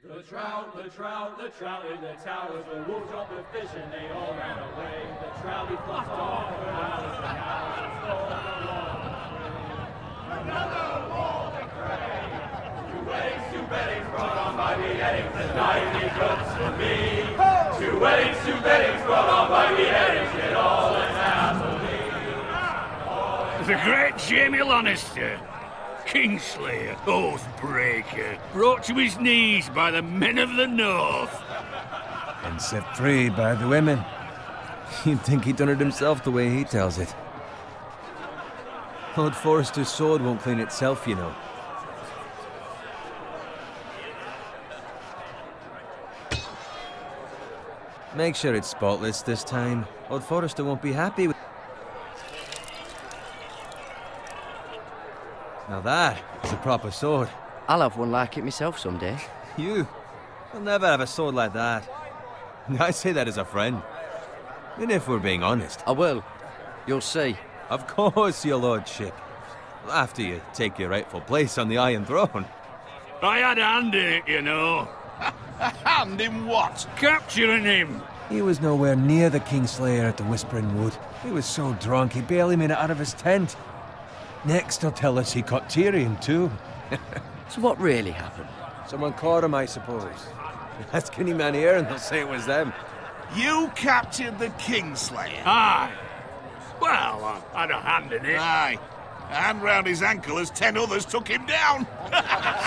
The trout in the towers, the wolves dropped the fish and they all ran away. The trout he flushed off for hours and hours and stole the water. Another Walter Gray. Two weddings brought on by beheadings, the night he cooks for me. Two weddings brought on by beheadings, get all in happily. The great Jamie Lannister, Kingslayer, Oathbreaker, brought to his knees by the men of the North. And set free by the women. You'd think he'd done it himself the way he tells it. Lord Forrester's sword won't clean itself, you know. Make sure it's spotless this time. Lord Forrester won't be happy with... Now that is a proper sword. I'll have one like it myself someday. You? You'll never have a sword like that. I say that as a friend. And if we're being honest. I will. You'll see. Of course, your lordship. After you take your rightful place on the Iron Throne. I had a hand in it, you know. A hand in what? Capturing him. He was nowhere near the Kingslayer at the Whispering Wood. He was so drunk he barely made it out of his tent. Next he'll tell us he caught Tyrion too. So what really happened? Someone caught him, I suppose. Ask any man here and they'll say it was them. You captured the Kingslayer? Aye. Well, I had a hand in it. Aye. A hand round his ankle as 10 others took him down.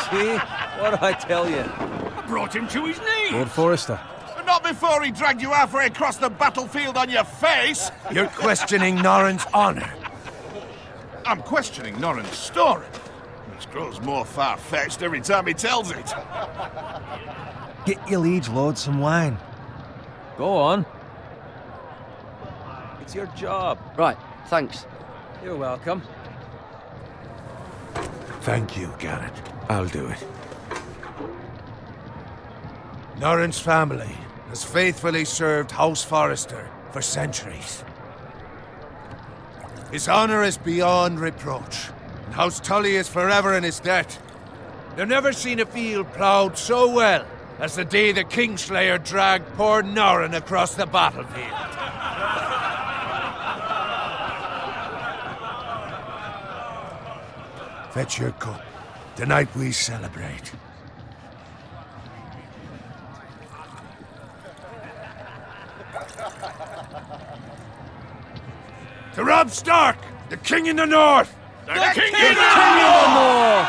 See? What'd I tell you? I brought him to his knees. Lord Forrester. Not before he dragged you halfway across the battlefield on your face. You're questioning Norrin's honor. I'm questioning Norrin's story. Which grows more far-fetched every time he tells it. Get your liege lord some wine. Go on. It's your job. Right, thanks. You're welcome. Thank you, Garrett. I'll do it. Norrin's family has faithfully served House Forrester for centuries. His honor is beyond reproach, and House Tully is forever in his debt. They've never seen a field ploughed so well as the day the Kingslayer dragged poor Norrin across the battlefield. Fetch your cup. Tonight we celebrate. To Robb Stark, the King in the North! The King in the North!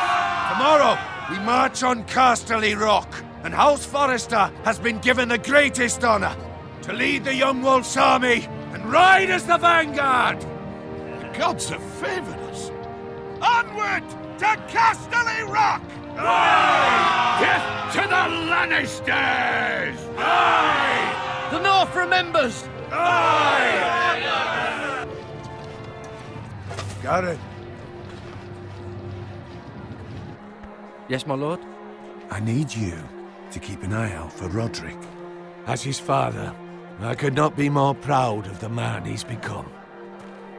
Tomorrow, we march on Casterly Rock, and House Forrester has been given the greatest honor to lead the Young Wolf's army and ride as the vanguard! The gods have favored us. Onward to Casterly Rock! Aye! Death to the Lannisters! Aye! The North remembers! Aye! Garrett, Yes, my lord? I need you to keep an eye out for Roderick. As his father, I could not be more proud of the man he's become.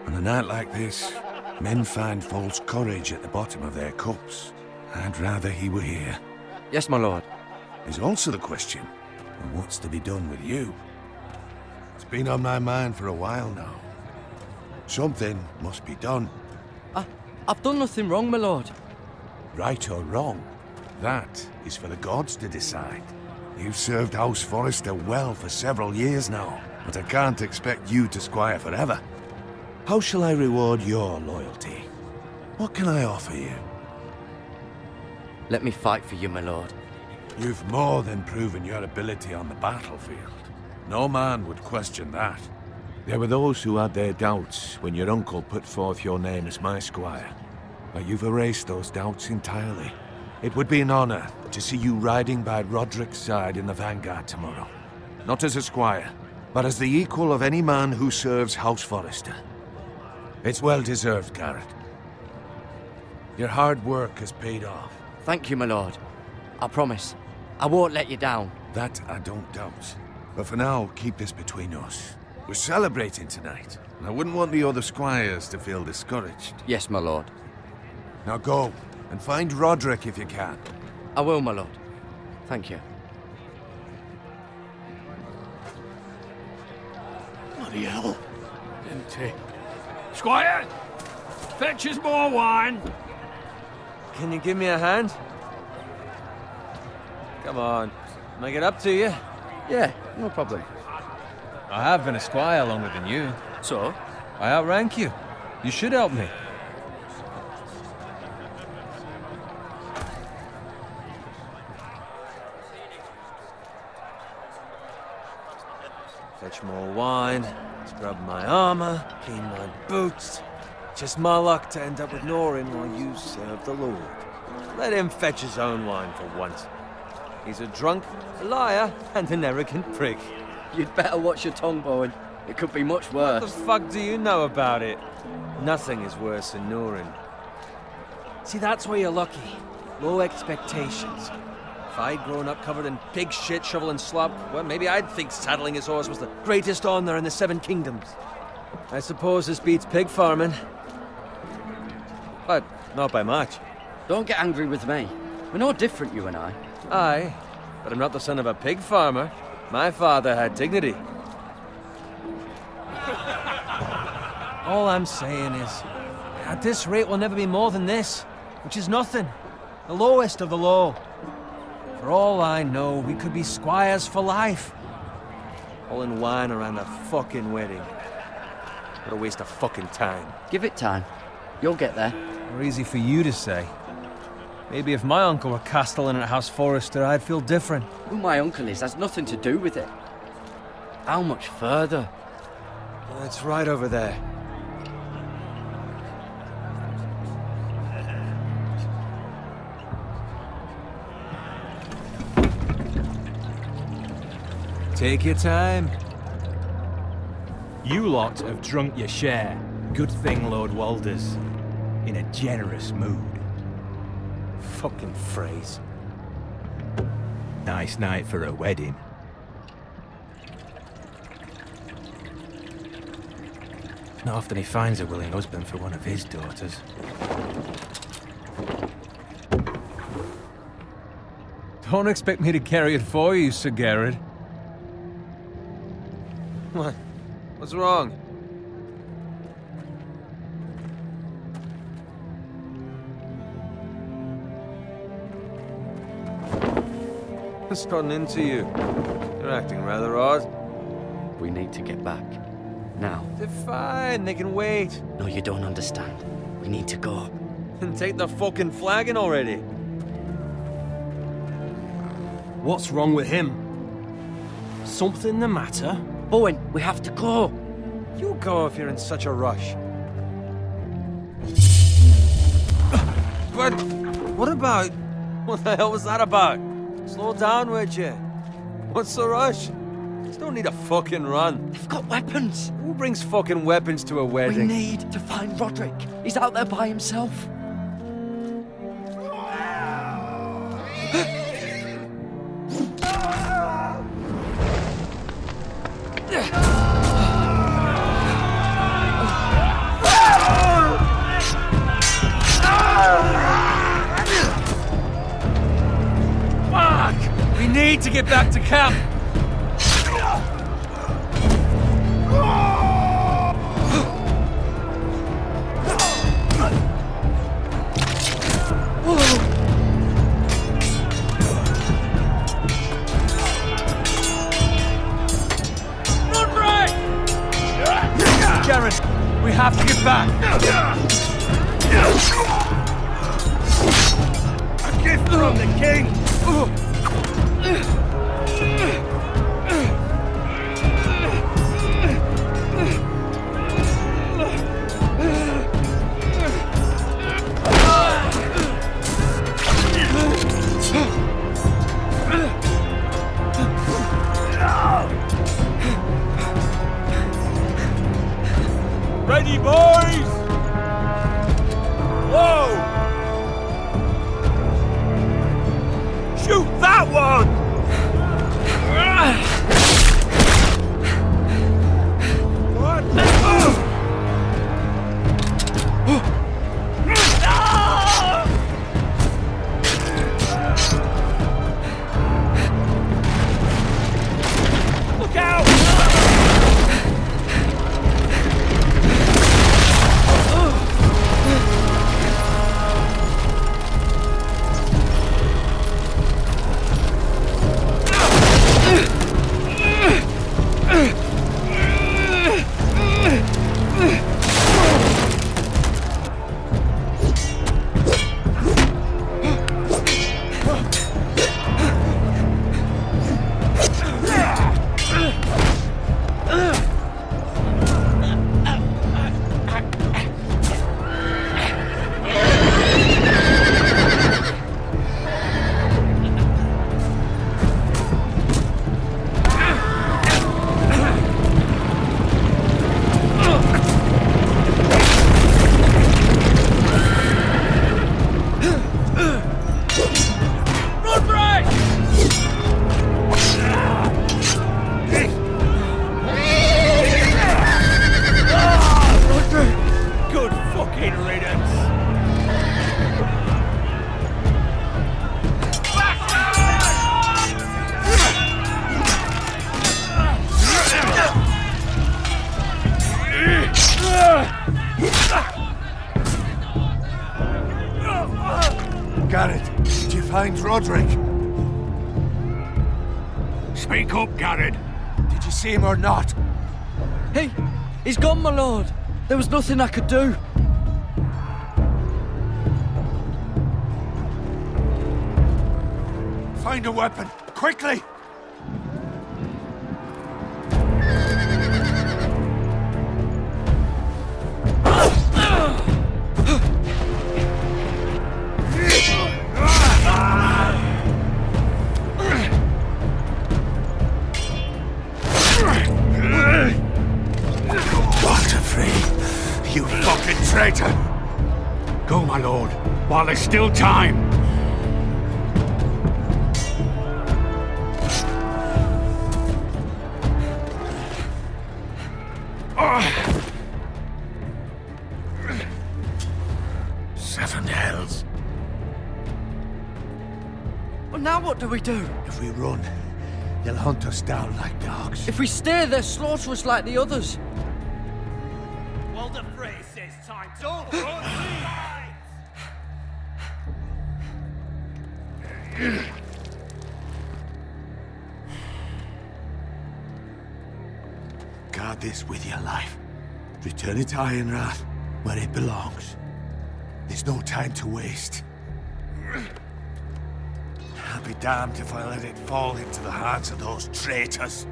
On a night like this, men find false courage at the bottom of their cups. I'd rather he were here. Yes, my lord. There's also the question of what's to be done with you. It's been on my mind for a while now. Something must be done. I've done nothing wrong, my lord. Right or wrong, that is for the gods to decide. You've served House Forrester well for several years now, but I can't expect you to squire forever. How shall I reward your loyalty? What can I offer you? Let me fight for you, my lord. You've more than proven your ability on the battlefield. No man would question that. There were those who had their doubts when your uncle put forth your name as my squire. But you've erased those doubts entirely. It would be an honor to see you riding by Roderick's side in the vanguard tomorrow. Not as a squire, but as the equal of any man who serves House Forrester. It's well deserved, Garrett. Your hard work has paid off. Thank you, my lord. I promise. I won't let you down. That I don't doubt. But for now, keep this between us. We're celebrating tonight, and I wouldn't want the other squires to feel discouraged. Yes, my lord. Now go, and find Roderick if you can. I will, my lord. Thank you. Bloody hell. Empty. Squire! Fetch us more wine! Can you give me a hand? Come on. Make it up to you. Yeah, no problem. I have been a squire longer than you. So? I outrank you. You should help me. Fetch more wine, scrub my armor, clean my boots. Just my luck to end up with Norin while you serve the Lord. Let him fetch his own wine for once. He's a drunk, a liar, and an arrogant prick. You'd better watch your tongue, Bowen. It could be much What worse. the fuck do you know about it? Nothing is worse than Norin. See, that's where you're lucky. Low expectations. If I'd grown up covered in pig shit, shovel and slop, well, maybe I'd think saddling his horse was the greatest honor in the Seven Kingdoms. I suppose this beats pig farming. But not by much. Don't get angry with me. We're no different, you and I. Aye, but I'm not the son of a pig farmer. My father had dignity. All I'm saying is, at this rate we'll never be more than this, which is nothing. The lowest of the low. For all I know, we could be squires for life. All in wine around a fucking wedding. What a waste of fucking time. Give it time. You'll get there. Or easy for you to say. Maybe if my uncle were castellan at House Forrester, I'd feel different. Who my uncle is has nothing to do with it. How much further? It's right over there. Take your time. You lot have drunk your share. Good thing Lord Walder's in a generous mood. Fucking phrase. Nice night for a wedding. Not often he finds a willing husband for one of his daughters. Don't expect me to carry it for you, Sir Garrett. What? What's wrong? What's gotten into you? You're acting rather odd. We need to get back. Now. They're fine, they can wait. No, you don't understand. We need to go. And take the fucking flagon already. What's wrong with him? Something the matter? Bowen, we have to go. You go if you're in such a rush. But what about... What the hell was that about? Slow down, would you? What's the rush? Just don't need a fucking run. They've got weapons. Who brings fucking weapons to a We wedding? need to find Roderick. He's out there by himself. Fuck! We need to get back to camp. Garrett, we have to get back. A gift from the king. Ready, boys? Whoa! Shoot that one! What? Look out! Garrett, did you find Roderick? Speak up, Garrett. Did you see him or not? He's gone, my lord. There was nothing I could do. Find a weapon, quickly! You fucking traitor! Go, my lord, while there's still time. Seven hells. Well, now what do we do? If we run, they'll hunt us down like dogs. If we stay, they'll slaughter us like the others. Walder Frey says time to run. Guard this with your life. Return it to Ironrath, where it belongs. There's no time to waste. I'll be damned if I let it fall into the hands of those traitors.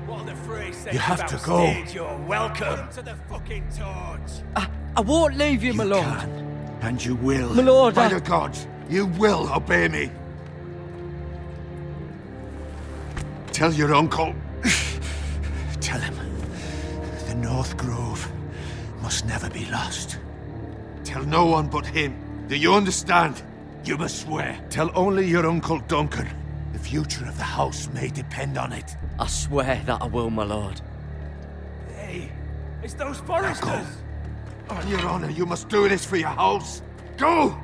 Walder Frey says You have about to go. stage, you're welcome to the fucking torch. I won't leave you, my lord. can, and you will. My lord, By I- the gods, you will obey me. Tell your uncle. Tell him the North Grove must never be lost. Tell no one but him. Do you understand? You must swear. Tell only your Uncle Duncan. The future of the house may depend on it. I swear that I will, my lord. Hey, it's those Now foresters. go. On your honor, you must do this for your house. Go!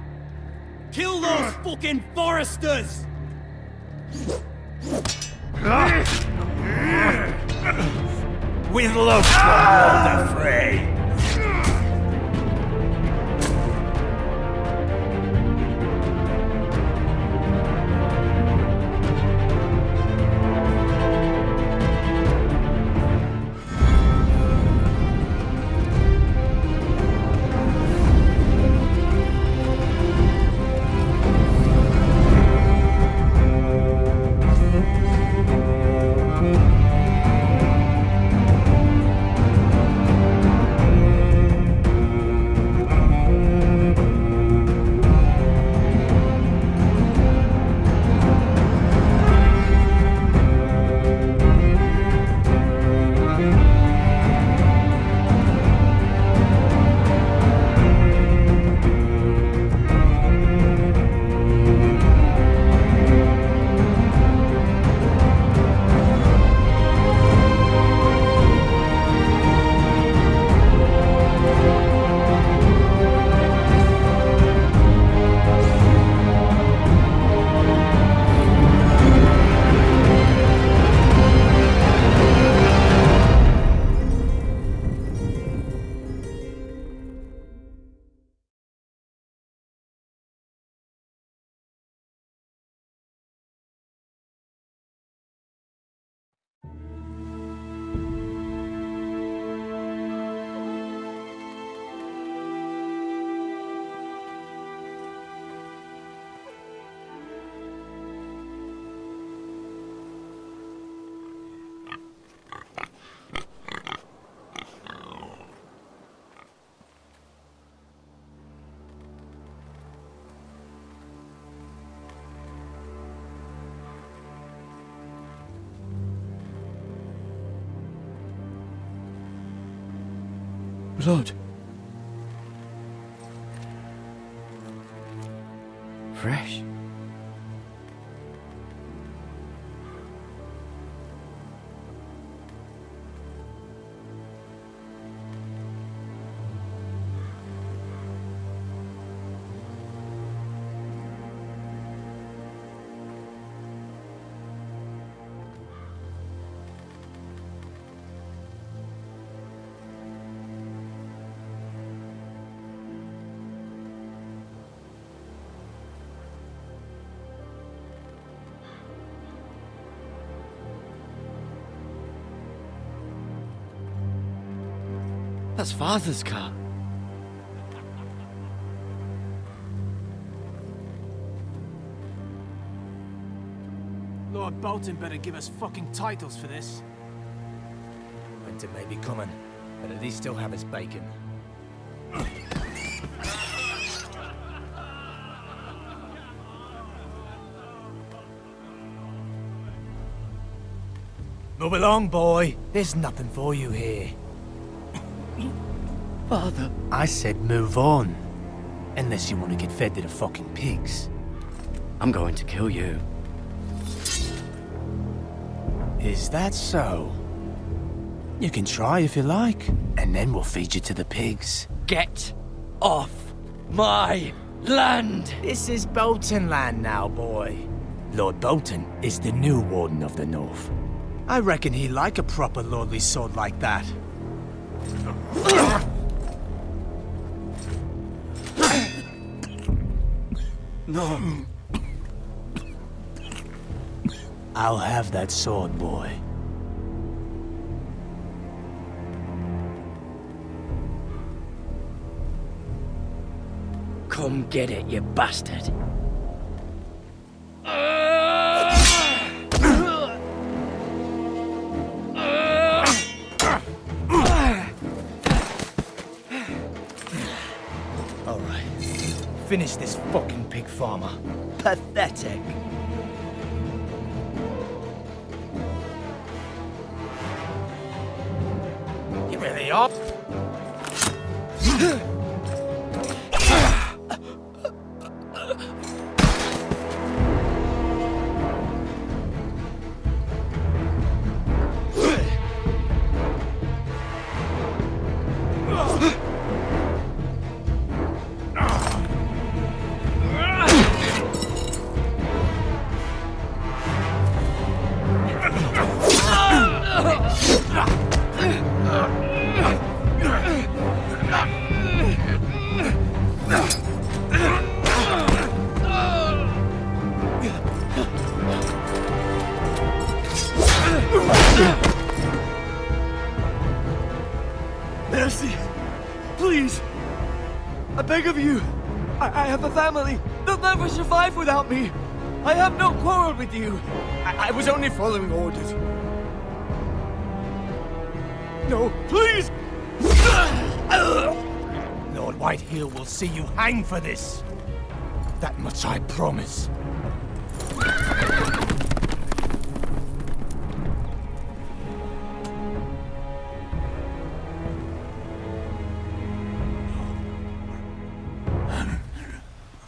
Kill those fucking foresters. With love from Walder Frey. Lord. Fresh. That's Father's car. Lord Bolton better give us fucking titles for this. Winter may be coming, but at least still have his bacon. Move along, boy. There's nothing for you here. Father. I said move on. Unless you want to get fed to the fucking pigs. I'm going to kill you. Is that so? You can try if you like, and then we'll feed you to the pigs. Get off my land! This is Bolton land now, boy. Lord Bolton is the new Warden of the North. I reckon he'd like a proper lordly sword like that. No. I'll have that sword, boy. Come get it, you bastard. All right. Finish this fucking pig farmer. Pathetic. You really are. Mercy! Please! I beg of you! I have a family! They'll never survive without me! I have no quarrel with you! I was only following orders. No, please! Lord Whitehill will see you hang for this. That much I promise.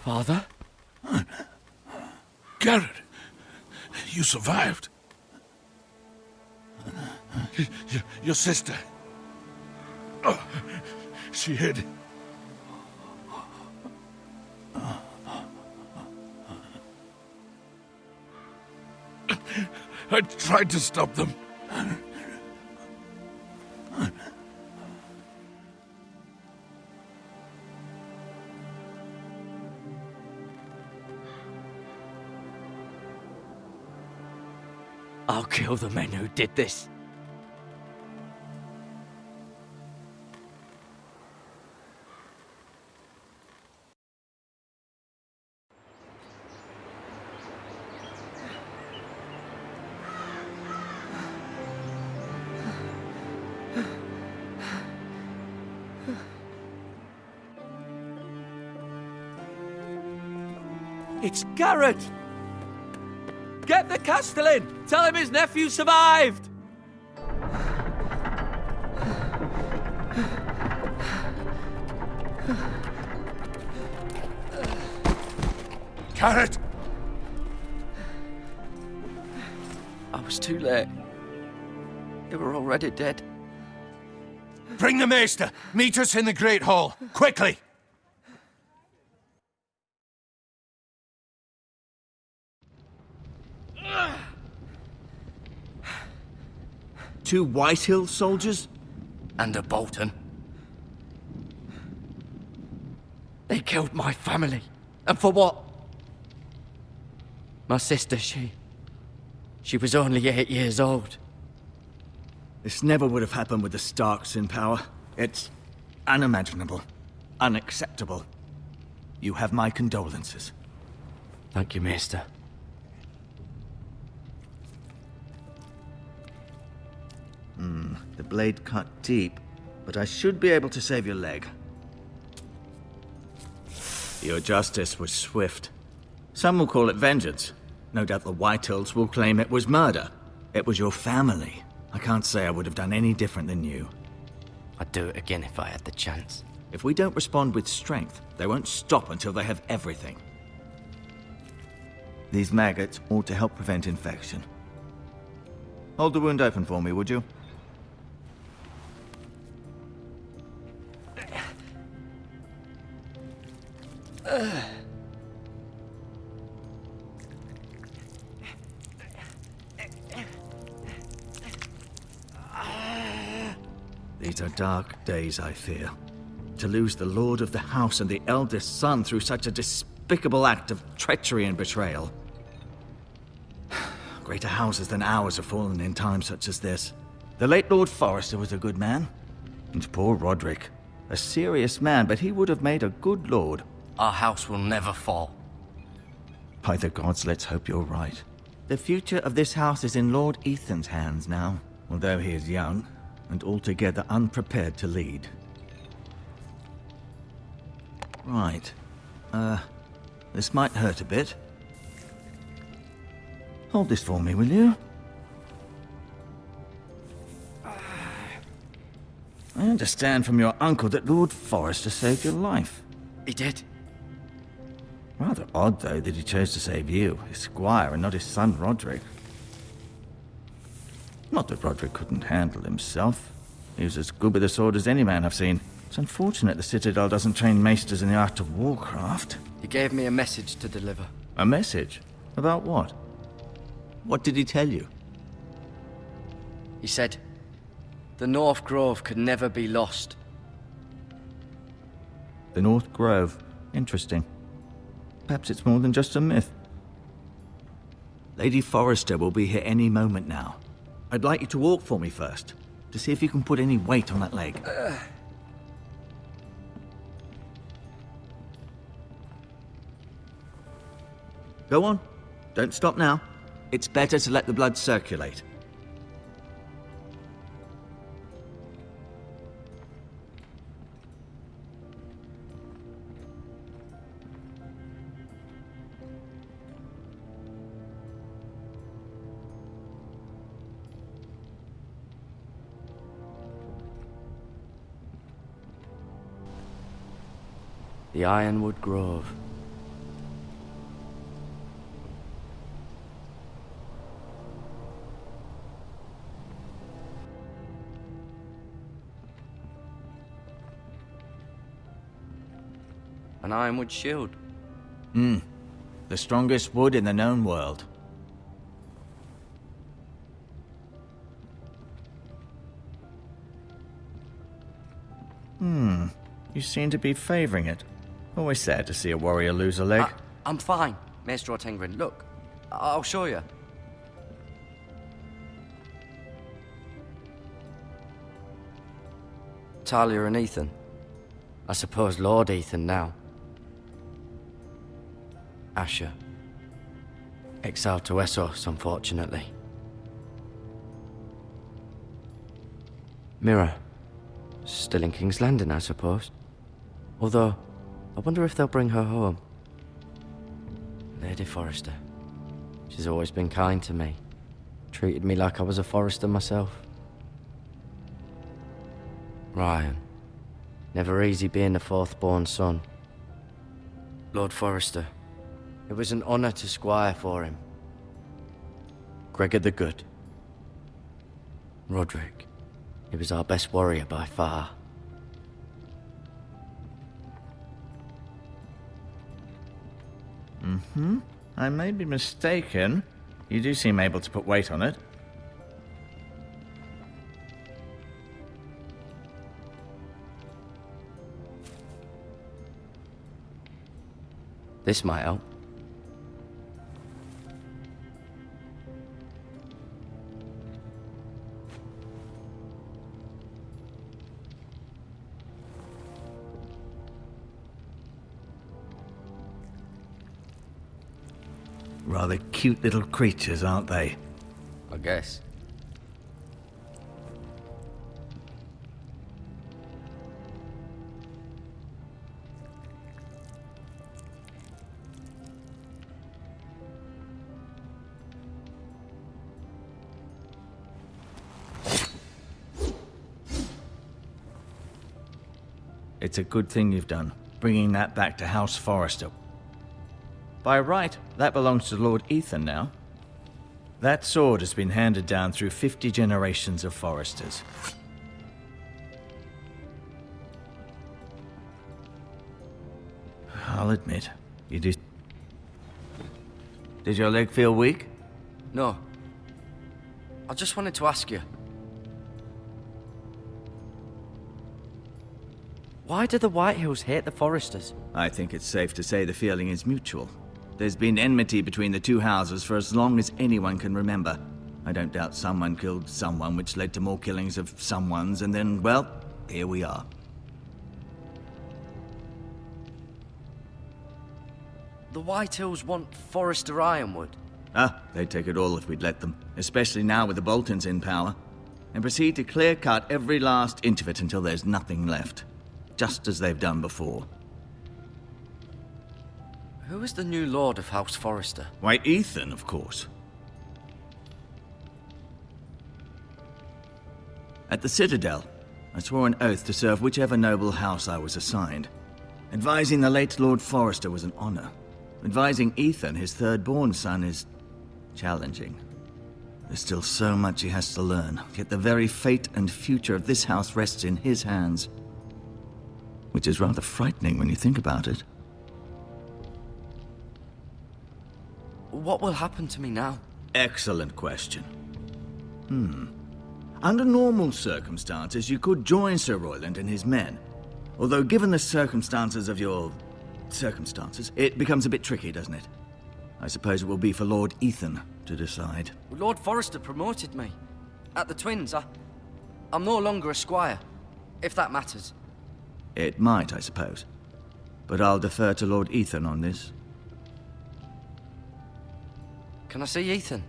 Father? Garrett, you survived. Your sister. Oh, she hid. I tried to stop them. I'll kill the men who did this. It's Garrett! Get the Castellan! Tell him his nephew survived! Garrett! I was too late. They were already dead. Bring the Maester! Meet us in the Great Hall, quickly! Two Whitehill soldiers? And a Bolton. They killed my family. And for what? My sister, she was only 8 years old. This never would have happened with the Starks in power. It's unimaginable, unacceptable. You have my condolences. Thank you, Maester. The blade cut deep, but I should be able to save your leg. Your justice was swift. Some will call it vengeance. No doubt the Whitehills will claim it was murder. It was your family. I can't say I would have done any different than you. I'd do it again if I had the chance. If we don't respond with strength, they won't stop until they have everything. These maggots ought to help prevent infection. Hold the wound open for me, would you? These are dark days, I fear. To lose the lord of the house and the eldest son through such a despicable act of treachery and betrayal. Greater houses than ours have fallen in times such as this. The late Lord Forrester was a good man. And poor Roderick. A serious man, but he would have made a good lord. Our house will never fall. By the gods, let's hope you're right. The future of this house is in Lord Ethan's hands now, although he is young and altogether unprepared to lead. Right. This might hurt a bit. Hold this for me, will you? I understand from your uncle that Lord Forrester saved your life. He did. Rather odd, though, that he chose to save you, his squire, and not his son Roderick. Not that Roderick couldn't handle himself. He was as good with a sword as any man I've seen. It's unfortunate the Citadel doesn't train maesters in the art of warcraft. He gave me a message to deliver. A message? About what? What did he tell you? He said, the North Grove could never be lost. The North Grove. Interesting. Perhaps it's more than just a myth. Lady Forrester will be here any moment now. I'd like you to walk for me first, to see if you can put any weight on that leg. Go on. Don't stop now. It's better to let the blood circulate. The Ironwood Grove. An ironwood shield. The strongest wood in the known world. You seem to be favoring it. Always sad to see a warrior lose a leg. I'm fine, Maester Ortengrin. Look, I'll show you. Talia and Ethan. I suppose Lord Ethan now. Asher. Exiled to Essos, unfortunately. Mira. Still in King's Landing, I suppose. Although, I wonder if they'll bring her home. Lady Forrester. She's always been kind to me. Treated me like I was a Forrester myself. Ryan. Never easy being the fourth-born son. Lord Forrester. It was an honor to squire for him. Gregor the Good. Roderick. He was our best warrior by far. I may be mistaken. You do seem able to put weight on it. This might help. Rather cute little creatures, aren't they? I guess. It's a good thing you've done, bringing that back to House Forrester. By right, that belongs to Lord Ethan now. That sword has been handed down through 50 generations of Forresters. I'll admit, you did... Did your leg feel weak? No. I just wanted to ask you. Why do the Whitehills hate the Forresters? I think it's safe to say the feeling is mutual. There's been enmity between the two houses for as long as anyone can remember. I don't doubt someone killed someone, which led to more killings of someones, and then, well, here we are. The Whitehills want Forrester Ironwood. Ah, they'd take it all if we'd let them, especially now with the Boltons in power, and proceed to clear-cut every last inch of it until there's nothing left. Just as they've done before. Who is the new Lord of House Forrester? Why, Ethan, of course. At the Citadel, I swore an oath to serve whichever noble house I was assigned. Advising the late Lord Forrester was an honor. Advising Ethan, his third-born son, is challenging. There's still so much he has to learn, yet the very fate and future of this house rests in his hands. Which is rather frightening when you think about it. What will happen to me now? Excellent question. Under normal circumstances, you could join Sir Royland and his men. Although given the circumstances of your... circumstances, it becomes a bit tricky, doesn't it? I suppose it will be for Lord Ethan to decide. Lord Forrester promoted me. At the Twins, I'm no longer a squire, if that matters. It might, I suppose. But I'll defer to Lord Ethan on this. Can I see Ethan?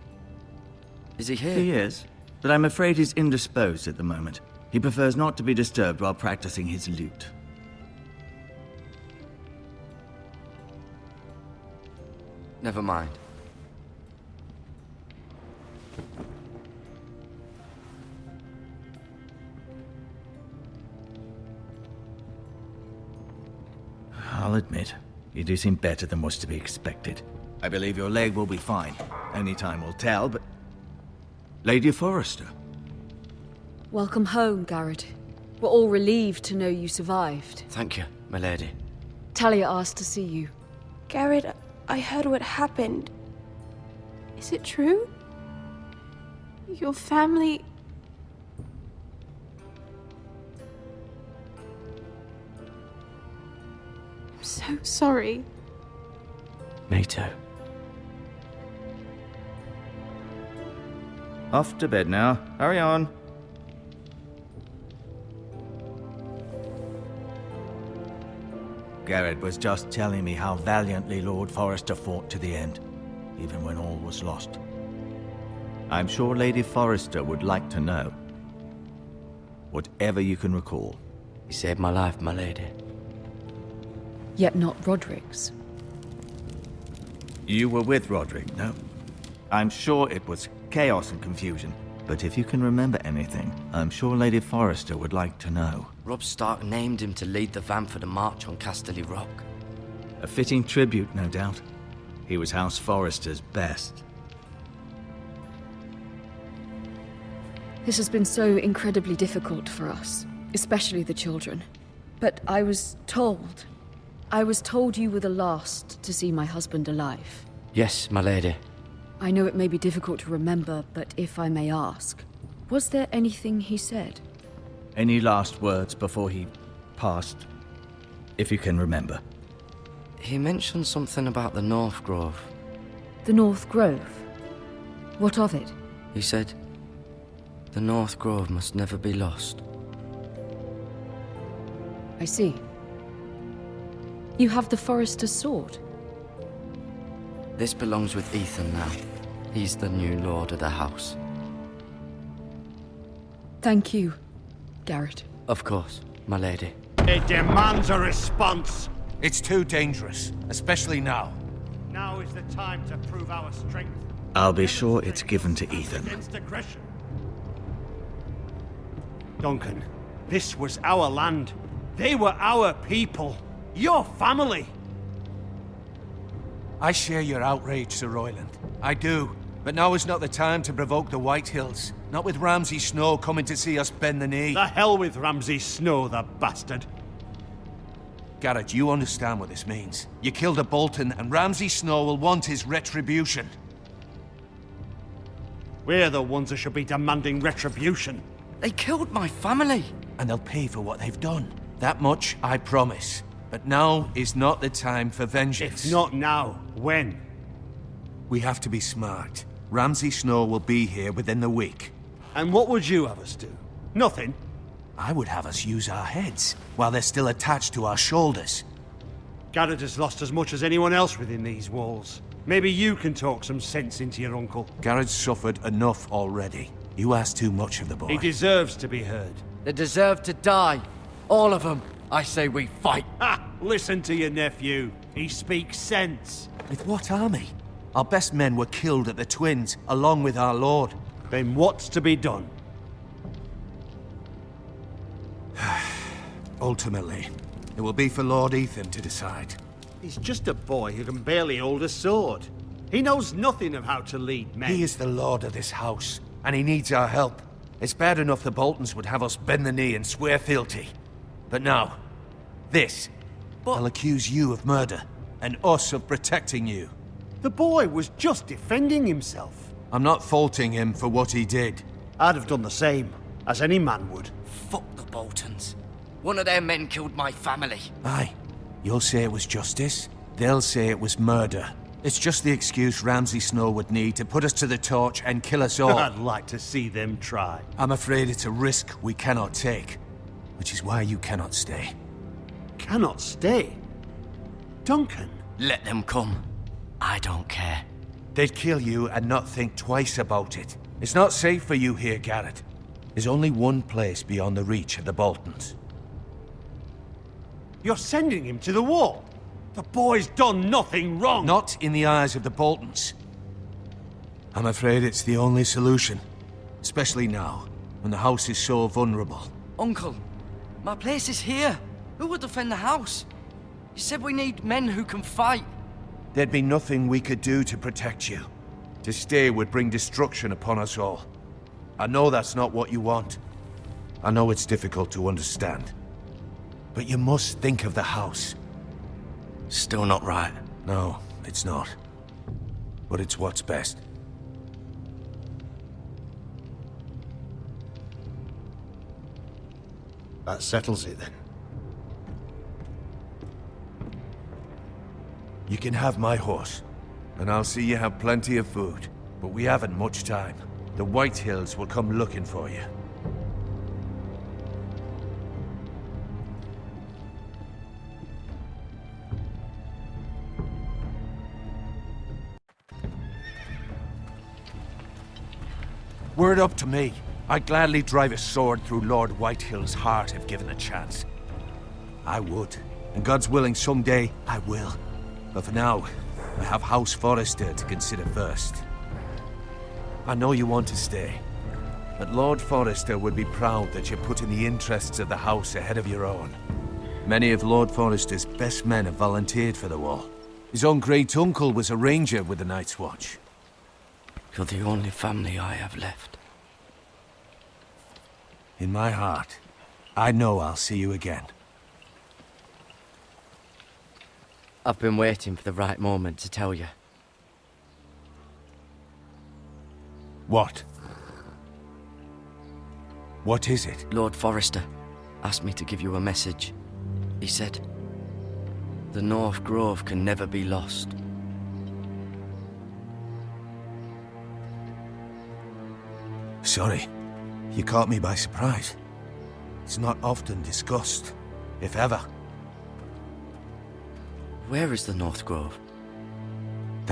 Is he here? He is, but I'm afraid he's indisposed at the moment. He prefers not to be disturbed while practicing his lute. Never mind. I'll admit, you do seem better than was to be expected. I believe your leg will be fine. Only time will tell, but... Lady Forrester. Welcome home, Garrett. We're all relieved to know you survived. Thank you, my lady. Talia asked to see you. Garrett, I heard what happened. Is it true? Your family... I'm so sorry. Me too. Off to bed now. Hurry on. Garrett was just telling me how valiantly Lord Forrester fought to the end, even when all was lost. I'm sure Lady Forrester would like to know. Whatever you can recall. He saved my life, my lady. Yet not Roderick's. You were with Roderick, no? I'm sure it was chaos and confusion. But if you can remember anything, I'm sure Lady Forrester would like to know. Robb Stark named him to lead the van for the march on Casterly Rock. A fitting tribute, no doubt. He was House Forrester's best. This has been so incredibly difficult for us, especially the children. But I was told you were the last to see my husband alive. Yes, my lady. I know it may be difficult to remember, but if I may ask, was there anything he said? Any last words before he passed? If you can remember. He mentioned something about the North Grove. The North Grove? What of it? He said, the North Grove must never be lost. I see. You have the Forester's sword? This belongs with Ethan now. He's the new lord of the house. Thank you, Garrett. Of course, my lady. It demands a response. It's too dangerous, especially now. Now is the time to prove our strength. I'll be sure it's given to Ethan. Against aggression. Duncan, this was our land. They were our people. Your family. I share your outrage, Sir Royland. I do. But now is not the time to provoke the White Hills. Not with Ramsay Snow coming to see us bend the knee. The hell with Ramsay Snow, the bastard. Garrett, you understand what this means. You killed a Bolton, and Ramsay Snow will want his retribution. We're the ones that should be demanding retribution. They killed my family. And they'll pay for what they've done. That much I promise. But now is not the time for vengeance. If not now, when? We have to be smart. Ramsay Snow will be here within the week. And what would you have us do? Nothing? I would have us use our heads, while they're still attached to our shoulders. Garrett has lost as much as anyone else within these walls. Maybe you can talk some sense into your uncle. Garrett's suffered enough already. You ask too much of the boy. He deserves to be heard. They deserve to die. All of them. I say we fight. Ha! Listen to your nephew. He speaks sense. With what army? Our best men were killed at the Twins, along with our lord. Then what's to be done? Ultimately, it will be for Lord Ethan to decide. He's just a boy who can barely hold a sword. He knows nothing of how to lead men. He is the lord of this house, and he needs our help. It's bad enough the Boltons would have us bend the knee and swear fealty. But now, this. They'll accuse you of murder, and us of protecting you. The boy was just defending himself. I'm not faulting him for what he did. I'd have done the same, as any man would. Fuck the Boltons. One of their men killed my family. Aye. You'll say it was justice. They'll say it was murder. It's just the excuse Ramsay Snow would need to put us to the torch and kill us all. I'd like to see them try. I'm afraid it's a risk we cannot take. Which is why you cannot stay. Cannot stay? Duncan? Let them come. I don't care. They'd kill you and not think twice about it. It's not safe for you here, Garrett. There's only one place beyond the reach of the Boltons. You're sending him to the wall? The boy's done nothing wrong! Not in the eyes of the Boltons. I'm afraid it's the only solution. Especially now, when the house is so vulnerable. Uncle, my place is here. Who will defend the house? You said we need men who can fight. There'd be nothing we could do to protect you. To stay would bring destruction upon us all. I know that's not what you want. I know it's difficult to understand. But you must think of the house. Still not right. No, it's not. But it's what's best. That settles it then. You can have my horse, and I'll see you have plenty of food. But we haven't much time. The White Hills will come looking for you. Were it up to me, I'd gladly drive a sword through Lord Whitehill's heart if given the chance. I would, and God's willing someday I will. But for now, I have House Forrester to consider first. I know you want to stay, but Lord Forrester would be proud that you're putting the interests of the house ahead of your own. Many of Lord Forrester's best men have volunteered for the wall. His own great-uncle was a ranger with the Night's Watch. You're the only family I have left. In my heart, I know I'll see you again. I've been waiting for the right moment to tell you. What? What is it? Lord Forrester asked me to give you a message. He said, the North Grove can never be lost. Sorry, you caught me by surprise. It's not often discussed, if ever. Where is the North Grove?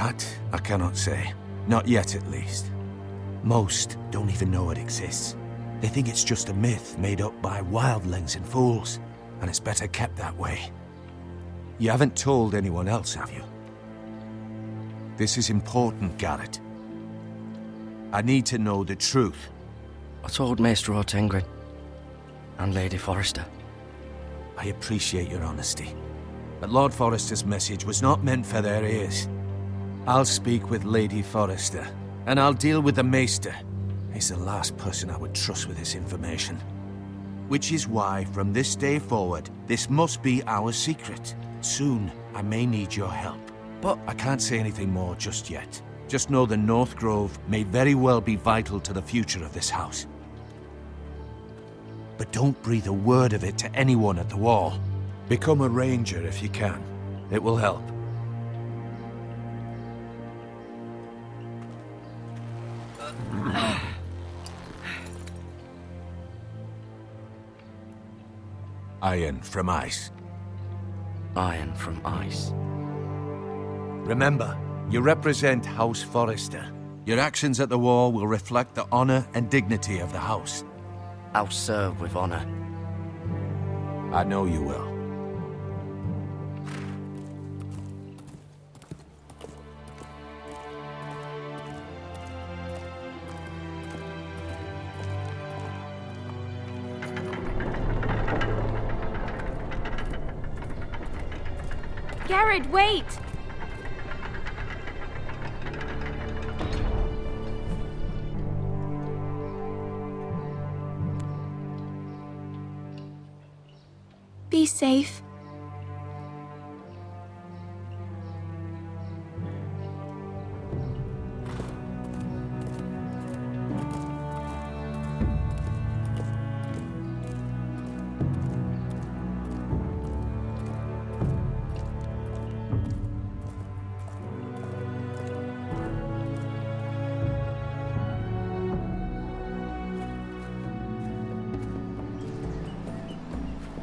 That I cannot say. Not yet, at least. Most don't even know it exists. They think it's just a myth made up by wildlings and fools, and it's better kept that way. You haven't told anyone else, have you? This is important, Garrett. I need to know the truth. I told Maester Ortengrin and Lady Forrester. I appreciate your honesty, but Lord Forrester's message was not meant for their ears. I'll speak with Lady Forrester, and I'll deal with the Maester. He's the last person I would trust with this information. Which is why, from this day forward, this must be our secret. Soon, I may need your help. But I can't say anything more just yet. Just know the North Grove may very well be vital to the future of this house. But don't breathe a word of it to anyone at the Wall. Become a ranger if you can. It will help. Iron from ice. Iron from ice. Remember, you represent House Forrester. Your actions at the Wall will reflect the honor and dignity of the house. I'll serve with honor. I know you will. Garrett, wait! Be safe.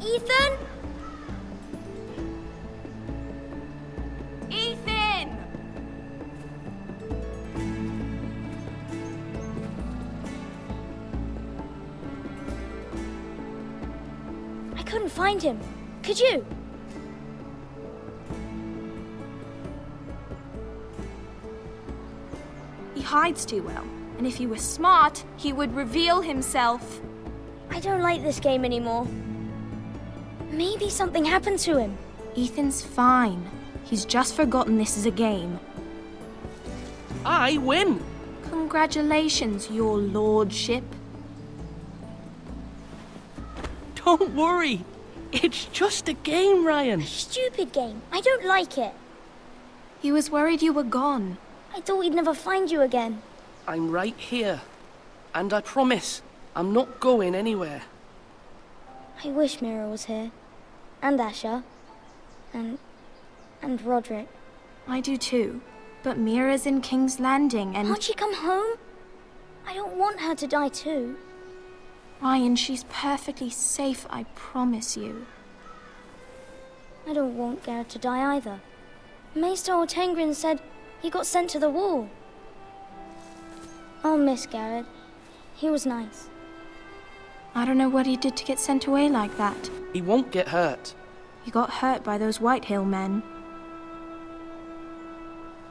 Ethan? Ethan! I couldn't find him. Could you? He hides too well, and if he was smart, he would reveal himself. I don't like this game anymore. Maybe something happened to him. Ethan's fine. He's just forgotten this is a game. I win! Congratulations, your lordship. Don't worry. It's just a game, Ryan. Stupid game. I don't like it. He was worried you were gone. I thought we'd never find you again. I'm right here. And I promise, I'm not going anywhere. I wish Mira was here. And Asher. And Roderick. I do too. But Mira's in King's Landing and... Can't she come home? I don't want her to die too. Ryan, she's perfectly safe, I promise you. I don't want Garrett to die either. Maester Ortengrin said he got sent to the Wall. I'll miss Garrett. He was nice. I don't know what he did to get sent away like that. He won't get hurt. He got hurt by those Whitehill men.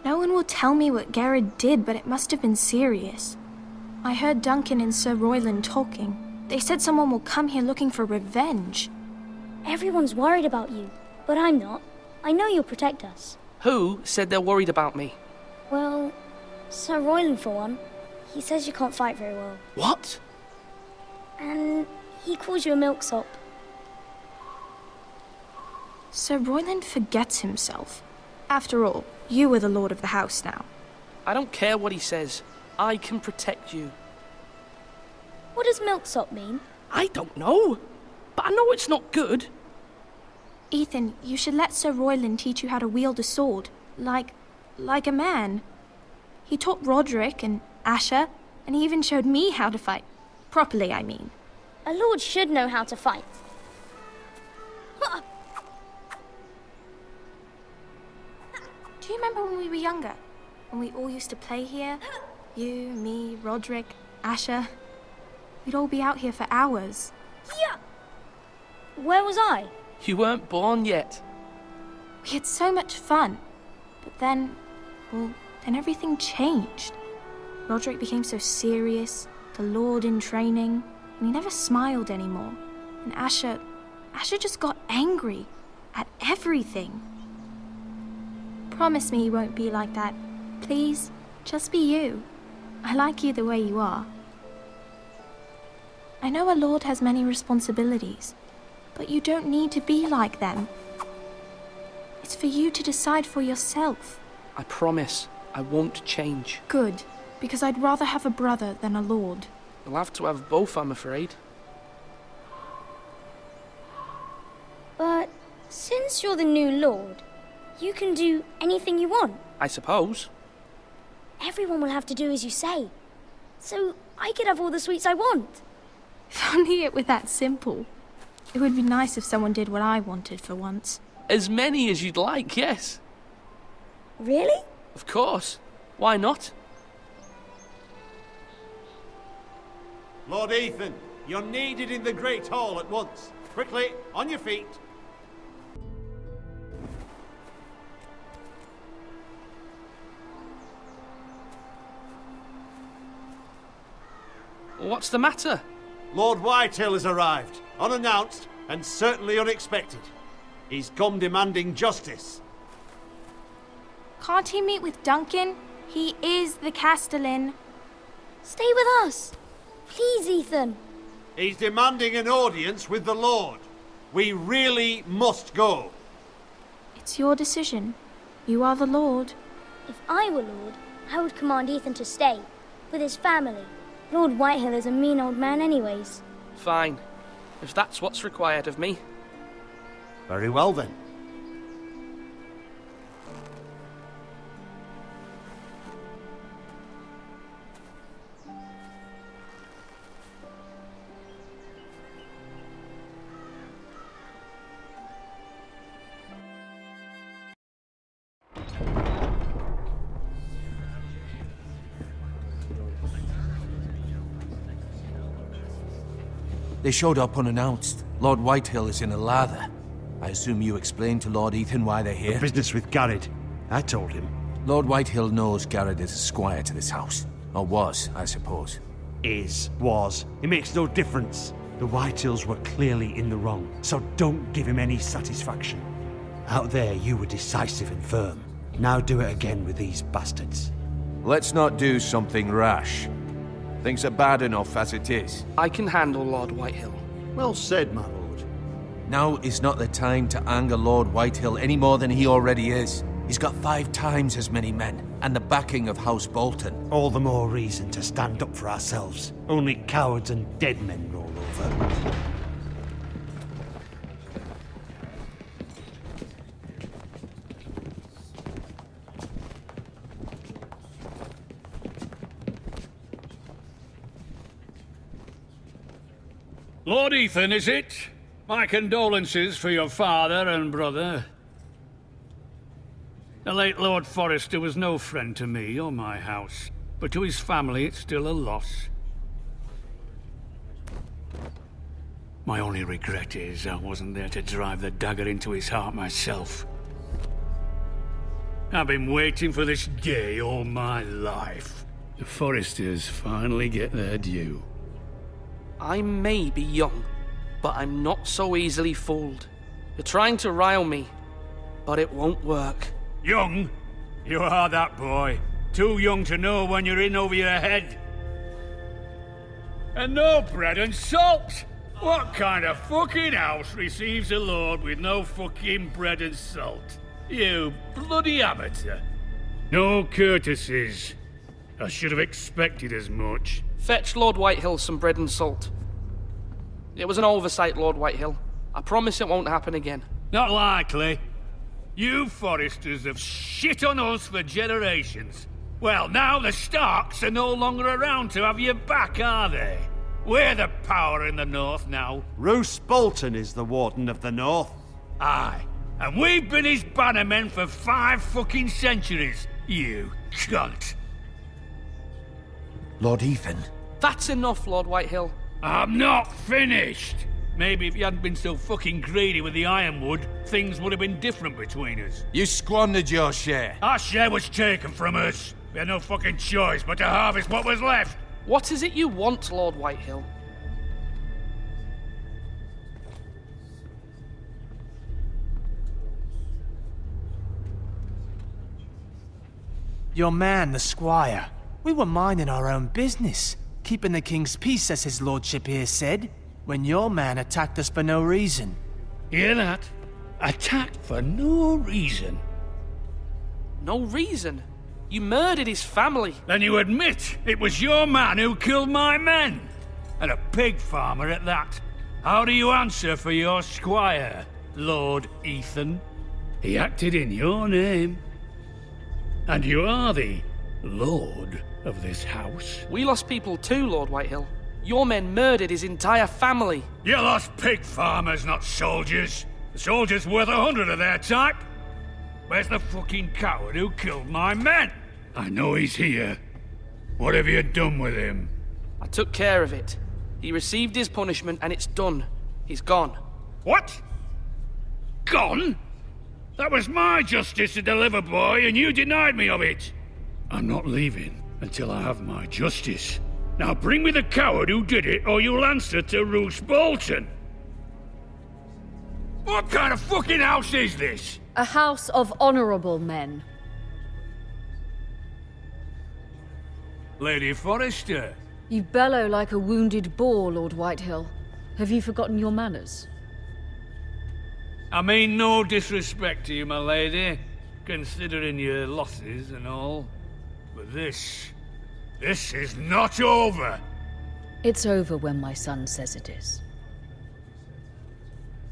No one will tell me what Garrett did, but it must have been serious. I heard Duncan and Sir Royland talking. They said someone will come here looking for revenge. Everyone's worried about you, but I'm not. I know you'll protect us. Who said they're worried about me? Well, Sir Royland for one. He says you can't fight very well. What? And he calls you a milksop. Sir Royland forgets himself. After all, you are the lord of the house now. I don't care what he says. I can protect you. What does milksop mean? I don't know. But I know it's not good. Ethan, you should let Sir Royland teach you how to wield a sword. Like a man. He taught Roderick and Asher, and he even showed me how to fight. Properly, I mean. A lord should know how to fight. Do you remember when we were younger? when we all used to play here? You, me, Roderick, Asher. We'd all be out here for hours. Yeah! Where was I? You weren't born yet. We had so much fun. But then, well, then everything changed. Roderick became so serious, the Lord in training, and he never smiled anymore. And Asher just got angry at everything. Promise me you won't be like that. Please, just be you. I like you the way you are. I know a lord has many responsibilities, but you don't need to be like them. It's for you to decide for yourself. I promise I won't change. Good, because I'd rather have a brother than a lord. You'll have to have both, I'm afraid. But since you're the new lord, you can do anything you want. I suppose. Everyone will have to do as you say. So I could have all the sweets I want. If only it were that simple. It would be nice if someone did what I wanted for once. As many as you'd like, yes. Really? Of course. Why not? Lord Ethan, you're needed in the Great Hall at once. Quickly, on your feet. What's the matter? Lord Whitehill has arrived, unannounced and certainly unexpected. He's come demanding justice. Can't he meet with Duncan? He is the Castellan. Stay with us. Please, Ethan. He's demanding an audience with the Lord. We really must go. It's your decision. You are the Lord. If I were Lord, I would command Ethan to stay, with his family. Lord Whitehill is a mean old man anyways. Fine. If that's what's required of me. Very well then. They showed up unannounced. Lord Whitehill is in a lather. I assume you explained to Lord Ethan why they're here? Business with Garrett. I told him. Lord Whitehill knows Garrett is a squire to this house. Or was, I suppose. Was. It makes no difference. The Whitehills were clearly in the wrong, so don't give him any satisfaction. Out there, you were decisive and firm. Now do it again with these bastards. Let's not do something rash. Things are bad enough as it is. I can handle Lord Whitehill. Well said, my lord. Now is not the time to anger Lord Whitehill any more than he already is. He's got 5 times as many men, and the backing of House Bolton. All the more reason to stand up for ourselves. Only cowards and dead men roll over. Lord Ethan, is it? My condolences for your father and brother. The late Lord Forrester was no friend to me or my house, but to his family it's still a loss. My only regret is I wasn't there to drive the dagger into his heart myself. I've been waiting for this day all my life. The Forresters finally get their due. I may be young, but I'm not so easily fooled. You're trying to rile me, but it won't work. Young? You are that boy. Too young to know when you're in over your head. And no bread and salt! What kind of fucking house receives a lord with no fucking bread and salt? You bloody amateur. No courtesies. I should have expected as much. Fetch Lord Whitehill some bread and salt. It was an oversight, Lord Whitehill. I promise it won't happen again. Not likely. You Forresters have shit on us for generations. Well, now the Starks are no longer around to have you back, are they? We're the power in the north now. Roose Bolton is the Warden of the North. Aye. And we've been his bannermen for 5 fucking centuries. You cunt. Lord Ethan. That's enough, Lord Whitehill. I'm not finished. Maybe if you hadn't been so fucking greedy with the ironwood, things would have been different between us. You squandered your share. Our share was taken from us. We had no fucking choice but to harvest what was left. What is it you want, Lord Whitehill? Your man, the squire. We were minding our own business, keeping the king's peace, as his lordship here said, when your man attacked us for no reason. Hear that? Attacked for no reason. No reason? You murdered his family. Then you admit it was your man who killed my men. And a pig farmer at that. How do you answer for your squire, Lord Ethan? He acted in your name. And you are the lord of this house. We lost people too, Lord Whitehill. Your men murdered his entire family. You lost pig farmers, not soldiers. The soldiers worth 100 of their type. Where's the fucking coward who killed my men? I know he's here. What have you done with him? I took care of it. He received his punishment and it's done. He's gone. What? Gone? That was my justice to deliver, boy, and you denied me of it. I'm not leaving until I have my justice. Now bring me the coward who did it, or you'll answer to Roose Bolton. What kind of fucking house is this? A house of honorable men. Lady Forrester. You bellow like a wounded boar, Lord Whitehill. Have you forgotten your manners? I mean no disrespect to you, my lady, considering your losses and all. But this is not over. It's over when my son says it is.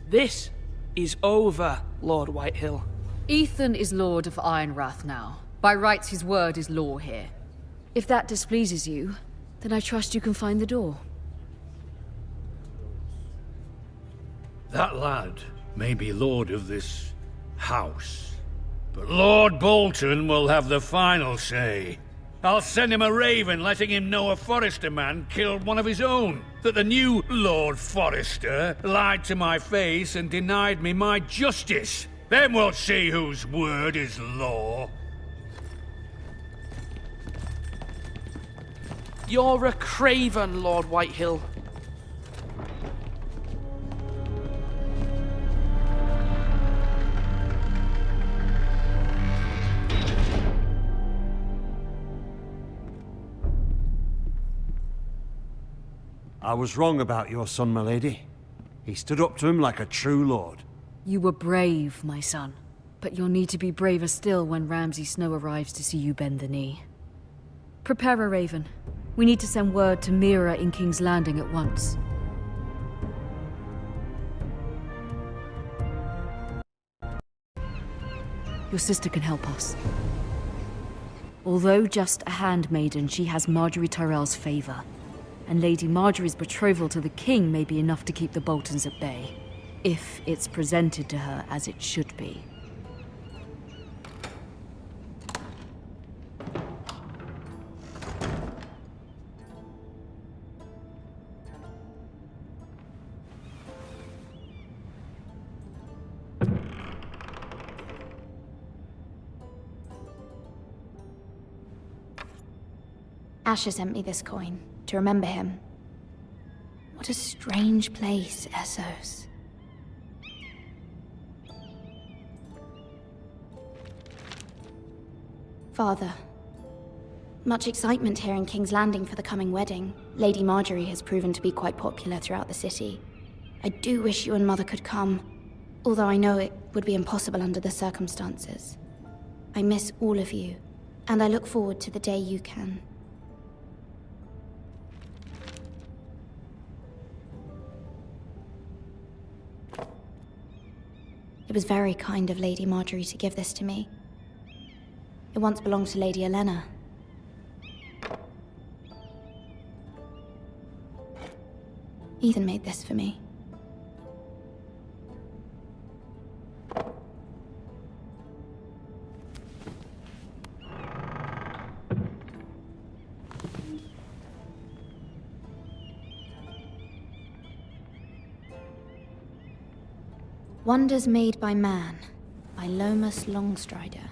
This is over, Lord Whitehill. Ethan is Lord of Ironrath now. By rights, his word is law here. If that displeases you, then I trust you can find the door. That lad may be lord of this house, but Lord Bolton will have the final say. I'll send him a raven letting him know a Forrester man killed one of his own, that the new Lord Forrester lied to my face and denied me my justice. Then we'll see whose word is law. You're a craven, Lord Whitehill. I was wrong about your son, my lady. He stood up to him like a true lord. You were brave, my son. But you'll need to be braver still when Ramsay Snow arrives to see you bend the knee. Prepare a raven. We need to send word to Mira in King's Landing at once. Your sister can help us. Although just a handmaiden, she has Marjorie Tyrell's favor. And Lady Marjorie's betrothal to the king may be enough to keep the Boltons at bay, if it's presented to her as it should be. Asher sent me this coin to remember him. What a strange place, Essos. Father, much excitement here in King's Landing for the coming wedding. Lady Marjorie has proven to be quite popular throughout the city. I do wish you and Mother could come, although I know it would be impossible under the circumstances. I miss all of you, and I look forward to the day you can. It was very kind of Lady Marjorie to give this to me. It once belonged to Lady Elena. Ethan made this for me. Wonders Made by Man, by Lomas Longstrider.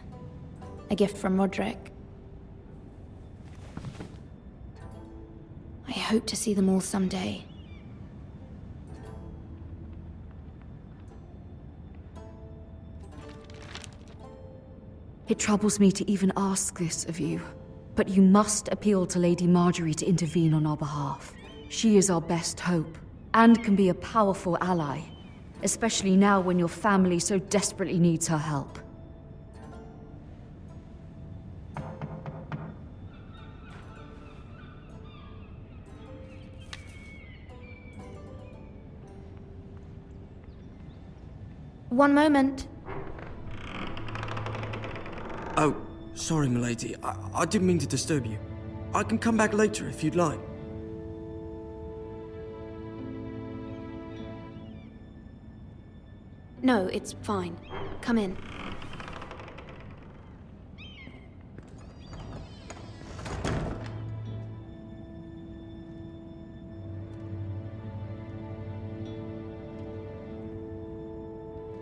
A gift from Roderick. I hope to see them all someday. It troubles me to even ask this of you, but you must appeal to Lady Marjorie to intervene on our behalf. She is our best hope, and can be a powerful ally, especially now when your family so desperately needs her help. One moment. Oh, sorry, milady. I didn't mean to disturb you. I can come back later if you'd like. No, it's fine. Come in.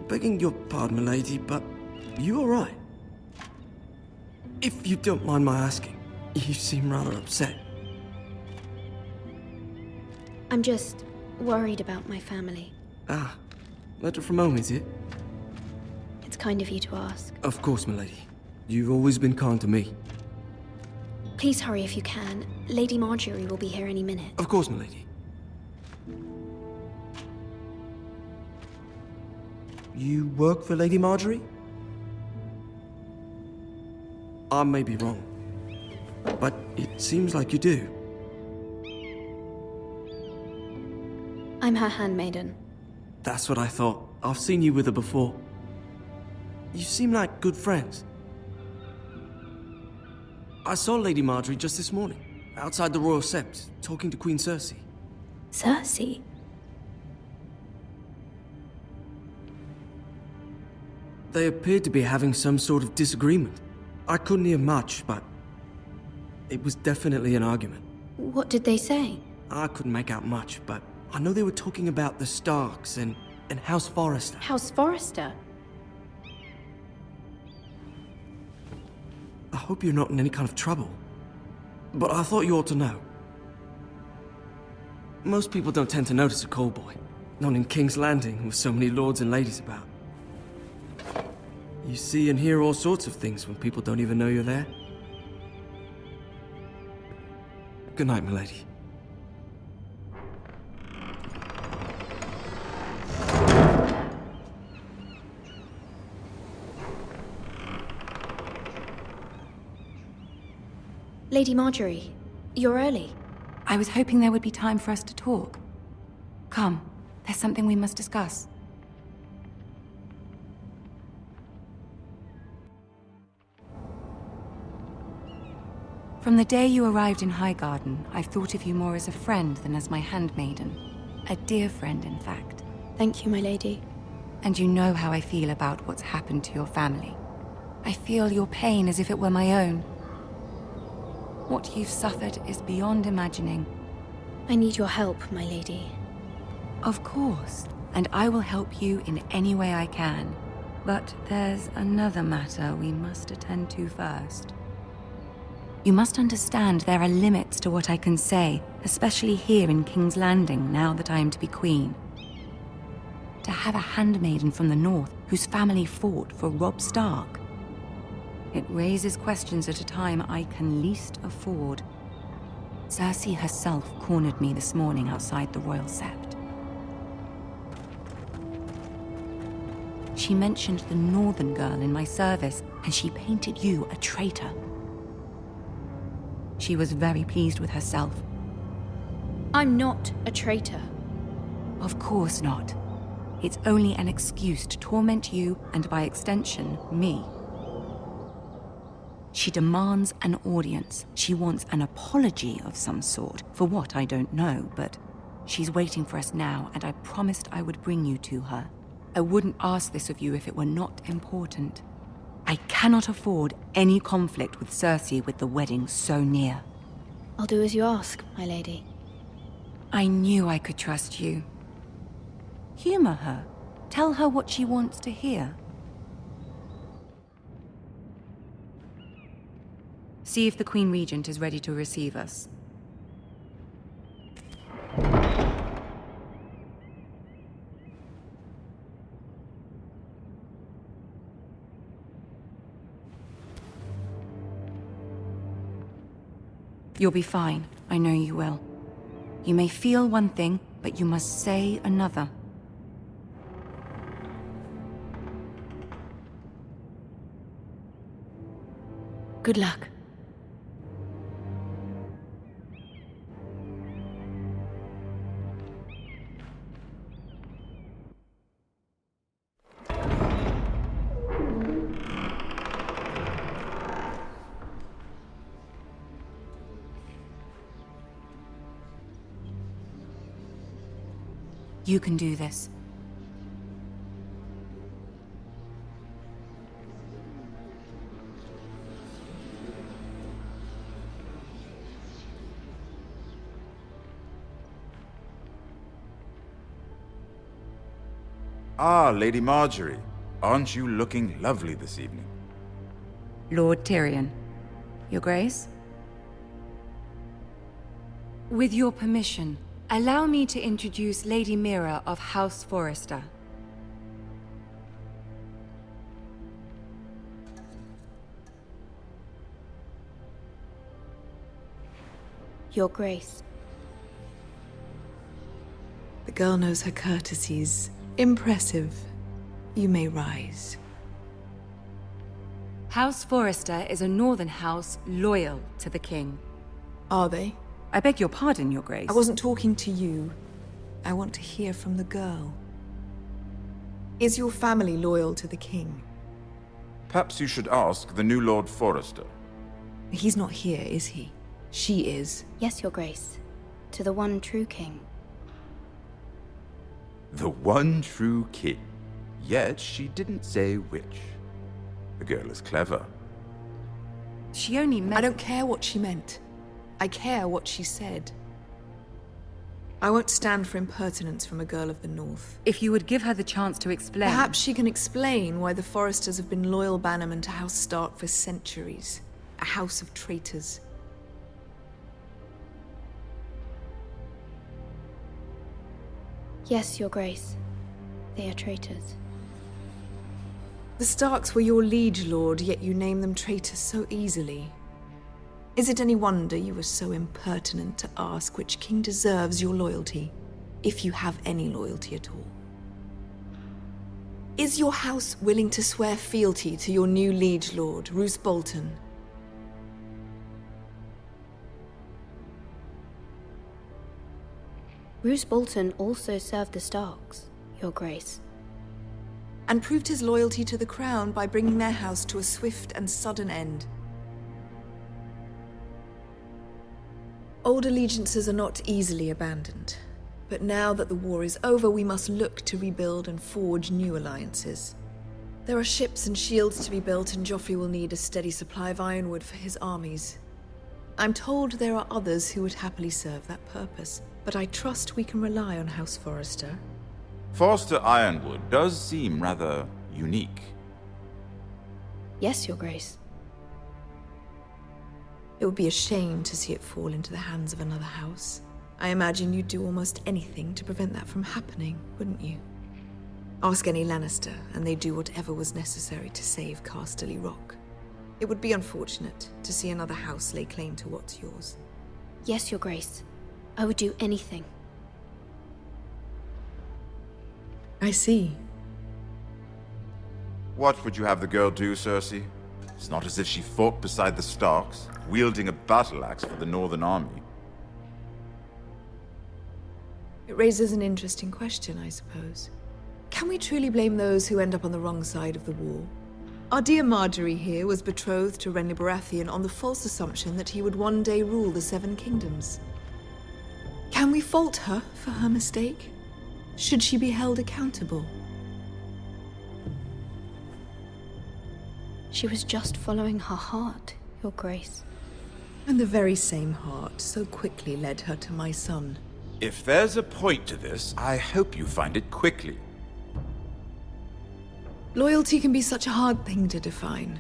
Begging your pardon, milady, but you all right? If you don't mind my asking, you seem rather upset. I'm just worried about my family. Ah, letter from home, is it? It's kind of you to ask. Of course, milady. You've always been kind to me. Please hurry if you can. Lady Marjorie will be here any minute. Of course, milady. You work for Lady Marjorie? I may be wrong, but it seems like you do. I'm her handmaiden. That's what I thought. I've seen you with her before. You seem like good friends. I saw Lady Marjorie just this morning, outside the Royal Sept, talking to Queen Cersei. Cersei? They appeared to be having some sort of disagreement. I couldn't hear much, but it was definitely an argument. What did they say? I couldn't make out much, but I know they were talking about the Starks and House Forrester. House Forrester? I hope you're not in any kind of trouble, but I thought you ought to know. Most people don't tend to notice a callboy, not in King's Landing with so many lords and ladies about. You see and hear all sorts of things when people don't even know you're there. Good night, milady. Lady Marjorie, you're early. I was hoping there would be time for us to talk. Come, there's something we must discuss. From the day you arrived in Highgarden, I've thought of you more as a friend than as my handmaiden. A dear friend, in fact. Thank you, my lady. And you know how I feel about what's happened to your family. I feel your pain as if it were my own. What you've suffered is beyond imagining. I need your help, my lady. Of course, and I will help you in any way I can. But there's another matter we must attend to first. You must understand there are limits to what I can say, especially here in King's Landing, now that I am to be queen. To have a handmaiden from the north whose family fought for Robb Stark. It raises questions at a time I can least afford. Cersei herself cornered me this morning outside the Royal Sept. She mentioned the northern girl in my service, and she painted you a traitor. She was very pleased with herself. I'm not a traitor. Of course not. It's only an excuse to torment you, and by extension, me. She demands an audience. She wants an apology of some sort. For what, I don't know, but she's waiting for us now, and I promised I would bring you to her. I wouldn't ask this of you if it were not important. I cannot afford any conflict with Cersei with the wedding so near. I'll do as you ask, my lady. I knew I could trust you. Humor her. Tell her what she wants to hear. See if the Queen Regent is ready to receive us. You'll be fine. I know you will. You may feel one thing, but you must say another. Good luck. You can do this. Ah, Lady Marjorie. Aren't you looking lovely this evening? Lord Tyrion. Your Grace? With your permission, allow me to introduce Lady Mira of House Forrester. Your Grace. The girl knows her courtesies. Impressive. You may rise. House Forrester is a northern house loyal to the king. Are they? I beg your pardon, Your Grace. I wasn't talking to you. I want to hear from the girl. Is your family loyal to the king? Perhaps you should ask the new Lord Forrester. He's not here, is he? She is. Yes, Your Grace. To the one true king. The one true king. Yet she didn't say which. The girl is clever. She only meant... I don't care what she meant. I care what she said. I won't stand for impertinence from a girl of the North. If you would give her the chance to explain... Perhaps she can explain why the Forresters have been loyal bannermen to House Stark for centuries. A house of traitors. Yes, Your Grace. They are traitors. The Starks were your liege lord, yet you name them traitors so easily. Is it any wonder you were so impertinent to ask which king deserves your loyalty, if you have any loyalty at all? Is your house willing to swear fealty to your new liege lord, Roose Bolton? Roose Bolton also served the Starks, Your Grace. And proved his loyalty to the crown by bringing their house to a swift and sudden end. Old allegiances are not easily abandoned, but now that the war is over, we must look to rebuild and forge new alliances. There are ships and shields to be built, and Joffrey will need a steady supply of ironwood for his armies. I'm told there are others who would happily serve that purpose, but I trust we can rely on House Forrester. Forrester Ironwood does seem rather unique. Yes, Your Grace. It would be a shame to see it fall into the hands of another house. I imagine you'd do almost anything to prevent that from happening, wouldn't you? Ask any Lannister, and they'd do whatever was necessary to save Casterly Rock. It would be unfortunate to see another house lay claim to what's yours. Yes, Your Grace. I would do anything. I see. What would you have the girl do, Cersei? It's not as if she fought beside the Starks, wielding a battle axe for the Northern Army. It raises an interesting question, I suppose. Can we truly blame those who end up on the wrong side of the war? Our dear Marjorie here was betrothed to Renly Baratheon on the false assumption that he would one day rule the Seven Kingdoms. Can we fault her for her mistake? Should she be held accountable? She was just following her heart, Your Grace. And the very same heart so quickly led her to my son. If there's a point to this, I hope you find it quickly. Loyalty can be such a hard thing to define.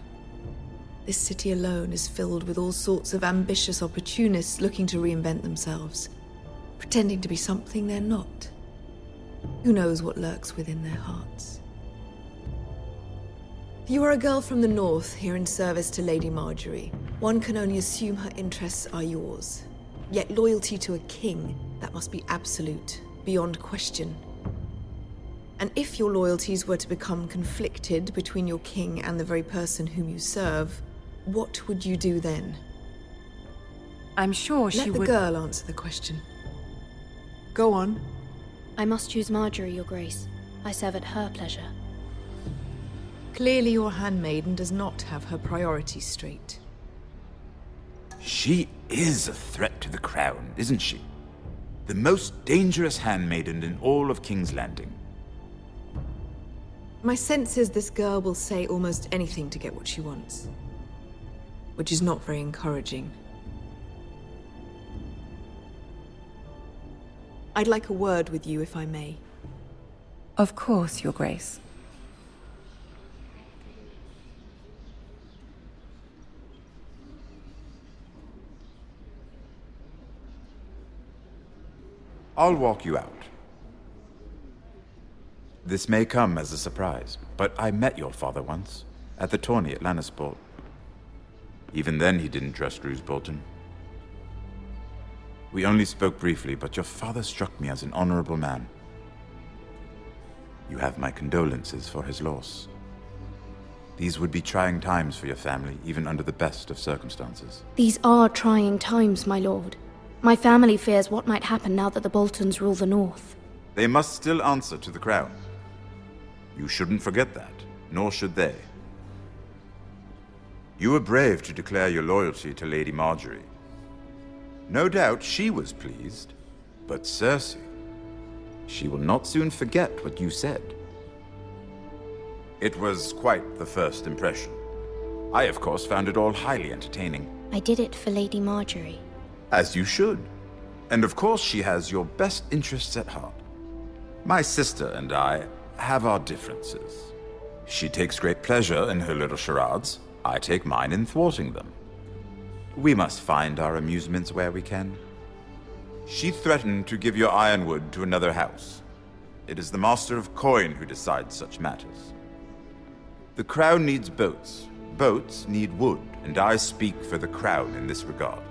This city alone is filled with all sorts of ambitious opportunists looking to reinvent themselves, pretending to be something they're not. Who knows what lurks within their hearts? You are a girl from the north, here in service to Lady Marjorie. One can only assume her interests are yours. Yet loyalty to a king, that must be absolute, beyond question. And if your loyalties were to become conflicted between your king and the very person whom you serve, what would you do then? I'm sure she would... Let the girl answer the question. Go on. I must choose Marjorie, Your Grace. I serve at her pleasure. Clearly your handmaiden does not have her priorities straight. She is a threat to the crown, isn't she? The most dangerous handmaiden in all of King's Landing. My sense is this girl will say almost anything to get what she wants. Which is not very encouraging. I'd like a word with you, if I may. Of course, Your Grace. I'll walk you out. This may come as a surprise, but I met your father once, at the tourney at Lannisport. Even then he didn't trust Roose Bolton. We only spoke briefly, but your father struck me as an honorable man. You have my condolences for his loss. These would be trying times for your family, even under the best of circumstances. These are trying times, my lord. My family fears what might happen now that the Boltons rule the North. They must still answer to the crown. You shouldn't forget that, nor should they. You were brave to declare your loyalty to Lady Marjorie. No doubt she was pleased, but Cersei, she will not soon forget what you said. It was quite the first impression. I, of course, found it all highly entertaining. I did it for Lady Marjorie. As you should. And of course she has your best interests at heart. My sister and I have our differences. She takes great pleasure in her little charades. I take mine in thwarting them. We must find our amusements where we can. She threatened to give your ironwood to another house. It is the Master of Coin who decides such matters. The crown needs boats. Boats need wood, and I speak for the crown in this regard.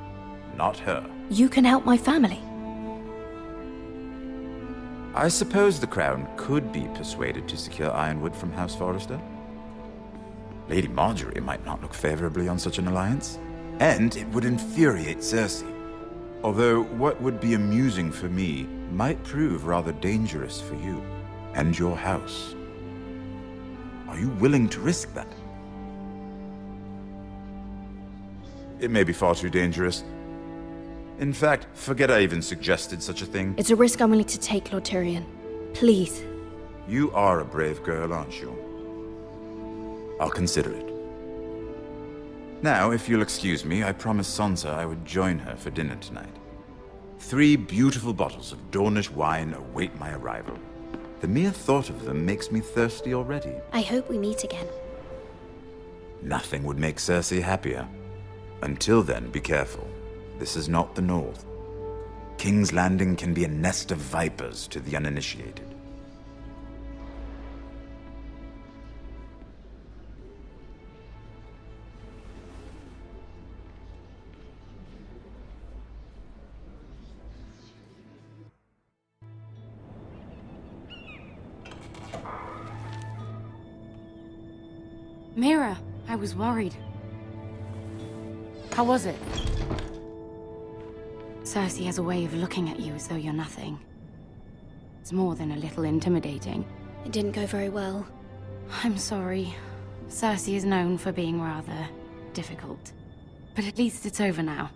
Not her. You can help my family. I suppose the crown could be persuaded to secure ironwood from House Forrester. Lady Marjorie might not look favorably on such an alliance, and it would infuriate Cersei. Although what would be amusing for me might prove rather dangerous for you and your house. Are you willing to risk that? It may be far too dangerous. In fact, forget I even suggested such a thing. It's a risk I'm willing to take, Lord Tyrion. Please. You are a brave girl, aren't you? I'll consider it. Now, if you'll excuse me, I promised Sansa I would join her for dinner tonight. 3 beautiful bottles of Dornish wine await my arrival. The mere thought of them makes me thirsty already. I hope we meet again. Nothing would make Cersei happier. Until then, be careful. This is not the North. King's Landing can be a nest of vipers to the uninitiated. Mira, I was worried. How was it? Cersei has a way of looking at you as though you're nothing. It's more than a little intimidating. It didn't go very well. I'm sorry. Cersei is known for being rather difficult. But at least it's over now.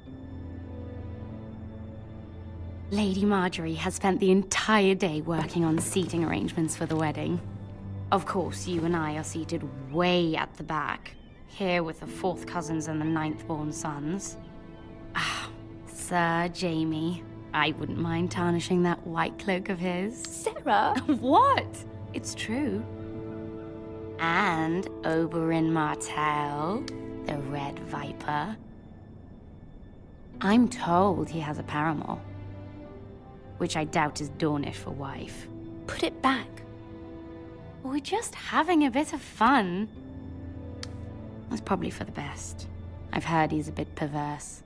Lady Marjorie has spent the entire day working on seating arrangements for the wedding. Of course, you and I are seated way at the back, here with the 4th cousins and the 9th-born sons. Ah, Sir Jaime. I wouldn't mind tarnishing that white cloak of his. Sarah! What? It's true. And Oberyn Martell, the Red Viper. I'm told he has a paramour, which I doubt is Dornish for wife. Put it back. We're just having a bit of fun. That's probably for the best. I've heard he's a bit perverse.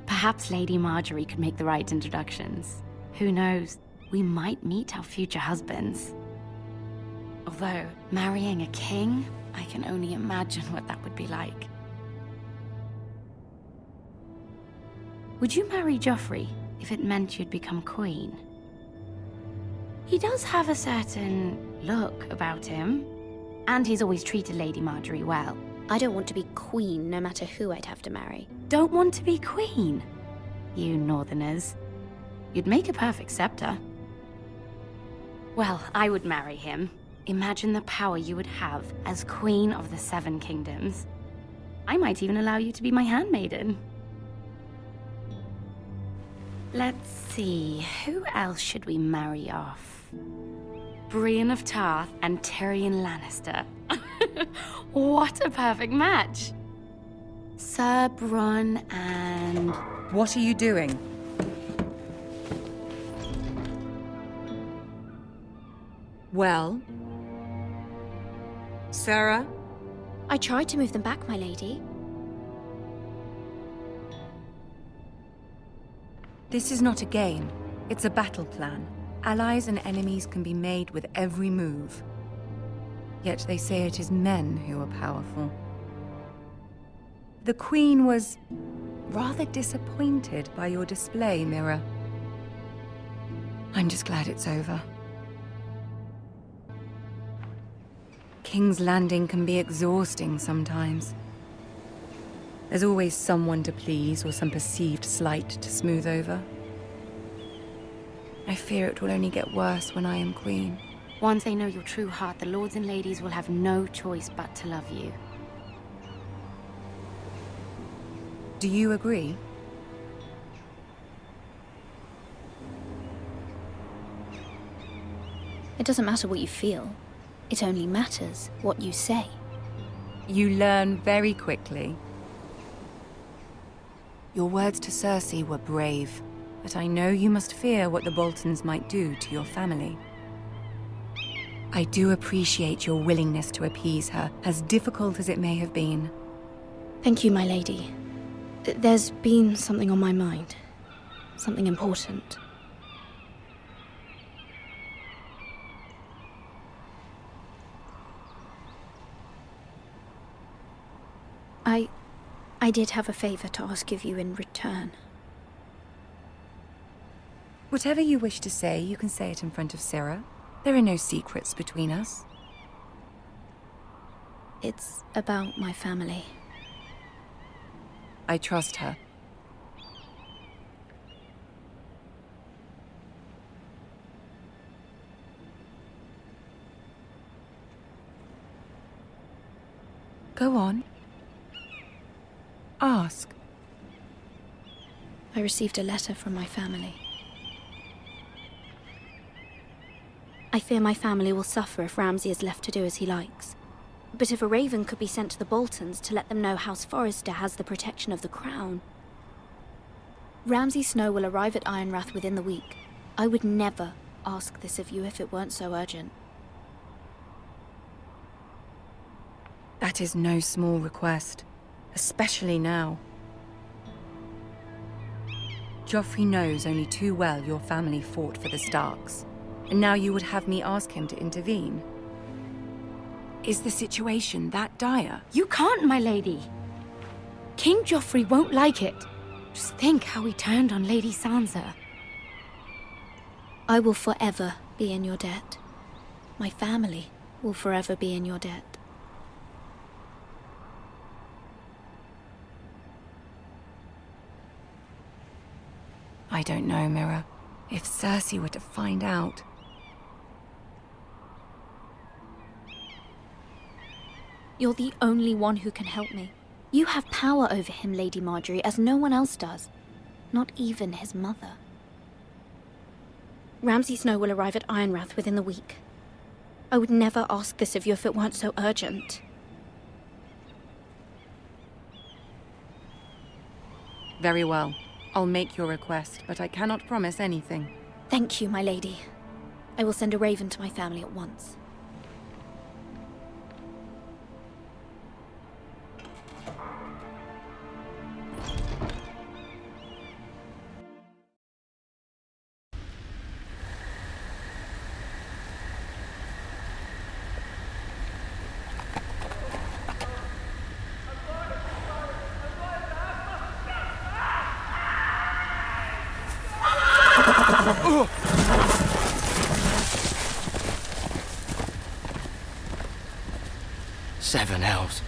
Perhaps Lady Marjorie could make the right introductions. Who knows? We might meet our future husbands. Although, marrying a king, I can only imagine what that would be like. Would you marry Joffrey if it meant you'd become queen? He does have a certain look about him, and he's always treated Lady Marjorie well. I don't want to be queen, no matter who I'd have to marry. Don't want to be queen? You northerners. You'd make a perfect scepter. Well, I would marry him. Imagine the power you would have as Queen of the Seven Kingdoms. I might even allow you to be my handmaiden. Let's see, who else should we marry off? Brienne of Tarth and Tyrion Lannister. What a perfect match! Sir Bronn and... What are you doing? Well? Sarah? I tried to move them back, my lady. This is not a game. It's a battle plan. Allies and enemies can be made with every move. Yet they say it is men who are powerful. The Queen was rather disappointed by your display, Mira. I'm just glad it's over. King's Landing can be exhausting sometimes. There's always someone to please or some perceived slight to smooth over. I fear it will only get worse when I am queen. Once they know your true heart, the lords and ladies will have no choice but to love you. Do you agree? It doesn't matter what you feel. It only matters what you say. You learn very quickly. Your words to Cersei were brave, but I know you must fear what the Boltons might do to your family. I do appreciate your willingness to appease her, as difficult as it may have been. Thank you, my lady. There's been something on my mind. Something important. I did have a favor to ask of you in return. Whatever you wish to say, you can say it in front of Sarah. There are no secrets between us. It's about my family. I trust her. Go on. Ask. I received a letter from my family. I fear my family will suffer if Ramsay is left to do as he likes. But if a raven could be sent to the Boltons to let them know House Forrester has the protection of the crown... Ramsay Snow will arrive at Ironrath within the week. I would never ask this of you if it weren't so urgent. That is no small request, especially now. Joffrey knows only too well your family fought for the Starks, and now you would have me ask him to intervene. Is the situation that dire? You can't, my lady. King Joffrey won't like it. Just think how he turned on Lady Sansa. I will forever be in your debt. My family will forever be in your debt. I don't know, Mira. If Cersei were to find out... You're the only one who can help me. You have power over him, Lady Marjorie, as no one else does. Not even his mother. Ramsay Snow will arrive at Ironrath within the week. I would never ask this of you if it weren't so urgent. Very well. I'll make your request, but I cannot promise anything. Thank you, my lady. I will send a raven to my family at once. Seven hells.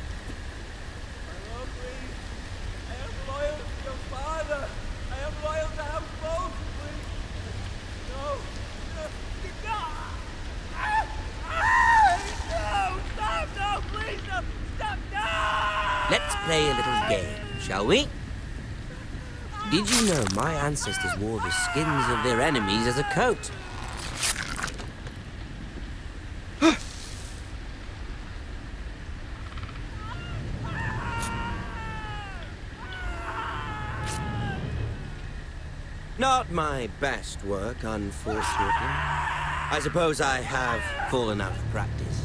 Let's play a little game, shall we? Did you know my ancestors wore the skins of their enemies as a coat? Not my best work, unfortunately. I suppose I have fallen out of practice.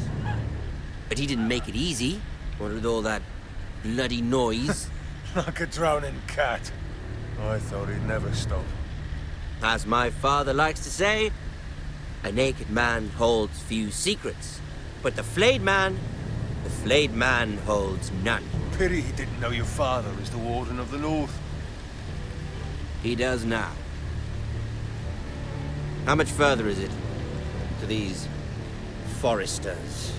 But he didn't make it easy, what with all that bloody noise. Like a drowning cat. I thought he'd never stop. As my father likes to say, a naked man holds few secrets, but the flayed man holds none. Pity he didn't know your father is the Warden of the North. He does now. How much further is it to these Forresters?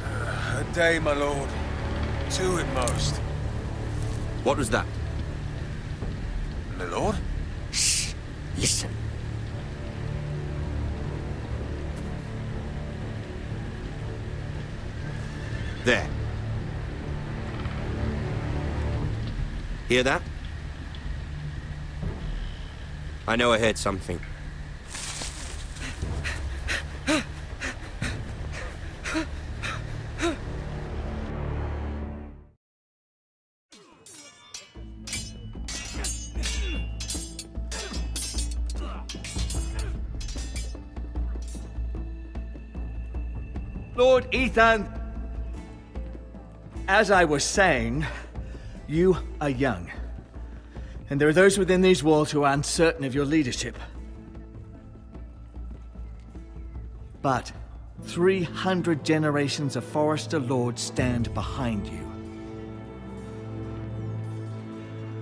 A day, my lord. 2 at most. What was that? My lord? Shh! Listen. There. Hear that? I know I heard something. Lord Ethan, as I was saying, you are young. And there are those within these walls who are uncertain of your leadership. But 300 generations of Forrester lords stand behind you.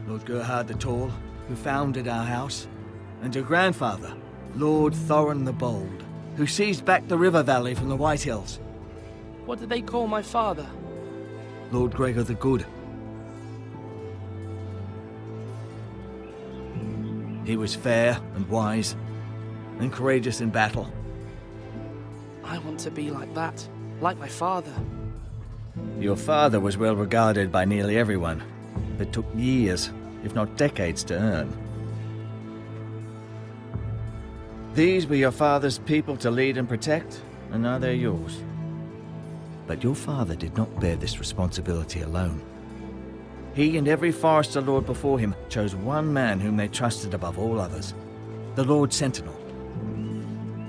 Lord Gerhard the Tall, who founded our house, and your grandfather, Lord Thorin the Bold, who seized back the river valley from the White Hills. What did they call my father? Lord Gregor the Good. He was fair and wise, and courageous in battle. I want to be like that, like my father. Your father was well regarded by nearly everyone, but took years, if not decades, to earn. These were your father's people to lead and protect, and now they're yours. But your father did not bear this responsibility alone. He and every Forrester lord before him chose one man whom they trusted above all others, the Lord Sentinel.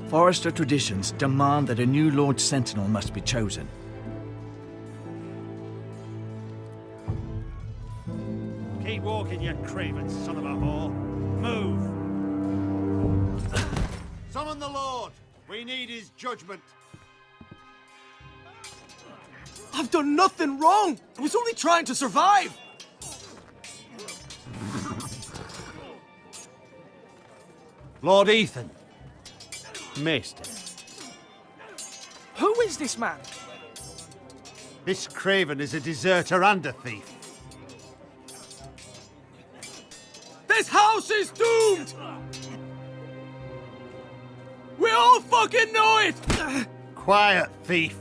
Forrester traditions demand that a new Lord Sentinel must be chosen. Keep walking, you craven son of a whore. Move! Summon the Lord! We need his judgment. I've done nothing wrong! I was only trying to survive! Lord Ethan. Maester. Who is this man? This craven is a deserter and a thief. This house is doomed! We all fucking know it! Quiet, thief.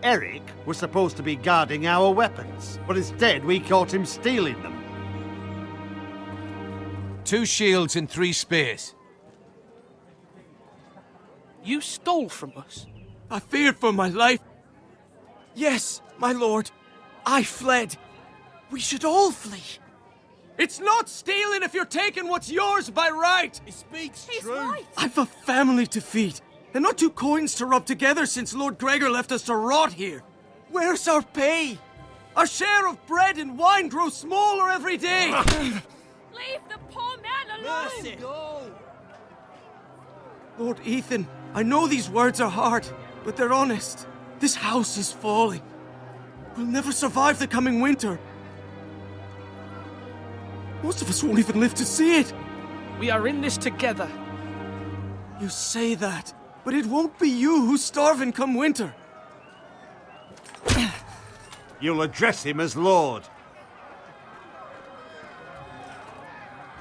Eric was supposed to be guarding our weapons, but instead we caught him stealing them. 2 shields and 3 spears. You stole from us? I feared for my life. Yes, my lord. I fled. We should all flee. It's not stealing if you're taking what's yours by right. He speaks true. I've a family to feed, and not two coins to rub together since Lord Gregor left us to rot here. Where's our pay? Our share of bread and wine grows smaller every day. Leave the poor man alone! Mercy. Go. Lord Ethan, I know these words are hard, but they're honest. This house is falling. We'll never survive the coming winter. Most of us won't even live to see it. We are in this together. You say that, but it won't be you who's starving come winter. You'll address him as Lord.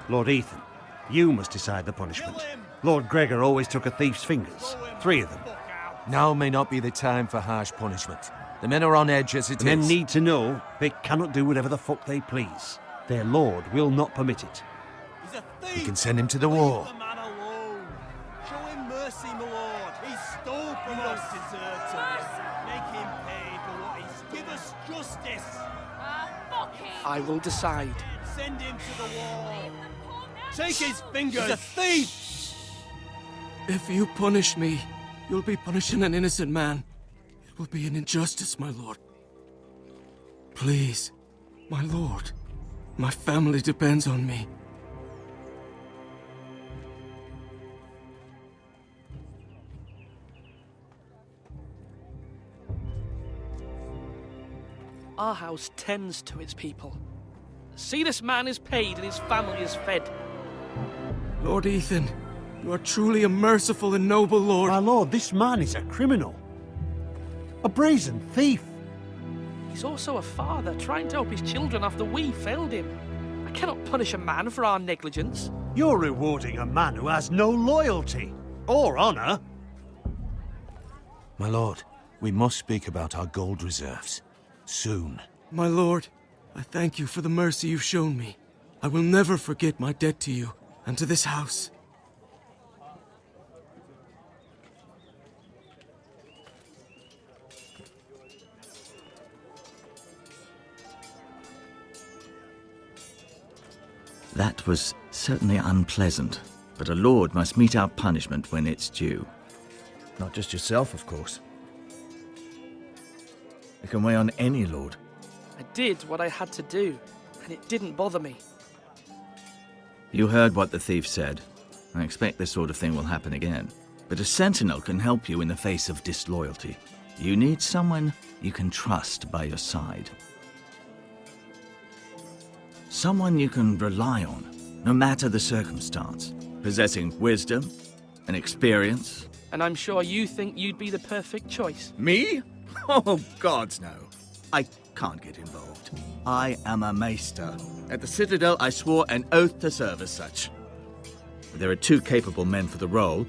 Lord Ethan, you must decide the punishment. Lord Gregor always took a thief's fingers. 3 of them. Now may not be the time for harsh punishment. The men are on edge as it The men is. need to know they cannot do whatever the fuck they please. Their lord will not permit it. He's a thief. We can send him to the war. Leave the man alone. Show him mercy, my lord. He stole from us. Deserter. Make him pay for what he's. Give us justice. Fuck him! I will decide. Send him to the wall. Take his fingers. He's a thief. If you punish me, you'll be punishing an innocent man. It will be an injustice, my lord. Please, my lord. My family depends on me. Our house tends to its people. See, this man is paid and his family is fed. Lord Ethan, you are truly a merciful and noble lord. My lord, this man is a criminal. A brazen thief. He's also a father trying to help his children after we failed him. I cannot punish a man for our negligence. You're rewarding a man who has no loyalty or honor. My lord, we must speak about our gold reserves. Soon. My lord, I thank you for the mercy you've shown me. I will never forget my debt to you and to this house. That was certainly unpleasant, but a lord must mete out punishment when it's due. Not just yourself, of course. It can weigh on any lord. I did what I had to do, and it didn't bother me. You heard what the thief said. I expect this sort of thing will happen again. But a sentinel can help you in the face of disloyalty. You need someone you can trust by your side. Someone you can rely on, no matter the circumstance. Possessing wisdom and experience. And I'm sure you think you'd be the perfect choice. Me? Oh, gods no. I can't get involved. I am a maester. At the Citadel, I swore an oath to serve as such. There are 2 capable men for the role.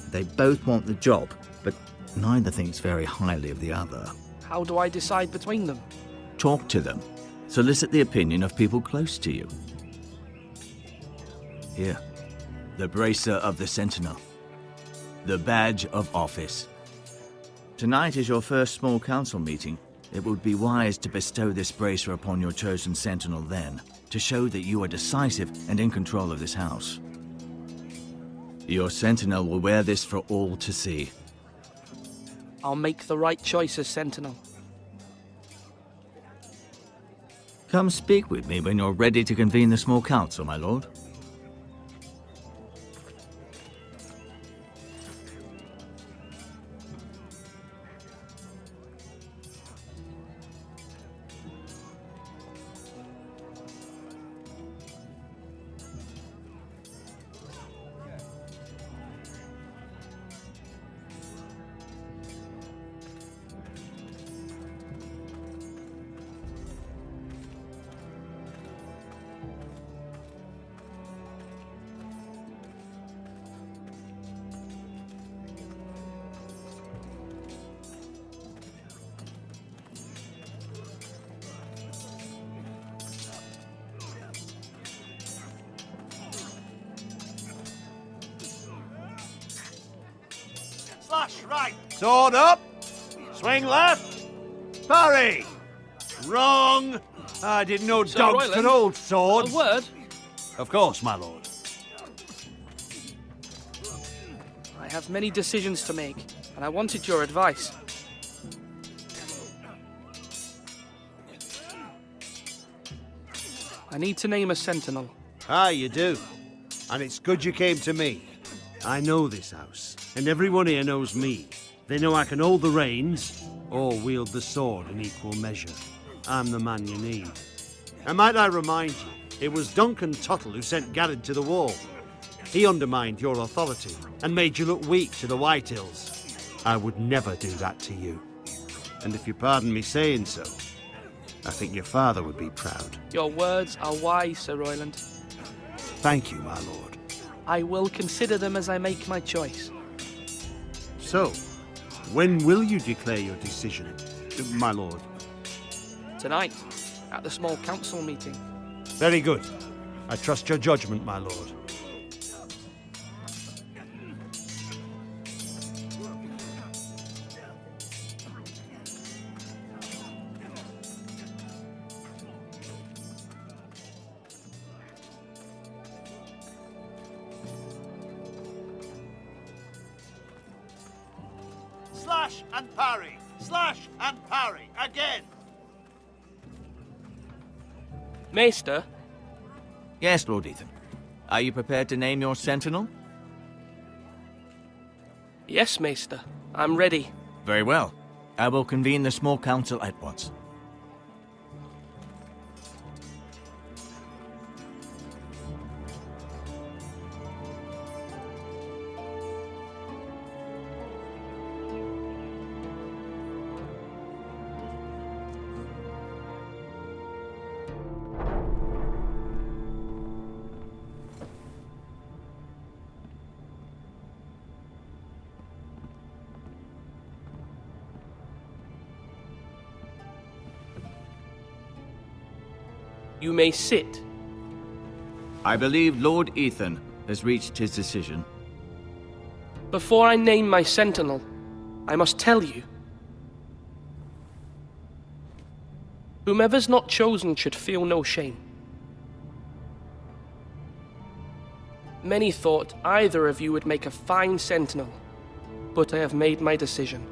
They both want the job, but neither thinks very highly of the other. How do I decide between them? Talk to them. Solicit the opinion of people close to you. Here, the bracer of the Sentinel. The badge of office. Tonight is your first small council meeting. It would be wise to bestow this bracer upon your chosen Sentinel then, to show that you are decisive and in control of this house. Your Sentinel will wear this for all to see. I'll make the right choice as Sentinel. Come speak with me when you're ready to convene the small council, my lord. Slash right, Sword up! Swing left! Parry! Wrong! I didn't know Sir dogs Royland, could hold swords. A word? Of course, my lord. I have many decisions to make, and I wanted your advice. I need to name a sentinel. Ah, you do. And it's good you came to me. I know this house, and everyone here knows me. They know I can hold the reins, or wield the sword in equal measure. I'm the man you need. And might I remind you, it was Duncan Tuttle who sent Garrett to the wall. He undermined your authority, and made you look weak to the Whitehills. I would never do that to you. And if you pardon me saying so, I think your father would be proud. Your words are wise, Sir Royland. Thank you, my lord. I will consider them as I make my choice. So, when will you declare your decision, my lord? Tonight, at the small council meeting. Very good. I trust your judgment, my lord. Slash and parry! Slash and parry! Again! Maester? Yes, Lord Ethan. Are you prepared to name your sentinel? Yes, Maester. I'm ready. Very well. I will convene the small council at once. You may sit. I believe Lord Ethan has reached his decision. Before I name my sentinel, I must tell you. Whomever's not chosen should feel no shame. Many thought either of you would make a fine sentinel, but I have made my decision.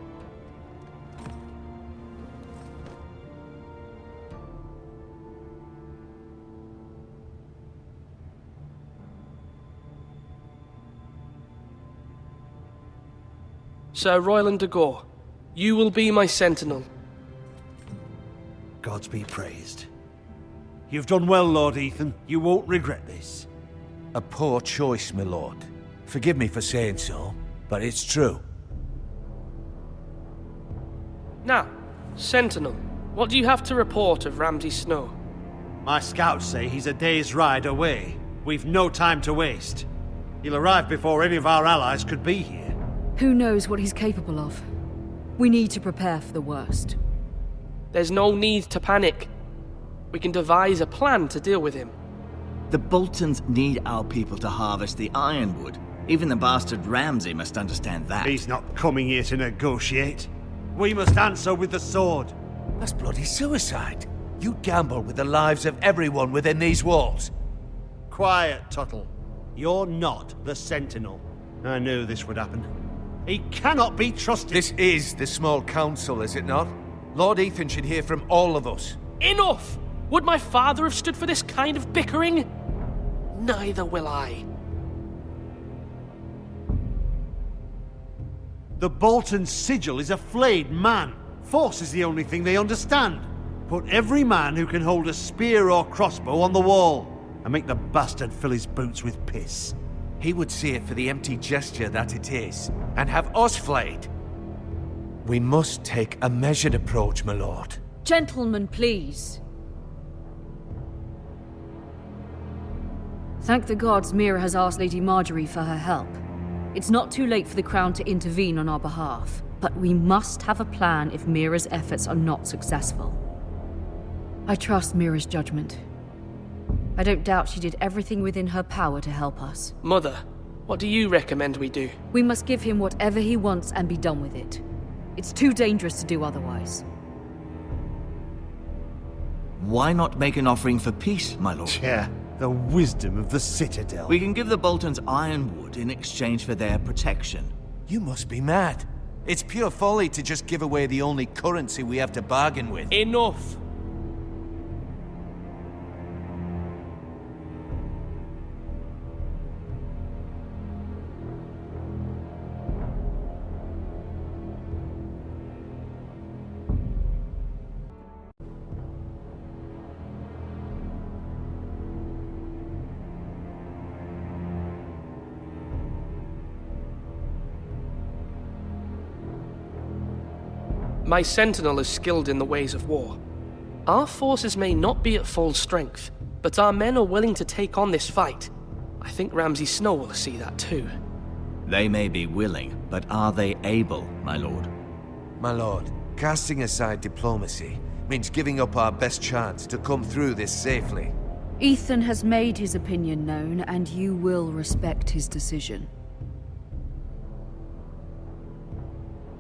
Sir Royland de Gore, you will be my sentinel. Gods be praised. You've done well, Lord Ethan. You won't regret this. A poor choice, my lord. Forgive me for saying so, but it's true. Now, Sentinel, what do you have to report of Ramsay Snow? My scouts say he's a day's ride away. We've no time to waste. He'll arrive before any of our allies could be here. Who knows what he's capable of? We need to prepare for the worst. There's no need to panic. We can devise a plan to deal with him. The Boltons need our people to harvest the ironwood. Even the bastard Ramsay must understand that. He's not coming here to negotiate. We must answer with the sword. That's bloody suicide. You gamble with the lives of everyone within these walls. Quiet, Tuttle. You're not the Sentinel. I knew this would happen. He cannot be trusted. This is the small council, is it not? Lord Ethan should hear from all of us. Enough! Would my father have stood for this kind of bickering? Neither will I. The Bolton sigil is a flayed man. Force is the only thing they understand. Put every man who can hold a spear or crossbow on the wall, and make the bastard fill his boots with piss. He would see it for the empty gesture that it is, and have us flayed. We must take a measured approach, my lord. Gentlemen, please. Thank the gods Mira has asked Lady Marjorie for her help. It's not too late for the Crown to intervene on our behalf, but we must have a plan if Mira's efforts are not successful. I trust Mira's judgment. I don't doubt she did everything within her power to help us. Mother, what do you recommend we do? We must give him whatever he wants and be done with it. It's too dangerous to do otherwise. Why not make an offering for peace, my lord? Yeah, the wisdom of the Citadel. We can give the Boltons ironwood in exchange for their protection. You must be mad. It's pure folly to just give away the only currency we have to bargain with. Enough! My sentinel is skilled in the ways of war. Our forces may not be at full strength, but our men are willing to take on this fight. I think Ramsay Snow will see that too. They may be willing, but are they able, my lord? My lord, casting aside diplomacy means giving up our best chance to come through this safely. Ethan has made his opinion known, and you will respect his decision.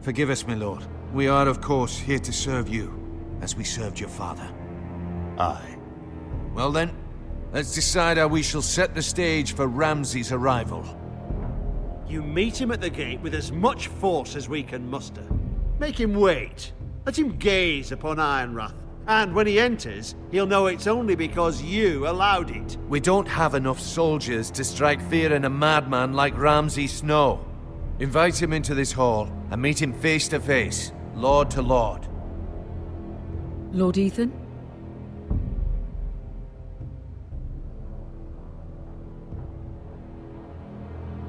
Forgive us, my lord. We are, of course, here to serve you, as we served your father. Aye. Well then, let's decide how we shall set the stage for Ramsay's arrival. You meet him at the gate with as much force as we can muster. Make him wait. Let him gaze upon Ironrath. And when he enters, he'll know it's only because you allowed it. We don't have enough soldiers to strike fear in a madman like Ramsay Snow. Invite him into this hall and meet him face to face, lord to lord. Lord Ethan?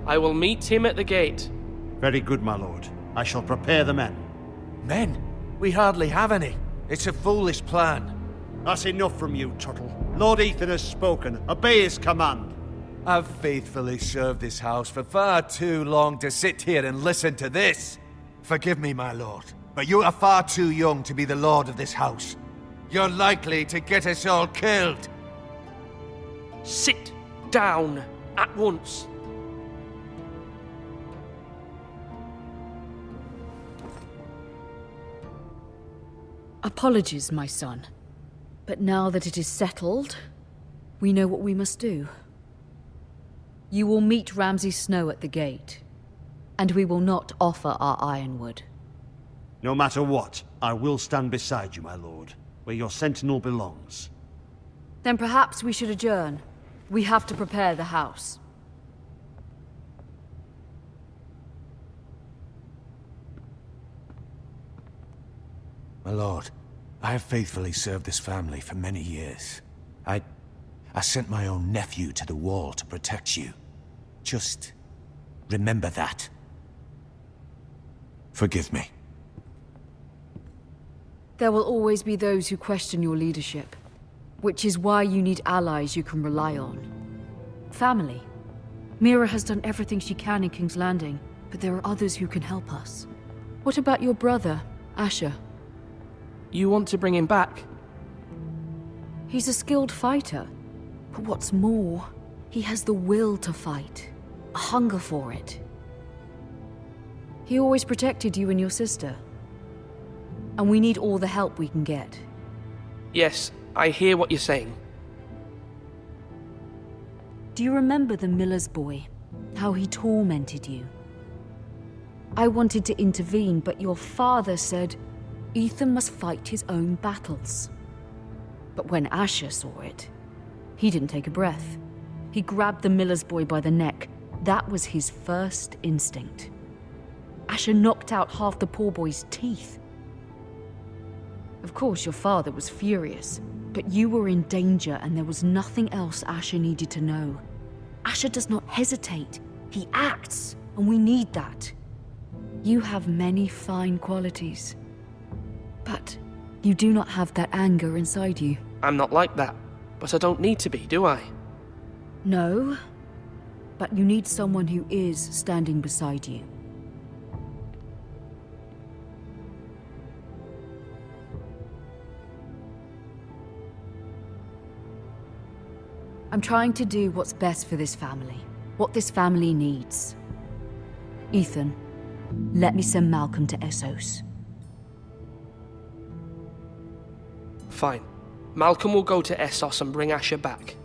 I will meet him at the gate. Very good, my lord. I shall prepare the men. Men? We hardly have any. It's a foolish plan. That's enough from you, Tuttle. Lord Ethan has spoken. Obey his command. I've faithfully served this house for far too long to sit here and listen to this. Forgive me, my lord, but you are far too young to be the lord of this house. You're likely to get us all killed. Sit down at once. Apologies, my son. But now that it is settled, we know what we must do. You will meet Ramsay Snow at the gate, and we will not offer our ironwood. No matter what, I will stand beside you, my lord, where your sentinel belongs. Then perhaps we should adjourn. We have to prepare the house. My lord, I have faithfully served this family for many years. I sent my own nephew to the wall to protect you. Just remember that. Forgive me. There will always be those who question your leadership, which is why you need allies you can rely on. Family. Mira has done everything she can in King's Landing, but there are others who can help us. What about your brother, Asher? You want to bring him back? He's a skilled fighter. But what's more, he has the will to fight. A hunger for it. He always protected you and your sister. And we need all the help we can get. Yes, I hear what you're saying. Do you remember the miller's boy? How he tormented you? I wanted to intervene, but your father said Ethan must fight his own battles. But when Asher saw it, he didn't take a breath. He grabbed the miller's boy by the neck. That was his first instinct. Asher knocked out half the poor boy's teeth. Of course, your father was furious, but you were in danger and there was nothing else Asher needed to know. Asher does not hesitate. He acts, and we need that. You have many fine qualities. But you do not have that anger inside you. I'm not like that, but I don't need to be, do I? No, but you need someone who is standing beside you. I'm trying to do what's best for this family, what this family needs. Ethan, let me send Malcolm to Essos. Fine. Malcolm will go to Essos and bring Asher back.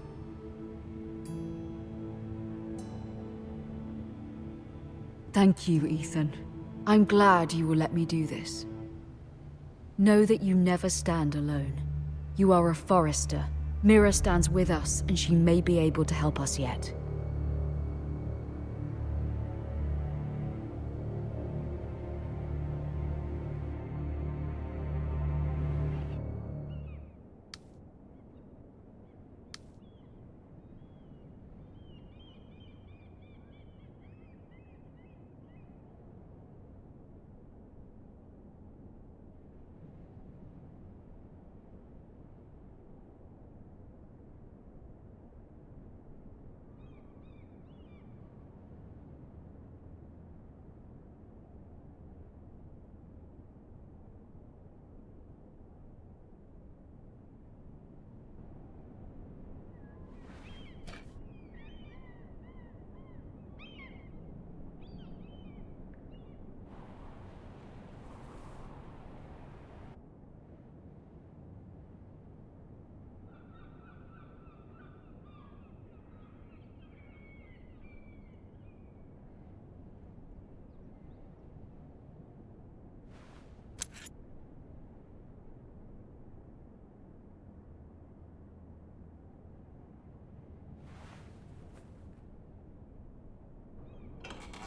Thank you, Ethan. I'm glad you will let me do this. Know that you never stand alone. You are a Forrester. Mira stands with us, and she may be able to help us yet.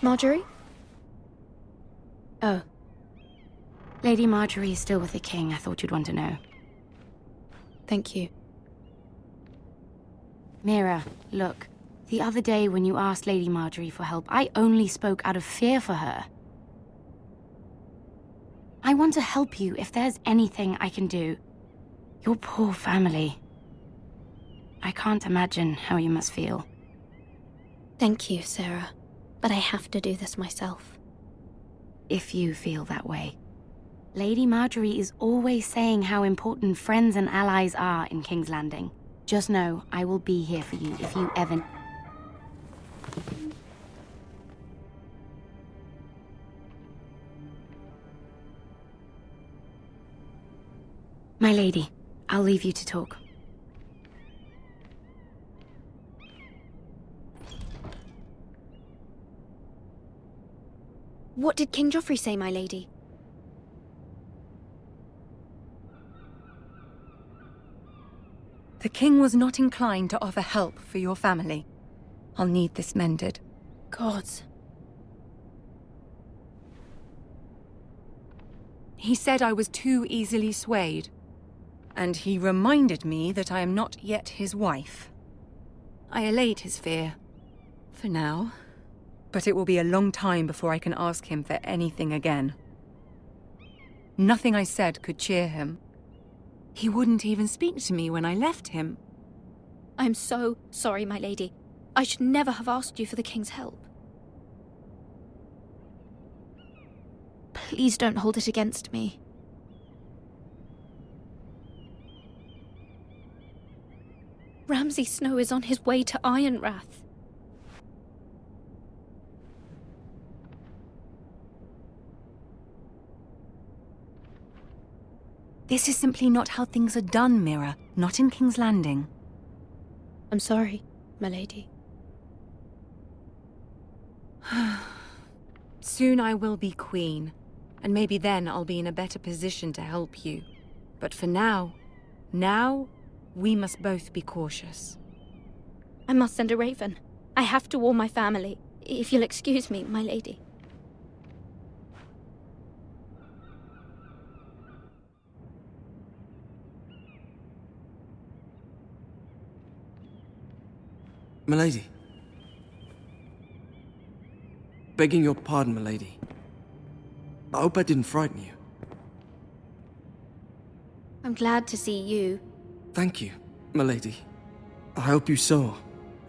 Marjorie? Oh. Lady Marjorie is still with the king. I thought you'd want to know. Thank you. Mira, look. The other day when you asked Lady Marjorie for help, I only spoke out of fear for her. I want to help you if there's anything I can do. Your poor family. I can't imagine how you must feel. Thank you, Sarah. But I have to do this myself. If you feel that way. Lady Marjorie is always saying how important friends and allies are in King's Landing. Just know, I will be here for you if you ever... My lady, I'll leave you to talk. What did King Joffrey say, my lady? The king was not inclined to offer help for your family. I'll need this mended. Gods. He said I was too easily swayed. And he reminded me that I am not yet his wife. I allayed his fear. For now. But it will be a long time before I can ask him for anything again. Nothing I said could cheer him. He wouldn't even speak to me when I left him. I'm so sorry, my lady. I should never have asked you for the king's help. Please don't hold it against me. Ramsay Snow is on his way to Ironrath. This is simply not how things are done, Mira. Not in King's Landing. I'm sorry, my lady. Soon I will be queen, and maybe then I'll be in a better position to help you. But for now, we must both be cautious. I must send a raven. I have to warn my family. If you'll excuse me, my lady. Milady. Begging your pardon, milady. I hope I didn't frighten you. I'm glad to see you. Thank you, milady. I hope you saw.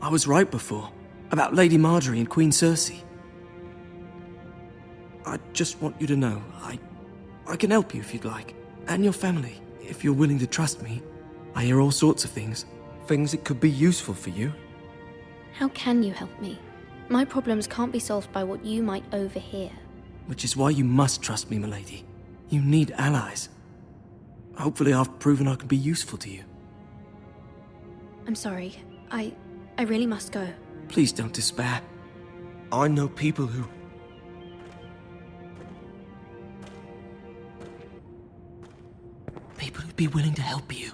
I was right before. About Lady Marjorie and Queen Cersei. I just want you to know, I can help you if you'd like. And your family, if you're willing to trust me. I hear all sorts of things. Things that could be useful for you. How can you help me? My problems can't be solved by what you might overhear. Which is why you must trust me, milady. You need allies. Hopefully I've proven I can be useful to you. I'm sorry. I really must go. Please don't despair. I know people who... People who'd be willing to help you.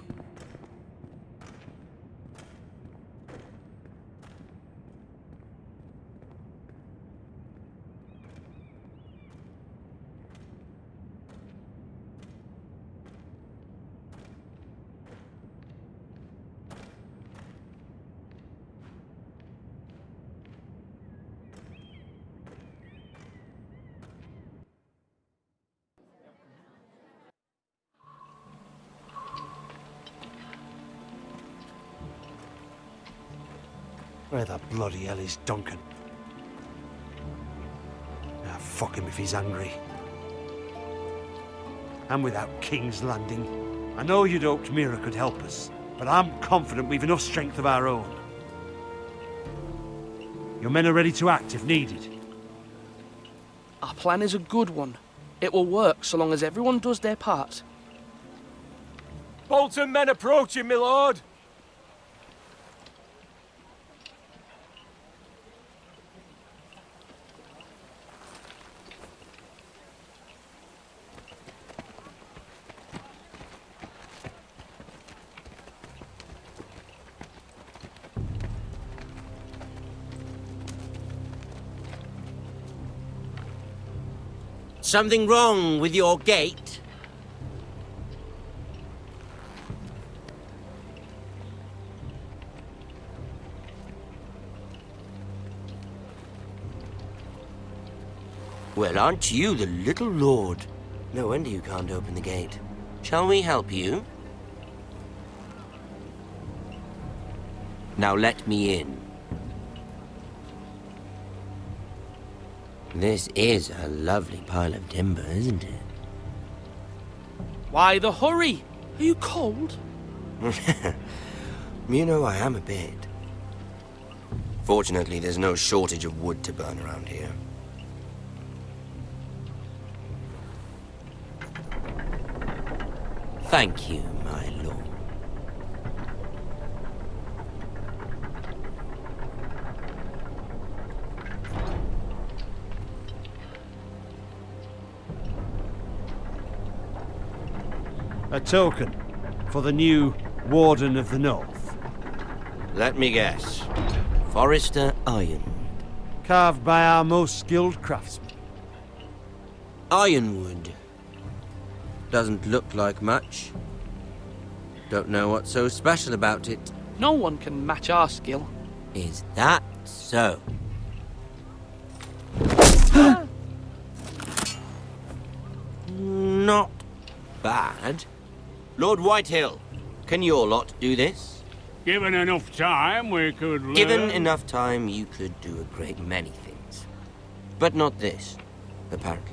Where the bloody hell is Duncan? Ah, fuck him if he's angry. And without King's Landing. I know you'd hoped Mira could help us, but I'm confident we've enough strength of our own. Your men are ready to act if needed. Our plan is a good one. It will work so long as everyone does their part. Bolton men approaching, my lord! Something wrong with your gate? Well, aren't you the little lord? No wonder you can't open the gate. Shall we help you? Now let me in. This is a lovely pile of timber, isn't it? Why the hurry? Are you cold? You know, I am a bit. Fortunately, there's no shortage of wood to burn around here. Thank you, my lord. A token for the new Warden of the North. Let me guess. Forrester Ironwood. Carved by our most skilled craftsmen. Ironwood. Doesn't look like much. Don't know what's so special about it. No one can match our skill. Is that so? Not bad. Lord Whitehill, can your lot do this? Given enough time, we could learn. Given enough time, you could do a great many things. But not this, apparently.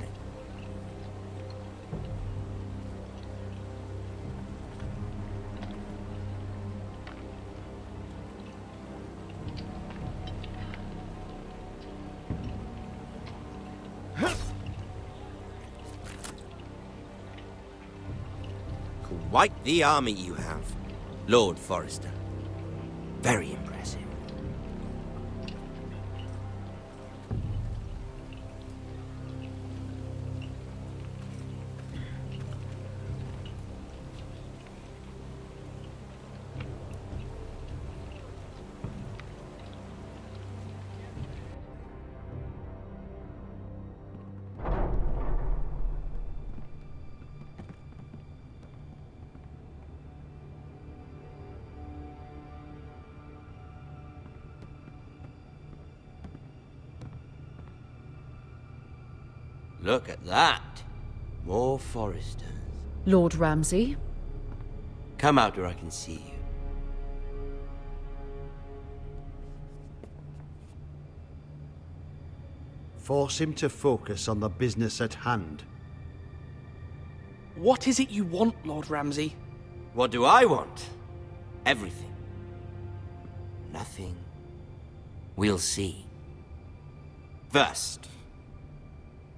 Quite the army you have, Lord Forrester. Very impressive. Look at that. More Forresters. Lord Ramsay? Come out where I can see you. Force him to focus on the business at hand. What is it you want, Lord Ramsay? What do I want? Everything. Nothing. We'll see. First,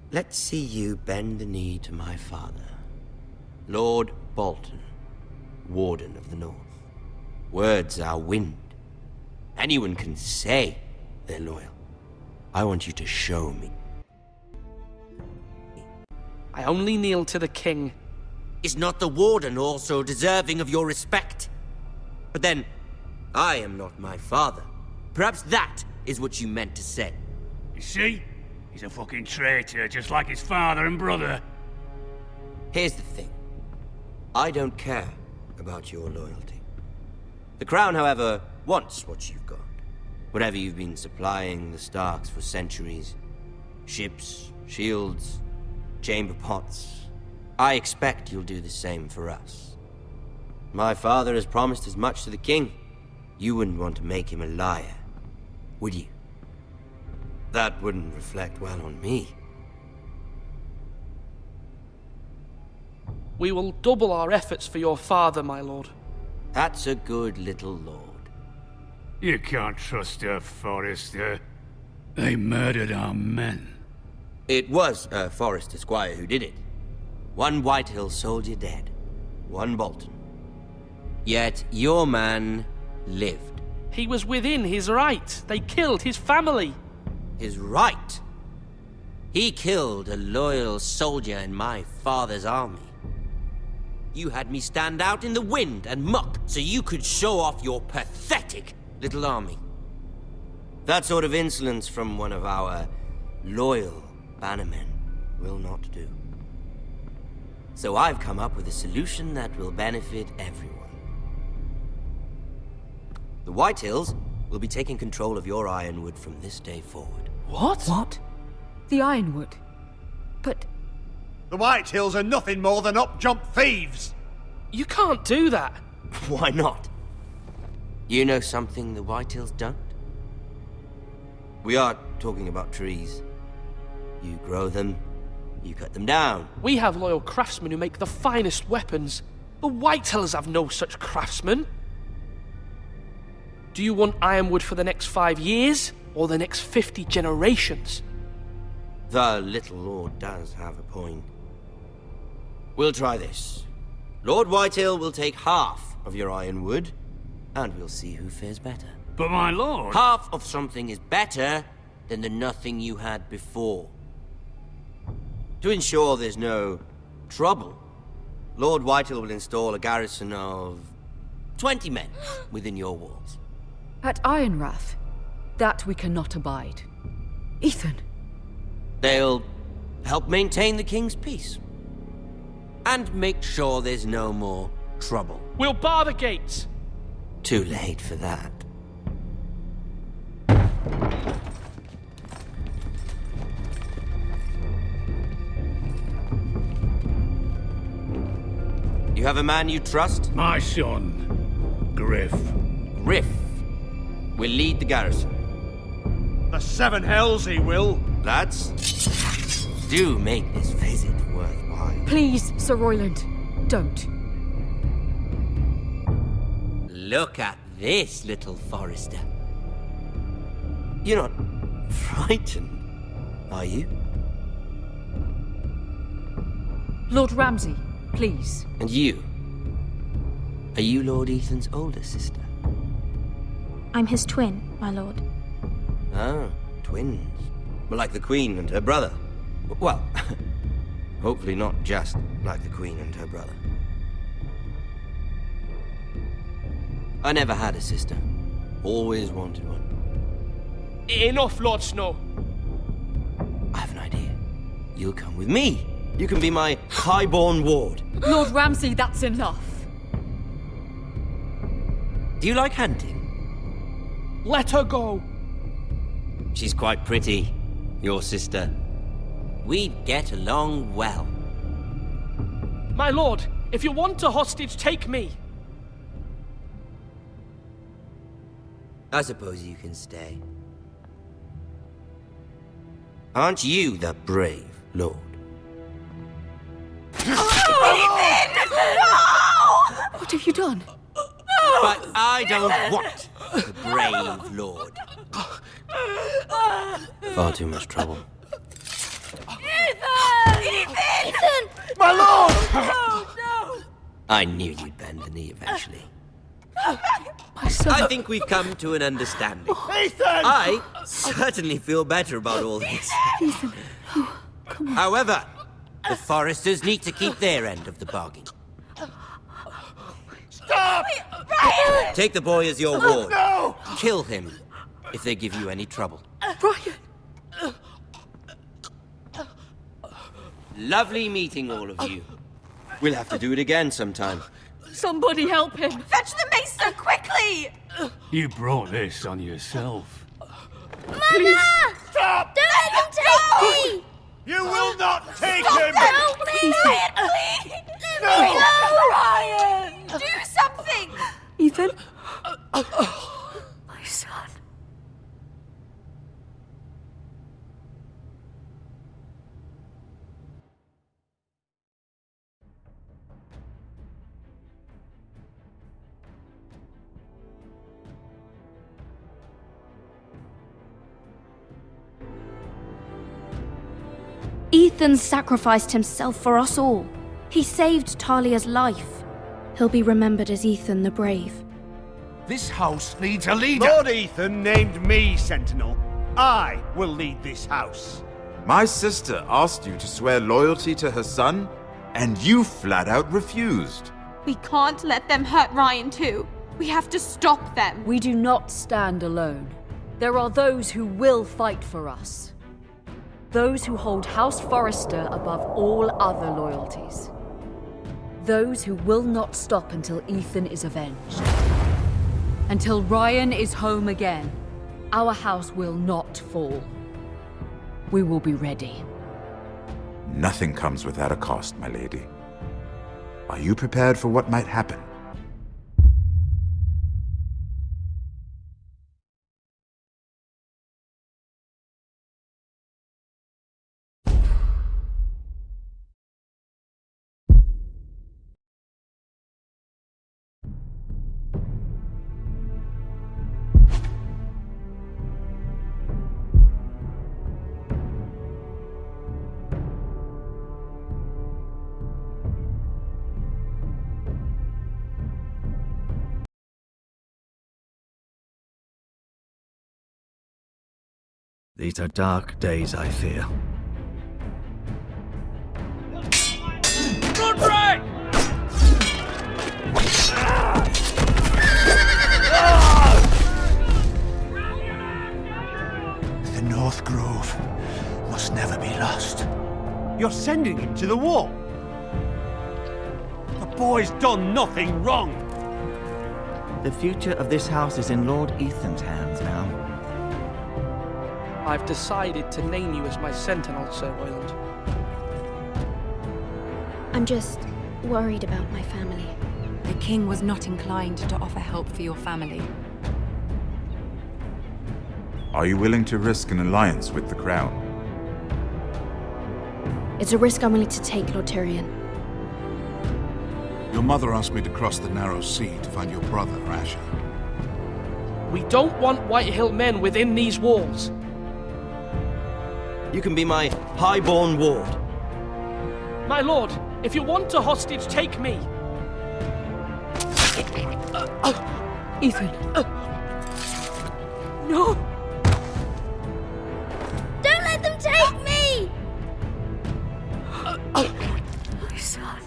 let's see you bend the knee to my father, Lord Bolton. Warden of the North. Words are wind. Anyone can say they're loyal. I want you to show me. I only kneel to the king. Is not the Warden also deserving of your respect? But then, I am not my father. Perhaps that is what you meant to say. You see? He's a fucking traitor, just like his father and brother. Here's the thing. I don't care about your loyalty. The Crown, however, wants what you've got. Whatever you've been supplying the Starks for centuries. Ships, shields, chamber pots. I expect you'll do the same for us. My father has promised as much to the king. You wouldn't want to make him a liar, would you? That wouldn't reflect well on me. We will double our efforts for your father, my lord. That's a good little lord. You can't trust her, Forrester. They murdered our men. It was a Forrester squire who did it. One Whitehill soldier dead. One Bolton. Yet your man lived. He was within his right. They killed his family. His right? He killed a loyal soldier in my father's army. You had me stand out in the wind and muck so you could show off your pathetic little army. That sort of insolence from one of our loyal bannermen will not do. So I've come up with a solution that will benefit everyone. The Whitehills will be taking control of your Ironwood from this day forward. What? What? The Ironwood? But... The Whitehills are nothing more than up-jump thieves! You can't do that! Why not? You know something the Whitehills don't? We are talking about trees. You grow them, you cut them down. We have loyal craftsmen who make the finest weapons. The Whitehills have no such craftsmen. Do you want Ironwood for the next 5 years, or the next 50 generations? The little lord does have a point. We'll try this. Lord Whitehill will take half of your Ironwood, and we'll see who fares better. But my lord... Half of something is better than the nothing you had before. To ensure there's no trouble, Lord Whitehill will install a garrison of 20 men within your walls. At Ironrath? That we cannot abide. Ethan! They'll help maintain the king's peace. And make sure there's no more trouble. We'll bar the gates! Too late for that. You have a man you trust? My son, Griff. Griff will lead the garrison. The Seven Hells he will. Lads, do make this visit worthwhile. Please, Sir Royland, don't. Look at this, little Forrester. You're not frightened, are you? Lord Ramsay, please. And you? Are you Lord Ethan's older sister? I'm his twin, my lord. Ah, twins. Like the Queen and her brother. Well, hopefully not just like the Queen and her brother. I never had a sister. Always wanted one. Enough, Lord Snow. I have an idea. You'll come with me. You can be my highborn ward. Lord Ramsay, that's enough. Do you like hunting? Let her go. She's quite pretty, your sister. We'd get along well. My lord, if you want a hostage, take me. I suppose you can stay. Aren't you the brave lord? What have you done? But I don't want the brave lord. Far too much trouble. Ethan! My lord! No, no! I knew you'd bend the knee eventually. My son. I think we've come to an understanding. Ethan! I certainly feel better about all this. Ethan. Oh, come on. However, the Forresters need to keep their end of the bargain. Stop! Ryan! Take the boy as your ward. No! Kill him if they give you any trouble. Ryan! Lovely meeting all of you. We'll have to do it again sometime. Somebody help him! Fetch the maester quickly! You brought this on yourself. Please, stop! Don't let him take me! You will not take Stop him! that! No, please! Ryan, please! No! No, Ryan! Do something! Ethan? My son. Ethan sacrificed himself for us all. He saved Talia's life. He'll be remembered as Ethan the Brave. This house needs a leader! Lord Ethan named me Sentinel. I will lead this house. My sister asked you to swear loyalty to her son, and you flat out refused. We can't let them hurt Ryan too. We have to stop them. We do not stand alone. There are those who will fight for us. Those who hold House Forrester above all other loyalties. Those who will not stop until Ethan is avenged. Until Ryan is home again, our house will not fall. We will be ready. Nothing comes without a cost, my lady. Are you prepared for what might happen? These are dark days, I fear. Roderick! The North Grove must never be lost. You're sending him to the war. The boy's done nothing wrong. The future of this house is in Lord Ethan's hands now. I've decided to name you as my sentinel, Sir Royland. I'm just worried about my family. The king was not inclined to offer help for your family. Are you willing to risk an alliance with the Crown? It's a risk I'm willing to take, Lord Tyrion. Your mother asked me to cross the narrow sea to find your brother, Asher. We don't want Whitehill men within these walls. You can be my highborn ward. My lord, if you want a hostage, take me. Ethan. No! Don't let them take me! My son.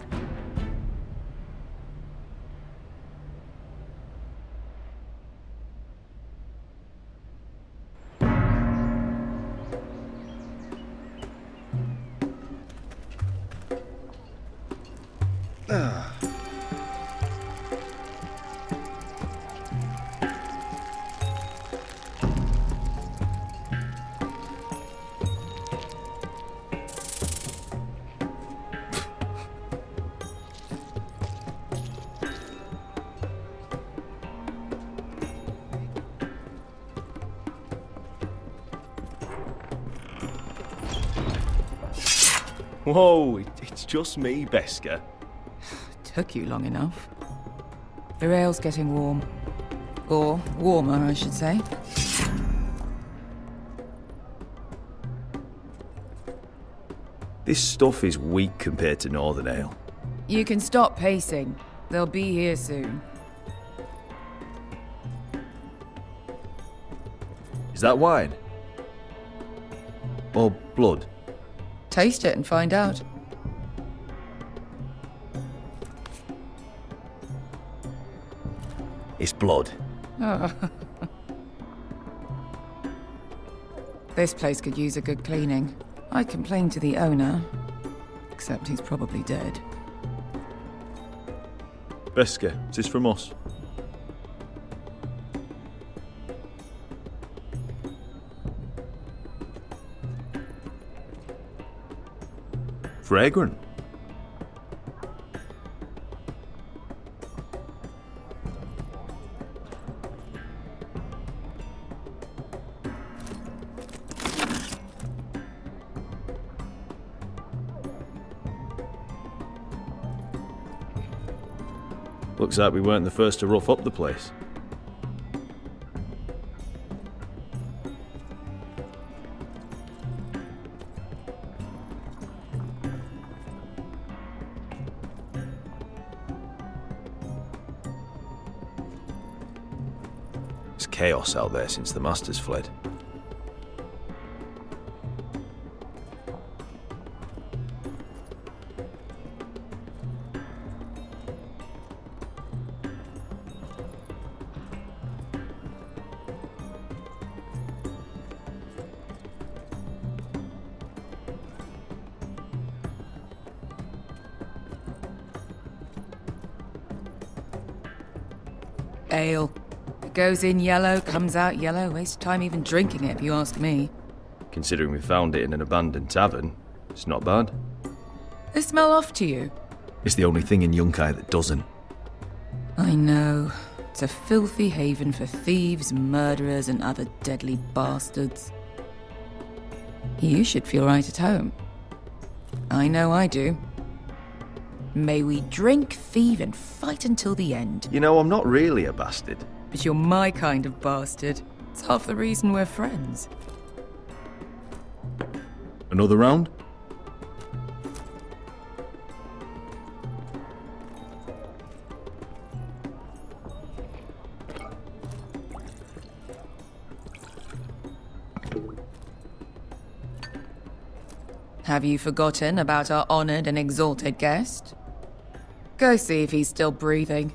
Whoa, it's just me, Beskha. Took you long enough. The ale's getting warm. Or warmer, I should say. This stuff is weak compared to Northern Ale. You can stop pacing. They'll be here soon. Is that wine? Or blood? Taste it and find out. It's blood. Oh. This place could use a good cleaning. I complained to the owner, except he's probably dead. Beskha, is this from us? Fragrant. Looks like we weren't the first to rough up the place. There's chaos out there since the Masters fled. Ale. It goes in yellow, comes out yellow. Waste time even drinking it, if you ask me. Considering we found it in an abandoned tavern, it's not bad. They smell off to you. It's the only thing in Yunkai that doesn't. I know. It's a filthy haven for thieves, murderers, and other deadly bastards. You should feel right at home. I know I do. May we drink, thieve, and fight until the end. You know, I'm not really a bastard. But you're my kind of bastard. It's half the reason we're friends. Another round? Have you forgotten about our honored and exalted guest? Go see if he's still breathing.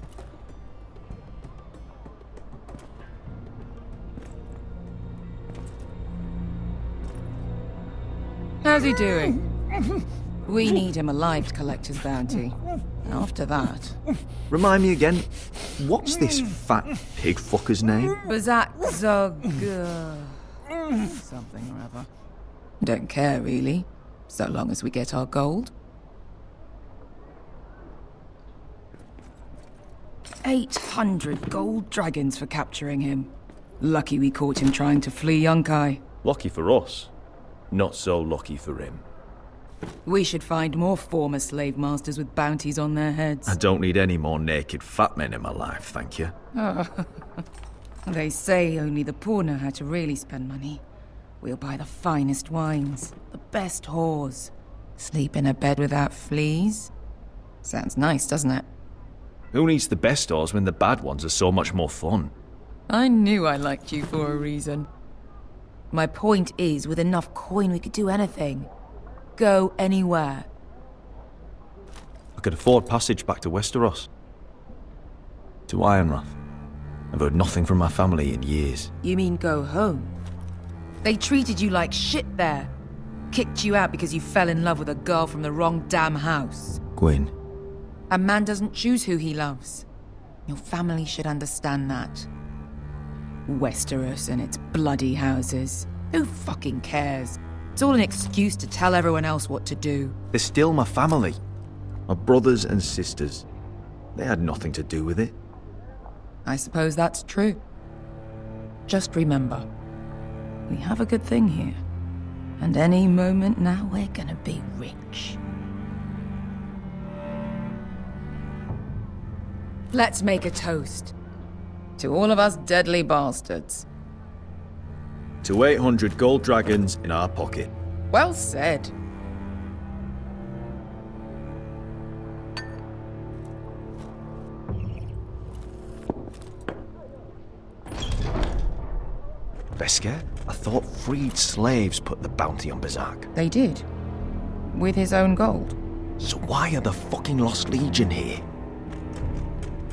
How's he doing? We need him alive to collect his bounty. After that... Remind me again, what's this fat pig fucker's name? Bazak Zog... something or other. Don't care, really. So long as we get our gold. 800 gold dragons for capturing him. Lucky we caught him trying to flee Yunkai. Lucky for us. Not so lucky for him. We should find more former slave masters with bounties on their heads. I don't need any more naked fat men in my life, thank you. Oh. They say only the poor know how to really spend money. We'll buy the finest wines, the best whores, sleep in a bed without fleas. Sounds nice, doesn't it? Who needs the best whores when the bad ones are so much more fun? I knew I liked you for a reason. My point is, with enough coin we could do anything. Go anywhere. I could afford passage back to Westeros. To Ironrath. I've heard nothing from my family in years. You mean go home? They treated you like shit there. Kicked you out because you fell in love with a girl from the wrong damn house. Gwyn. A man doesn't choose who he loves. Your family should understand that. Westeros and its bloody houses. Who fucking cares? It's all an excuse to tell everyone else what to do. They're still my family. My brothers and sisters. They had nothing to do with it. I suppose that's true. Just remember, we have a good thing here. And any moment now, we're gonna be rich. Let's make a toast. To all of us deadly bastards. To 800 gold dragons in our pocket. Well said. Beskar, I thought freed slaves put the bounty on Berserk. They did. With his own gold. So why are the fucking Lost Legion here?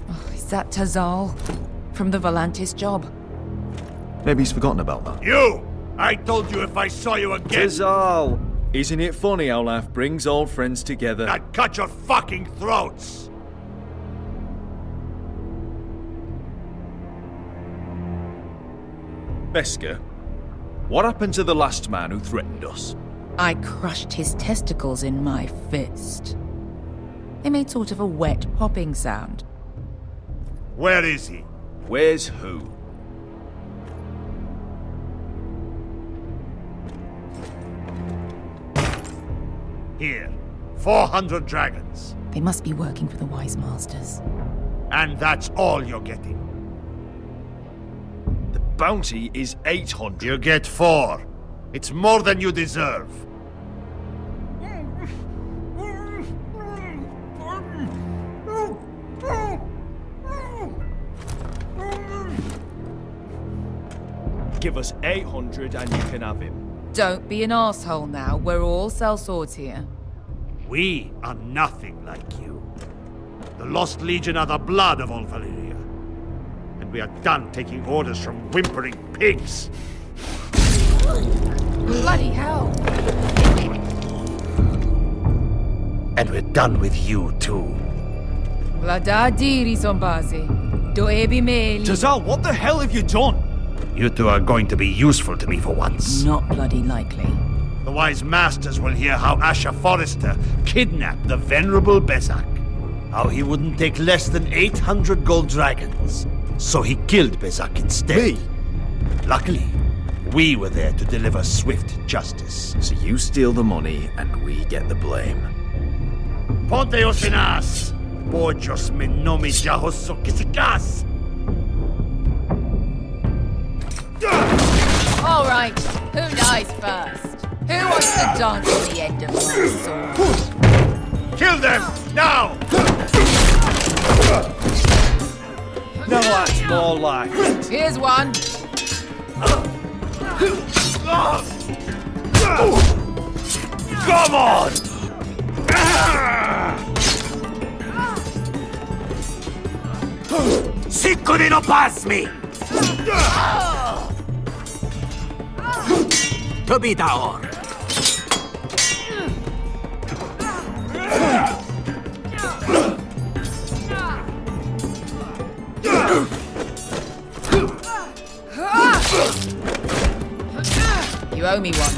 Oh, is that Tazal? From the Volantis job? Maybe he's forgotten about that. You! I told you if I saw you again... Tazal! Isn't it funny how life brings old friends together? I'd cut your fucking throats! Beskar, what happened to the last man who threatened us? I crushed his testicles in my fist. They made sort of a wet popping sound. Where is he? Where's who? Here. 400 dragons. They must be working for the Wise Masters. And that's all you're getting. The bounty is 800. You get 4. It's more than you deserve. Give us 800 and you can have him. Don't be an asshole now. We're all sellswords here. We are nothing like you. The Lost Legion are the blood of all Valyria. And we are done taking orders from whimpering pigs. Bloody hell! And we're done with you, too. Vladadiri Zombazi. Doebi Meli. Tazal, what the hell have you done? You two are going to be useful to me for once. Not bloody likely. The Wise Masters will hear how Asher Forrester kidnapped the venerable Bezzak. How he wouldn't take less than 800 gold dragons. So he killed Bezzak instead. Me? Luckily, we were there to deliver swift justice. So you steal the money and we get the blame. Ponteos en as! Bojos me nomi jahoso kisikas! All right, who dies first? Who wants to dance on the end of my sword? Kill them, now! No, that's more like it. Here's one. Come on! Sicuri no pasmi! Tobitaor! You owe me one.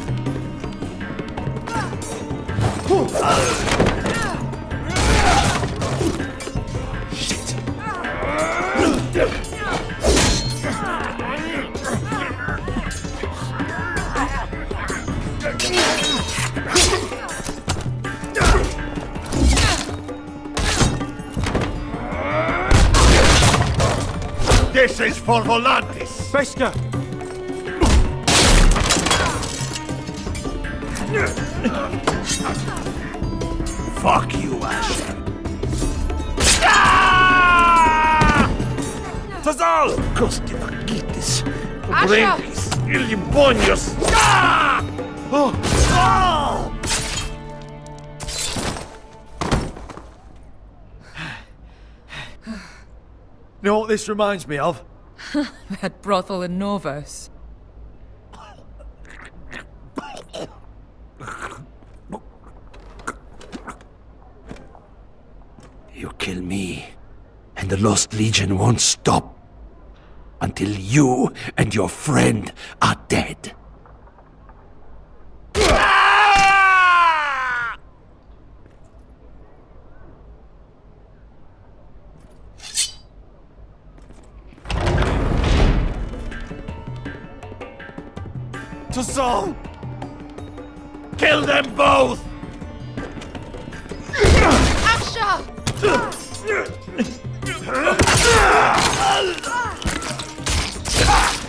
This is for Volantis! Beskar! Fuck you, Asher! Tazal! Costi vagitis! Asher! Brengis! Illimbonios! You know what this reminds me of? That brothel in Norvos. You kill me, and the Lost Legion won't stop until you and your friend are dead. Tazal! Kill them both! Asher!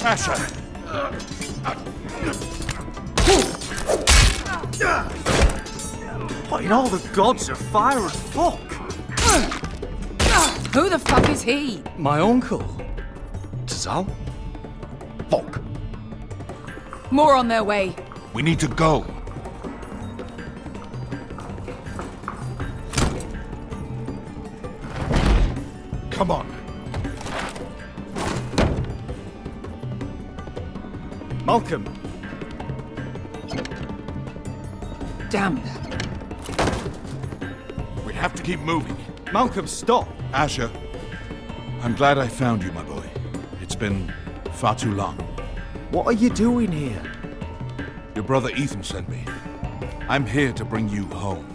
Asher! What in all the gods of fire and fuck? Who the fuck is he? My uncle. Tazal? Fuck. More on their way. We need to go. Come on. Malcolm. Damn. We have to keep moving. Malcolm, stop. Asher, I'm glad I found you, my boy. It's been far too long. What are you doing here? Your brother Ethan sent me. I'm here to bring you home.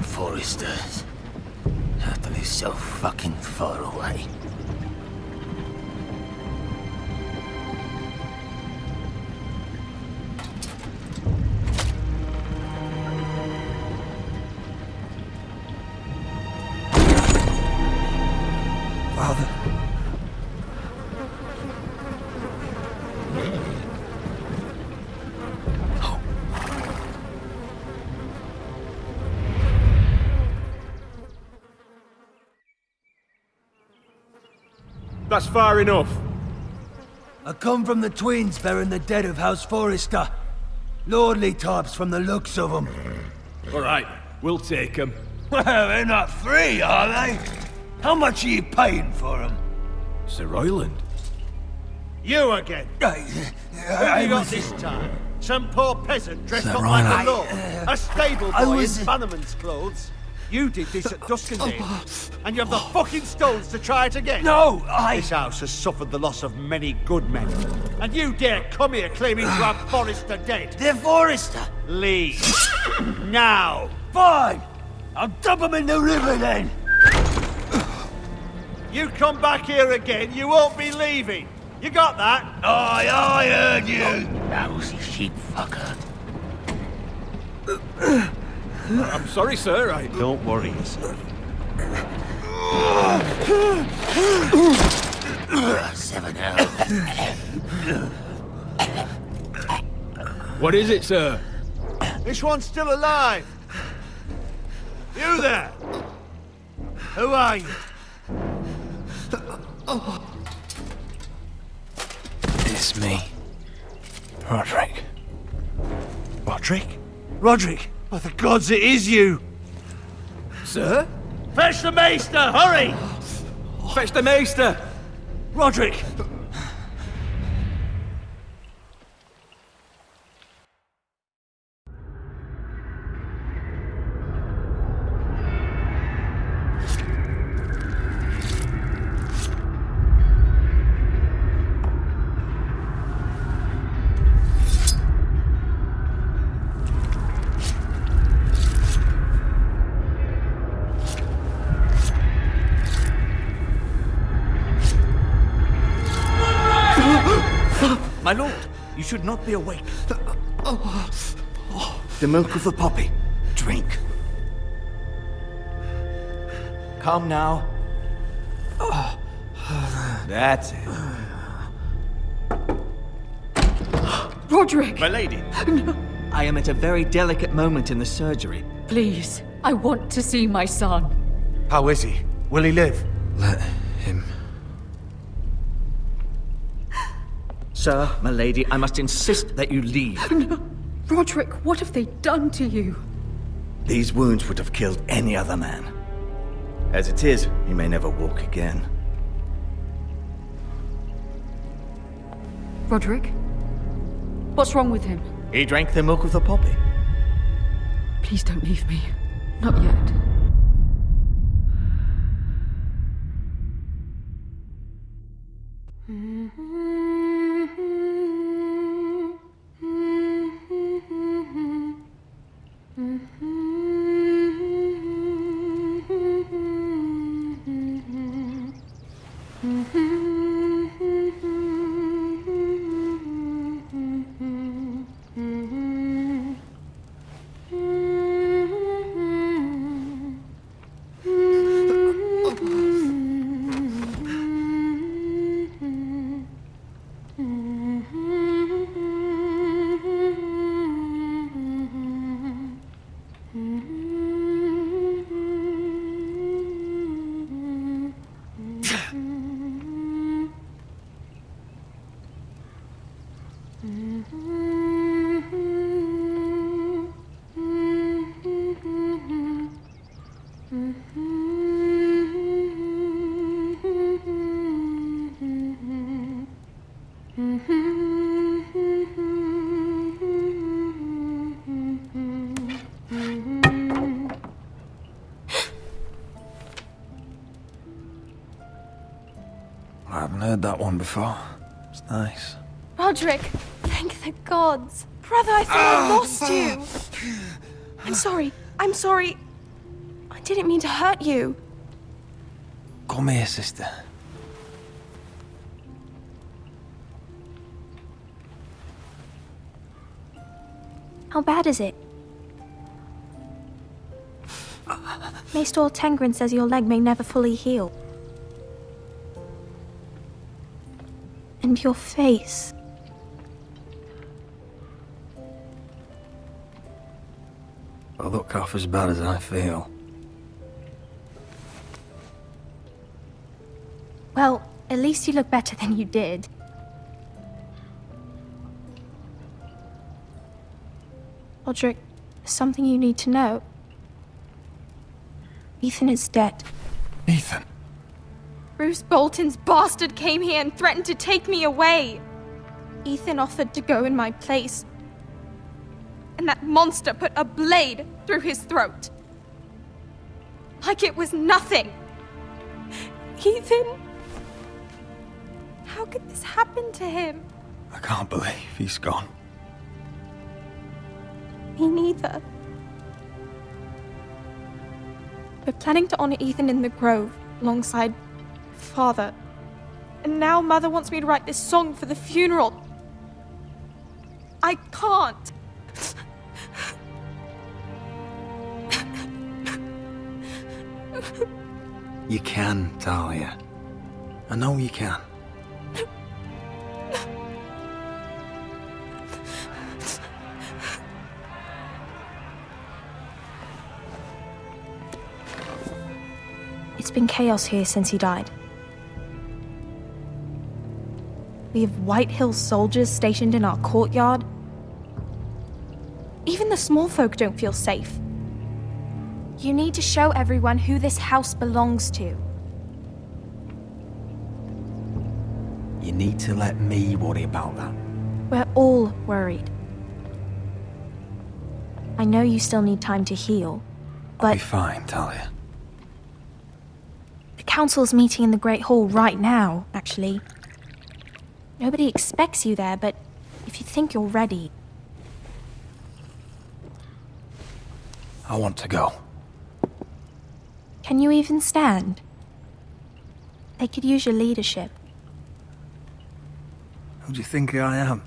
Foresters. Utterly so fucking far away. Father. That's far enough. I come from the twins bearing the dead of House Forrester. Lordly types from the looks of them. All right, we'll take them. Well, they're not free, are they? How much are you paying for them? Sir Royland. You again. What have you got this time? Some poor peasant dressed Sir up like Royland. a lord. A stable I boy was- in Bannerman's clothes. You did this at Duskendale, and you have the fucking stones to try it again. No, This house has suffered the loss of many good men, and you dare come here claiming to have Forrester dead. They're Forrester. Leave. Now. Fine. I'll dump them in the river then. You come back here again, you won't be leaving. You got that? Aye, I heard you. Lousy sheep fucker. I'm sorry, sir. Don't worry yourself. 7 out. What is it, sir? This one's still alive. You there? Who are you? It's me. Roderick. Roderick? Roderick? By the gods, it is you! Sir? Fetch the maester, hurry! Fetch the maester! Roderick! My lord, you should not be awake. The milk of the poppy. Drink. Calm now. That's it. Roderick! My lady, I am at a very delicate moment in the surgery. Please, I want to see my son. How is he? Will he live? Let him. Sir, my lady, I must insist that you leave. No. Roderick, what have they done to you? These wounds would have killed any other man. As it is, he may never walk again. Roderick? What's wrong with him? He drank the milk of the poppy. Please don't leave me. Not yet. I haven't heard that one before. It's nice. Roderick, thank the gods. Brother, I thought I lost you. I'm sorry. I'm sorry. I didn't mean to hurt you. Come here, sister. How bad is it? Maester Tengrin says your leg may never fully heal. And your face. I look half as bad as I feel. Well, at least you look better than you did. Roderick, there's something you need to know. Ethan is dead. Ethan? Bruce Bolton's bastard came here and threatened to take me away. Ethan offered to go in my place. And that monster put a blade through his throat. Like it was nothing. Ethan? How could this happen to him? I can't believe he's gone. Me neither. We're planning to honor Ethan in the Grove, alongside Father. And now Mother wants me to write this song for the funeral. I can't. You can, Talia. I know you can. It's been chaos here since he died. We have White Hill soldiers stationed in our courtyard. Even the small folk don't feel safe. You need to show everyone who this house belongs to. You need to let me worry about that. We're all worried. I know you still need time to heal, I'll but be fine, Talia. the council's meeting in the Great Hall right now, actually. Nobody expects you there, but if you think you're ready... I want to go. Can you even stand? They could use your leadership. Who do you think I am?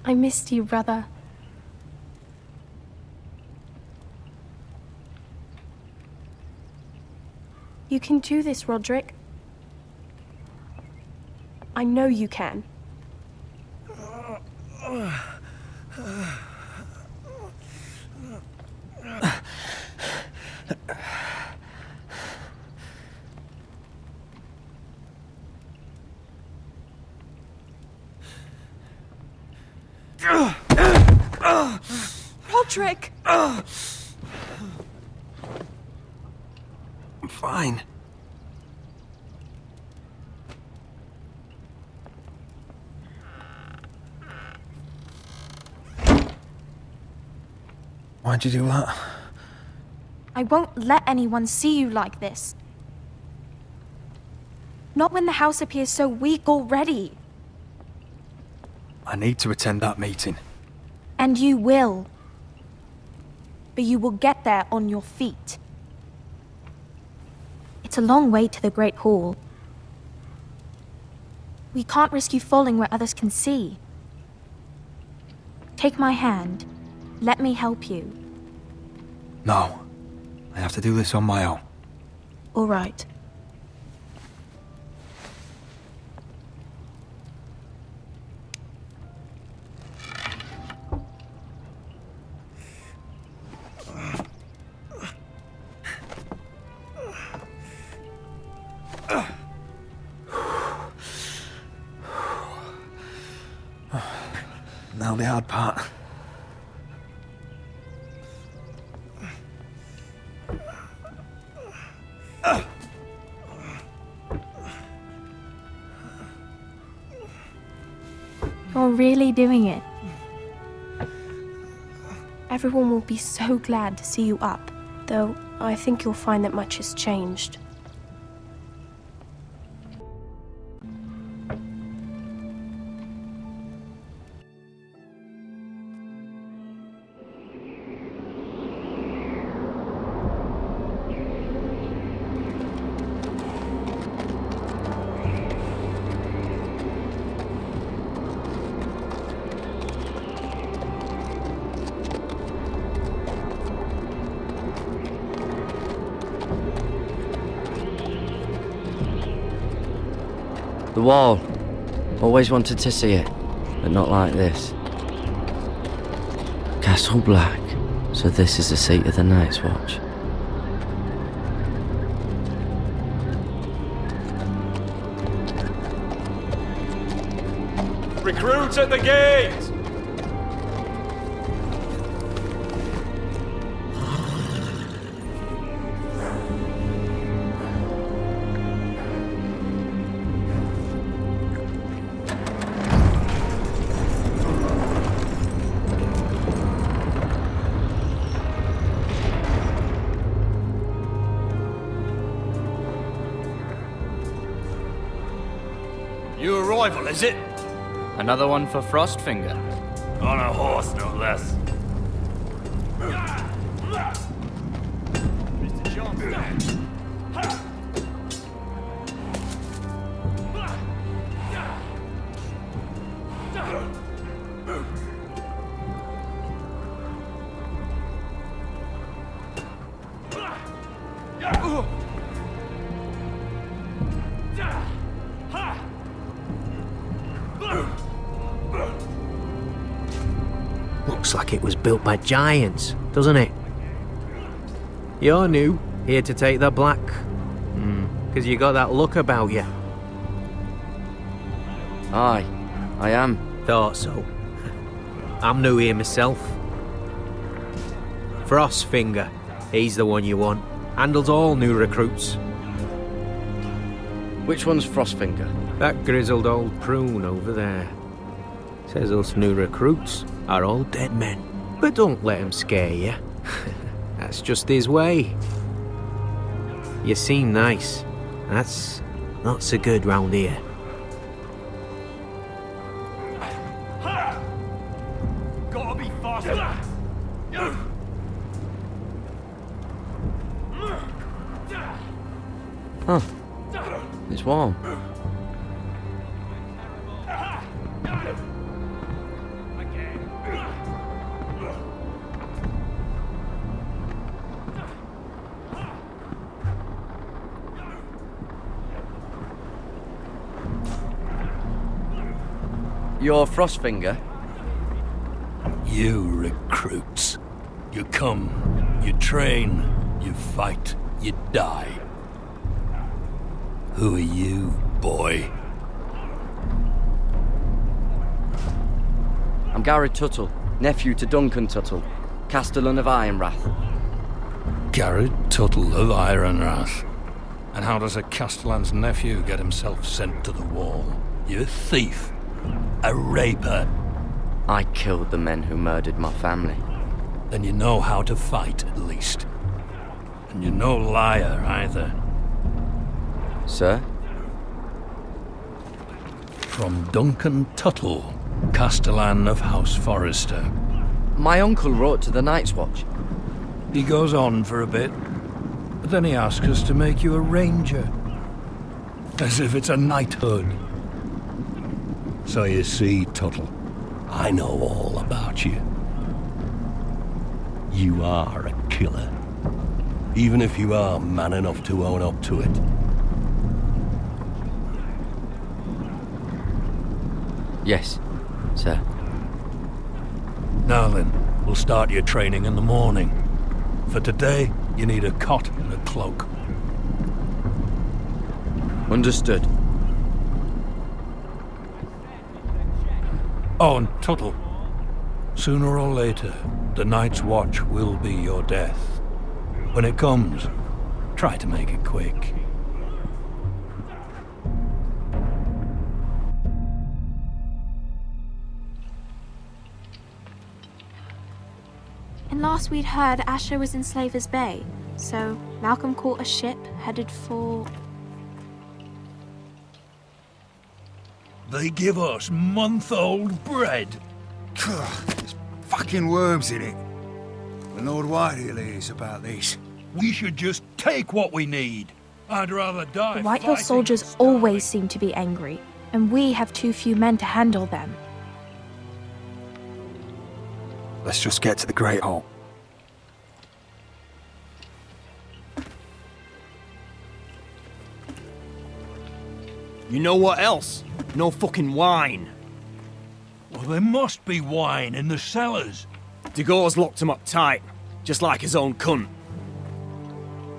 I missed you, brother. You can do this, Roderick. I know you can. Roderick! I'm fine. Why'd you do that? I won't let anyone see you like this. Not when the house appears so weak already. I need to attend that meeting. And you will. But you will get there on your feet. It's a long way to the Great Hall. We can't risk you falling where others can see. Take my hand. Let me help you. No. I have to do this on my own. All right. Now the hard part. You're really doing it. Everyone will be so glad to see you up, though I think you'll find that much has changed. The wall. Always wanted to see it, but not like this. Castle Black. So this is the seat of the Night's Watch. Recruits at the gate! New arrival, is it? Another one for Frostfinger. On a horse, no less. Looks like it was built by giants, doesn't it? You're new, here to take the black. Because you got that look about you. Aye, I am. Thought so. I'm new here myself. Frostfinger. He's the one you want. Handles all new recruits. Which one's Frostfinger? That grizzled old prune over there. Says us new recruits are all dead men. But don't let him scare you. That's just his way. You seem nice. That's not so good round here. Gotta be faster. Huh. It's warm. You're Frostfinger? You recruits. You come, you train, you fight, you die. Who are you, boy? I'm Gary Tuttle, nephew to Duncan Tuttle, Castellan of Ironrath. Garrett Tuttle of Ironrath. And how does a Castellan's nephew get himself sent to the wall? You a thief. A raper. I killed the men who murdered my family. Then you know how to fight, at least. And you're no liar, either. Sir? From Duncan Tuttle, Castellan of House Forrester. My uncle wrote to the Night's Watch. He goes on for a bit, but then he asks us to make you a ranger. As if it's a knighthood. So you see, Tuttle, I know all about you. You are a killer. Even if you are man enough to own up to it. Yes, sir. Now then, we'll start your training in the morning. For today, you need a cot and a cloak. Understood. Oh, and Tuttle. Sooner or later, the Night's Watch will be your death. When it comes, try to make it quick. And last we'd heard, Asher was in Slaver's Bay, so Malcolm caught a ship headed for... They give us month-old bread. There's fucking worms in it. The Lord Whitehill is about this. We should just take what we need. I'd rather die. The Whitehill soldiers always seem to be angry, and we have too few men to handle them. Let's just get to the Great Hall. You know what else? No fucking wine. Well, there must be wine in the cellars. Degau's locked him up tight, just like his own cunt.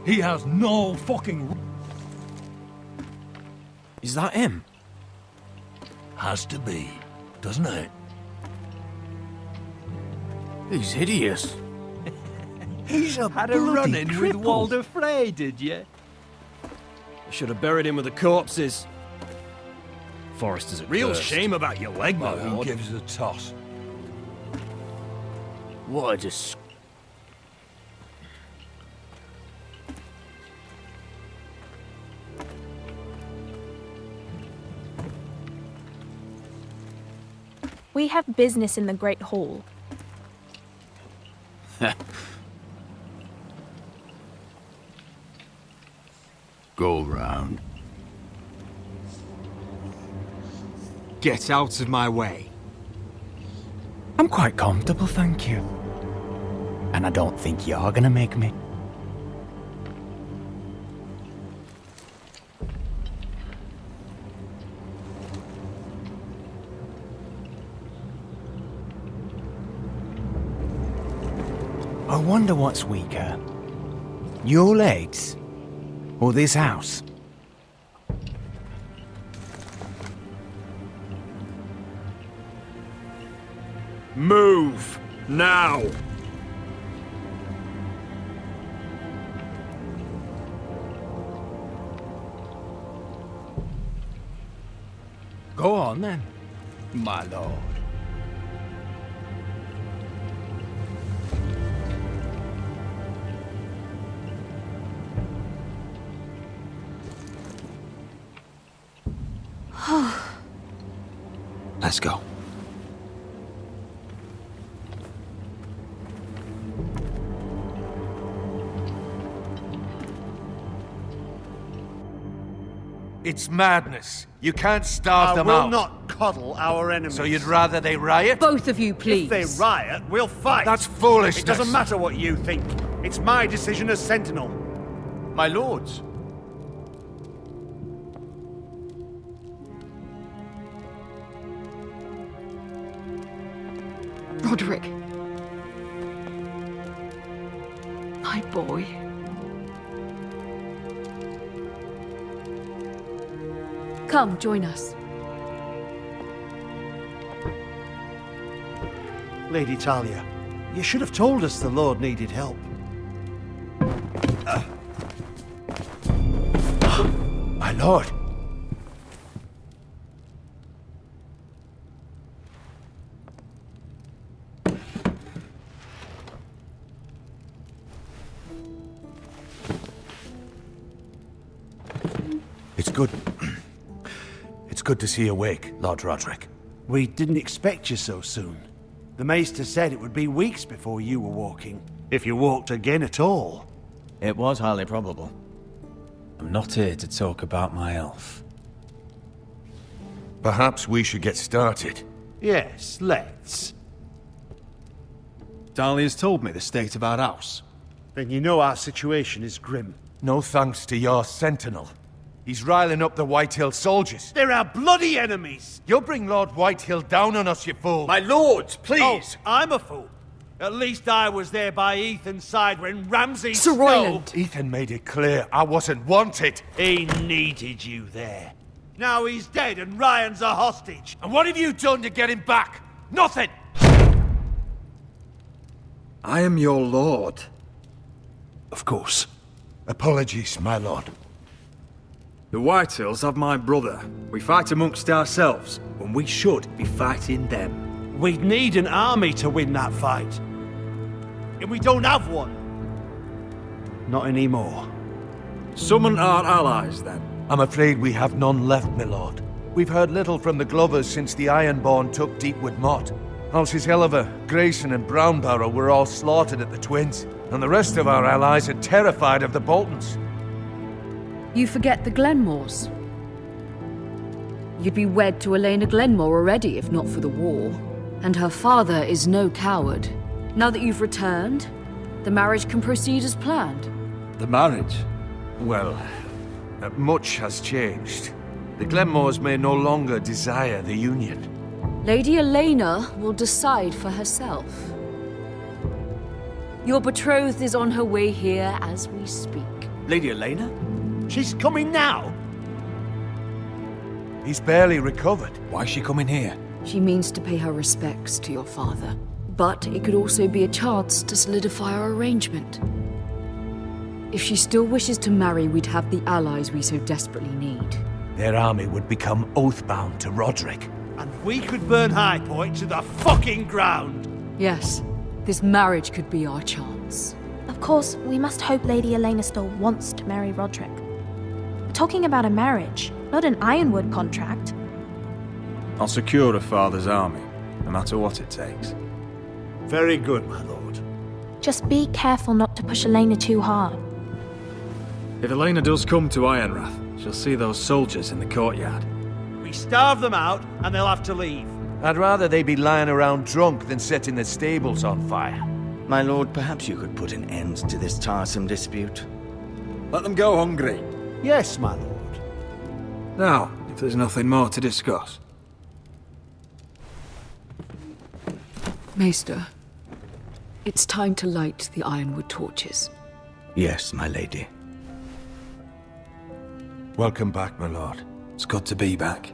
He has no fucking... Is that him? Has to be, doesn't it? He's hideous. He's a Had a run-in with Walder Frey, did you? Should have buried him with the corpses. Forrester's a real shame about your leg, my Who lord. gives a toss? What a dis... We have business in the Great Hall. Go round. Get out of my way. I'm quite comfortable, thank you. And I don't think you're gonna make me. I wonder what's weaker. Your legs? Or this house? Move! Now! Go on then, my lord. Let's go. It's madness. You can't starve them I out. will not coddle our enemies. So you'd rather they riot? Both of you, please. If they riot, we'll fight. That's foolishness. It doesn't matter what you think. It's my decision as Sentinel. My lords. Roderick. My boy. Come, join us. Lady Talia, you should have told us the Lord needed help. My lord. It's good. It's good to see you awake, Lord Roderick. We didn't expect you so soon. The Maester said it would be weeks before you were walking, if you walked again at all. It was highly probable. I'm not here to talk about my elf. Perhaps we should get started. Yes, let's. Dahlia's told me the state of our house. Then you know our situation is grim. No thanks to your sentinel. He's riling up the Whitehill soldiers. They're our bloody enemies! You'll bring Lord Whitehill down on us, you fool! My lords, please! Oh, I'm a fool. At least I was there by Ethan's side when Ramsay Sir Royland! Ethan made it clear I wasn't wanted. He needed you there. Now he's dead and Ryan's a hostage. And what have you done to get him back? Nothing! I am your lord. Of course. Apologies, my lord. The Whitehills have my brother. We fight amongst ourselves when we should be fighting them. We'd need an army to win that fight. And we don't have one. Not anymore. Summon our allies, then. I'm afraid we have none left, my lord. We've heard little from the Glovers since the Ironborn took Deepwood Motte. Halsey's Helliver, Grayson and Brownbarrow were all slaughtered at the Twins, and the rest of our allies are terrified of the Boltons. You forget the Glenmores. You'd be wed to Elena Glenmore already if not for the war. And her father is no coward. Now that you've returned, the marriage can proceed as planned. The marriage? Well, much has changed. The Glenmores may no longer desire the union. Lady Elena will decide for herself. Your betrothed is on her way here as we speak. Lady Elena? She's coming now! He's barely recovered. Why is she coming here? She means to pay her respects to your father. But it could also be a chance to solidify our arrangement. If she still wishes to marry, we'd have the allies we so desperately need. Their army would become oathbound to Roderick. And we could burn High Point to the fucking ground! Yes, this marriage could be our chance. Of course, we must hope Lady Elena still wants to marry Roderick. We're talking about a marriage, not an Ironwood contract. I'll secure her father's army, no matter what it takes. Very good, my lord. Just be careful not to push Elena too hard. If Elena does come to Ironrath, she'll see those soldiers in the courtyard. We starve them out, and they'll have to leave. I'd rather they be lying around drunk than setting the stables on fire. My lord, perhaps you could put an end to this tiresome dispute. Let them go hungry. Yes, my lord. Now, if there's nothing more to discuss. Maester, it's time to light the Ironwood torches. Yes, my lady. Welcome back, my lord. It's good to be back.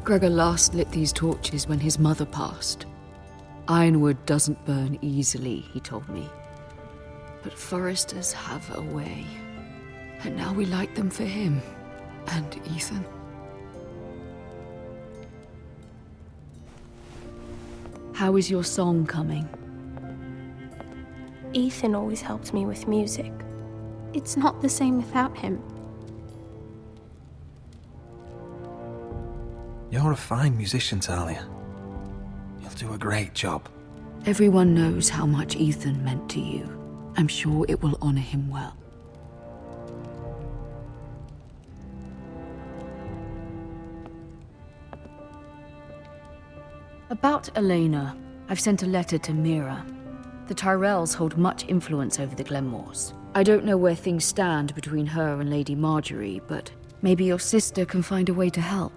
Gregor last lit these torches when his mother passed. Ironwood doesn't burn easily, he told me. But Forresters have a way. And now we light them for him. And Ethan. How is your song coming? Ethan always helps me with music. It's not the same without him. You're a fine musician, Talia. You'll do a great job. Everyone knows how much Ethan meant to you. I'm sure it will honor him well. About Elena, I've sent a letter to Mira. The Tyrells hold much influence over the Glenmores. I don't know where things stand between her and Lady Marjorie, but maybe your sister can find a way to help.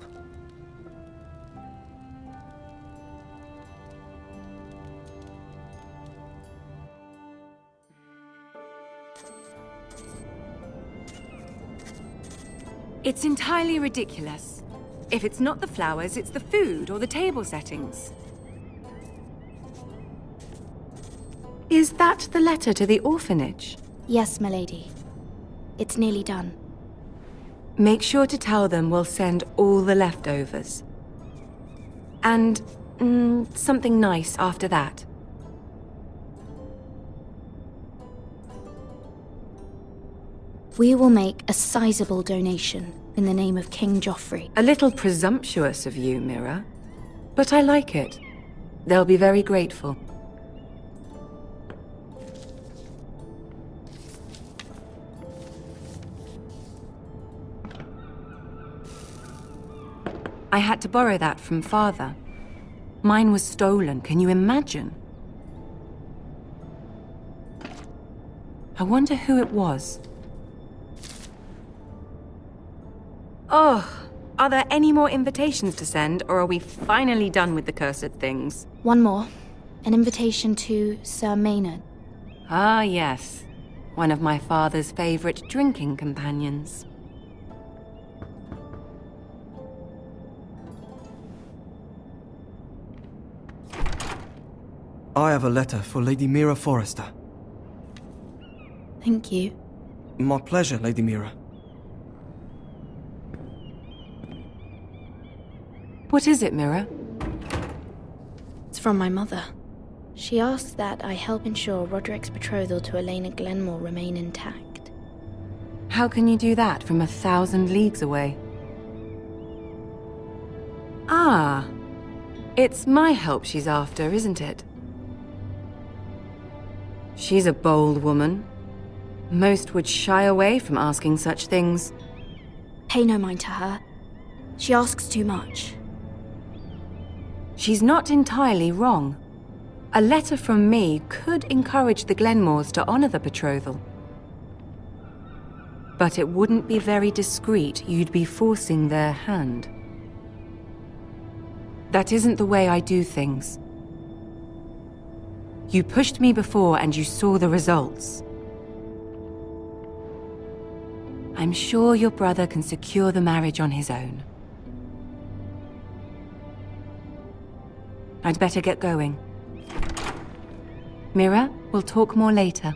It's entirely ridiculous. If it's not the flowers, it's the food or the table settings. Is that the letter to the orphanage? Yes, milady. It's nearly done. Make sure to tell them we'll send all the leftovers. And something nice after that. We will make a sizable donation in the name of King Joffrey. A little presumptuous of you, Mira. But I like it. They'll be very grateful. I had to borrow that from Father. Mine was stolen, can you imagine? I wonder who it was. Oh, are there any more invitations to send, or are we finally done with the cursed things? One more. An invitation to Sir Maynard. Ah, yes. One of my father's favorite drinking companions. I have a letter for Lady Mira Forrester. Thank you. My pleasure, Lady Mira. What is it, Mira? It's from my mother. She asks that I help ensure Roderick's betrothal to Elena Glenmore remain intact. How can you do that from 1,000 leagues away? Ah, it's my help she's after, isn't it? She's a bold woman. Most would shy away from asking such things. Pay no mind to her. She asks too much. She's not entirely wrong. A letter from me could encourage the Glenmores to honor the betrothal. But it wouldn't be very discreet. You'd be forcing their hand. That isn't the way I do things. You pushed me before and you saw the results. I'm sure your brother can secure the marriage on his own. I'd better get going. Mira, we'll talk more later.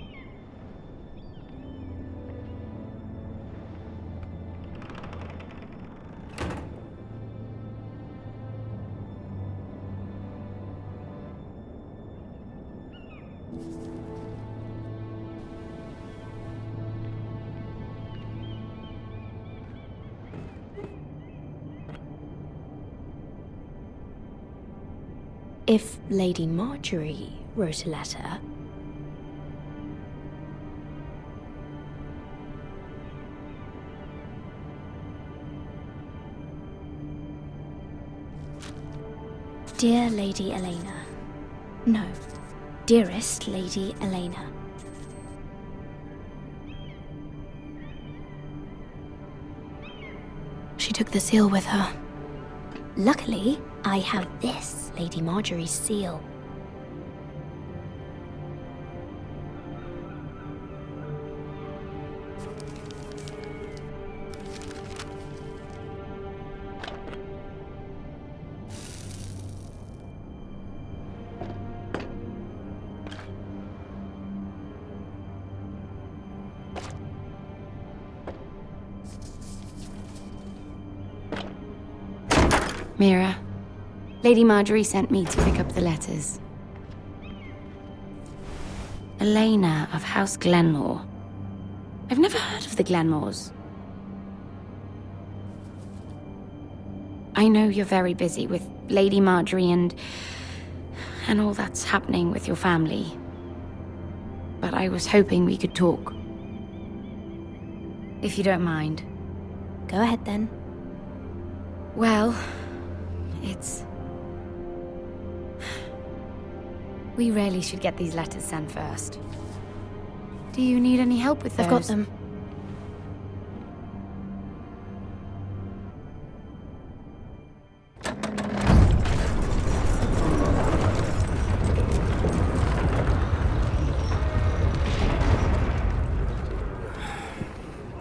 If Lady Marjorie wrote a letter... Dear Lady Elena. No, dearest Lady Elena. She took the seal with her. Luckily, I have this, Lady Marjorie's seal. Mira, Lady Marjorie sent me to pick up the letters. Elena of House Glenmore. I've never heard of the Glenmores. I know you're very busy with Lady Marjorie and all that's happening with your family. But I was hoping we could talk. If you don't mind. Go ahead then. Well, we really should get these letters sent first. Do you need any help with those? I've got them.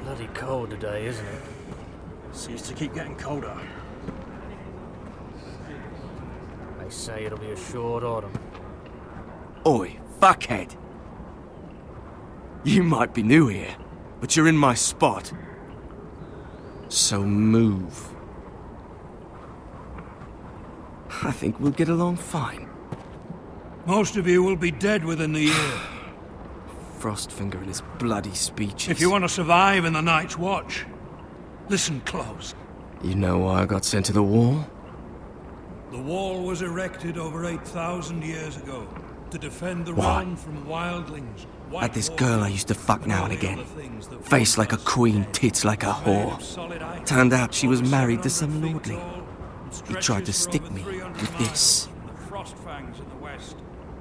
Bloody cold today, isn't it? Seems to keep getting colder. They say it'll be a short autumn. Oi, fuckhead. You might be new here, but you're in my spot. So move. I think we'll get along fine. Most of you will be dead within the year. Frostfinger and his bloody speeches. If you want to survive in the Night's Watch, listen close. You know why I got sent to the wall? The wall was erected over 8,000 years ago to defend the Why? realm from wildlings. Had this girl I used to fuck now and again. Face like a queen, tits like a whore. Turned out she was married to some lordling. He tried to stick me with this. Frostfangs in the west,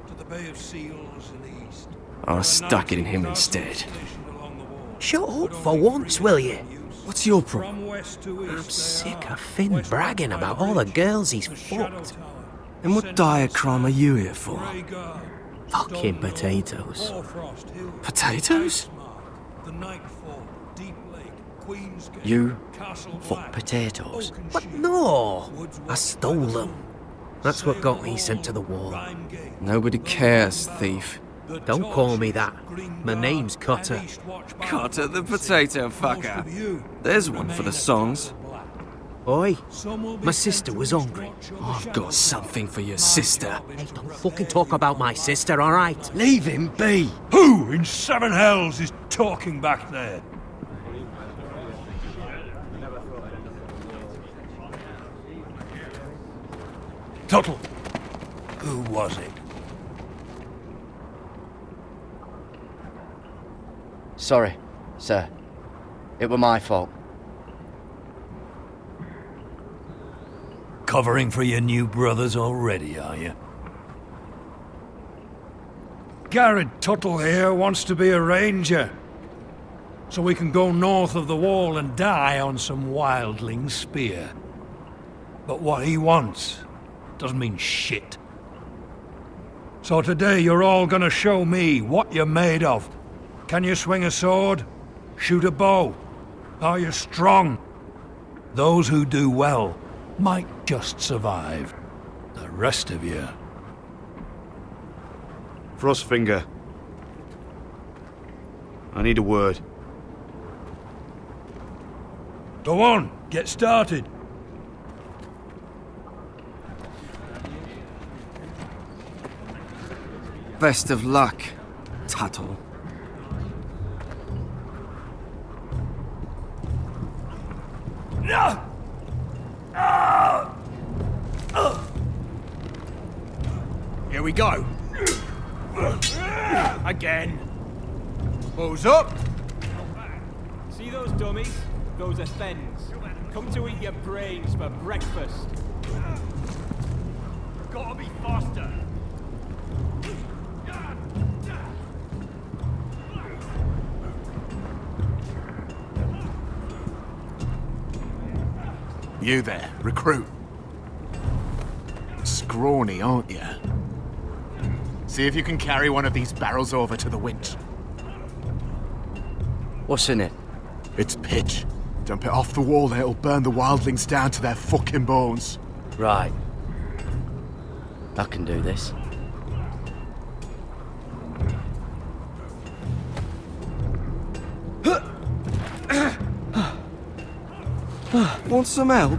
to the Bay of Seals in the east. I stuck it in him instead. Shut up for once, will you? What's your problem? I'm sick of Finn bragging about all the girls he's fucked. And what diacrime are you here for? Fucking potatoes. Potatoes? You fuck potatoes? What? No! I stole them. That's what got me sent to the wall. Nobody cares, thief. Don't call me that. My name's Cutter. Cutter the potato fucker. There's one for the songs. Oi, my sister was hungry. I've got something for your sister. Hey, don't fucking talk about my sister, alright? Leave him be. Who in seven hells is talking back there? Tuttle. Who was it? Sorry, sir. It were my fault. Covering for your new brothers already, are you? Garrett Tuttle here wants to be a ranger. So we can go north of the wall and die on some wildling spear. But what he wants doesn't mean shit. So today you're all gonna show me what you're made of. Can you swing a sword? Shoot a bow? Are you strong? Those who do well might just survive. The rest of you... Frostfinger. I need a word. Go on, get started. Best of luck, Tuttle. Here we go. Again. Bows up. See those dummies? Those are Thens. Come to eat your brains for breakfast. Gotta be faster. You there, recruit. Scrawny, aren't you? See if you can carry one of these barrels over to the winch. What's in it? It's pitch. Dump it off the wall and it'll burn the wildlings down to their fucking bones. Right. I can do this. Want some help?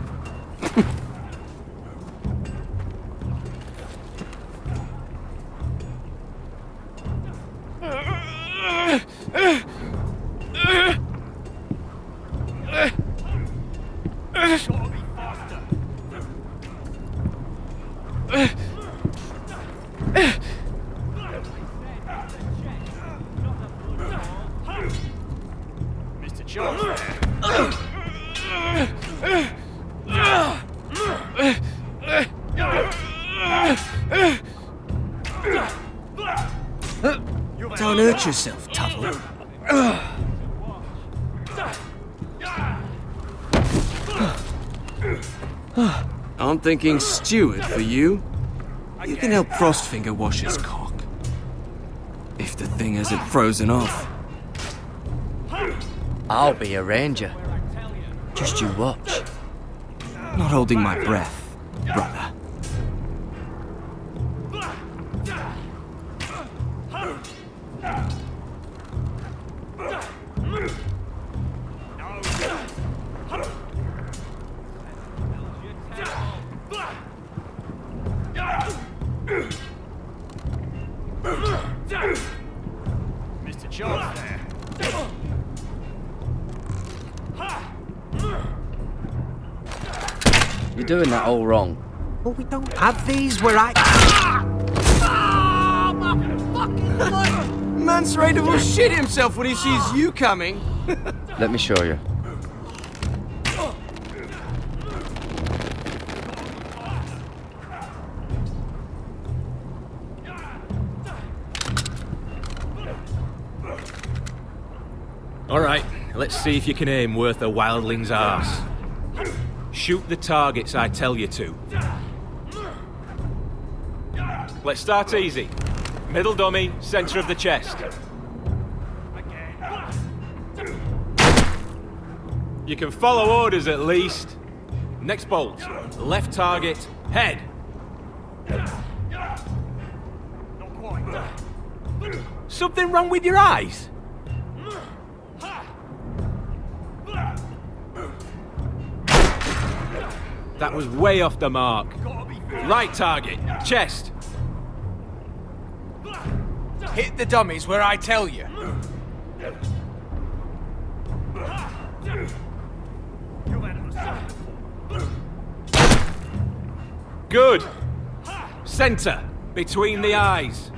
Mr. Charles. Don't hurt yourself, Tuttle. I'm thinking steward for you. You can help Frostfinger wash his cock. If the thing hasn't frozen off. I'll be a ranger. Just you watch. Not holding my breath, brother. Mr. Charles there. You're doing that all wrong. But we don't have these where I... Mance Raider will shit himself when he sees you coming. Let me show you. Alright, let's see if you can aim worth a wildling's arse. Shoot the targets I tell you to. Let's start easy. Middle dummy, center of the chest. You can follow orders at least. Next bolt. Left target, head. Something wrong with your eyes? That was way off the mark. Right target, chest. Hit the dummies where I tell you. Good. Center, between the eyes.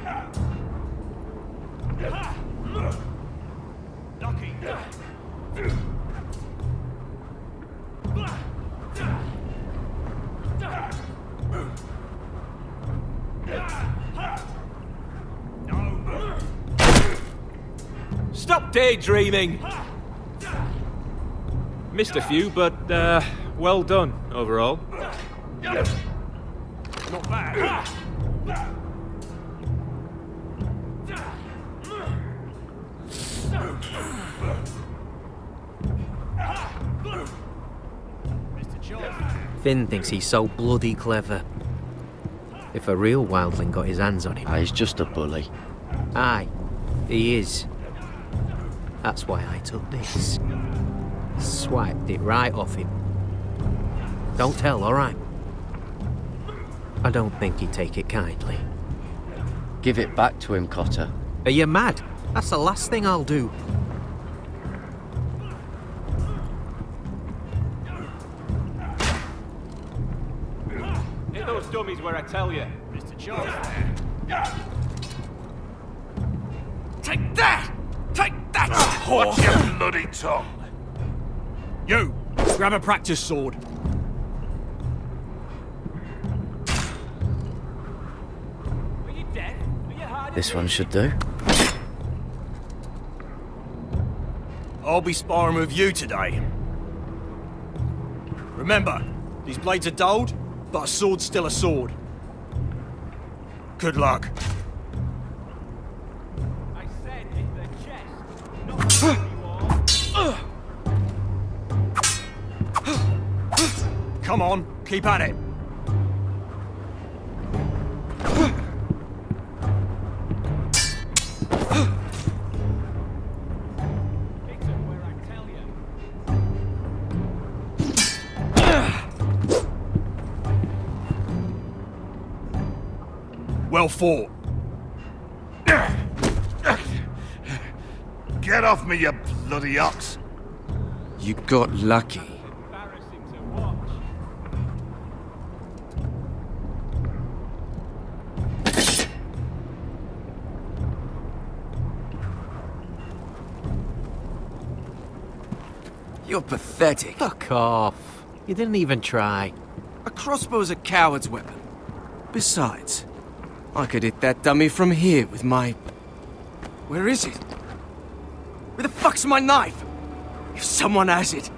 Stop daydreaming! Missed a few, but, well done, overall. Not bad. Finn thinks he's so bloody clever. If a real wildling got his hands on him... He's just a bully. Aye, he is. That's why I took this. Swiped it right off him. Don't tell, alright? I don't think he'd take it kindly. Give it back to him, Cotter. Are you mad? That's the last thing I'll do. Hit those dummies where I tell you. Mr. Charles. Take that! Take that! Watch your bloody tongue. You! Grab a practice sword. This one should do. I'll be sparring with you today. Remember, these blades are dulled, but a sword's still a sword. Good luck. I said hit the chest. Come on, keep at it. Well fought. Get off me, you bloody ox. You got lucky. You're pathetic. Fuck off. You didn't even try. A crossbow's a coward's weapon. Besides, I could hit that dummy from here with my... Where is it? Where the fuck's my knife? If someone has it,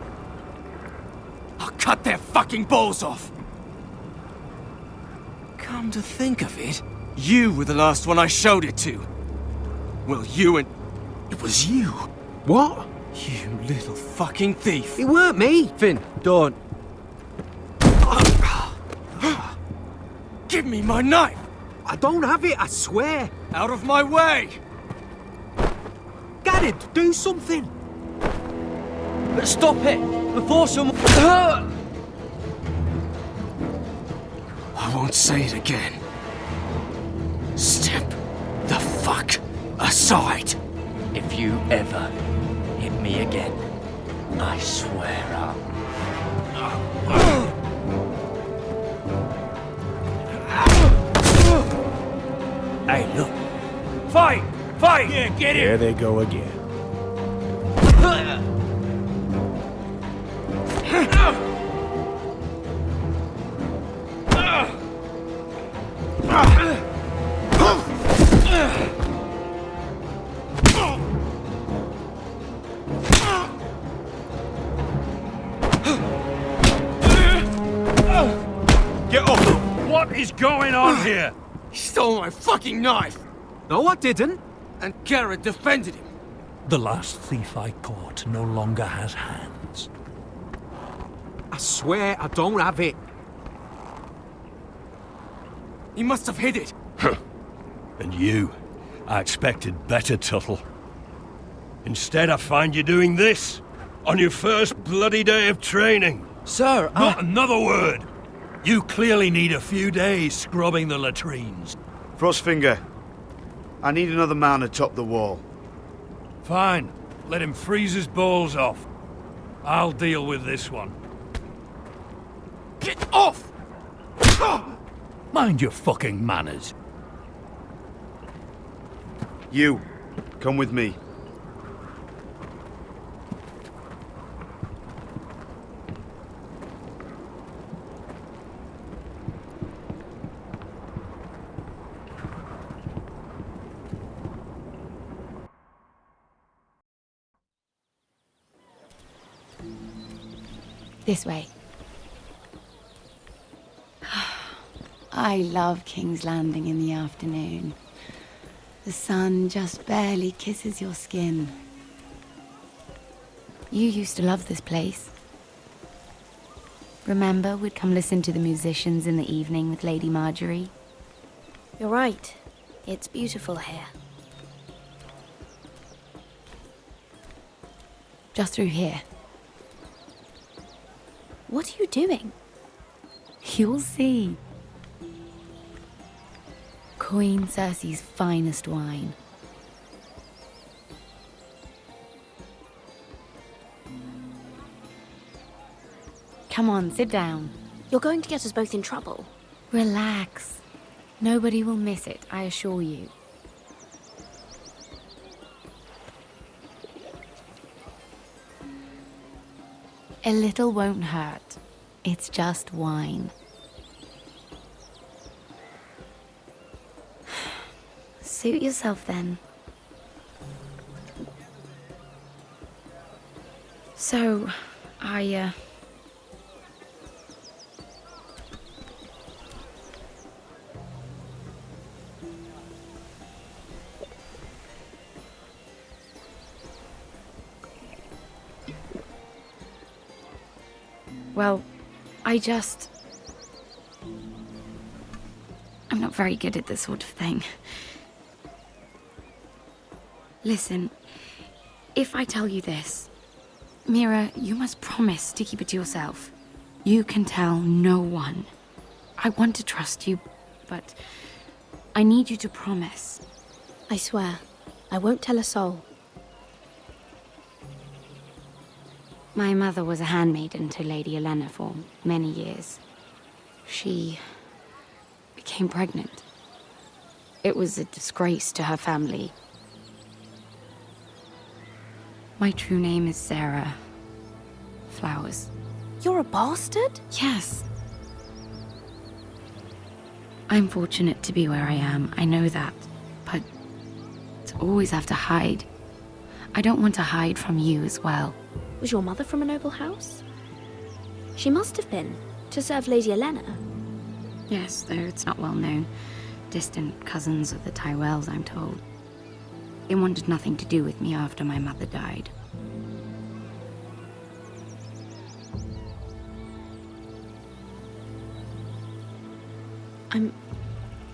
I'll cut their fucking balls off. Come to think of it, you were the last one I showed it to. Well, you and... It was you. What? You little fucking thief. It weren't me. Finn, Don't. Give me my knife! I don't have it, I swear. Out of my way! Garrett, do something. Stop it! Before someone... I won't say it again. Step the fuck aside. If you ever hit me again, I swear I'll... Hey, look. Fight! Fight! Yeah, get it! There they go again. Get off! What is going on here? He stole my fucking knife! No, I didn't. And Garrett defended him. The last thief I caught no longer has hands. I swear I don't have it. He must have hid it. And you? I expected better, Tuttle. Instead, I find you doing this on your first bloody day of training. Sir, Not another word! You clearly need a few days scrubbing the latrines. Frostfinger, I need another man to top the wall. Fine. Let him freeze his balls off. I'll deal with this one. Get off! Mind your fucking manners. You, come with me. This way. I love King's Landing in the afternoon. The sun just barely kisses your skin. You used to love this place. Remember, we'd come listen to the musicians in the evening with Lady Marjorie? You're right. It's beautiful here. Just through here. What are you doing? You'll see. Queen Cersei's finest wine. Come on, sit down. You're going to get us both in trouble. Relax. Nobody will miss it, I assure you. A little won't hurt. It's just wine. Suit yourself then. So, Well, I'm not very good at this sort of thing. Listen, if I tell you this, Mira, you must promise to keep it to yourself. You can tell no one. I want to trust you, but I need you to promise. I swear, I won't tell a soul. My mother was a handmaiden to Lady Olenna for many years. She became pregnant. It was a disgrace to her family. My true name is Sarah, Flowers. You're a bastard? Yes. I'm fortunate to be where I am, I know that. But to always have to hide. I don't want to hide from you as well. Was your mother from a noble house? She must have been, to serve Lady Elena. Yes, though it's not well known. Distant cousins of the Tyrells, I'm told. They wanted nothing to do with me after my mother died.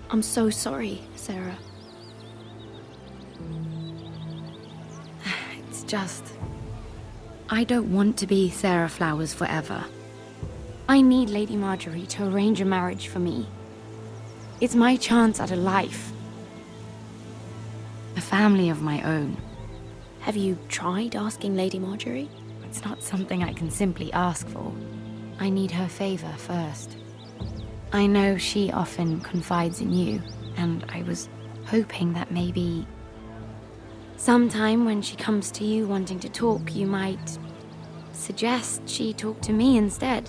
I'm so sorry, Sarah. It's just... I don't want to be Sarah Flowers forever. I need Lady Marjorie to arrange a marriage for me. It's my chance at a life. A family of my own. Have you tried asking Lady Marjorie? It's not something I can simply ask for. I need her favor first. I know she often confides in you, and I was hoping that maybe... sometime when she comes to you wanting to talk, you might suggest she talk to me instead.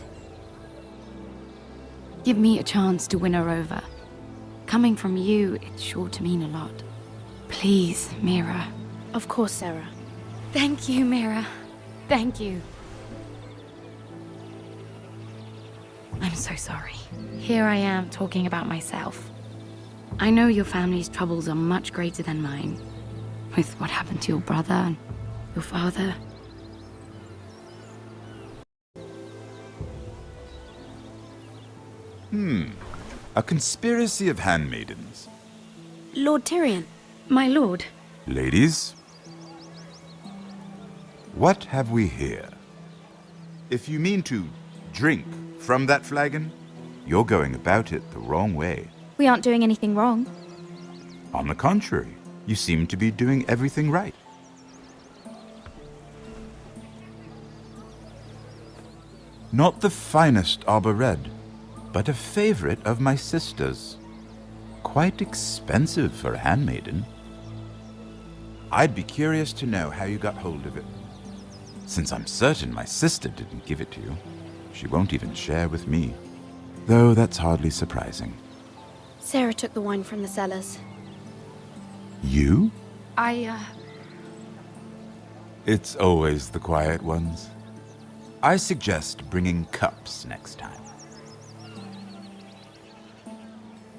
Give me a chance to win her over. Coming from you, it's sure to mean a lot. Please, Mira. Of course, Sarah. Thank you, Mira. Thank you. I'm so sorry. Here I am talking about myself. I know your family's troubles are much greater than mine. With what happened to your brother and your father. A conspiracy of handmaidens. Lord Tyrion. My lord. Ladies, what have we here? If you mean to drink from that flagon, you're going about it the wrong way. We aren't doing anything wrong. On the contrary, you seem to be doing everything right. Not the finest arbor red, but a favorite of my sister's. Quite expensive for a handmaiden. I'd be curious to know how you got hold of it. Since I'm certain my sister didn't give it to you, she won't even share with me. Though that's hardly surprising. Sarah took the wine from the cellars. You? I, It's always the quiet ones. I suggest bringing cups next time.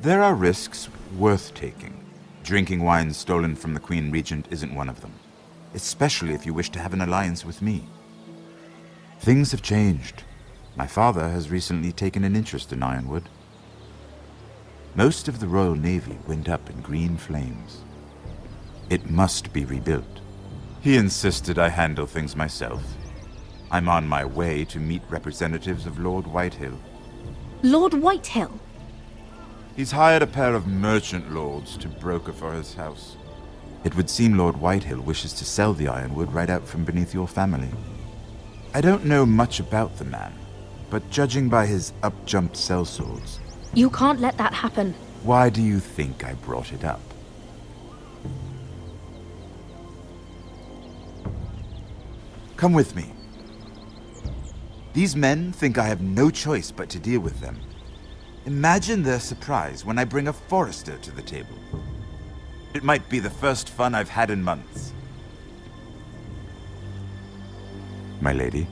There are risks worth taking. Drinking wine stolen from the Queen Regent isn't one of them, especially if you wish to have an alliance with me. Things have changed. My father has recently taken an interest in Ironwood. Most of the Royal Navy went up in green flames. It must be rebuilt. He insisted I handle things myself. I'm on my way to meet representatives of Lord Whitehill. Lord Whitehill? He's hired a pair of merchant lords to broker for his house. It would seem Lord Whitehill wishes to sell the Ironwood right out from beneath your family. I don't know much about the man, but judging by his up-jumped sellswords... You can't let that happen. Why do you think I brought it up? Come with me. These men think I have no choice but to deal with them. Imagine their surprise when I bring a Forrester to the table. It might be the first fun I've had in months. My lady.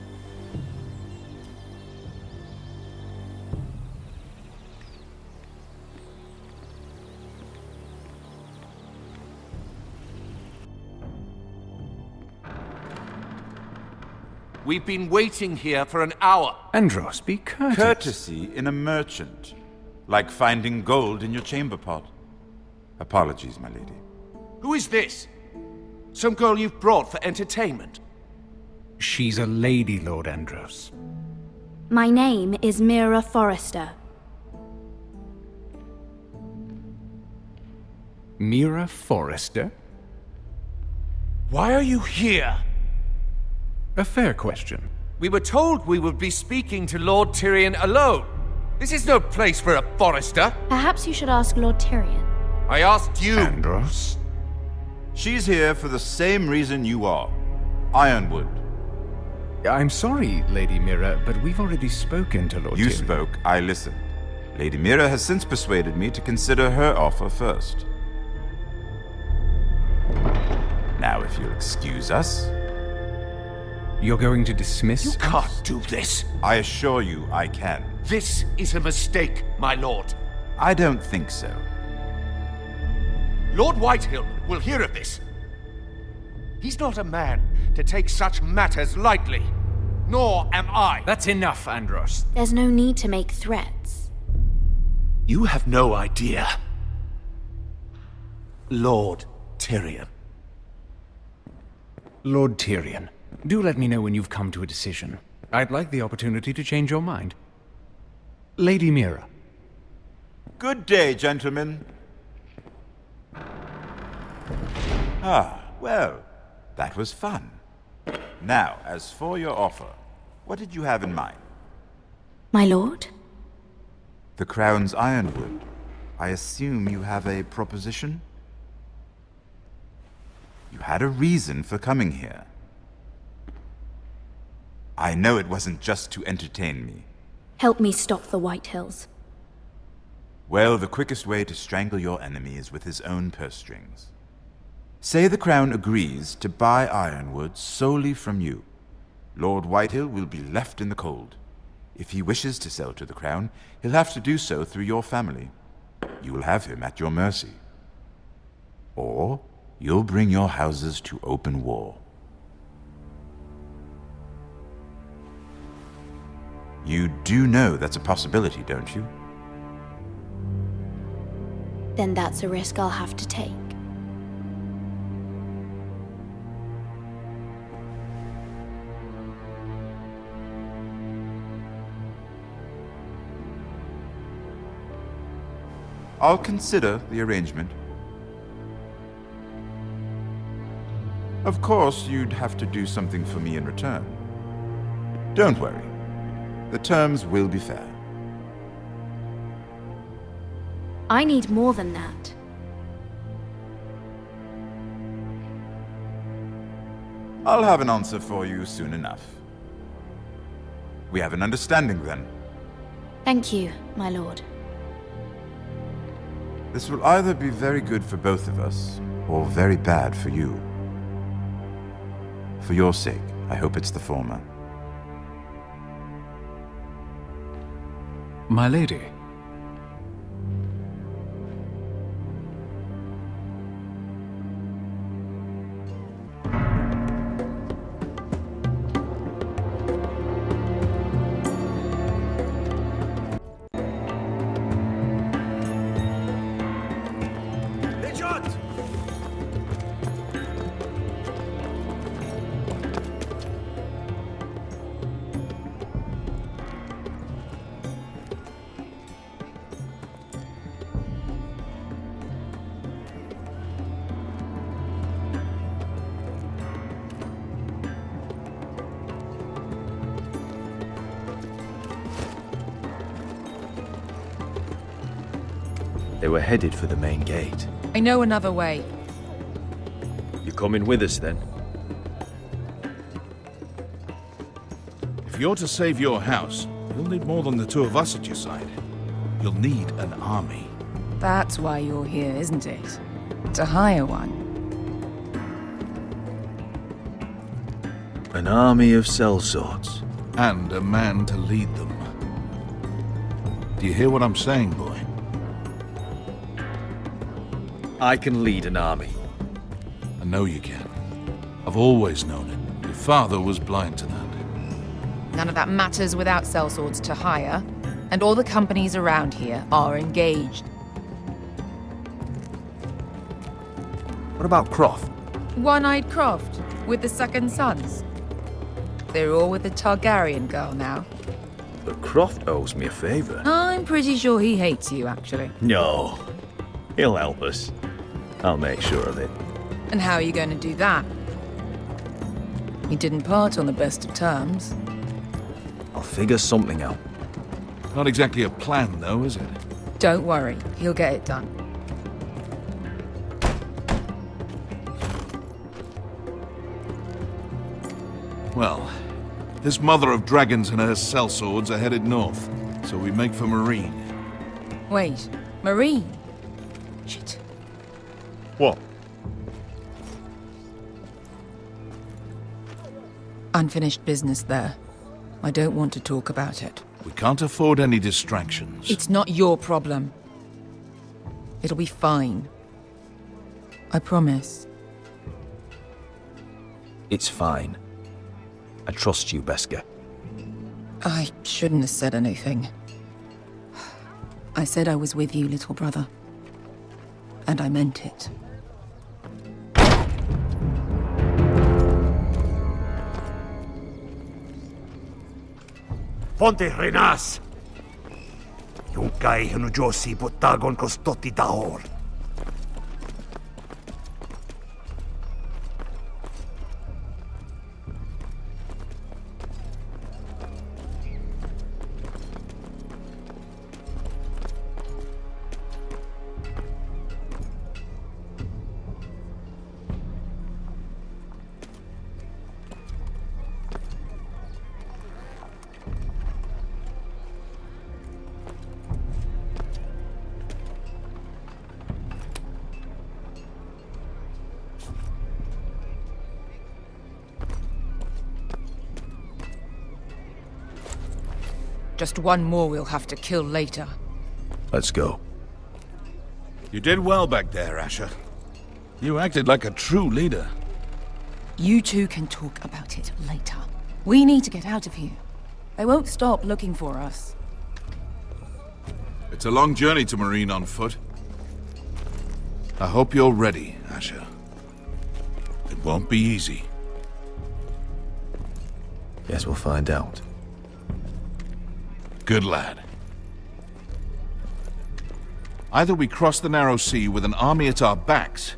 We've been waiting here for an hour. Andros, be courteous. Courtesy in a merchant. Like finding gold in your chamber pot. Apologies, my lady. Who is this? Some girl you've brought for entertainment? She's a lady, Lord Andros. My name is Mira Forrester. Mira Forrester? Why are you here? A fair question. We were told we would be speaking to Lord Tyrion alone. This is no place for a Forrester. Perhaps you should ask Lord Tyrion. I asked you. Andros? She's here for the same reason you are. Ironwood. I'm sorry, Lady Mira, but we've already spoken to Lord You Tyrion. spoke, I listened. Lady Mira has since persuaded me to consider her offer first. Now, if you'll excuse us... You're going to dismiss You can't do this. I assure you I can. This is a mistake, my lord. I don't think so. Lord Whitehill will hear of this. He's not a man to take such matters lightly. Nor am I. That's enough, Andros. There's no need to make threats. You have no idea. Lord Tyrion. Lord Tyrion, do let me know when you've come to a decision. I'd like the opportunity to change your mind. Lady Mira. Good day, gentlemen. Ah, well, that was fun. Now, as for your offer, what did you have in mind? My lord? The Crown's Ironwood. I assume you have a proposition? You had a reason for coming here. I know it wasn't just to entertain me. Help me stop the Whitehills. Well, the quickest way to strangle your enemy is with his own purse strings. Say the Crown agrees to buy Ironwood solely from you. Lord Whitehill will be left in the cold. If he wishes to sell to the Crown, he'll have to do so through your family. You will have him at your mercy. Or you'll bring your houses to open war. You do know that's a possibility, don't you? Then that's a risk I'll have to take. I'll consider the arrangement. Of course, you'd have to do something for me in return. Don't worry. The terms will be fair. I need more than that. I'll have an answer for you soon enough. We have an understanding then. Thank you, my lord. This will either be very good for both of us, or very bad for you. For your sake, I hope it's the former. My lady. They were headed for the main gate. I know another way. You coming with us then? If you're to save your house, you'll need more than the two of us at your side. You'll need an army. That's why you're here, isn't it? To hire one. An army of sellswords. And a man to lead them. Do you hear what I'm saying, boy? I can lead an army. I know you can. I've always known it. Your father was blind to that. None of that matters without sellswords to hire, and all the companies around here are engaged. What about Croft? One-Eyed Croft, with the second sons. They're all with the Targaryen girl now. But Croft owes me a favor. I'm pretty sure he hates you, actually. No. He'll help us. I'll make sure of it. And how are you going to do that? We didn't part on the best of terms. I'll figure something out. Not exactly a plan, though, is it? Don't worry, he'll get it done. Well, This mother of dragons and her sellswords are headed north, so we make for Marine. Wait, Marine? Shit. What? Unfinished business there. I don't want to talk about it. We can't afford any distractions. It's not your problem. It'll be fine. I promise. It's fine. I trust you, Beskha. I shouldn't have said anything. I said I was with you, little brother. And I meant it. Fonte Renas! Yung kai hanujosi putagon kostoti tahor. Just one more we'll have to kill later. Let's go. You did well back there, Asher. You acted like a true leader. You two can talk about it later. We need to get out of here. They won't stop looking for us. It's a long journey to Marine on foot. I hope you're ready, Asher. It won't be easy. Guess we'll find out. Good lad. Either we cross the narrow sea with an army at our backs,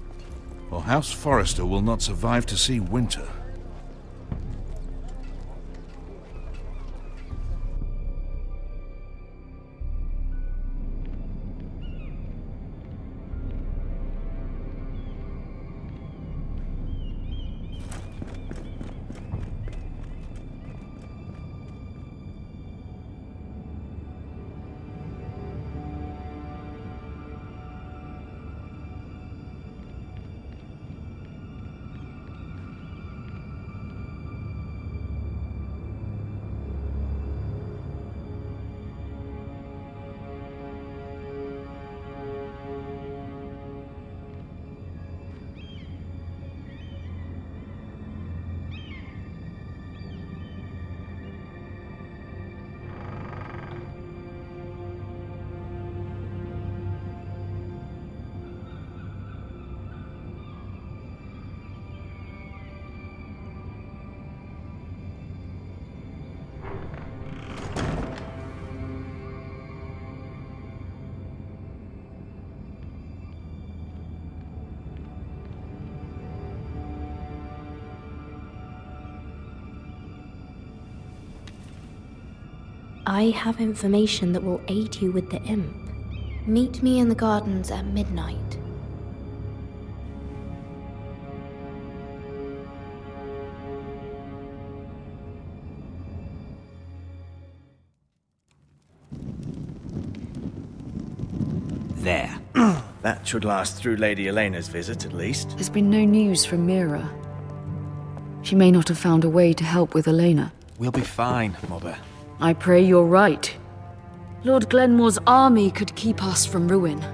or House Forrester will not survive to see winter. I have information that will aid you with the imp. Meet me in the gardens at midnight. There. That should last through Lady Elena's visit, at least. There's been no news from Mira. She may not have found a way to help with Elena. We'll be fine, Mother. I pray you're right. Lord Glenmore's army could keep us from ruin.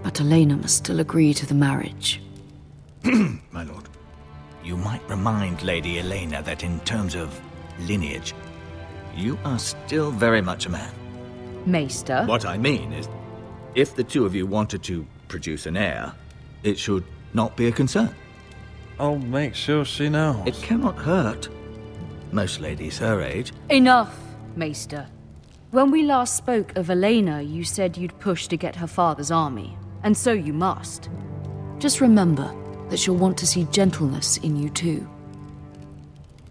But Elena must still agree to the marriage. My lord. You might remind Lady Elena that in terms of lineage, you are still very much a man. Maester? What I mean is, if the two of you wanted to produce an heir, it should not be a concern. I'll make sure she knows. It cannot hurt. Most ladies her age. Enough, Maester. When we last spoke of Elena, you said you'd push to get her father's army. And so you must. Just remember that she'll want to see gentleness in you too.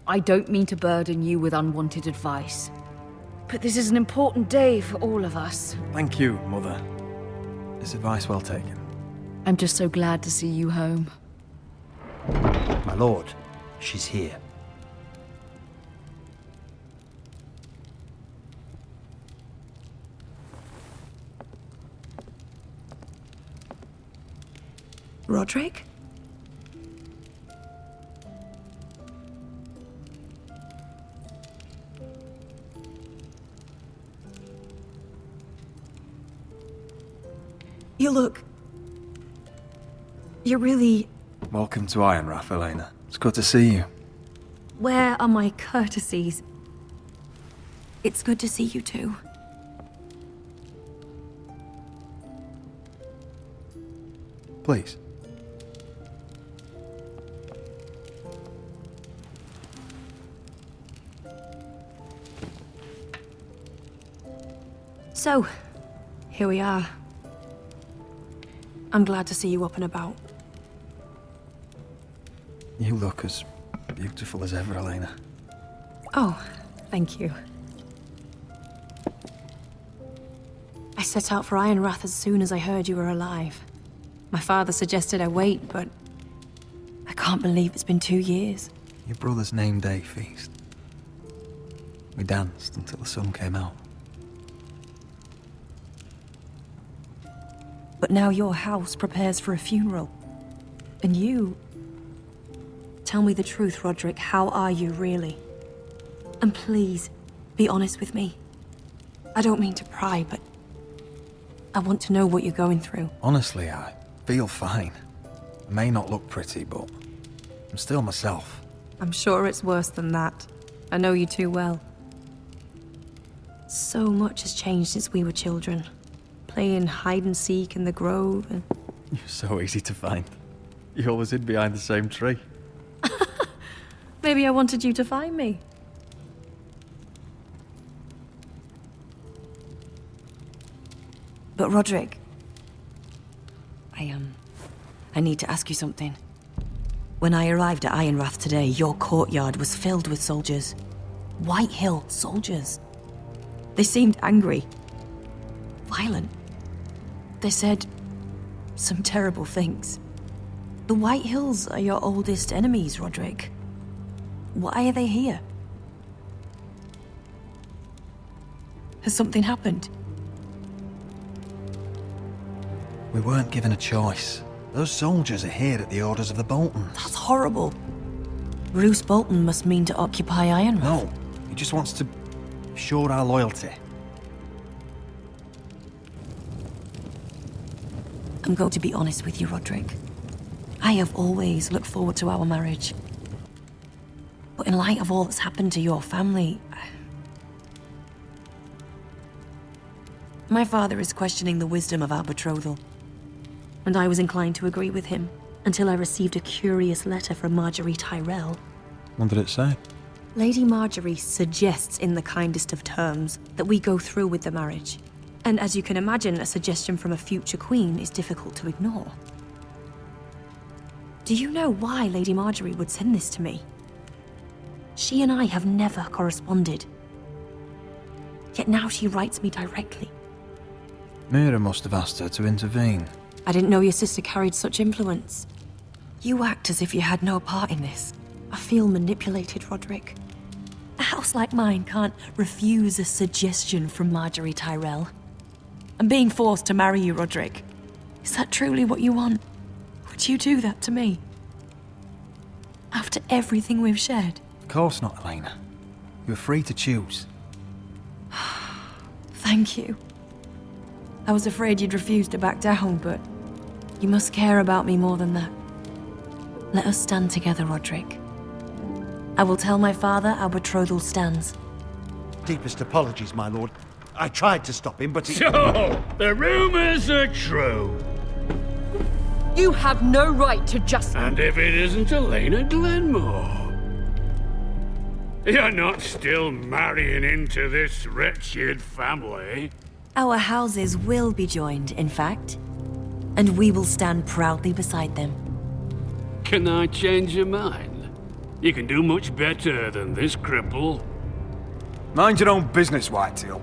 I don't mean to burden you with unwanted advice. But this is an important day for all of us. Thank you, Mother. This advice well taken. I'm just so glad to see you home. My lord, she's here. Roderick? You look... You're really... Welcome to Ironrath, Elena. It's good to see you. Where are my courtesies? It's good to see you too. Please. So, here we are. I'm glad to see you up and about. You look as beautiful as ever, Elena. Oh, thank you. I set out for Ironrath as soon as I heard you were alive. My father suggested I wait, but I can't believe it's been 2 years. Your brother's name day feast. We danced until the sun came out. But now your house prepares for a funeral. And you... Tell me the truth, Roderick. How are you, really? And please, be honest with me. I don't mean to pry, but... I want to know what you're going through. Honestly, I feel fine. I may not look pretty, but I'm still myself. I'm sure it's worse than that. I know you too well. So much has changed since we were children. Playing hide and seek in the grove and... You're so easy to find. You always hid behind the same tree. Maybe I wanted you to find me. But Roderick... I need to ask you something. When I arrived at Ironrath today, your courtyard was filled with soldiers. Whitehill soldiers. They seemed angry. Violent. They said some terrible things. The Whitehills are your oldest enemies, Roderick. Why are they here? Has something happened? We weren't given a choice. Those soldiers are here at the orders of the Boltons. That's horrible. Roose Bolton must mean to occupy Ironrath. No, he just wants to assure our loyalty. I'm going to be honest with you, Roderick. I have always looked forward to our marriage. But in light of all that's happened to your family... My father is questioning the wisdom of our betrothal. And I was inclined to agree with him, until I received a curious letter from Marjorie Tyrell. What did it say? Lady Marjorie suggests in the kindest of terms that we go through with the marriage. And as you can imagine, a suggestion from a future queen is difficult to ignore. Do you know why Lady Marjorie would send this to me? She and I have never corresponded. Yet now she writes me directly. Mira must have asked her to intervene. I didn't know your sister carried such influence. You act as if you had no part in this. I feel manipulated, Roderick. A house like mine can't refuse a suggestion from Marjorie Tyrell. I'm being forced to marry you, Roderick. Is that truly what you want? Would you do that to me? After everything we've shared? Of course not, Elena. You're free to choose. Thank you. I was afraid you'd refuse to back down, but you must care about me more than that. Let us stand together, Roderick. I will tell my father our betrothal stands. Deepest apologies, my lord. I tried to stop him, but he... So, the rumors are true. You have no right to just... And if it isn't Elena Glenmore? You're not still marrying into this wretched family? Our houses will be joined, in fact. And we will stand proudly beside them. Can I change your mind? You can do much better than this cripple. Mind your own business, Whitetail.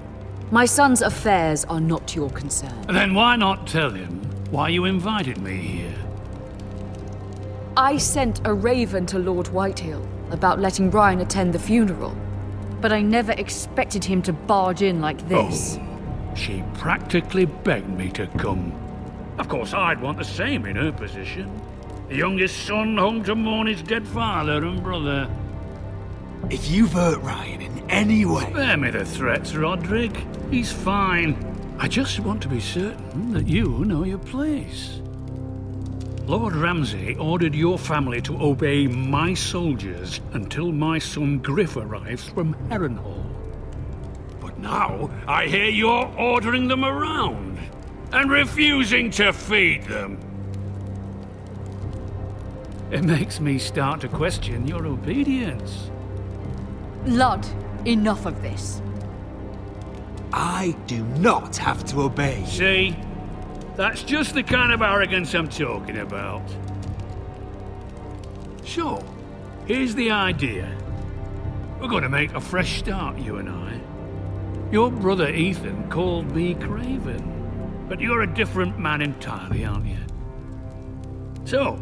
My son's affairs are not your concern. Then why not tell him why you invited me here? I sent a raven to Lord Whitehill about letting Brian attend the funeral, but I never expected him to barge in like this. Oh, she practically begged me to come. Of course, I'd want the same in her position. The youngest son home to mourn his dead father and brother. If you've hurt Ryan in any way... Spare me the threats, Roderick. He's fine. I just want to be certain that you know your place. Lord Ramsay ordered your family to obey my soldiers until my son Griff arrives from Harrenhal. But now I hear you're ordering them around and refusing to feed them. It makes me start to question your obedience. Lud, enough of this. I do not have to obey. See? That's just the kind of arrogance I'm talking about. So, here's the idea. We're going to make a fresh start, you and I. Your brother Ethan called me Craven, but you're a different man entirely, aren't you? So,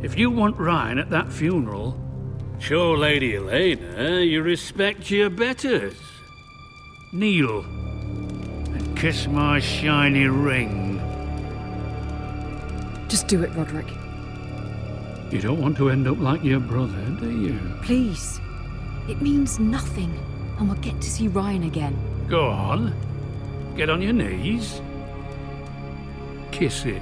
if you want Ryan at that funeral, show Lady Elena you respect your betters. Kneel and kiss my shiny ring. Just do it, Roderick. You don't want to end up like your brother, do you? Please. It means nothing, and we'll get to see Ryan again. Go on. Get on your knees. Kiss it.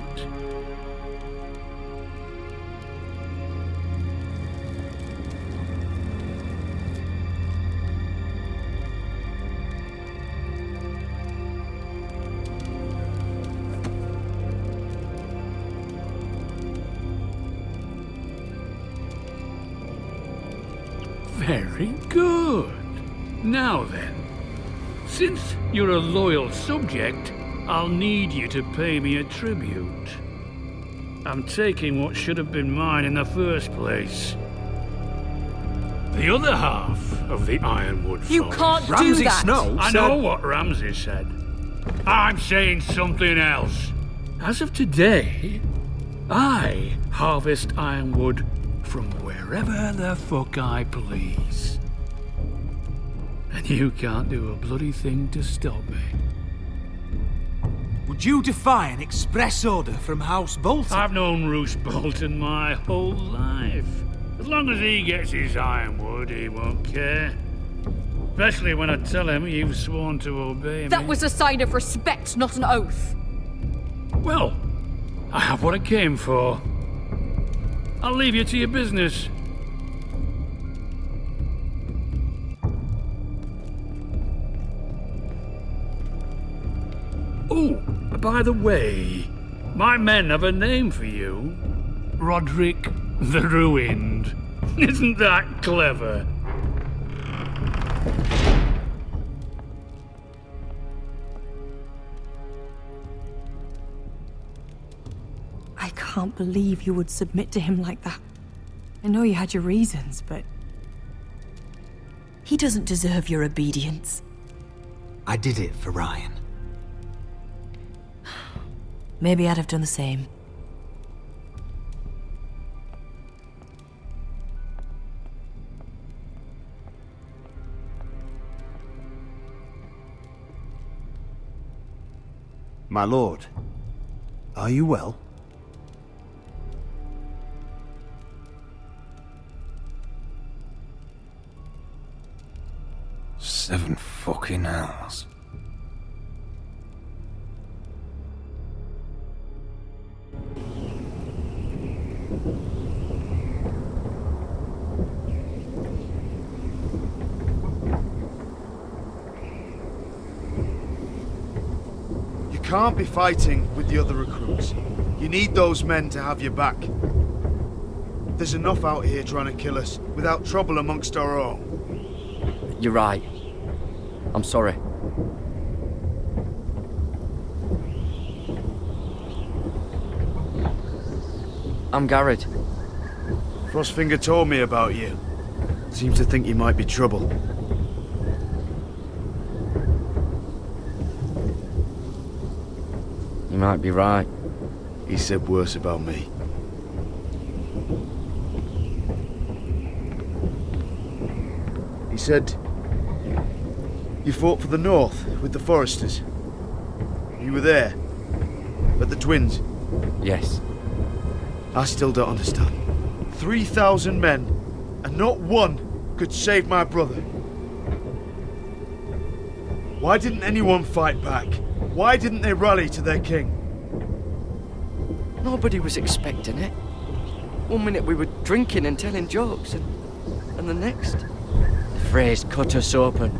Very good. Now then, since you're a loyal subject, I'll need you to pay me a tribute. I'm taking what should have been mine in the first place. The other half of the Ironwood Forest. You can't do Ramsay that! Snow I said... know what Ramsay said. I'm saying something else. As of today, I harvest ironwood from wherever the fuck I please. And you can't do a bloody thing to stop me. Would you defy an express order from House Bolton? I've known Roose Bolton my whole life. As long as he gets his ironwood, he won't care. Especially when I tell him you've sworn to obey me. That was a sign of respect, not an oath. Well, I have what I came for. I'll leave you to your business. Oh, by the way, my men have a name for you. Roderick the Ruined. Isn't that clever? I can't believe you would submit to him like that. I know you had your reasons, but... he doesn't deserve your obedience. I did it for Ryan. Maybe I'd have done the same. My lord, are you well? Seven fucking hells. You can't be fighting with the other recruits. You need those men to have your back. There's enough out here trying to kill us without trouble amongst our own. You're right. I'm sorry. I'm Garrett. Frostfinger told me about you. Seems to think you might be trouble. You might be right. He said worse about me. He said... you fought for the North with the Foresters. You were there. At the Twins. Yes. I still don't understand. 3,000 men, and not one could save my brother. Why didn't anyone fight back? Why didn't they rally to their king? Nobody was expecting it. One minute we were drinking and telling jokes, and the next, the Freys cut us open.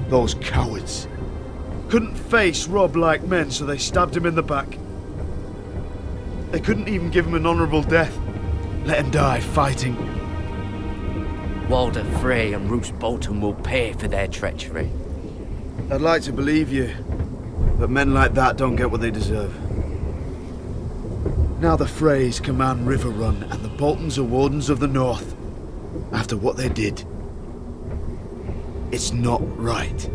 Those cowards. Couldn't face Robb like men, so they stabbed him in the back. They couldn't even give him an honourable death. Let him die fighting. Walder Frey and Roose Bolton will pay for their treachery. I'd like to believe you, but men like that don't get what they deserve. Now the Freys command Riverrun, and the Boltons are Wardens of the North. After what they did, it's not right.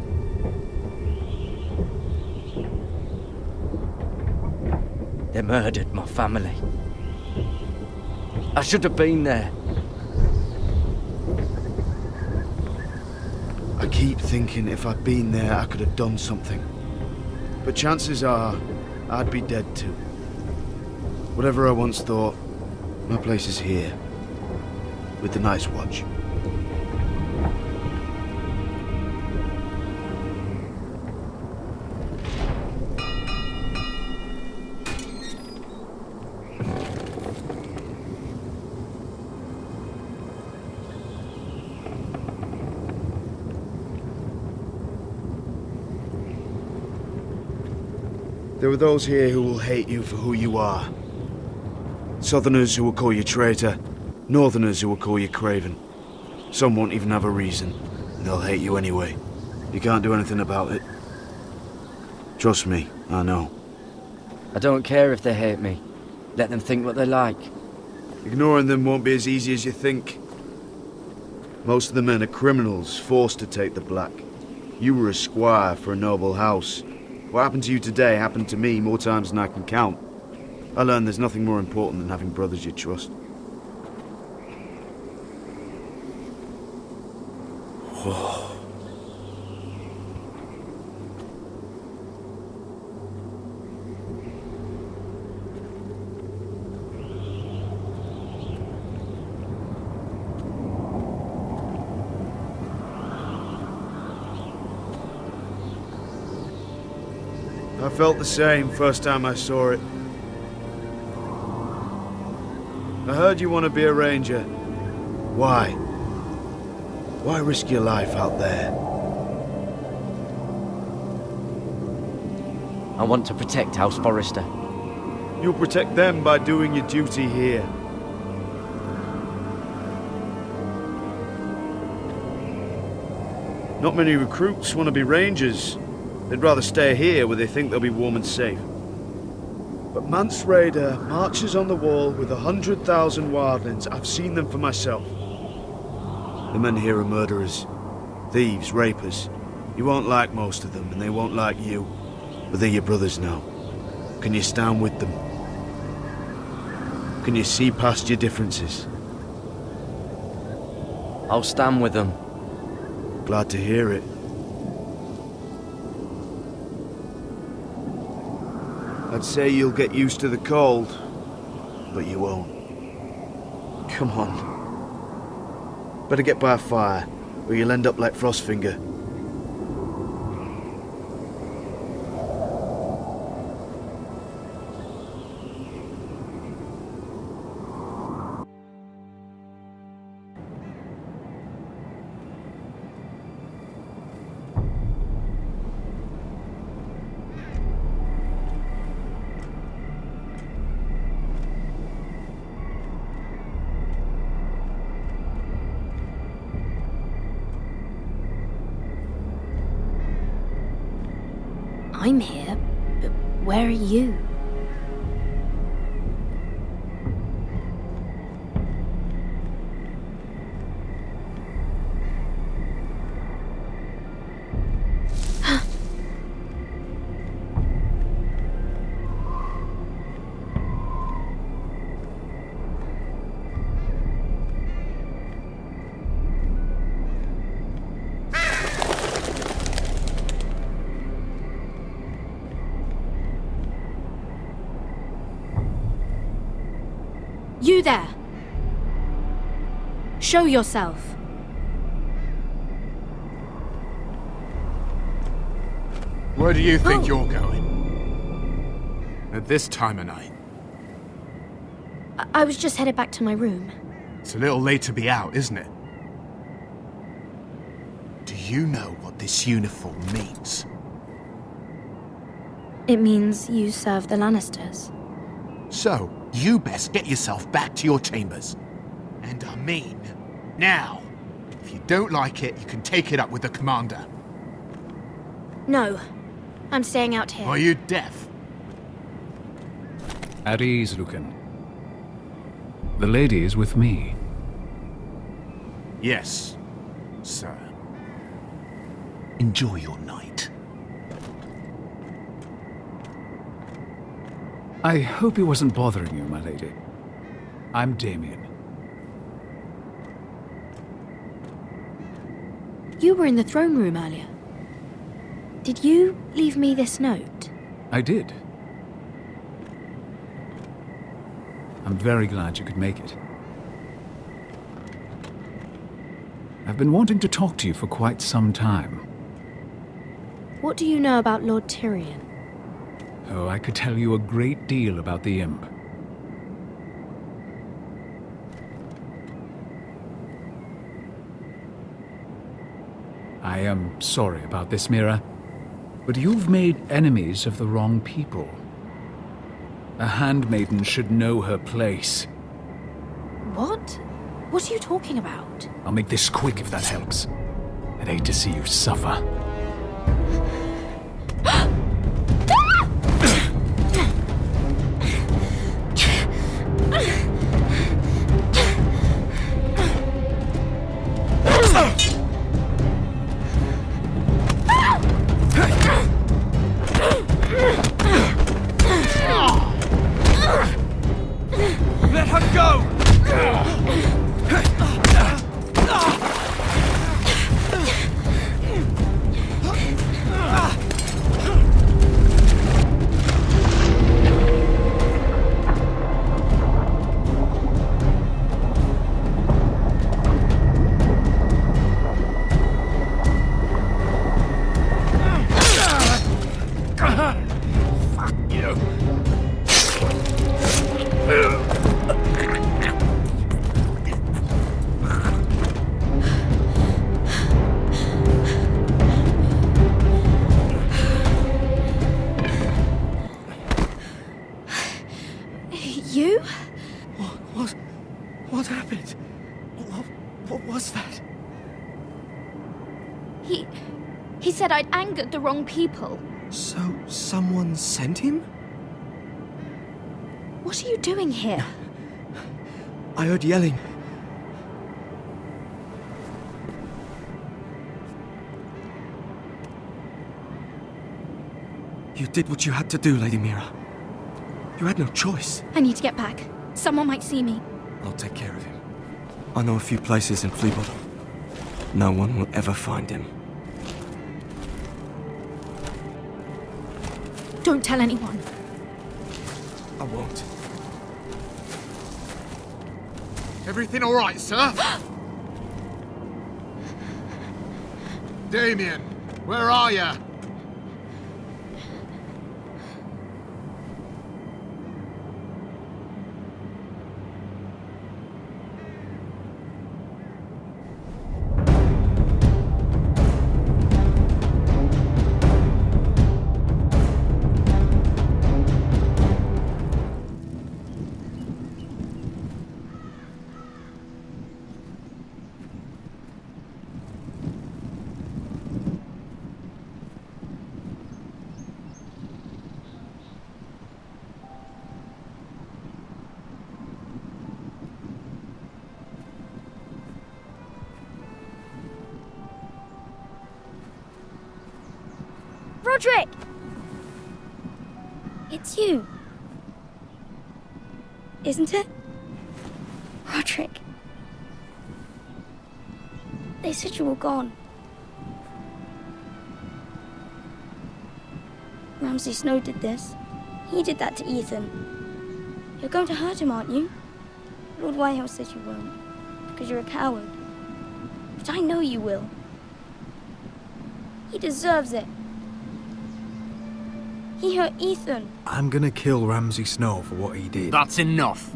They murdered my family. I should have been there. I keep thinking if I'd been there, I could have done something. But chances are, I'd be dead too. Whatever I once thought, my place is here, with the Night's Watch. There are those here who will hate you for who you are. Southerners who will call you traitor, Northerners who will call you craven. Some won't even have a reason, and they'll hate you anyway. You can't do anything about it. Trust me, I know. I don't care if they hate me. Let them think what they like. Ignoring them won't be as easy as you think. Most of the men are criminals, forced to take the black. You were a squire for a noble house. What happened to you today happened to me more times than I can count. I learned there's nothing more important than having brothers you trust. I felt the same first time I saw it. I heard you want to be a ranger. Why? Why risk your life out there? I want to protect House Forrester. You'll protect them by doing your duty here. Not many recruits want to be rangers. They'd rather stay here where they think they'll be warm and safe. But Mance Rayder marches on the wall with 100,000 wildlings. I've seen them for myself. The men here are murderers, thieves, rapers. You won't like most of them, and they won't like you. But they're your brothers now. Can you stand with them? Can you see past your differences? I'll stand with them. Glad to hear it. I'd say you'll get used to the cold, but you won't. Come on. Better get by a fire, or you'll end up like Frostfinger. I'm here, but where are you? You there! Show yourself. Where do you think you're going? At this time of night? I was just headed back to my room. It's a little late to be out, isn't it? Do you know what this uniform means? It means you serve the Lannisters. So, you best get yourself back to your chambers. And I mean, now. If you don't like it, you can take it up with the commander. No. I'm staying out here. Are you deaf? At ease, Lucan. The lady is with me. Yes, sir. Enjoy your night. I hope he wasn't bothering you, my lady. I'm Damien. You were in the throne room earlier. Did you leave me this note? I did. I'm very glad you could make it. I've been wanting to talk to you for quite some time. What do you know about Lord Tyrion? Oh, I could tell you a great deal about the Imp. I am sorry about this, Mira, but you've made enemies of the wrong people. A handmaiden should know her place. What? What are you talking about? I'll make this quick if that helps. I'd hate to see you suffer. Let her go! Fuck you. You? What happened? What was that? He said I'd angered the wrong people. So, someone sent him? What are you doing here? I heard yelling. You did what you had to do, Lady Mira. You had no choice. I need to get back. Someone might see me. I'll take care of him. I know a few places in Fleabottom. No one will ever find him. Don't tell anyone. I won't. Everything all right, sir? Damien, where are you? Roderick! It's you. Isn't it? Roderick. They said you were gone. Ramsay Snow did this. He did that to Ethan. You're going to hurt him, aren't you? Lord Whitehill says you won't, because you're a coward. But I know you will. He deserves it. He hurt Ethan. I'm gonna kill Ramsay Snow for what he did. That's enough.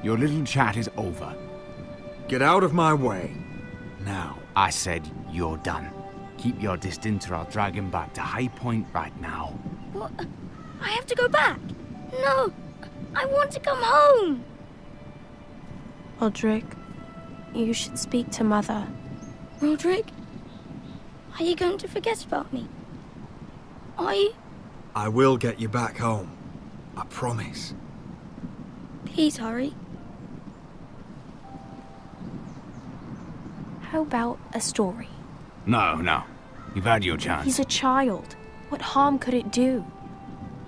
Your little chat is over. Get out of my way. Now. I said you're done. Keep your distance or I'll drag him back to High Point right now. What? I have to go back? No! I want to come home! Roderick, you should speak to Mother. Roderick? Are you going to forget about me? Are you? I will get you back home. I promise. Please hurry. How about a story? No. You've had your chance. He's a child. What harm could it do?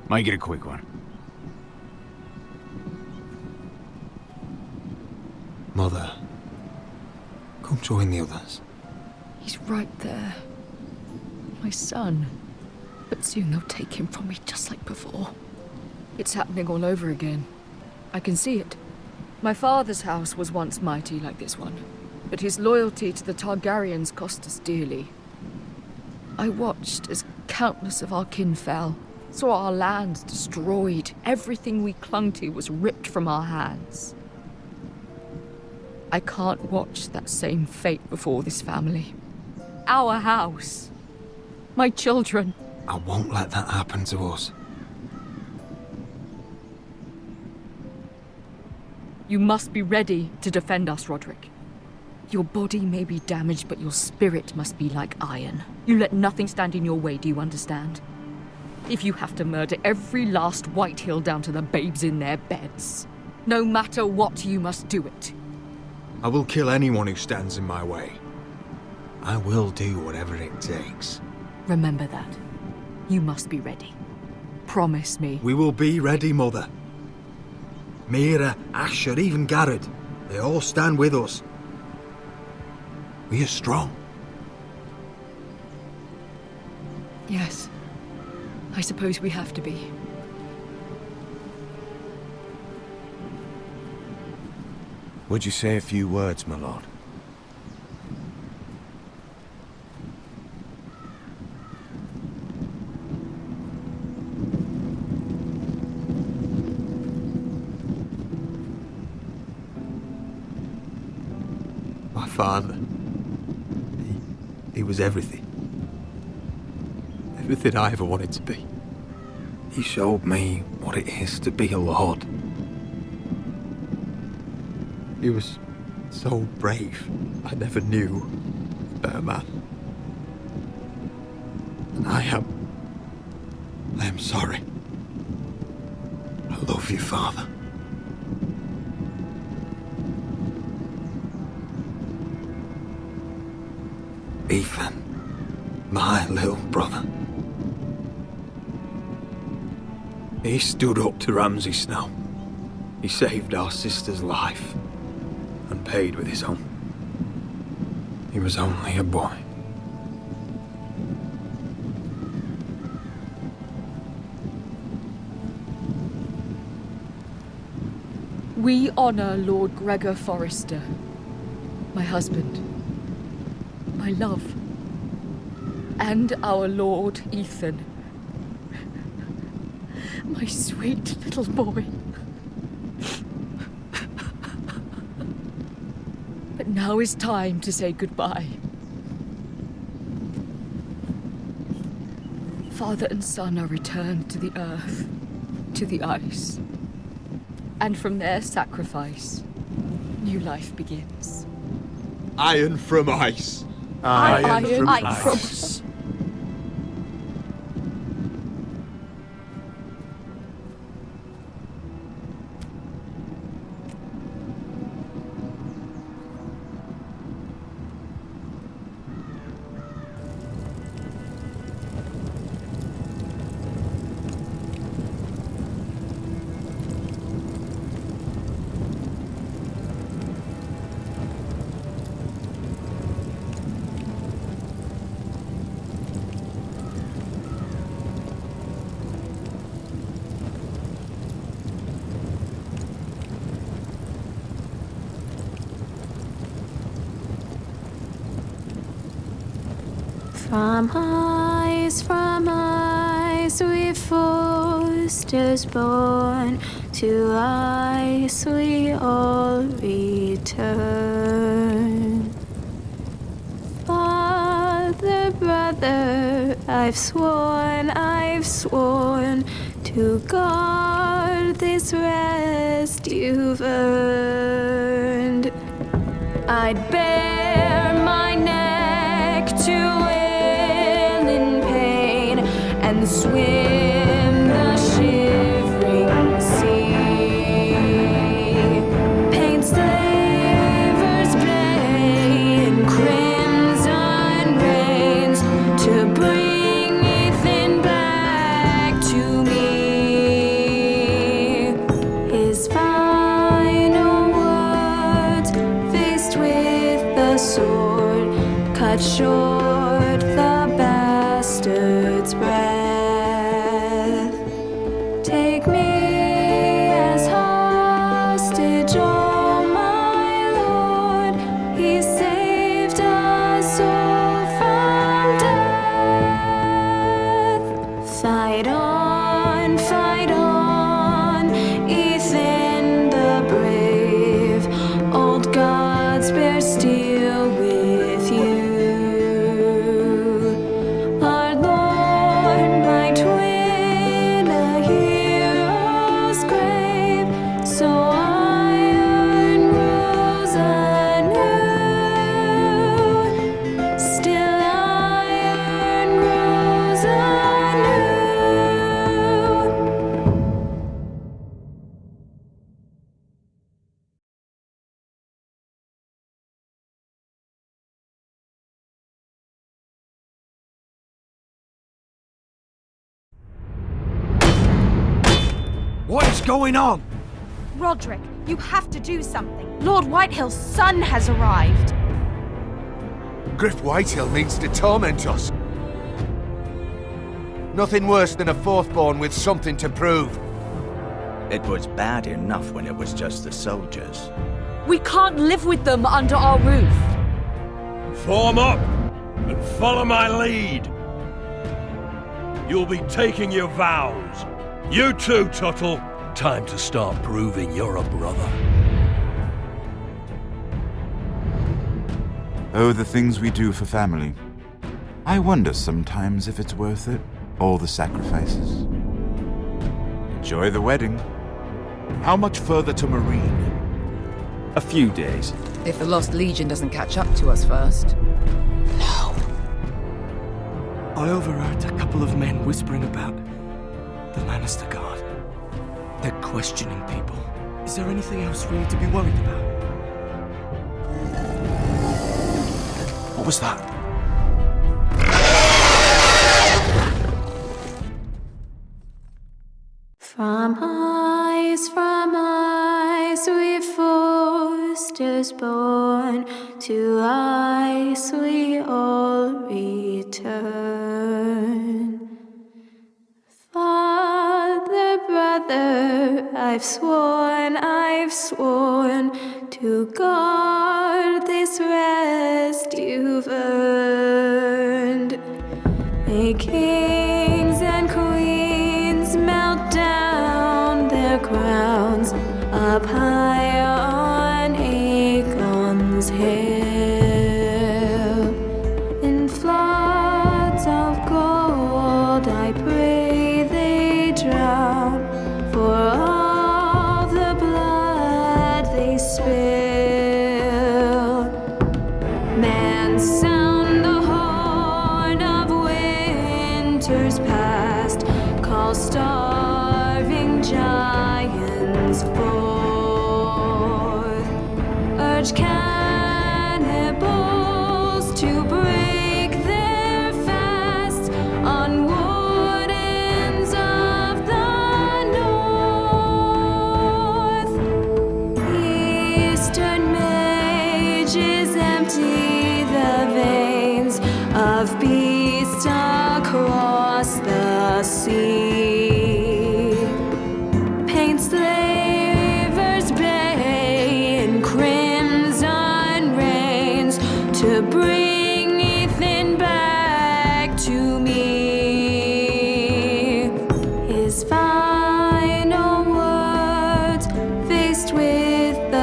Make it a quick one. Mother, come join the others. He's right there. My son. But soon they'll take him from me just like before. It's happening all over again. I can see it. My father's house was once mighty like this one, but his loyalty to the Targaryens cost us dearly. I watched as countless of our kin fell, saw our lands destroyed, everything we clung to was ripped from our hands. I can't watch that same fate before this family. Our house. My children. I won't let that happen to us. You must be ready to defend us, Roderick. Your body may be damaged, but your spirit must be like iron. You let nothing stand in your way, do you understand? If you have to murder every last Whitehill down to the babes in their beds, no matter what, you must do it. I will kill anyone who stands in my way. I will do whatever it takes. Remember that. You must be ready. Promise me. We will be ready, Mother. Mira, Asher, even Garrett, they all stand with us. We are strong. Yes. I suppose we have to be. Would you say a few words, my lord? My father, he was everything. Everything I ever wanted to be. He showed me what it is to be a lord. He was so brave. I never knew a better man. And I am sorry. I love you, Father. Ethan, my little brother. He stood up to Ramsay Snow. He saved our sister's life and paid with his own. He was only a boy. We honor Lord Gregor Forrester, my husband, my love, and our Lord Ethan, my sweet little boy. But now is time to say goodbye. Father and son are returned to the earth, to the ice. And from their sacrifice, new life begins. Iron from ice. Iron from ice. From ice we foresters born, to ice we all return. Father, brother, I've sworn to guard this rest you've earned. I'd bare my neck to wail in pain and swim the shivering sea. Paint slavers bay in crimson rains to bring Ethan back to me. His final words, faced with the sword, cut short the bastard's breath. Take me as hostage, oh my lord. He saved us all from death. Fight on, Ethan the brave. Old gods bear steel with you. Our Lord, my twin, a hero's grave, so iron rules anew. Still iron grows anew. What is going on? Roderick, you have to do something. Lord Whitehill's son has arrived. Griff Whitehill means to torment us. Nothing worse than a fourthborn with something to prove. It was bad enough when it was just the soldiers. We can't live with them under our roof. Form up and follow my lead. You'll be taking your vows. You too, Tuttle. Time to start proving you're a brother. Oh, the things we do for family. I wonder sometimes if it's worth it, all the sacrifices. Enjoy the wedding. How much further to Marine? A few days. If the Lost Legion doesn't catch up to us first. I overheard a couple of men whispering about the Lannister Guard. They're questioning people. Is there anything else really to be worried about? What was that? From ice we foresters born, to ice we all return. Father, brother, I've sworn to guard this rest you've earned. May kings and queens melt down their crowns up high on Aegon's hill. In floods of gold I pray they drown, for all the blood they spill. Man, sound the horn of winter's past, call starving giants forth, urge cannibals to break their fast on wardens of the north. Eastern mages empty the veins of beasts across the sea. Paint slavers bay in crimson rains to bring Ethan back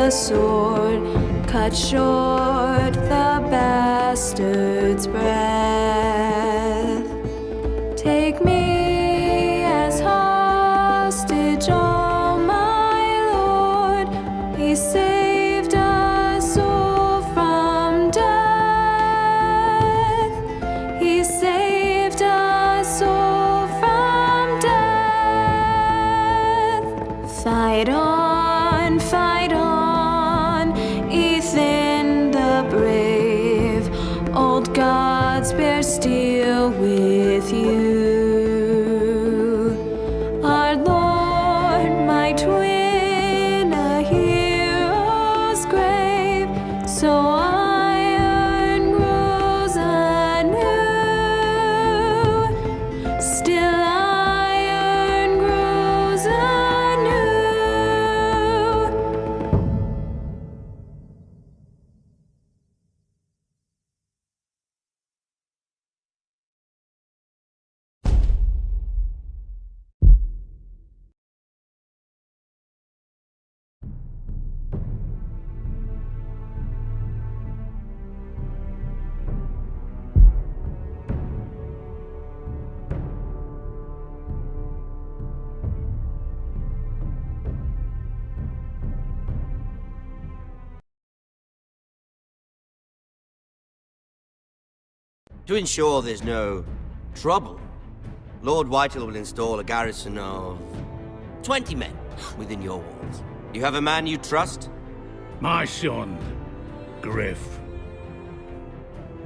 the sword, cut short the bastard's breath. Take me as hostage, oh my Lord. He saved us all from death. He saved us all from death. Fight on, Ethan the brave. Old gods bear steel with you. Our Lord might win a hero's grave, so iron grows anew. Still iron grows anew. To ensure there's no trouble, Lord Whitehill will install a garrison of 20 men within your walls. You have a man you trust? My son, Griff.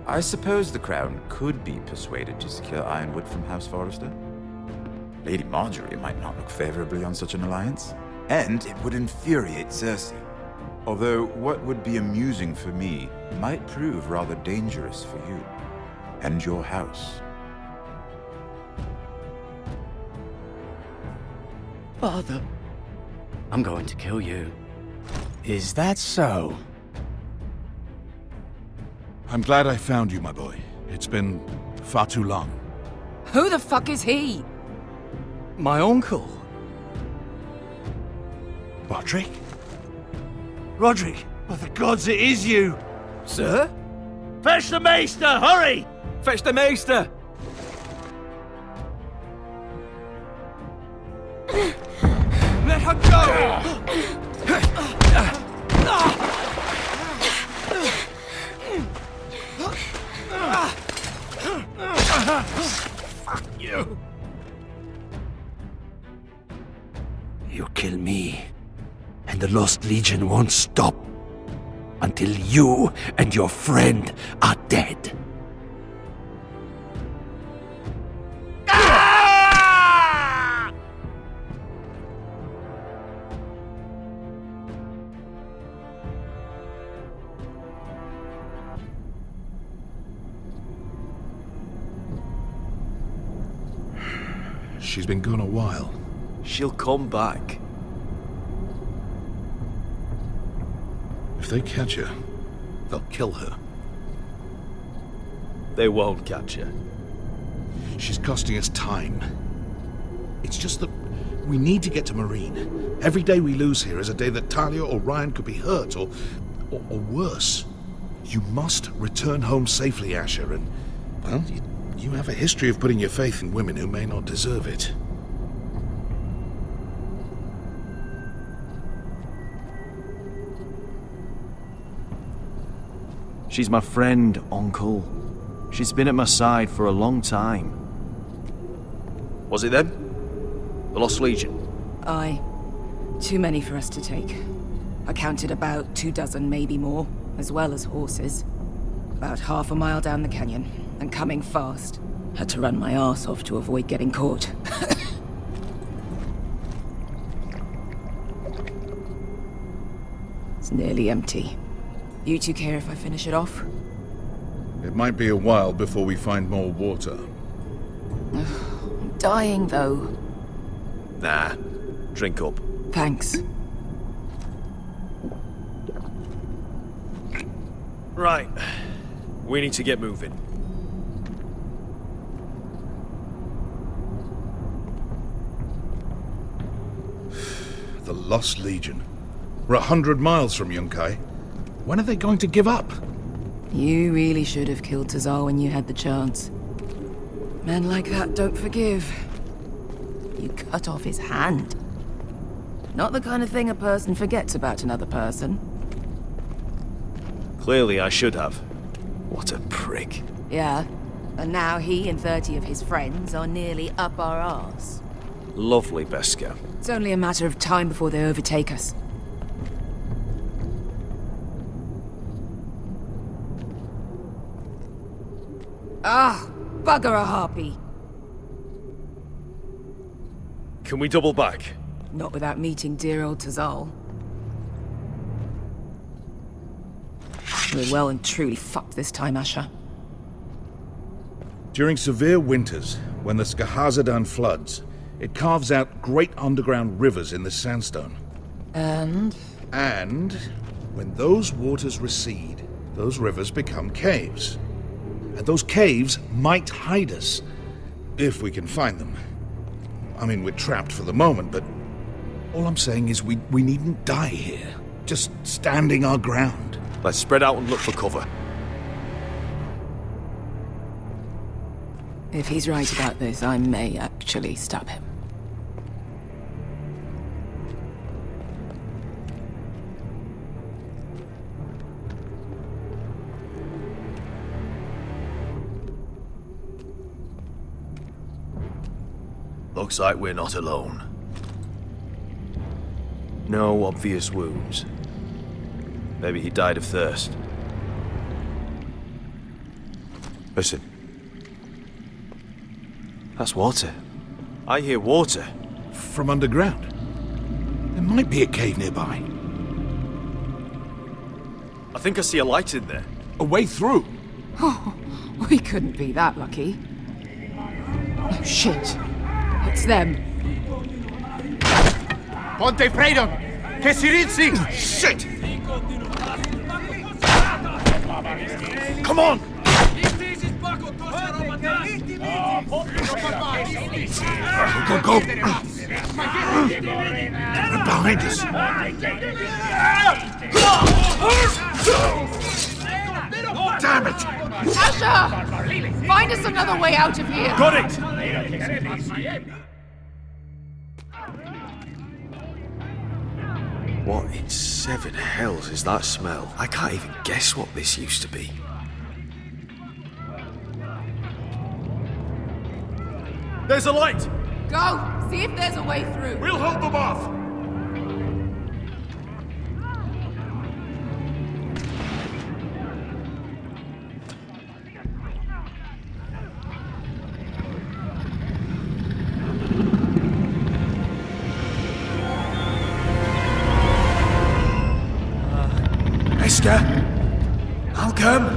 I suppose the Crown could be persuaded to secure Ironwood from House Forrester. Lady Marjorie might not look favorably on such an alliance, and it would infuriate Cersei. Although what would be amusing for me might prove rather dangerous for you and your house. Father, I'm going to kill you. Is that so? I'm glad I found you, my boy. It's been far too long. Who the fuck is he? My uncle. Roderick? Roderick, by the gods, it is you! Sir? Fetch the Maester, hurry! Fetch the Maester! Let her go! Fuck you! You kill me, and the Lost Legion won't stop until you and your friend are dead. She's been gone a while. She'll come back. If they catch her, they'll kill her. They won't catch her. She's costing us time. It's just that we need to get to Marine. Every day we lose here is a day that Talia or Ryan could be hurt, or worse. You must return home safely, Asher, and, well, you have a history of putting your faith in women who may not deserve it. She's my friend, Uncle. She's been at my side for a long time. Was it them? The Lost Legion? Aye. Too many for us to take. I counted about 24, maybe more, as well as horses. About half a mile down the canyon, and coming fast. Had to run my arse off to avoid getting caught. It's nearly empty. You two care if I finish it off? It might be a while before we find more water. I'm dying, though. Nah. Drink up. Thanks. Right. We need to get moving. The Lost Legion. We're 100 miles from Yunkai. When are they going to give up? You really should have killed Tazal when you had the chance. Men like that don't forgive. You cut off his hand. Not the kind of thing a person forgets about another person. Clearly I should have. What a prick. Yeah, and now he and 30 of his friends are nearly up our arse. Lovely, Beskha. It's only a matter of time before they overtake us. Ah, bugger a harpy. Can we double back? Not without meeting dear old Tazal. We're well and truly fucked this time, Asher. During severe winters, when the Skahazadan floods, it carves out great underground rivers in the sandstone. And? And when those waters recede, those rivers become caves. And those caves might hide us, if we can find them. I mean, we're trapped for the moment, but all I'm saying is we needn't die here. Just standing our ground. Let's spread out and look for cover. If he's right about this, I may actually stab him. Looks like we're not alone. No obvious wounds. Maybe he died of thirst. Listen. That's water. I hear water. From underground. There might be a cave nearby. I think I see a light in there. A way through. Oh, we couldn't be that lucky. Oh, shit. It's them. Ponte Freedom! Che si rizzi! Shit! Come on! Go! They're behind us. Damn it! Asher! Find us another way out of here! Got it! What in seven hells is that smell? I can't even guess what this used to be. There's a light! Go! See if there's a way through! We'll hold them off! Beskha? I'll come.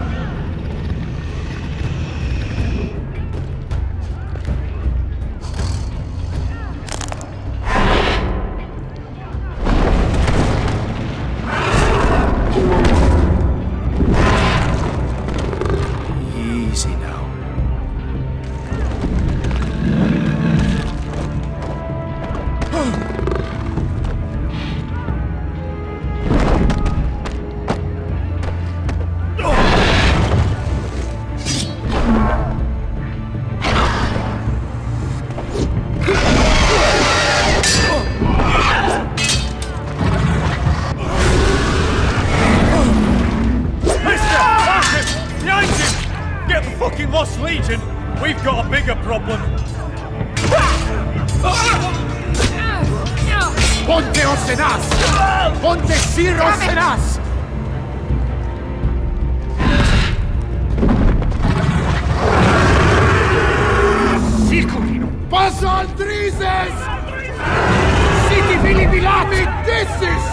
Easy now. Lost Legion, we've got a bigger problem. Ponte Osenas! Ponte Sir Osenas! Siculino! Passa al Drises! Siti Vili Vilami Dissis!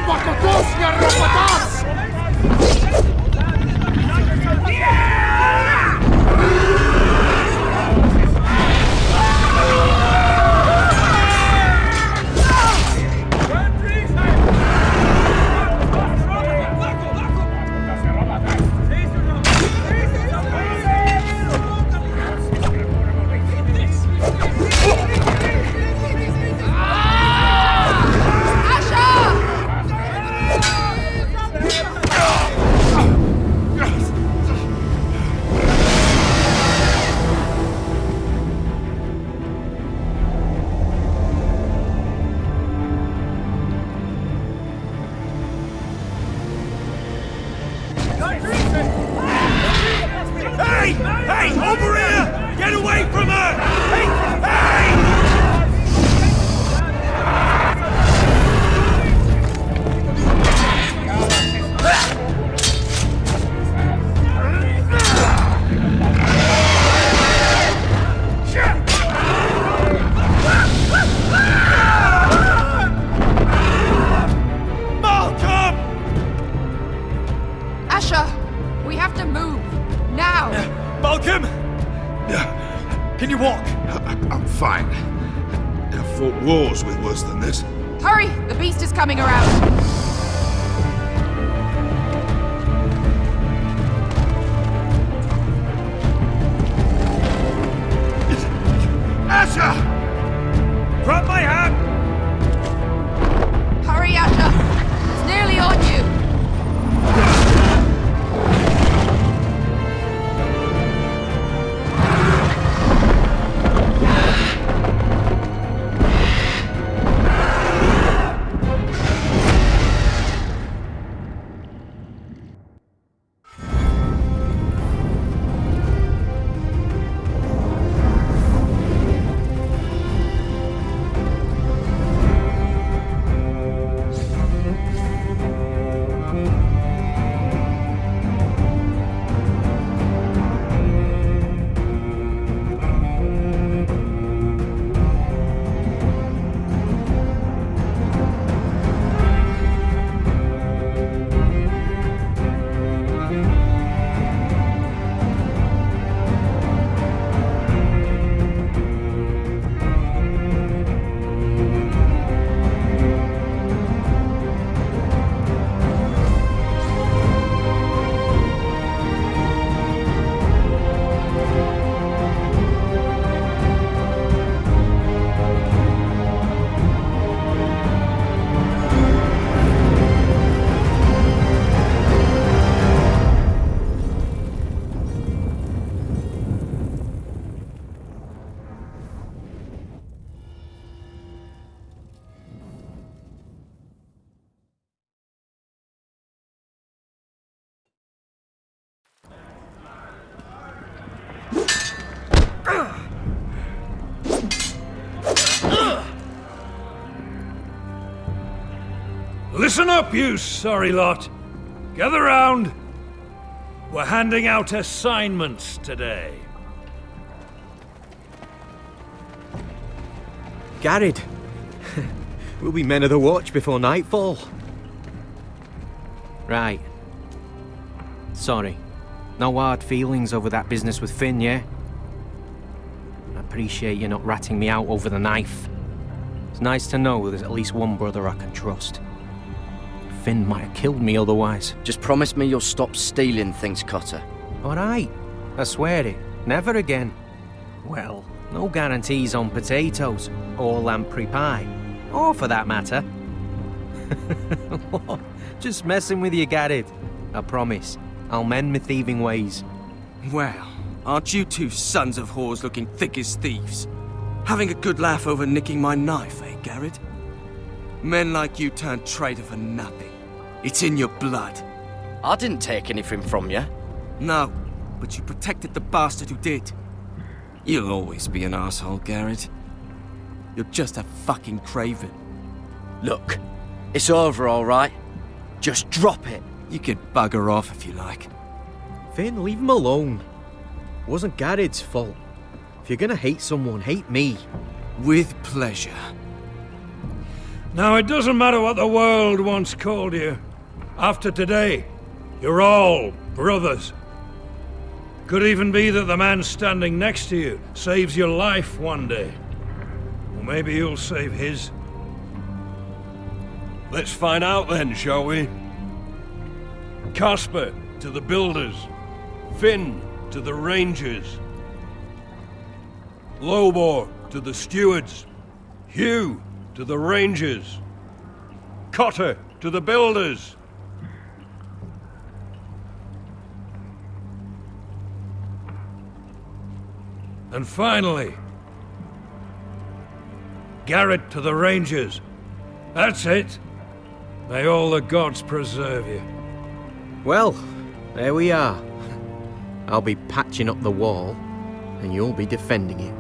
Makotosnia Ropatas! Hey! Hey! Over here! Get away from her! Hey! Hey! Malcolm! Asher, we have to move. Now! Malcolm! Can you walk? I'm fine. I've fought wars with worse than this. Hurry! The beast is coming around. Asher! Drop my hat! Hurry, Asher! It's nearly on you! Listen up, you sorry lot. Gather round. We're handing out assignments today. Garrett. We'll be men of the watch before nightfall. Right. Sorry. No hard feelings over that business with Finn, yeah? I appreciate you not ratting me out over the knife. It's nice to know there's at least one brother I can trust. Finn might have killed me otherwise. Just promise me you'll stop stealing things, Cotter. Alright. I swear it. Never again. Well, no guarantees on potatoes, or lamprey pie. Or for that matter. What? Just messing with you, Garrett. I promise. I'll mend my thieving ways. Well, aren't you two sons of whores looking thick as thieves? Having a good laugh over nicking my knife, eh, Garrett? Men like you turn traitor for nothing. It's in your blood. I didn't take anything from you. No, but you protected the bastard who did. You'll always be an asshole, Garrett. You're just a fucking craven. Look, it's over, all right? Just drop it. You can bugger off if you like. Finn, leave him alone. It wasn't Garrett's fault. If you're gonna hate someone, hate me. With pleasure. Now, it doesn't matter what the world once called you. After today, you're all brothers. Could even be that the man standing next to you saves your life one day. Or maybe you'll save his. Let's find out then, shall we? Casper to the builders. Finn to the rangers. Lobor to the stewards. Hugh to the rangers. Cotter to the builders. And finally, Garrett to the rangers. That's it. May all the gods preserve you. Well, There we are. I'll be patching up the wall, and you'll be defending it.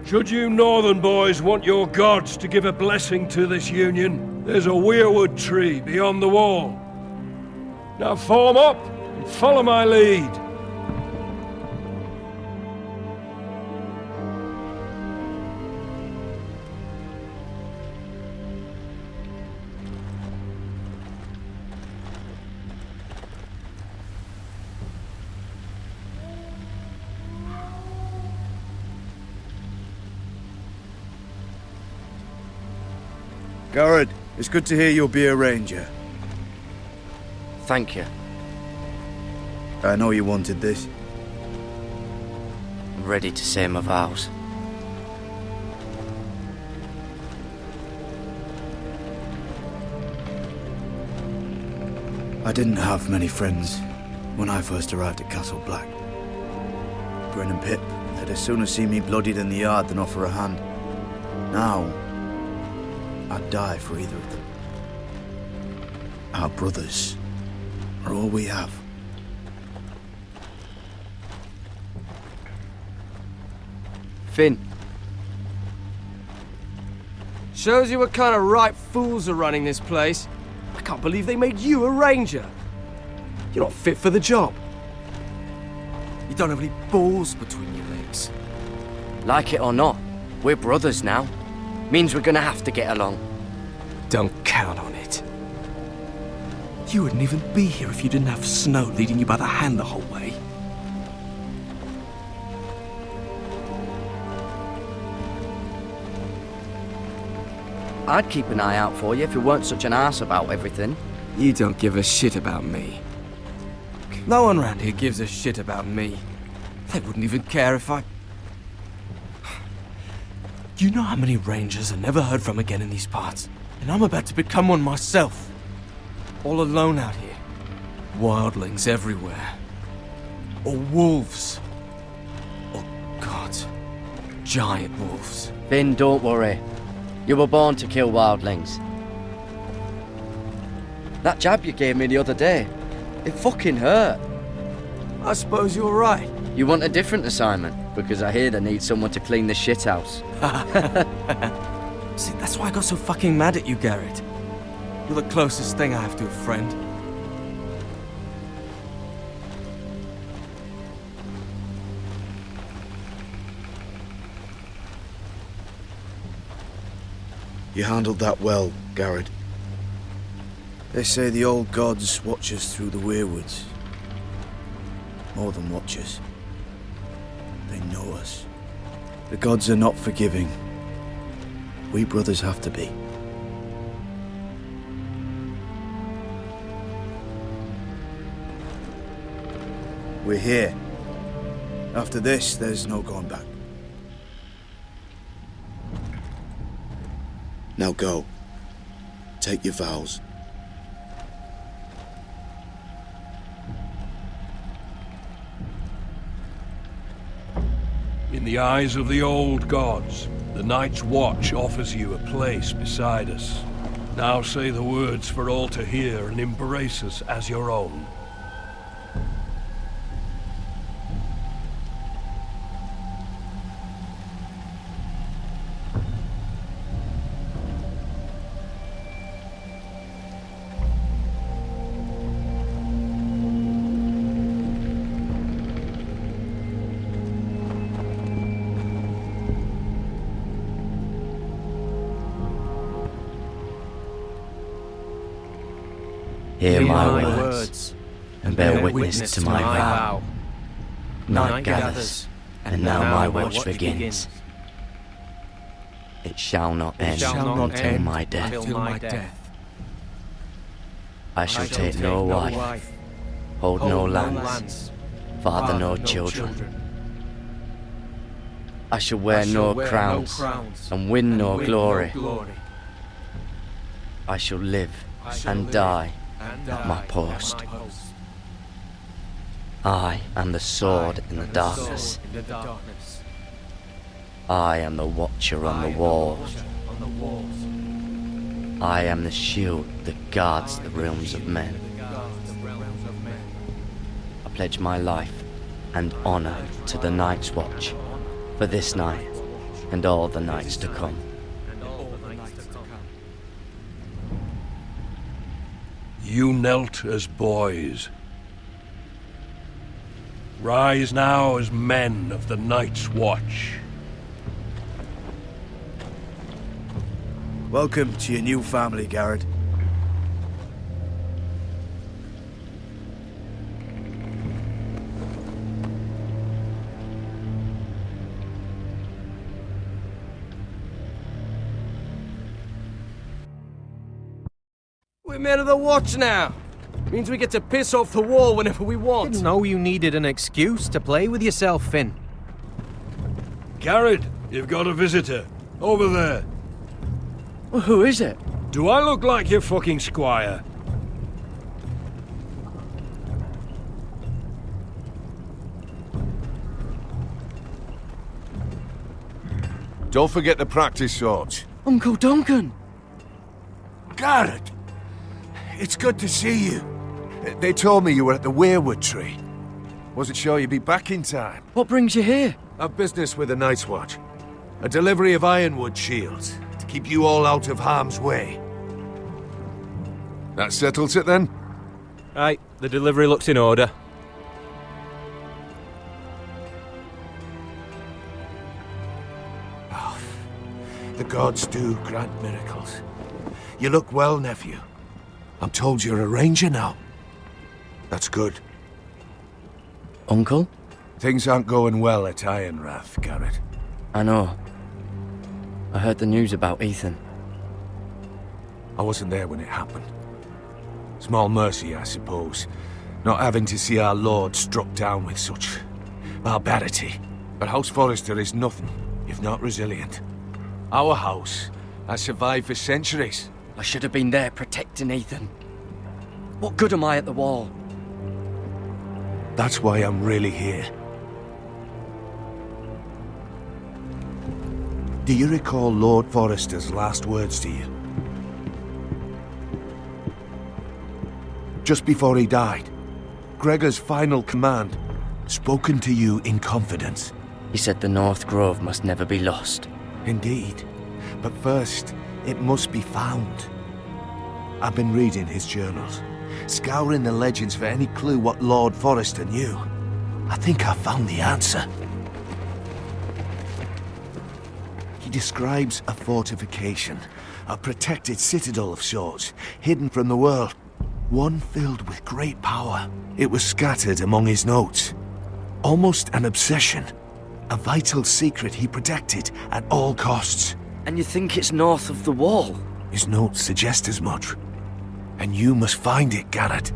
Should you northern boys want your gods to give a blessing to this union, there's a weirwood tree beyond the wall. Now form up and follow my lead. Garrett, it's good to hear you'll be a ranger. Thank you. I know you wanted this. I'm ready to say my vows. I didn't have many friends when I first arrived at Castle Black. Gren and Pip, they'd as soon as see me bloodied in the yard than offer a hand. Now, I'd die for either of them. Our brothers are all we have. Finn. Shows you what kind of ripe fools are running this place. I can't believe they made you a ranger. You're not fit for the job. You don't have any balls between your legs. Like it or not, we're brothers now. Means we're gonna have to get along. Don't count on it. You wouldn't even be here if you didn't have Snow leading you by the hand the whole way. I'd keep an eye out for you if you weren't such an arse about everything. You don't give a shit about me. No one around here gives a shit about me. They wouldn't even care if I... You know how many rangers are never heard from again in these parts? And I'm about to become one myself. All alone out here. Wildlings everywhere. Or wolves. Oh God. Giant wolves. Finn, don't worry. You were born to kill wildlings. That jab you gave me the other day, it fucking hurt. I suppose you're right. You want a different assignment? Because I hear they need someone to clean the shithouse. See, that's why I got so fucking mad at you, Garrett. You're the closest thing I have to a friend. You handled that well, Garrett. They say the old gods watch us through the weirwoods. More than watch us. They know us. The gods are not forgiving. We brothers have to be. We're here. After this, there's no going back. Now go. Take your vows. In the eyes of the old gods, the Night's Watch offers you a place beside us. Now say the words for all to hear and embrace us as your own. Hear my words, and bear witness to my vow. Night gathers, and now my watch begins. It shall not end until my death. I shall take no wife, hold no lands, father no children. I shall wear no crowns, and win no glory. I shall live and die at my post. I am the sword in the darkness. I am the watcher on the walls. I am the shield that guards the realms of men. pledge my life and honor to the Night's Watch for this night and all the nights to come. You knelt as boys. Rise now as men of the Night's Watch. Welcome to your new family, Garrett. We're men of the Watch now. Means we get to piss off the wall whenever we want. Didn't know you needed an excuse to play with yourself, Finn. Garrett, you've got a visitor. Over there. Well, who is it? Do I look like your fucking squire? Don't forget to practice swords. Uncle Duncan! Garrett! It's good to see you. They told me you were at the Weirwood Tree. Wasn't sure you'd be back in time. What brings you here? I've business with the Night's Watch. A delivery of ironwood shields to keep you all out of harm's way. That settles it then? Aye, the delivery looks in order. The gods do grant miracles. You look well, nephew. I'm told you're a ranger now. That's good. Uncle? Things aren't going well at Ironrath, Garrett. I know. I heard the news about Ethan. I wasn't there when it happened. Small mercy, I suppose, not having to see our lord struck down with such barbarity. But House Forrester is nothing if not resilient. Our house has survived for centuries. I should have been there protecting Ethan. What good am I at the wall? That's why I'm really here. Do you recall Lord Forrester's last words to you? Just before he died, Gregor's final command, spoken to you in confidence. He said the North Grove must never be lost. Indeed. But first, it must be found. I've been reading his journals, scouring the legends for any clue what Lord Forrester knew. I think I found the answer. He describes a fortification, a protected citadel of sorts, hidden from the world. One filled with great power. It was scattered among his notes. Almost an obsession. A vital secret he protected at all costs. And you think it's north of the wall? His notes suggest as much. And you must find it, Garrett.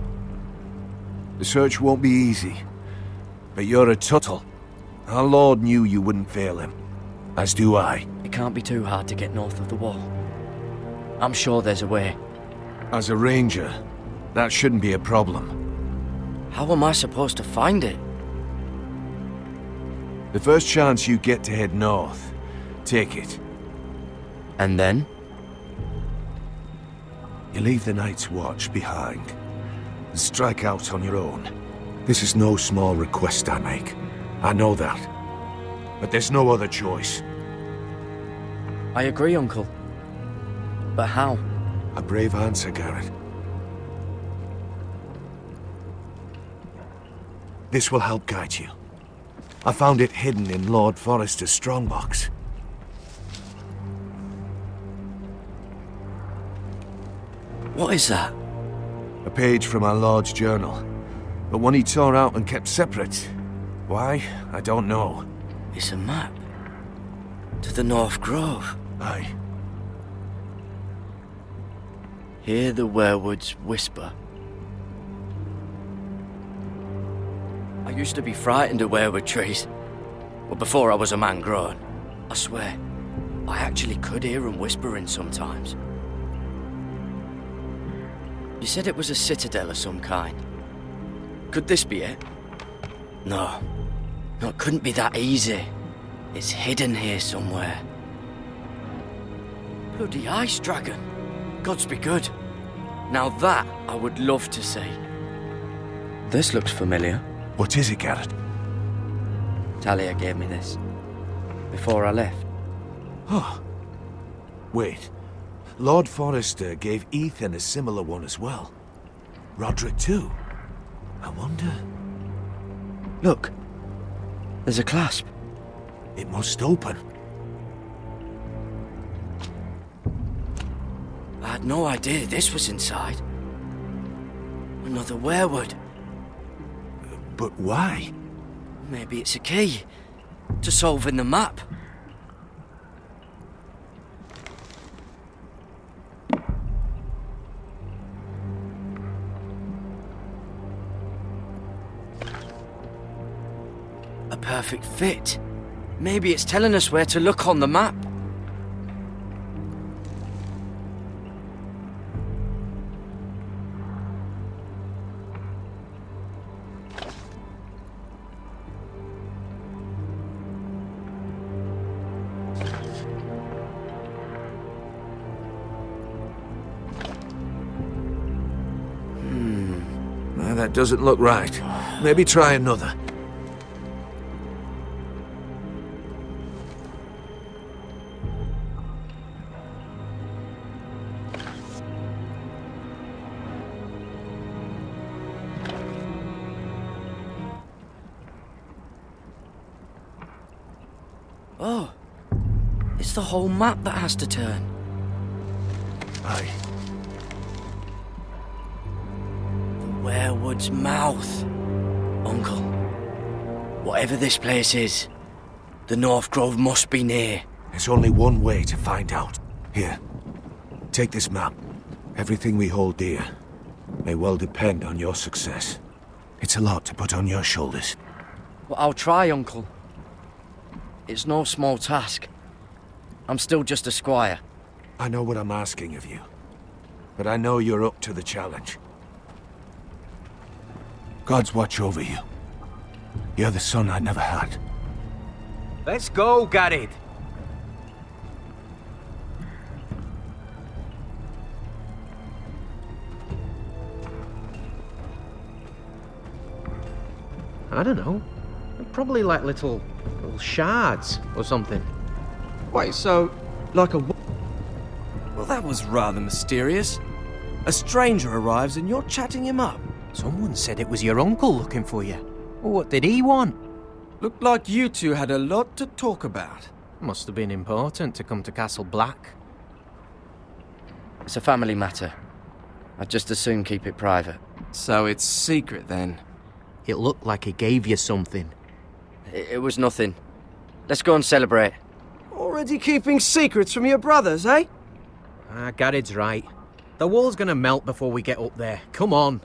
The search won't be easy. But you're a Tuttle. Our Lord knew you wouldn't fail him. As do I. It can't be too hard to get north of the wall. I'm sure there's a way. As a ranger, that shouldn't be a problem. How am I supposed to find it? The first chance you get to head north, take it. And then? You leave the Night's Watch behind and strike out on your own. This is no small request I make. I know that. But there's no other choice. I agree, Uncle. But how? A brave answer, Garrett. This will help guide you. I found it hidden in Lord Forrester's strongbox. What is that? A page from our Lord's journal. But one he tore out and kept separate. Why? I don't know. It's a map. To the North Grove. Aye. Hear the werewoods whisper. I used to be frightened of weirwood trees. But before I was a man grown, I swear, I actually could hear them whispering sometimes. You said it was a citadel of some kind. Could this be it? No. No, it couldn't be that easy. It's hidden here somewhere. Bloody ice dragon. Gods be good. Now that I would love to see. This looks familiar. What is it, Garrett? Talia gave me this. Before I left. Oh. Wait. Lord Forrester gave Ethan a similar one as well. Roderick too. I wonder... Look. There's a clasp. It must open. I had no idea this was inside. Another werewood. But why? Maybe it's a key to solving the map. A perfect fit. Maybe it's telling us where to look on the map. Well, that doesn't look right. Maybe try another. Oh, it's the whole map that has to turn. Aye. The werewood's mouth. Uncle, whatever this place is, the North Grove must be near. There's only one way to find out. Here, take this map. Everything we hold dear may well depend on your success. It's a lot to put on your shoulders. Well, I'll try, Uncle. It's no small task. I'm still just a squire. I know what I'm asking of you, but I know you're up to the challenge. God's watch over you. You're the son I never had. Let's go, Garrett. I don't know. Probably like little shards or something. Wait, so, like a... Well, that was rather mysterious. A stranger arrives and you're chatting him up. Someone said it was your uncle looking for you. What did he want? Looked like you two had a lot to talk about. Must have been important to come to Castle Black. It's a family matter. I'd just as soon keep it private. So it's secret, then? It looked like he gave you something. It was nothing. Let's go and celebrate. Already keeping secrets from your brothers, eh? Garrett's right. The wall's gonna melt before we get up there. Come on.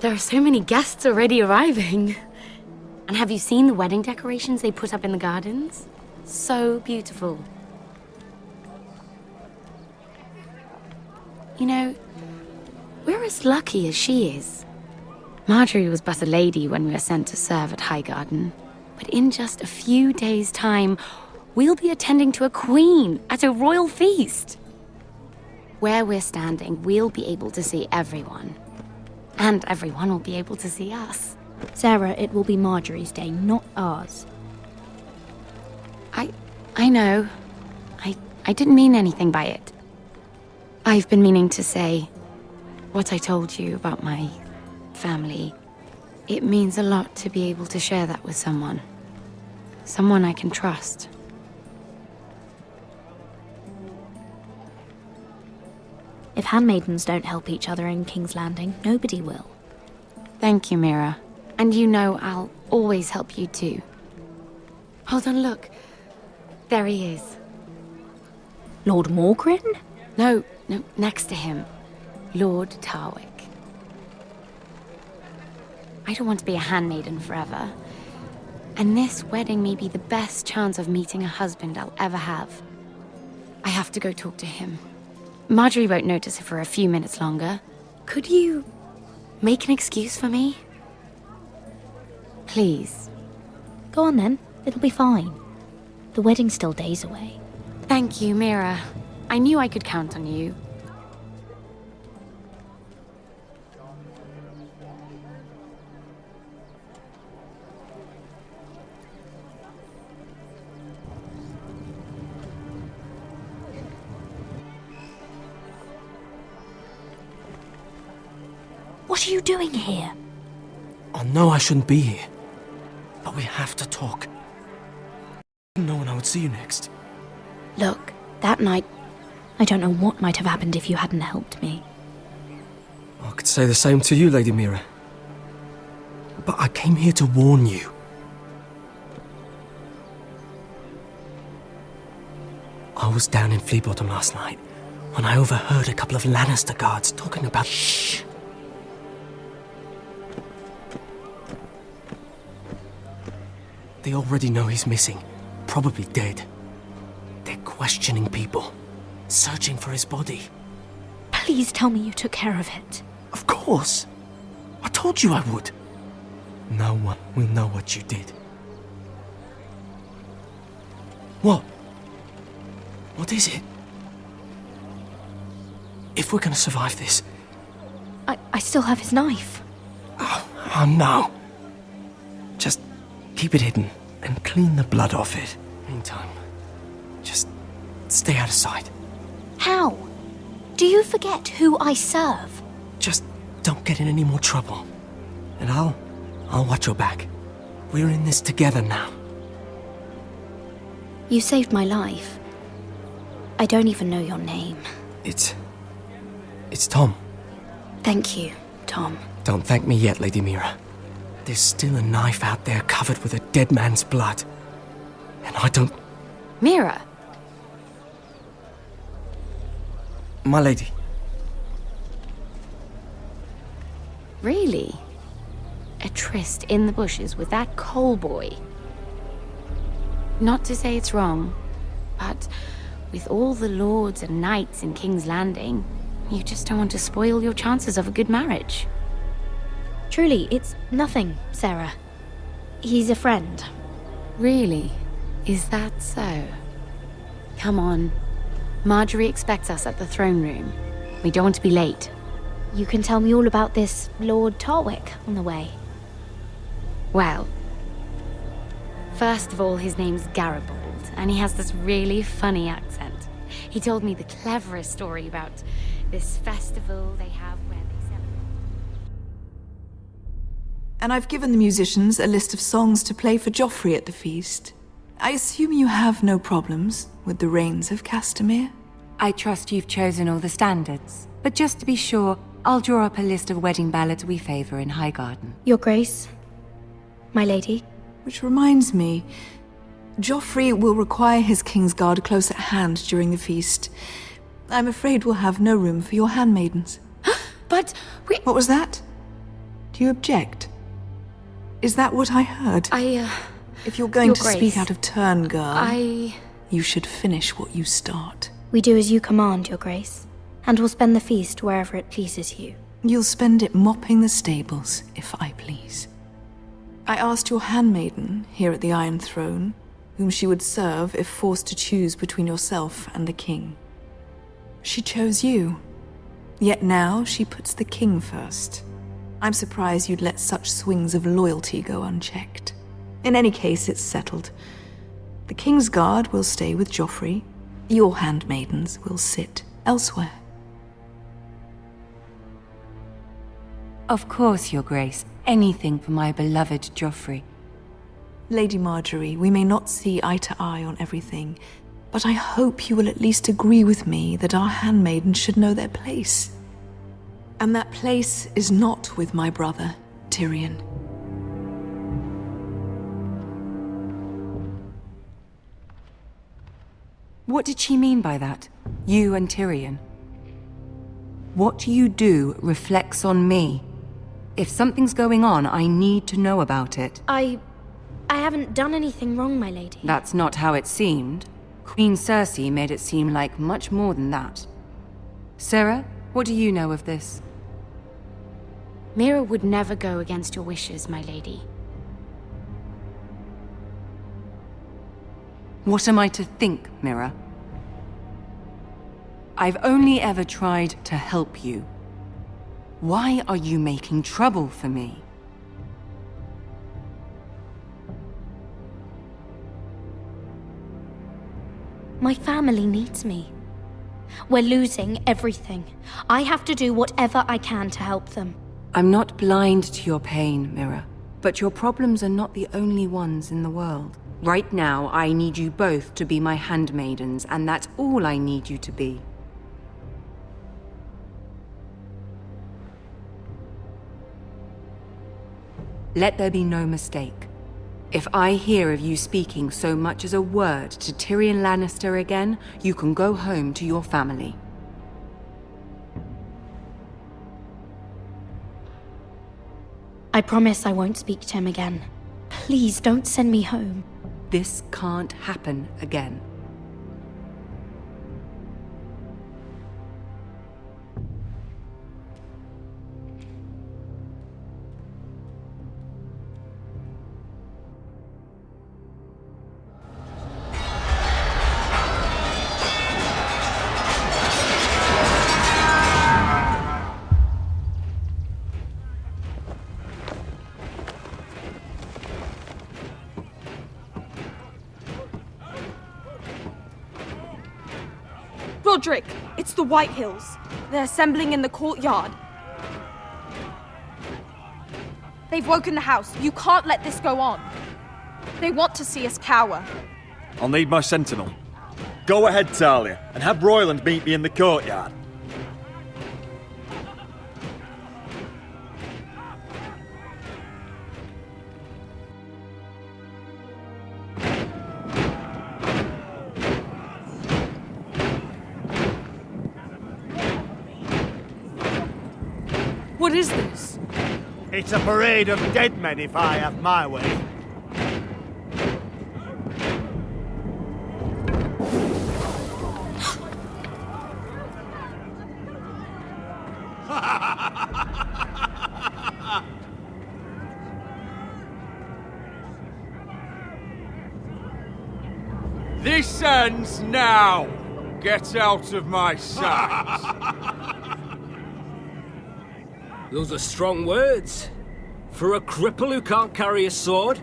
There are so many guests already arriving. And have you seen the wedding decorations they put up in the gardens? So beautiful. You know, we're as lucky as she is. Marjorie was but a lady when we were sent to serve at Highgarden. But in just a few days' time, we'll be attending to a queen at a royal feast. Where we're standing, we'll be able to see everyone. And everyone will be able to see us. Sarah, it will be Marjorie's day, not ours. I know. I didn't mean anything by it. I've been meaning to say what I told you about my family. It means a lot to be able to share that with someone. Someone I can trust. If handmaidens don't help each other in King's Landing, nobody will. Thank you, Mira. And you know I'll always help you too. Hold on, look. There he is. Lord Morgrin? No, next to him. Lord Tarwick. I don't want to be a handmaiden forever. And this wedding may be the best chance of meeting a husband I'll ever have. I have to go talk to him. Marjorie won't notice it for a few minutes longer. Could you make an excuse for me? Please. Go on then. It'll be fine. The wedding's still days away. Thank you, Mira. I knew I could count on you. What are you doing here? I know I shouldn't be here, but we have to talk. I didn't know when I would see you next. Look, that night, I don't know what might have happened if you hadn't helped me. I could say the same to you, Lady Mira. But I came here to warn you. I was down in Fleabottom last night when I overheard a couple of Lannister guards talking about... Shh! They already know he's missing, probably dead. They're questioning people, searching for his body. Please tell me you took care of it. Of course! I told you I would. No one will know what you did. What? What is it? If we're gonna survive this... I still have his knife. Oh no. Just keep it hidden and clean the blood off it. Meantime, just stay out of sight. How? Do you forget who I serve? Just don't get in any more trouble. And I'll watch your back. We're in this together now. You saved my life. I don't even know your name. It's Tom. Thank you, Tom. Don't thank me yet, Lady Mira. There's still a knife out there covered with a dead man's blood. And I don't... Mira! My lady. Really? A tryst in the bushes with that coal boy? Not to say it's wrong, but with all the lords and knights in King's Landing, you just don't want to spoil your chances of a good marriage. Truly, it's nothing, Sarah. He's a friend. Really? Is that so? Come on. Marjorie expects us at the throne room. We don't want to be late. You can tell me all about this Lord Tarwick on the way. Well, first of all, his name's Garibald, and he has this really funny accent. He told me the cleverest story about this festival they have where they celebrate. And I've given the musicians a list of songs to play for Joffrey at the feast. I assume you have no problems with the Rains of Castamere? I trust you've chosen all the standards. But just to be sure, I'll draw up a list of wedding ballads we favor in Highgarden. Your Grace, my lady. Which reminds me, Joffrey will require his Kingsguard close at hand during the feast. I'm afraid we'll have no room for your handmaidens. But we... What was that? Do you object? Is that what I heard? If you're going Your to Grace, speak out of turn, girl, I... you should finish what you start. We do as you command, Your Grace, and we'll spend the feast wherever it pleases you. You'll spend it mopping the stables, if I please. I asked your handmaiden here at the Iron Throne whom she would serve if forced to choose between yourself and the king. She chose you. Yet now she puts the king first. I'm surprised you'd let such swings of loyalty go unchecked. In any case, it's settled. The Kingsguard will stay with Joffrey. Your handmaidens will sit elsewhere. Of course, Your Grace. Anything for my beloved Joffrey. Lady Marjorie, we may not see eye to eye on everything, but I hope you will at least agree with me that our handmaidens should know their place. And that place is not with my brother, Tyrion. What did she mean by that? You and Tyrion? What you do reflects on me. If something's going on, I need to know about it. I haven't done anything wrong, my lady. That's not how it seemed. Queen Cersei made it seem like much more than that. Sarah, what do you know of this? Mira would never go against your wishes, my lady. What am I to think, Mira? I've only ever tried to help you. Why are you making trouble for me? My family needs me. We're losing everything. I have to do whatever I can to help them. I'm not blind to your pain, Mira, but your problems are not the only ones in the world. Right now, I need you both to be my handmaidens, and that's all I need you to be. Let there be no mistake. If I hear of you speaking so much as a word to Tyrion Lannister again, you can go home to your family. I promise I won't speak to him again. Please don't send me home. This can't happen again. Roderick, it's the Whitehills. They're assembling in the courtyard. They've woken the house. You can't let this go on. They want to see us cower. I'll need my sentinel. Go ahead, Talia, and have Royland meet me in the courtyard. What is this? It's a parade of dead men if I have my way. This ends now! Get out of my sight! Those are strong words. For a cripple who can't carry a sword?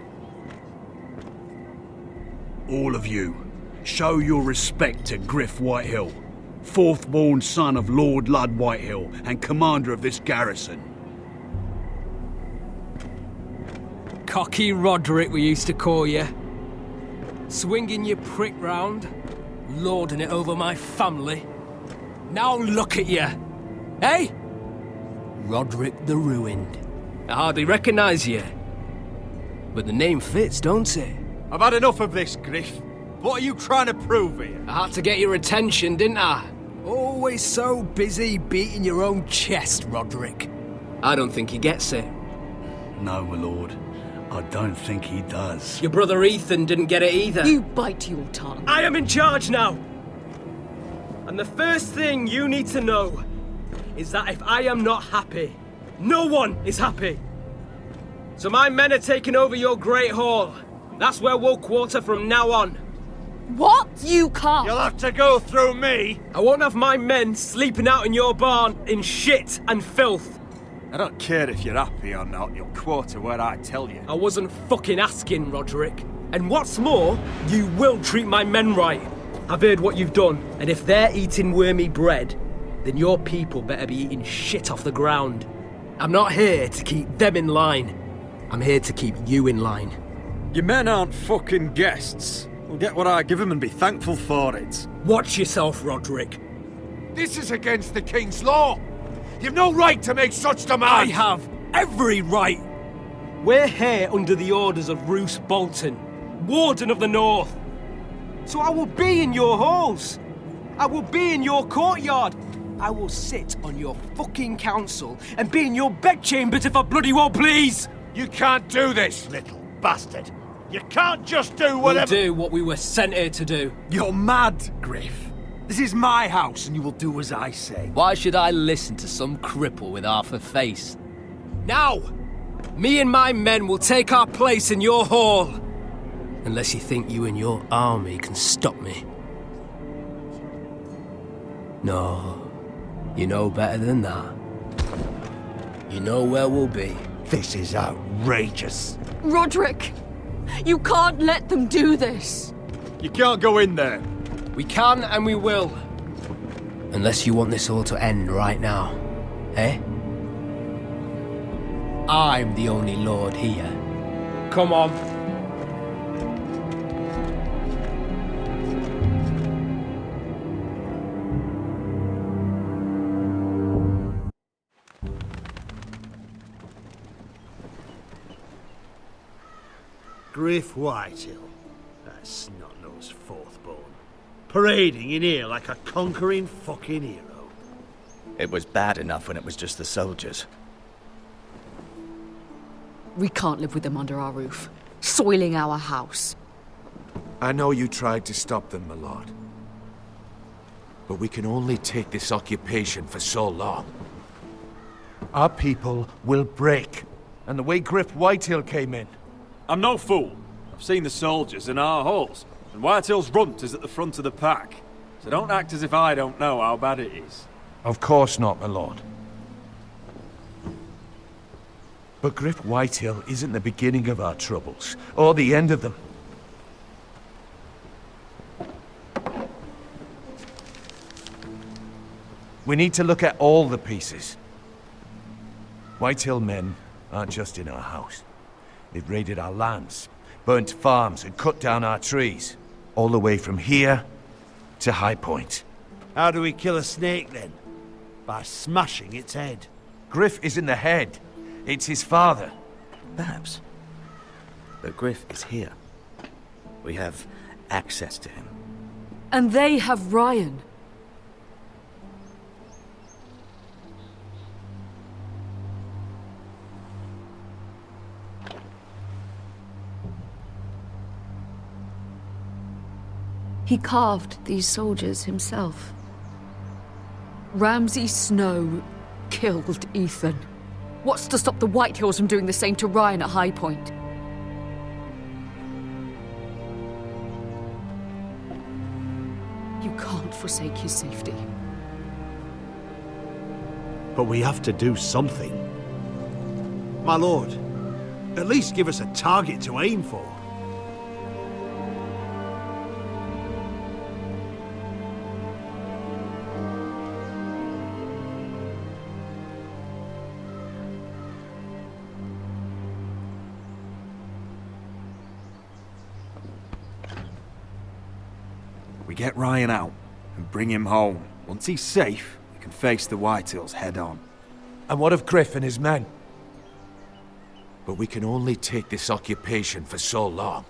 All of you, show your respect to Griff Whitehill, fourth-born son of Lord Ludd Whitehill and commander of this garrison. Cocky Roderick, we used to call you. Swinging your prick round, lording it over my family. Now look at you, eh? Roderick the Ruined. I hardly recognise you. But the name fits, don't it? I've had enough of this, Griff. What are you trying to prove here? I had to get your attention, didn't I? Always so busy beating your own chest, Roderick. I don't think he gets it. No, my lord. I don't think he does. Your brother Ethan didn't get it either. You bite your tongue. I am in charge now! And the first thing you need to know is that if I am not happy, no one is happy. So my men are taking over your Great Hall. That's where we'll quarter from now on. What? You can't. You'll have to go through me. I won't have my men sleeping out in your barn in shit and filth. I don't care if you're happy or not, you'll quarter where I tell you. I wasn't fucking asking, Roderick. And what's more, you will treat my men right. I've heard what you've done, and if they're eating wormy bread, then your people better be eating shit off the ground. I'm not here to keep them in line. I'm here to keep you in line. Your men aren't fucking guests. We'll get what I give them and be thankful for it. Watch yourself, Roderick. This is against the King's law. You've no right to make such demands. I have every right. We're here under the orders of Roose Bolton, Warden of the North. So I will be in your halls. I will be in your courtyard. I will sit on your fucking council and be in your bedchambers if I bloody well please! You can't do this, little bastard! You can't just do We'll whatever— do what we were sent here to do. You're mad, Griff. This is my house, and you will do as I say. Why should I listen to some cripple with half a face? Now! Me and my men will take our place in your hall! Unless you think you and your army can stop me. No, you know better than that. You know where we'll be. This is outrageous. Roderick! You can't let them do this! You can't go in there. We can and we will. Unless you want this all to end right now. Eh? I'm the only lord here. Come on. Griff Whitehill, that snot-nosed fourth-born, parading in here like a conquering fucking hero. It was bad enough when it was just the soldiers. We can't live with them under our roof, soiling our house. I know you tried to stop them, my lord. But we can only take this occupation for so long. Our people will break. And the way Griff Whitehill came in. I'm no fool. I've seen the soldiers in our halls, and Whitehill's runt is at the front of the pack. So don't act as if I don't know how bad it is. Of course not, my lord. But Griff Whitehill isn't the beginning of our troubles, or the end of them. We need to look at all the pieces. Whitehill men aren't just in our house. They've raided our lands, burnt farms, and cut down our trees. All the way from here to High Point. How do we kill a snake, then? By smashing its head. Griff isn't the head. It's his father. Perhaps. But Griff is here. We have access to him. And they have Ryan. He carved these soldiers himself. Ramsay Snow killed Ethan. What's to stop the Whitehills from doing the same to Ryan at High Point? You can't forsake his safety. But we have to do something. My lord, at least give us a target to aim for. We get Ryan out and bring him home. Once he's safe, we can face the Whitehills head on. And what of Griff and his men? But we can only take this occupation for so long.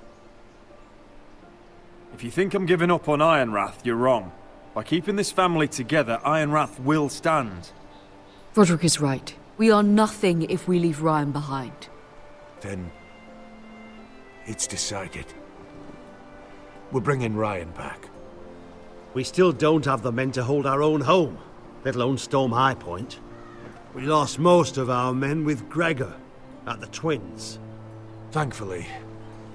If you think I'm giving up on Ironrath, you're wrong. By keeping this family together, Ironrath will stand. Roderick is right. We are nothing if we leave Ryan behind. Then it's decided. We're bringing Ryan back. We still don't have the men to hold our own home, let alone storm High Point. We lost most of our men with Gregor at the Twins. Thankfully,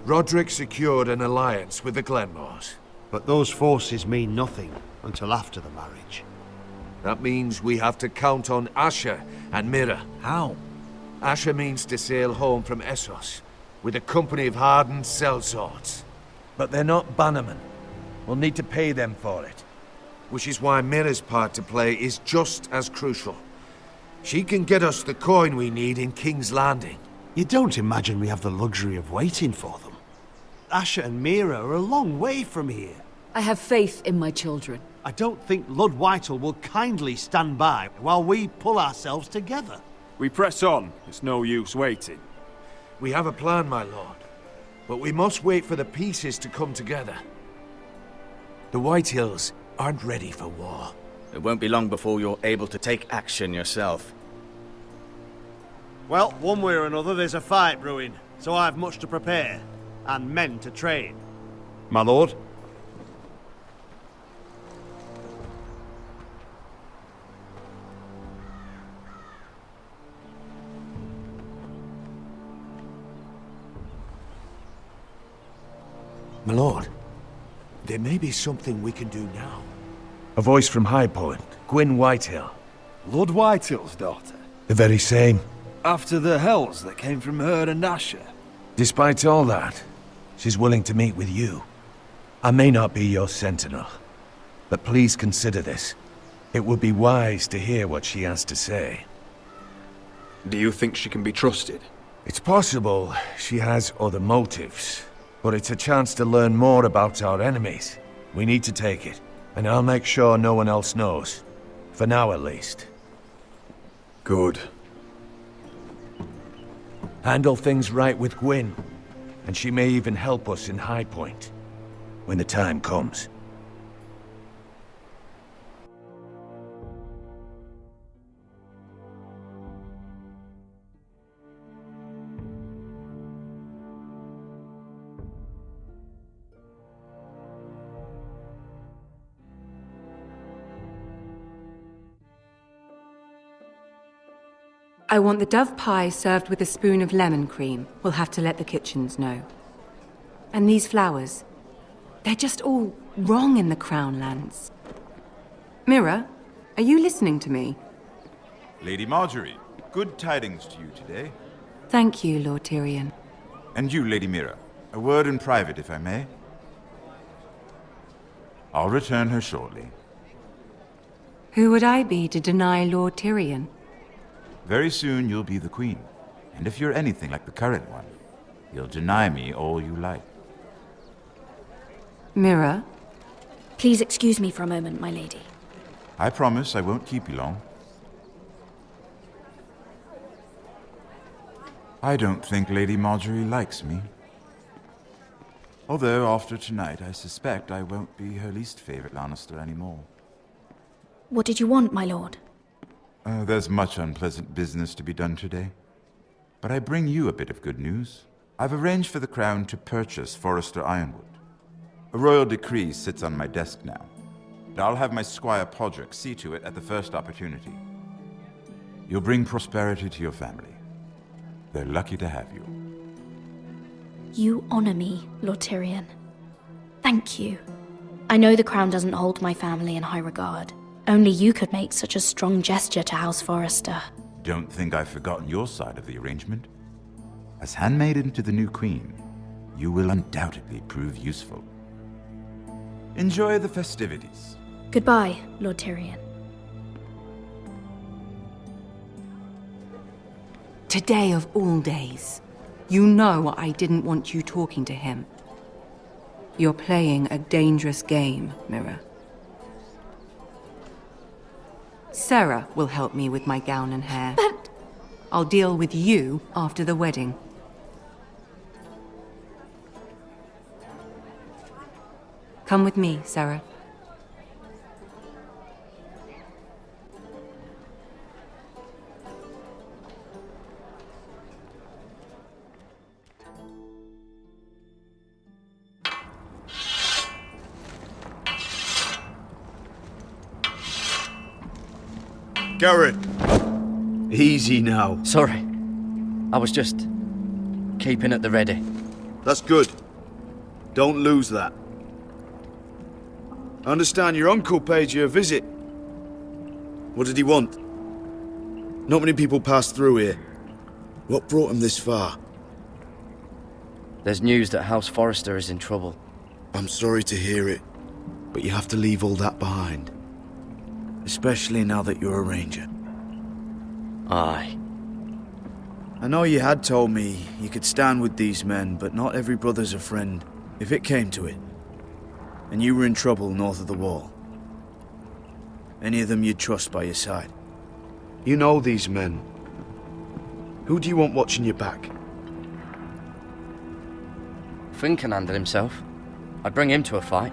Roderick secured an alliance with the Glenmores. But those forces mean nothing until after the marriage. That means we have to count on Asher and Mira. How? Asher means to sail home from Essos with a company of hardened sellswords. But they're not bannermen. We'll need to pay them for it. Which is why Mira's part to play is just as crucial. She can get us the coin we need in King's Landing. You don't imagine we have the luxury of waiting for them? Asher and Mira are a long way from here. I have faith in my children. I don't think Lord Whitehall will kindly stand by while we pull ourselves together. We press on. It's no use waiting. We have a plan, my lord. But we must wait for the pieces to come together. The Whitehills aren't ready for war. It won't be long before you're able to take action yourself. Well, one way or another, there's a fight brewing, so I've much to prepare, and men to train. My lord? My lord, there may be something we can do now. A voice from High Point, Gwyn Whitehill. Lord Whitehill's daughter? The very same. After the hells that came from her and Asher? Despite all that, she's willing to meet with you. I may not be your sentinel, but please consider this. It would be wise to hear what she has to say. Do you think she can be trusted? It's possible she has other motives, but it's a chance to learn more about our enemies. We need to take it, and I'll make sure no one else knows. For now, at least. Good. Handle things right with Gwyn, and she may even help us in High Point, when the time comes. I want the dove pie served with a spoon of lemon cream. We'll have to let the kitchens know. And these flowers, they're just all wrong in the Crown lands. Mira, are you listening to me? Lady Marjorie, good tidings to you today. Thank you, Lord Tyrion. And you, Lady Mira, a word in private, if I may. I'll return her shortly. Who would I be to deny Lord Tyrion? Very soon you'll be the queen, and if you're anything like the current one, you'll deny me all you like. Mira? Please excuse me for a moment, my lady. I promise I won't keep you long. I don't think Lady Marjorie likes me. Although after tonight I suspect I won't be her least favorite Lannister anymore. What did you want, my lord? There's much unpleasant business to be done today. But I bring you a bit of good news. I've arranged for the Crown to purchase Forrester Ironwood. A royal decree sits on my desk now. And I'll have my squire Podrick see to it at the first opportunity. You'll bring prosperity to your family. They're lucky to have you. You honor me, Lord Tyrion. Thank you. I know the Crown doesn't hold my family in high regard. Only you could make such a strong gesture to House Forrester. Don't think I've forgotten your side of the arrangement. As handmaiden to the new queen, you will undoubtedly prove useful. Enjoy the festivities. Goodbye, Lord Tyrion. Today of all days. You know I didn't want you talking to him. You're playing a dangerous game, Mira. Sarah will help me with my gown and hair. But... I'll deal with you after the wedding. Come with me, Sarah. Garrett! Easy now. Sorry. I was just keeping at the ready. That's good. Don't lose that. I understand your uncle paid you a visit. What did he want? Not many people pass through here. What brought him this far? There's news that House Forrester is in trouble. I'm sorry to hear it, but you have to leave all that behind. Especially now that you're a ranger. Aye. I know you had told me you could stand with these men, but not every brother's a friend, if it came to it. And you were in trouble north of the wall. Any of them you'd trust by your side. You know these men. Who do you want watching your back? Finn can handle himself. I'd bring him to a fight.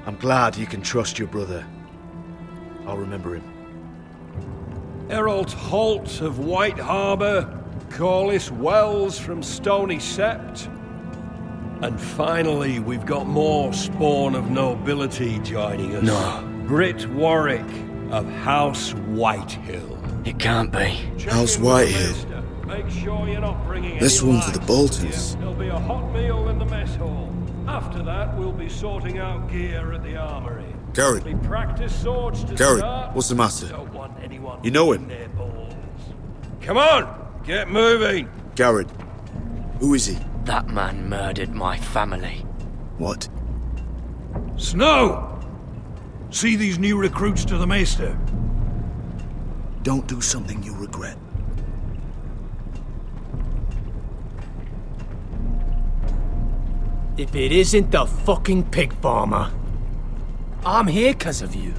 I'm glad you can trust your brother. I'll remember him. Errol Holt of White Harbour, Corliss Wells from Stony Sept. And finally, we've got more spawn of nobility joining us. No. Britt Warwick of House Whitehill. It can't be. House Whitehill. Make sure you're not bringing This any one for the wine. Boltons. There'll be a hot meal in the mess hall. After that, we'll be sorting out gear at the armory. Garrett. There'll be practice swords to Garrett, start. what's the matter? Don't want anyone You know him? their balls. Come on, get moving. Garrett. Who is he? That man murdered my family. What? Snow! See these new recruits to the Maester? Don't do something you'll regret. If it isn't the fucking pig farmer. I'm here 'cause of you.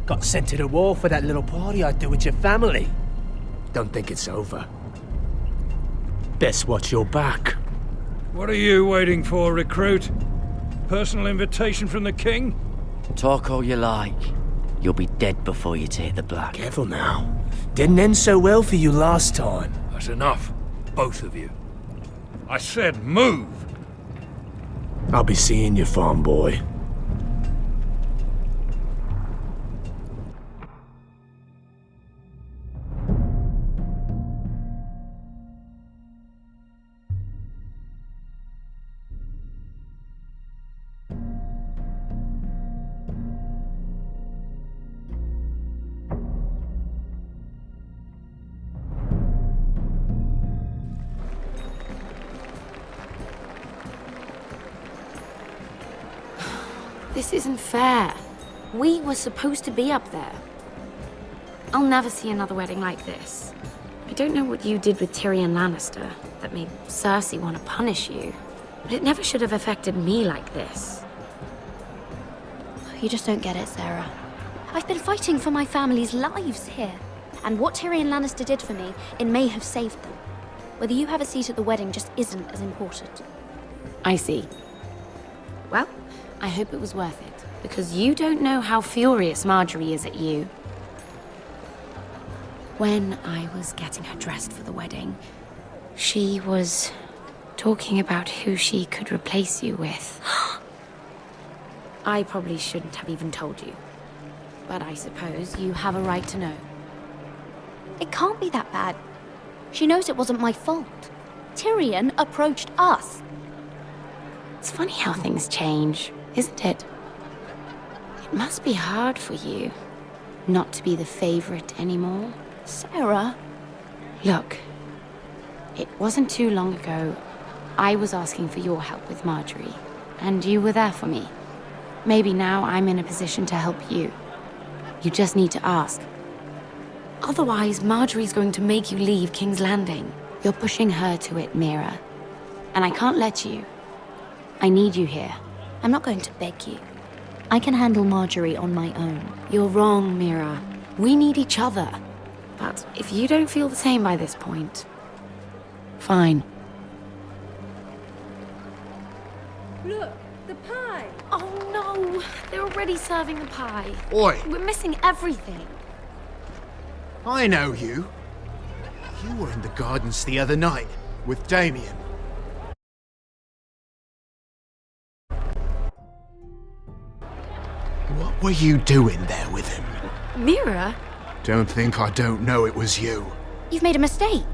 Got sent to the war for that little party I do with your family. Don't think it's over. Best watch your back. What are you waiting for, recruit? Personal invitation from the king? Talk all you like. You'll be dead before you take the black. Careful now. Didn't end so well for you last time. That's enough, both of you. I said move! I'll be seeing you, farm boy. This isn't fair. We were supposed to be up there. I'll never see another wedding like this. I don't know what you did with Tyrion Lannister that made Cersei want to punish you, but it never should have affected me like this. You just don't get it, Sarah. I've been fighting for my family's lives here. And what Tyrion Lannister did for me, it may have saved them. Whether you have a seat at the wedding just isn't as important. I see. Well, I hope it was worth it, because you don't know how furious Marjorie is at you. When I was getting her dressed for the wedding, she was talking about who she could replace you with. I probably shouldn't have even told you, but I suppose you have a right to know. It can't be that bad. She knows it wasn't my fault. Tyrion approached us. It's funny how things change, isn't it? It must be hard for you not to be the favorite anymore. Sarah? Look, it wasn't too long ago I was asking for your help with Marjorie, and you were there for me. Maybe now I'm in a position to help you. You just need to ask. Otherwise, Marjorie's going to make you leave King's Landing. You're pushing her to it, Mira. And I can't let you. I need you here. I'm not going to beg you. I can handle Marjorie on my own. You're wrong, Mira. We need each other. But if you don't feel the same by this point, fine. Look, the pie! Oh no! They're already serving the pie. Oi! We're missing everything. I know you. You were in the gardens the other night with Damien. What were you doing there with him? Mira? Don't think I don't know it was you. You've made a mistake.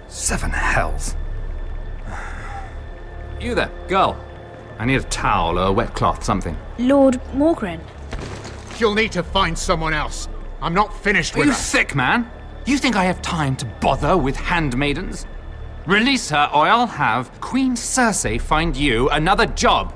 Seven hells. You there, girl. I need a towel or a wet cloth, something. Lord Morgren. You'll need to find someone else. I'm not finished Are with you her. sick, man? You think I have time to bother with handmaidens? Release her, or I'll have Queen Cersei find you another job.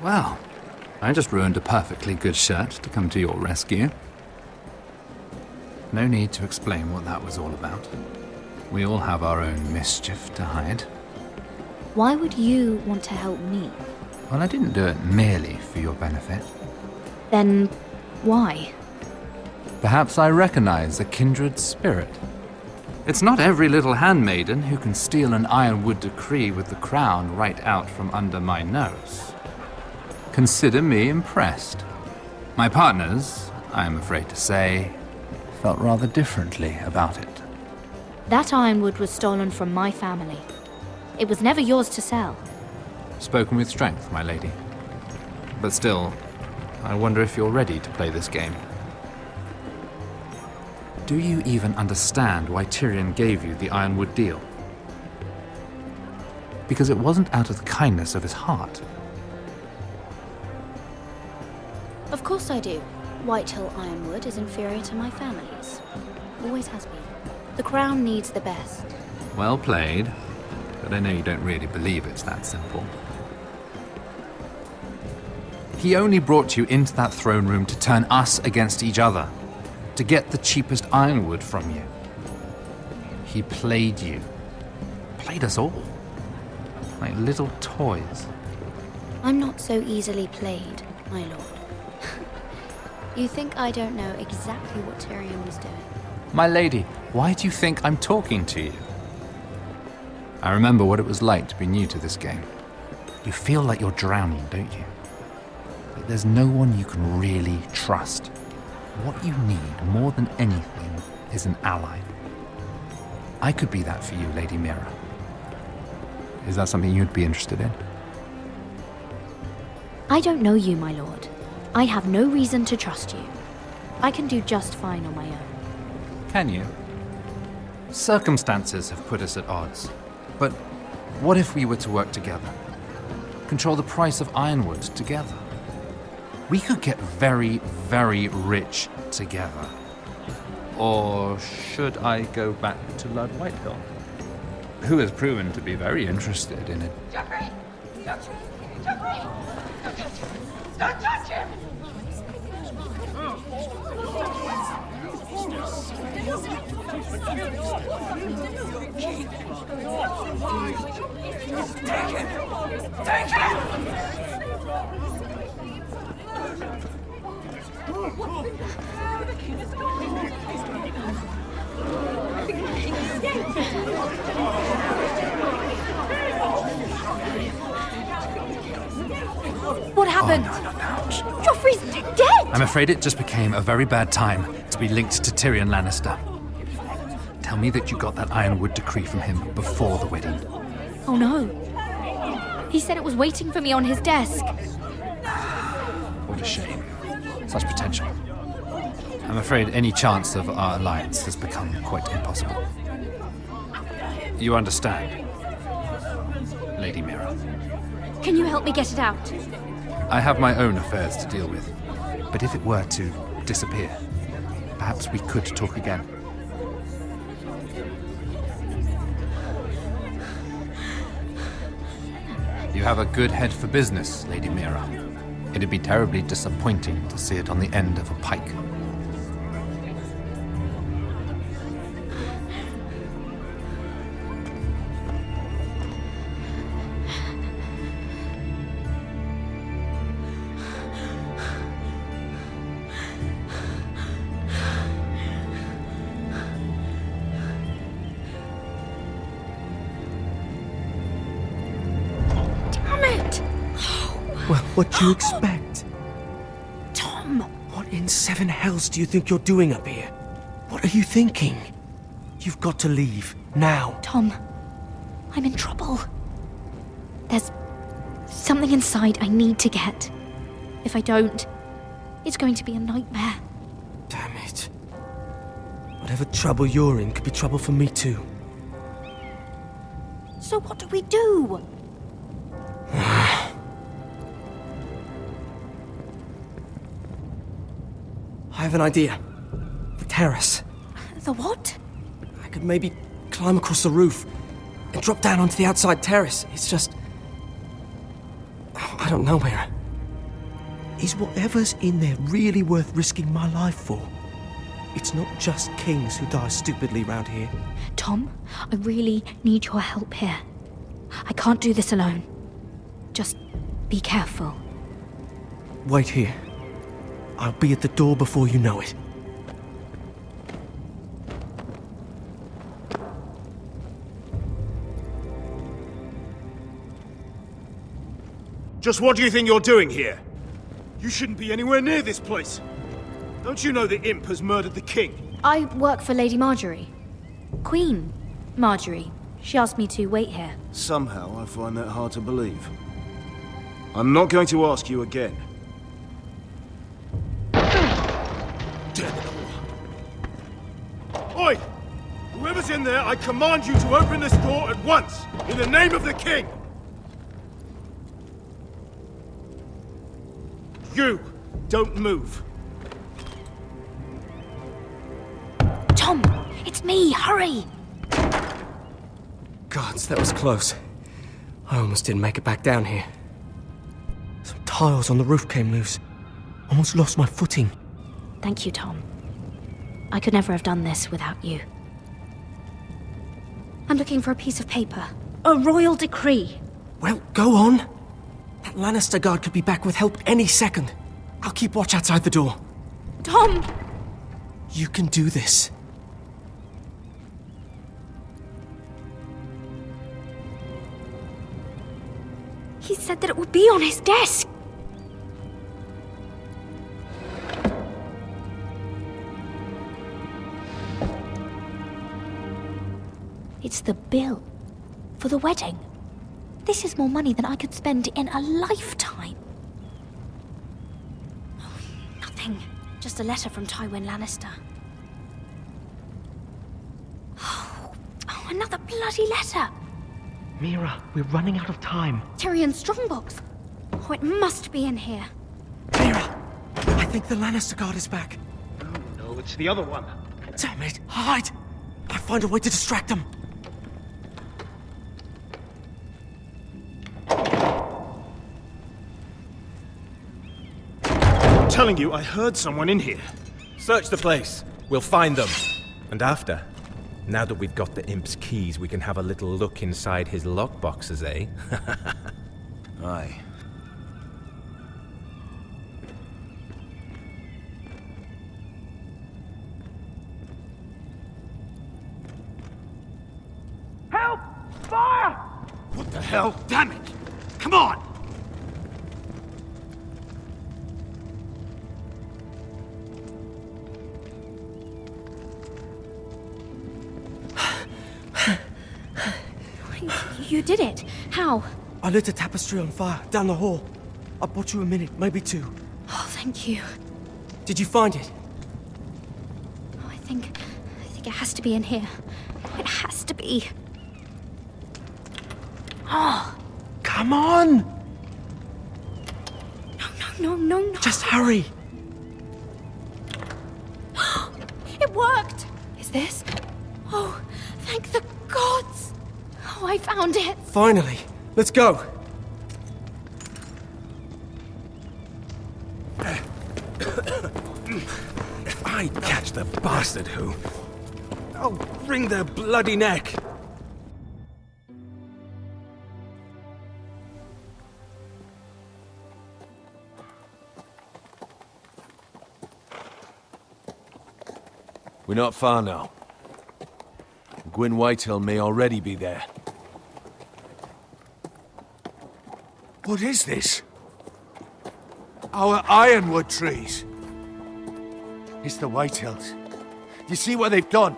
Well, I just ruined a perfectly good shirt to come to your rescue. No need to explain what that was all about. We all have our own mischief to hide. Why would you want to help me? Well, I didn't do it merely for your benefit. Then why? Perhaps I recognize a kindred spirit. It's not every little handmaiden who can steal an Ironwood decree with the crown right out from under my nose. Consider me impressed. My partners, I am afraid to say, felt rather differently about it. That ironwood was stolen from my family. It was never yours to sell. Spoken with strength, my lady. But still, I wonder if you're ready to play this game. Do you even understand why Tyrion gave you the Ironwood deal? Because it wasn't out of the kindness of his heart. Of course I do. Whitehill Ironwood is inferior to my family's. Always has been. The crown needs the best. Well played, but I know you don't really believe it's that simple. He only brought you into that throne room to turn us against each other, to get the cheapest ironwood from you. He played you. Played us all. Like little toys. I'm not so easily played, my lord. You think I don't know exactly what Tyrion was doing? My lady, why do you think I'm talking to you? I remember what it was like to be new to this game. You feel like you're drowning, don't you? Like there's no one you can really trust. What you need more than anything is an ally. I could be that for you, Lady Mira. Is that something you'd be interested in? I don't know you, my lord. I have no reason to trust you. I can do just fine on my own. Can you? Circumstances have put us at odds. But what if we were to work together? Control the price of ironwood together? We could get very, very rich together. Or should I go back to Lord Whitehill, who has proven to be very interested in it? Jeffrey! Jeffrey! Jeffrey! Don't touch him! Don't touch him! Take him! Take him! What happened? Joffrey's dead! I'm afraid it just became a very bad time to be linked to Tyrion Lannister. Tell me that you got that Ironwood decree from him before the wedding. Oh no. He said it was waiting for me on his desk. What a shame. Such potential. I'm afraid any chance of our alliance has become quite impossible. You understand, Lady Mira? Can you help me get it out? I have my own affairs to deal with. But if it were to disappear, perhaps we could talk again. You have a good head for business, Lady Mira. It'd be terribly disappointing to see it on the end of a pike. Well, what do you expect? Tom! What in seven hells do you think you're doing up here? What are you thinking? You've got to leave, now. Tom, I'm in trouble. There's something inside I need to get. If I don't, it's going to be a nightmare. Damn it. Whatever trouble you're in could be trouble for me too. So what do we do? I have an idea. The terrace. The what? I could maybe climb across the roof and drop down onto the outside terrace. It's just... I don't know, Mira. Is whatever's in there really worth risking my life for? It's not just kings who die stupidly round here. Tom, I really need your help here. I can't do this alone. Just be careful. Wait here. I'll be at the door before you know it. Just what do you think you're doing here? You shouldn't be anywhere near this place. Don't you know the imp has murdered the king? I work for Lady Marjorie. Queen Marjorie. She asked me to wait here. Somehow I find that hard to believe. I'm not going to ask you again. Damn it all. Oi! Whoever's in there, I command you to open this door at once, in the name of the king! You! Don't move. Tom! It's me! Hurry! Gods, that was close. I almost didn't make it back down here. Some tiles on the roof came loose. Almost lost my footing. Thank you, Tom. I could never have done this without you. I'm looking for a piece of paper. A royal decree. Well, go on. That Lannister guard could be back with help any second. I'll keep watch outside the door. Tom! You can do this. He said that it would be on his desk. It's the bill for the wedding. This is more money than I could spend in a lifetime. Oh, nothing. Just a letter from Tywin Lannister. Oh, another bloody letter. Mira, we're running out of time. Tyrion's strongbox. Oh, it must be in here. Mira, I think the Lannister guard is back. No, it's the other one. Damn it, hide! I'll find a way to distract them. I'm telling you, I heard someone in here. Search the place. We'll find them. And after, now that we've got the imp's keys, we can have a little look inside his lockboxes, eh? Aye. Help! Fire! What the hell? Damn it! Come on! You did it. How? I lit a tapestry on fire down the hall. I bought you a minute, maybe two. Oh, thank you. Did you find it? Oh, I think it has to be in here. It has to be. Oh. Come on! No. Just hurry. It worked! Is this? Oh, thank the gods! Oh, I found it! Finally. Let's go. If I catch the bastard who, I'll wring their bloody neck. We're not far now. Gwyn Whitehill may already be there. What is this? Our ironwood trees. It's the Whitehills. You see what they've done?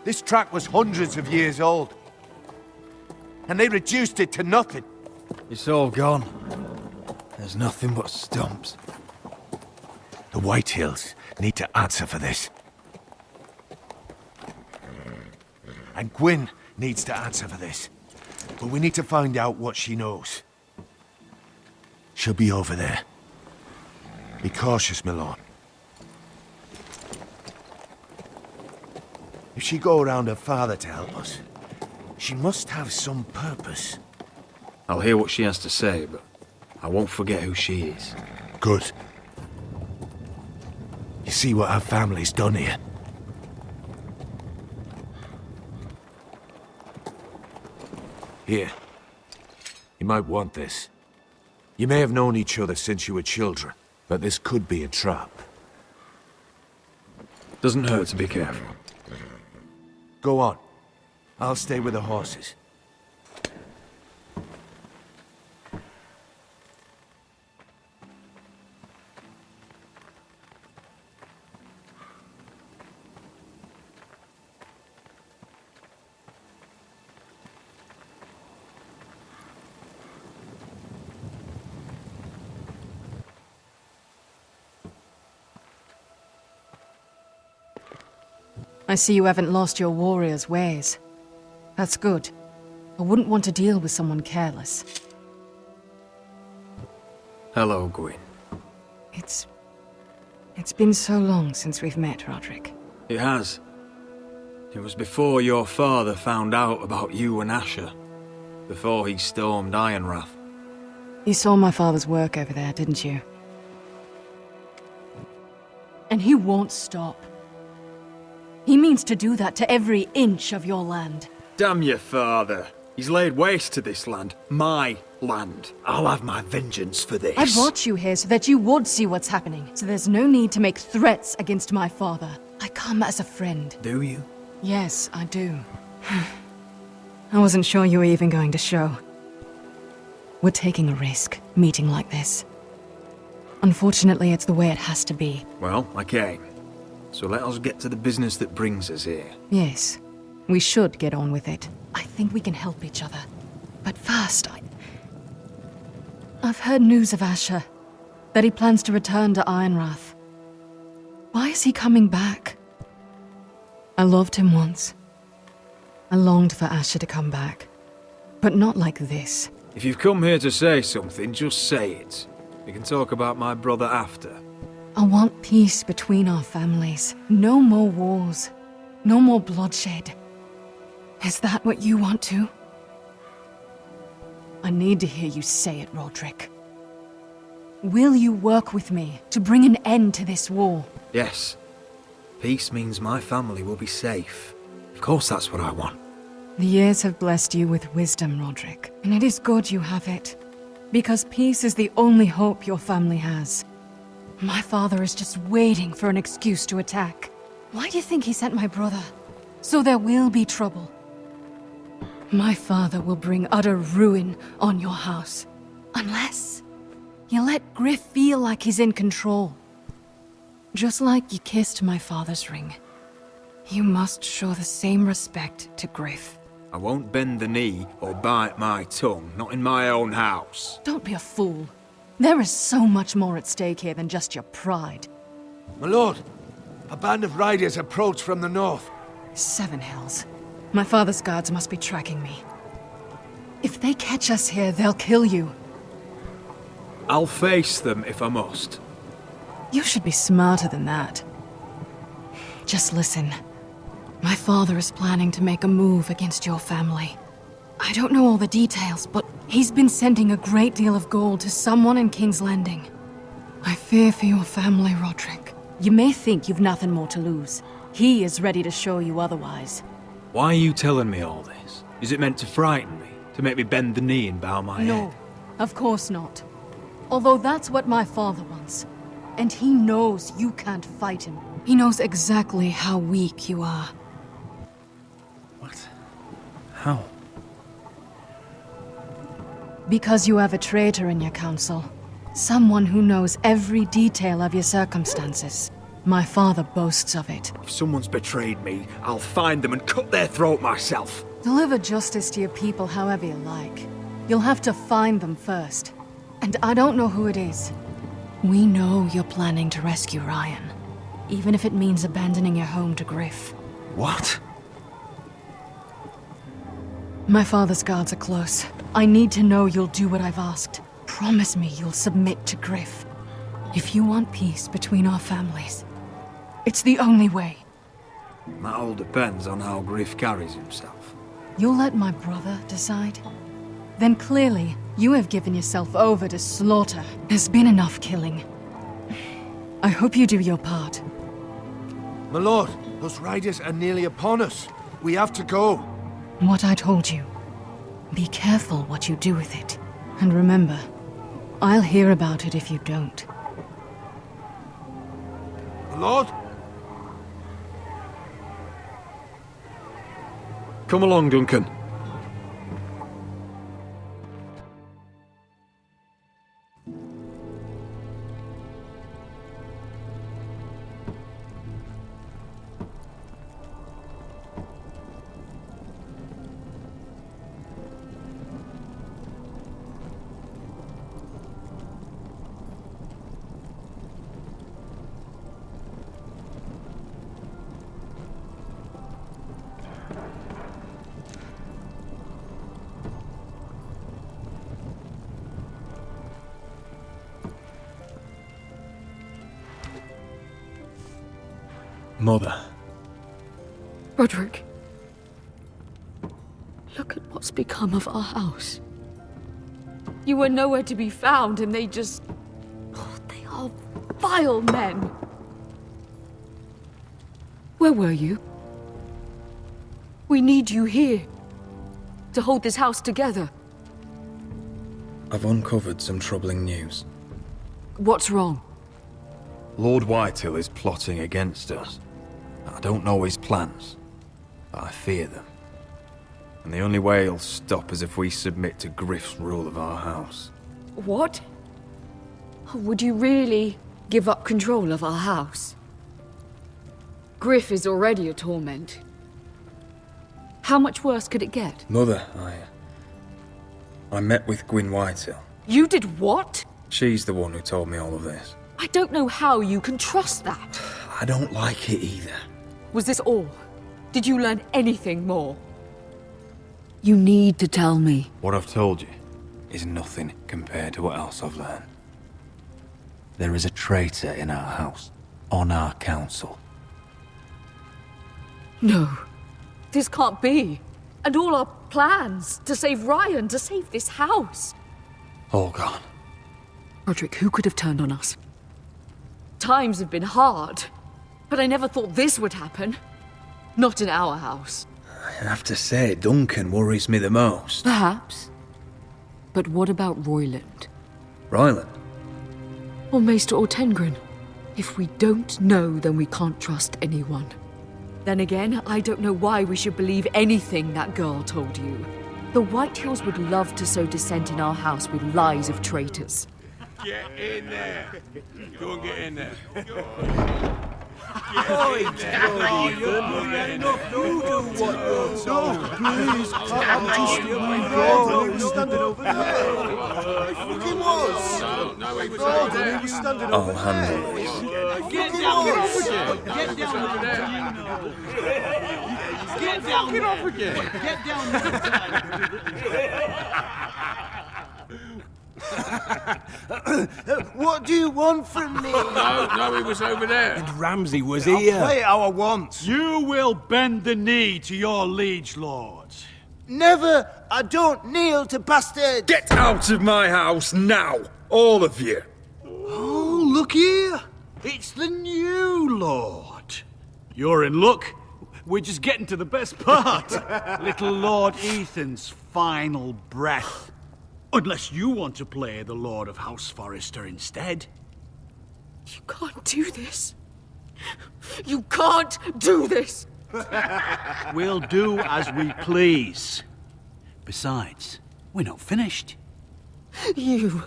This track was hundreds of years old. And they reduced it to nothing. It's all gone. There's nothing but stumps. The Whitehills need to answer for this. And Gwyn needs to answer for this. But we need to find out what she knows. She'll be over there. Be cautious, Milord. If she go around her father to help us, she must have some purpose. I'll hear what she has to say, but I won't forget who she is. Good. You see what her family's done here? Here. You might want this. You may have known each other since you were children, but this could be a trap. Doesn't hurt to be careful. Go on. I'll stay with the horses. I see you haven't lost your warrior's ways. That's good. I wouldn't want to deal with someone careless. Hello, Gwyn. It's been so long since we've met, Roderick. It has. It was before your father found out about you and Asher. Before he stormed Ironrath. You saw my father's work over there, didn't you? And he won't stop. He means to do that to every inch of your land. Damn your father. He's laid waste to this land. My land. I'll have my vengeance for this. I brought you here so that you would see what's happening. So there's no need to make threats against my father. I come as a friend. Do you? Yes, I do. I wasn't sure you were even going to show. We're taking a risk, meeting like this. Unfortunately, it's the way it has to be. Well, I came. So let us get to the business that brings us here. Yes, we should get on with it. I think we can help each other. But first, I've heard news of Asher. That he plans to return to Ironrath. Why is he coming back? I loved him once. I longed for Asher to come back. But not like this. If you've come here to say something, just say it. We can talk about my brother after. I want peace between our families. No more wars. No more bloodshed. Is that what you want too? I need to hear you say it, Roderick. Will you work with me to bring an end to this war? Yes. Peace means my family will be safe. Of course that's what I want. The years have blessed you with wisdom, Roderick. And it is good you have it. Because peace is the only hope your family has. My father is just waiting for an excuse to attack. Why do you think he sent my brother? So there will be trouble. My father will bring utter ruin on your house. Unless you let Griff feel like he's in control. Just like you kissed my father's ring. You must show the same respect to Griff. I won't bend the knee or bite my tongue, not in my own house. Don't be a fool. There is so much more at stake here than just your pride. My lord, a band of riders approach from the north. 7 Hells. My father's guards must be tracking me. If they catch us here, they'll kill you. I'll face them if I must. You should be smarter than that. Just listen. My father is planning to make a move against your family. I don't know all the details, but he's been sending a great deal of gold to someone in King's Landing. I fear for your family, Roderick. You may think you've nothing more to lose. He is ready to show you otherwise. Why are you telling me all this? Is it meant to frighten me? To make me bend the knee and bow my head? No, of course not. Although that's what my father wants. And he knows you can't fight him. He knows exactly how weak you are. What? How? Because you have a traitor in your council. Someone who knows every detail of your circumstances. My father boasts of it. If someone's betrayed me, I'll find them and cut their throat myself. Deliver justice to your people however you like. You'll have to find them first. And I don't know who it is. We know you're planning to rescue Ryan. Even if it means abandoning your home to Griff. What? My father's guards are close. I need to know you'll do what I've asked. Promise me you'll submit to Griff. If you want peace between our families, it's the only way. That all depends on how Griff carries himself. You'll let my brother decide? Then clearly, you have given yourself over to slaughter. There's been enough killing. I hope you do your part. My lord, those riders are nearly upon us. We have to go. What I told you. Be careful what you do with it. And remember, I'll hear about it if you don't. Lord? Come along, Duncan. Mother. Roderick. Look at what's become of our house. You were nowhere to be found, and they just... Oh, they are vile men. Where were you? We need you here. To hold this house together. I've uncovered some troubling news. What's wrong? Lord Whitehill is plotting against us. I don't know his plans, but I fear them. And the only way he'll stop is if we submit to Griff's rule of our house. What? Would you really give up control of our house? Griff is already a torment. How much worse could it get? Mother, I met with Gwyn Whitehill. You did what? She's the one who told me all of this. I don't know how you can trust that. I don't like it either. Was this all? Did you learn anything more? You need to tell me. What I've told you is nothing compared to what else I've learned. There is a traitor in our house, on our council. No, this can't be. And all our plans to save Ryan, to save this house. All gone. Roderick, who could have turned on us? Times have been hard, but I never thought this would happen. Not in our house. I have to say, Duncan worries me the most. Perhaps. But what about Royland? Ryland? Or Maester Ortengren? If we don't know, then we can't trust anyone. Then again, I don't know why we should believe anything that girl told you. The Whitehills would love to sow dissent in our house with lies of traitors. Get in there. Go and get in there. Oi, you're enough. You do what you're told. Please, I'm just standing over there. He was. No, he was over there. He was standing over I'll handle this. Get down there. Get down there. Get down. Get off again. Get down What do you want from me? No, he was over there. And Ramsay was I'll here. play how I want. You will bend the knee to your liege lord. Never! I don't kneel to bastards! Get out of my house now! All of you! Oh, look here! It's the new lord. You're in luck. We're just getting to the best part. Little Lord Ethan's final breath. Unless you want to play the Lord of House Forrester instead. You can't do this. You can't do this! We'll do as we please. Besides, we're not finished. You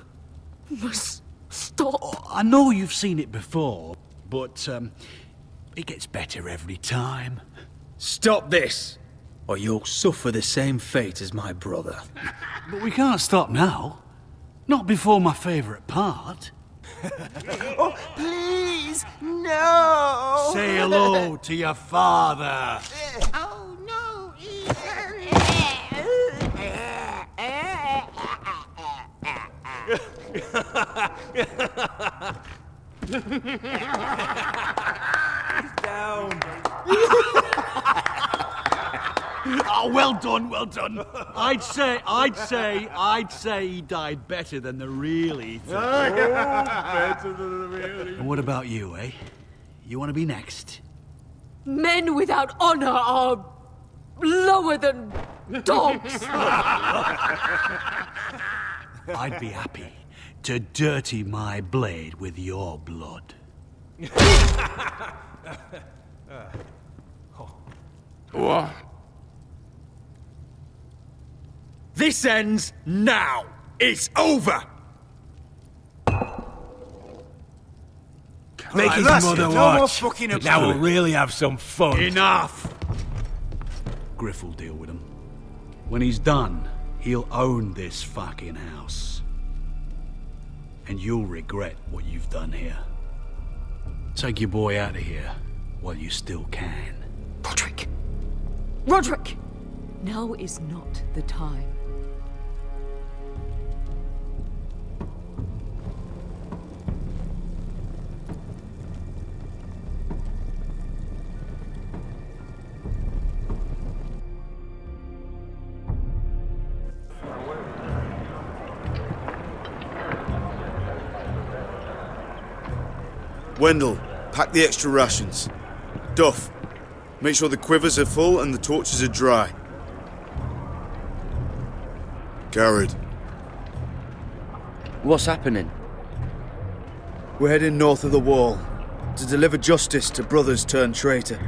must stop. Oh, I know you've seen it before, but it gets better every time. Stop this, or you'll suffer the same fate as my brother. But we can't stop now. Not before my favourite part. Oh, please, no! Say hello to your father. Oh, no, Down. Oh, well done, well done. I'd say he died better than the real Ethan. Better than the real Ethan. And what about you, eh? You want to be next? Men without honor are lower than dogs. I'd be happy to dirty my blade with your blood. What? This ends now! It's over! Make his that's mother it. watch. No more fucking Now about we'll it. really have some fun. Enough! Griff will deal with him. When he's done, he'll own this fucking house. And you'll regret what you've done here. Take your boy out of here while you still can. Roderick! Roderick! Now is not the time. Wendell, pack the extra rations. Duff, make sure the quivers are full and the torches are dry. Garrett. What's happening? We're heading north of the wall to deliver justice to brothers turned traitor.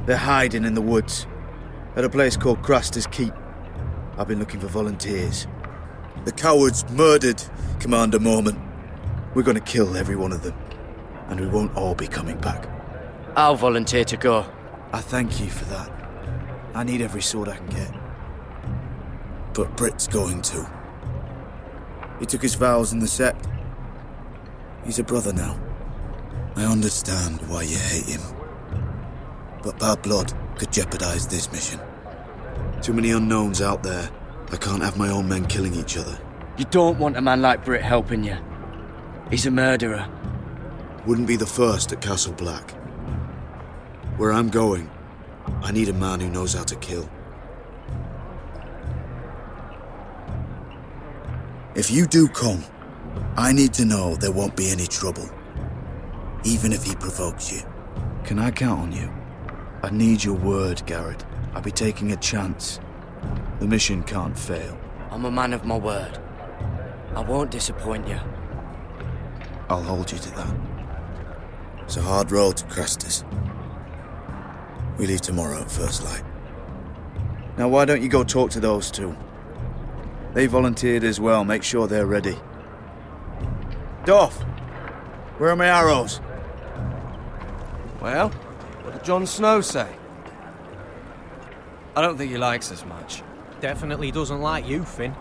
They're hiding in the woods at a place called Craster's Keep. I've been looking for volunteers. The cowards murdered Commander Mormont. We're going to kill every one of them, and we won't all be coming back. I'll volunteer to go. I thank you for that. I need every sword I can get. But Britt's going too. He took his vows in the Sept. He's a brother now. I understand why you hate him. But bad blood could jeopardize this mission. Too many unknowns out there. I can't have my own men killing each other. You don't want a man like Britt helping you. He's a murderer. Wouldn't be the first at Castle Black. Where I'm going, I need a man who knows how to kill. If you do come, I need to know there won't be any trouble. Even if he provokes you. Can I count on you? I need your word, Garrett. I'll be taking a chance. The mission can't fail. I'm a man of my word. I won't disappoint you. I'll hold you to that. It's a hard road to Craster's. We leave tomorrow at first light. Now why don't you go talk to those two? They volunteered as well. Make sure they're ready. Duff! Where are my arrows? Well, what did Jon Snow say? I don't think he likes us much. Definitely doesn't like you, Finn.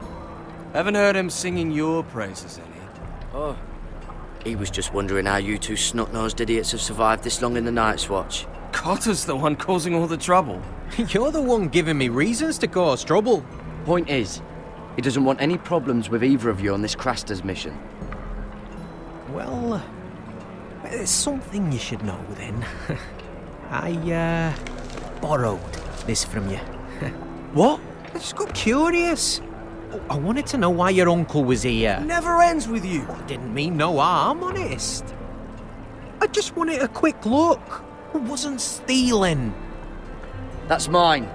Haven't heard him singing your praises any. Oh. He was just wondering how you two snot-nosed idiots have survived this long in the Night's Watch. Cotter's the one causing all the trouble. You're the one giving me reasons to cause trouble. Point is, he doesn't want any problems with either of you on this Craster's mission. Well, there's something you should know then. I, borrowed this from you. What? I just got curious. I wanted to know why your uncle was here. Never ends with you. I didn't mean no harm, honest. I just wanted a quick look. I wasn't stealing. That's mine.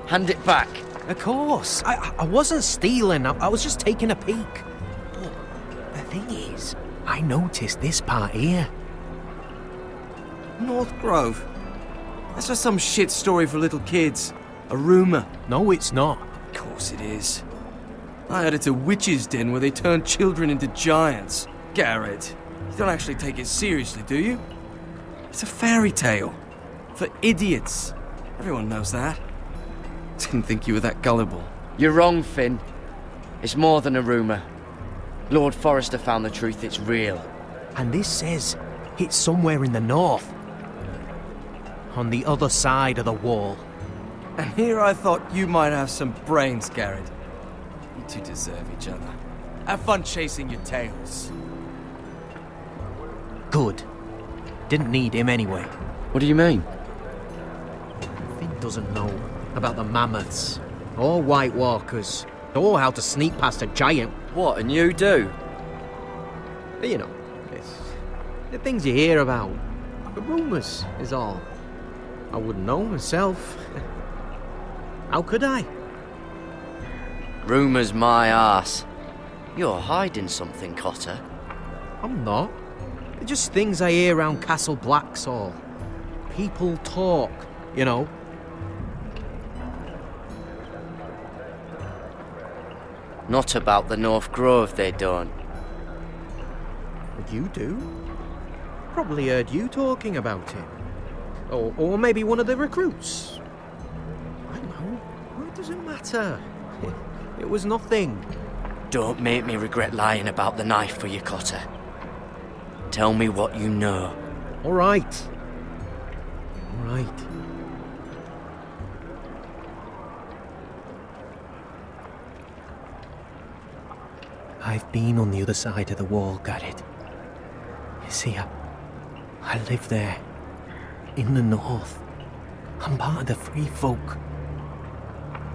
Hand it back. Of course. I wasn't stealing. I was just taking a peek. But the thing is, I noticed this part here. North Grove? That's just some shit story for little kids. A rumour. No, it's not. Of course it is. I heard it's a witch's den where they turn children into giants. Garrett, you don't actually take it seriously, do you? It's a fairy tale. For idiots. Everyone knows that. Didn't think you were that gullible. You're wrong, Finn. It's more than a rumour. Lord Forrester found the truth. It's real. And this says it's somewhere in the north. On the other side of the wall. And here I thought you might have some brains, Garrett. You two deserve each other. Have fun chasing your tails. Good. Didn't need him anyway. What do you mean? Finn doesn't know about the mammoths, or White Walkers, or how to sneak past a giant. What, and you do? You know, it's the things you hear about. The rumours is all. I wouldn't know myself. How could I? Rumour's my arse. You're hiding something, Cotter. I'm not. They're just things I hear around Castle Black's all. People talk, you know. Not about the North Grove, they don't. But you do? Probably heard you talking about it. Or maybe one of the recruits. I don't know. Well, it doesn't matter. It was nothing. Don't make me regret lying about the knife for you, Cotter. Tell me what you know. All right. All right. I've been on the other side of the wall, Garrett. You see, I live there. In the north. I'm part of the free folk.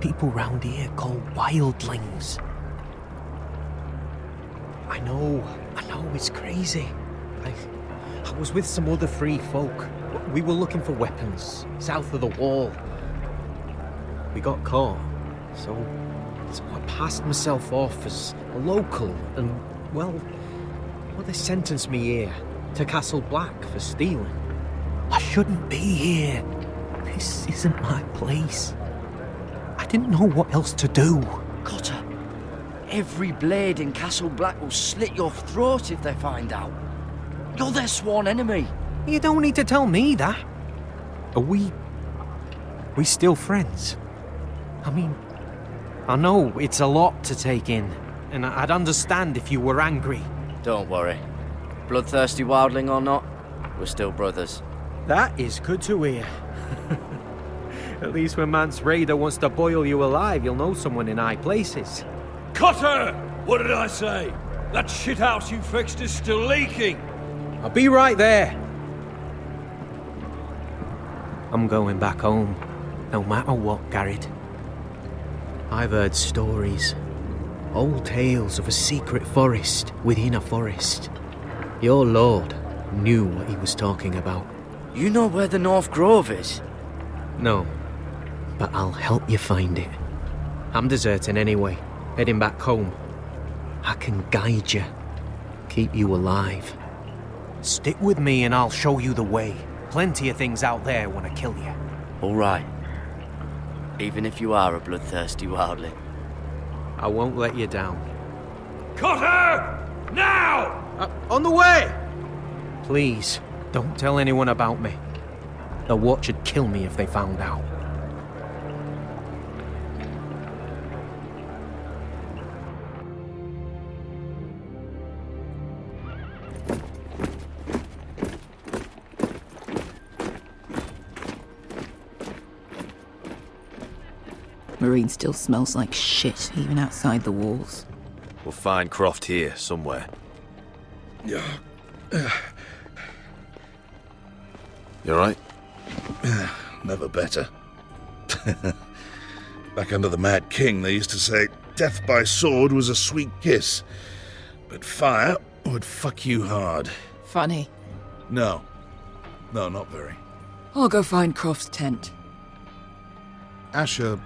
People round here call wildlings. I know, it's crazy. I was with some other free folk. We were looking for weapons, south of the wall. We got caught, so I passed myself off as a local, and, well, they sentenced me here, to Castle Black, for stealing. I shouldn't be here. This isn't my place. I didn't know what else to do. Cotter, every blade in Castle Black will slit your throat if they find out. You're their sworn enemy. You don't need to tell me that. Are we still friends? I mean, I know it's a lot to take in, and I'd understand if you were angry. Don't worry. Bloodthirsty wildling or not, we're still brothers. That is good to hear. At least when Mance Raider wants to boil you alive, you'll know someone in high places. Cotter! What did I say? That shithouse you fixed is still leaking! I'll be right there. I'm going back home, no matter what, Garrett. I've heard stories. Old tales of a secret forest within a forest. Your lord knew what he was talking about. You know where the North Grove is? No, but I'll help you find it. I'm deserting anyway, heading back home. I can guide you, keep you alive. Stick with me and I'll show you the way. Plenty of things out there want to kill you. All right. Even if you are a bloodthirsty wildling. I won't let you down. Cotter! Now! On the way! Please, don't tell anyone about me. The Watch would kill me if they found out. Marine still smells like shit, even outside the walls. We'll find Croft here, somewhere. You alright? Never better. Back under the Mad King, they used to say death by sword was a sweet kiss, but fire would fuck you hard. Funny. No, not very. I'll go find Croft's tent. Asher,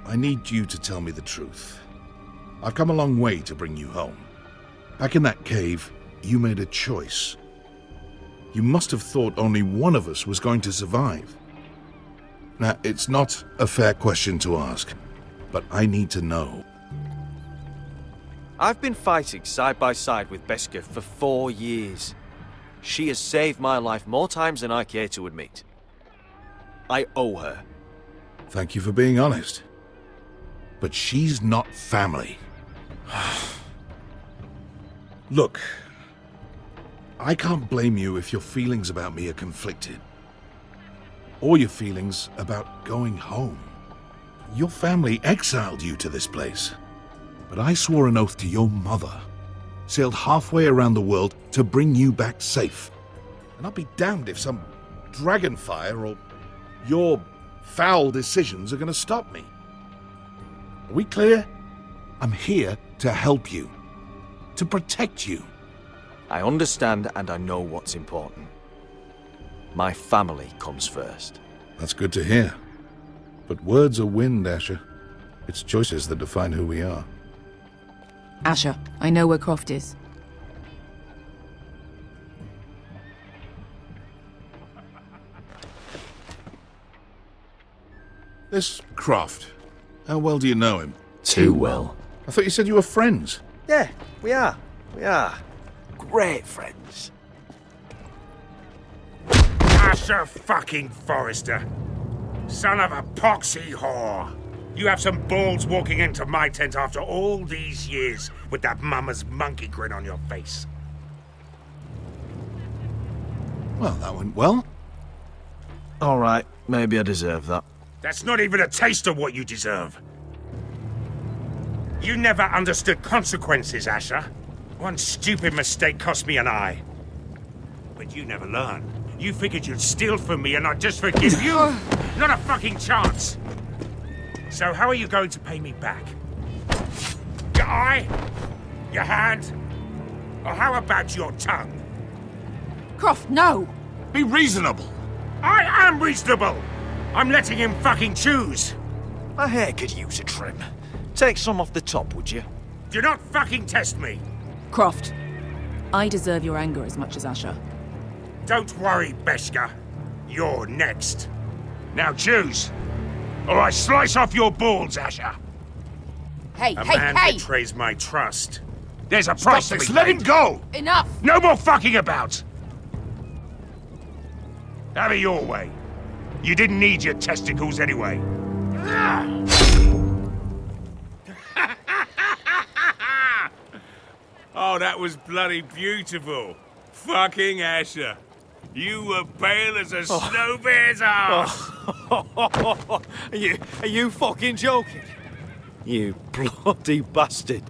I need you to tell me the truth. I've come a long way to bring you home. Back in that cave, you made a choice. You must have thought only one of us was going to survive. Now, it's not a fair question to ask, but I need to know. I've been fighting side by side with Beskha for 4 years. She has saved my life more times than I care to admit. I owe her. Thank you for being honest. But she's not family. Look, I can't blame you if your feelings about me are conflicted. Or your feelings about going home. Your family exiled you to this place. But I swore an oath to your mother. Sailed halfway around the world to bring you back safe. And I'll be damned if some dragonfire or your foul decisions are going to stop me. Are we clear? I'm here to help you. To protect you. I understand and I know what's important. My family comes first. That's good to hear. But words are wind, Asher. It's choices that define who we are. Asher, I know where Croft is. This Croft, how well do you know him? Too well. I thought you said you were friends. Yeah, we are. We are. Great friends. Asher fucking Forrester. Son of a poxy whore. You have some balls walking into my tent after all these years with that mama's monkey grin on your face. Well, that went well. All right, maybe I deserve that. That's not even a taste of what you deserve. You never understood consequences, Asher. One stupid mistake cost me an eye. But you never learn. You figured you'd steal from me and I'd just forgive you? Not a fucking chance. So how are you going to pay me back? Your eye? Your hand? Or how about your tongue? Croft, no! Be reasonable. I am reasonable! I'm letting him fucking choose. My hair could use a trim. Take some off the top, would you? Do not fucking test me. Croft, I deserve your anger as much as Asher. Don't worry, Beskha. You're next. Now choose, or I slice off your balls, Asher. Hey, A hey, man hey! betrays my trust. There's a price to be Let him paid. go! Enough! No more fucking about! Have it your way. You didn't need your testicles anyway. Oh, that was bloody beautiful. Fucking Asher. You were pale as a snow bear's ass. Are you fucking joking? You bloody bastard.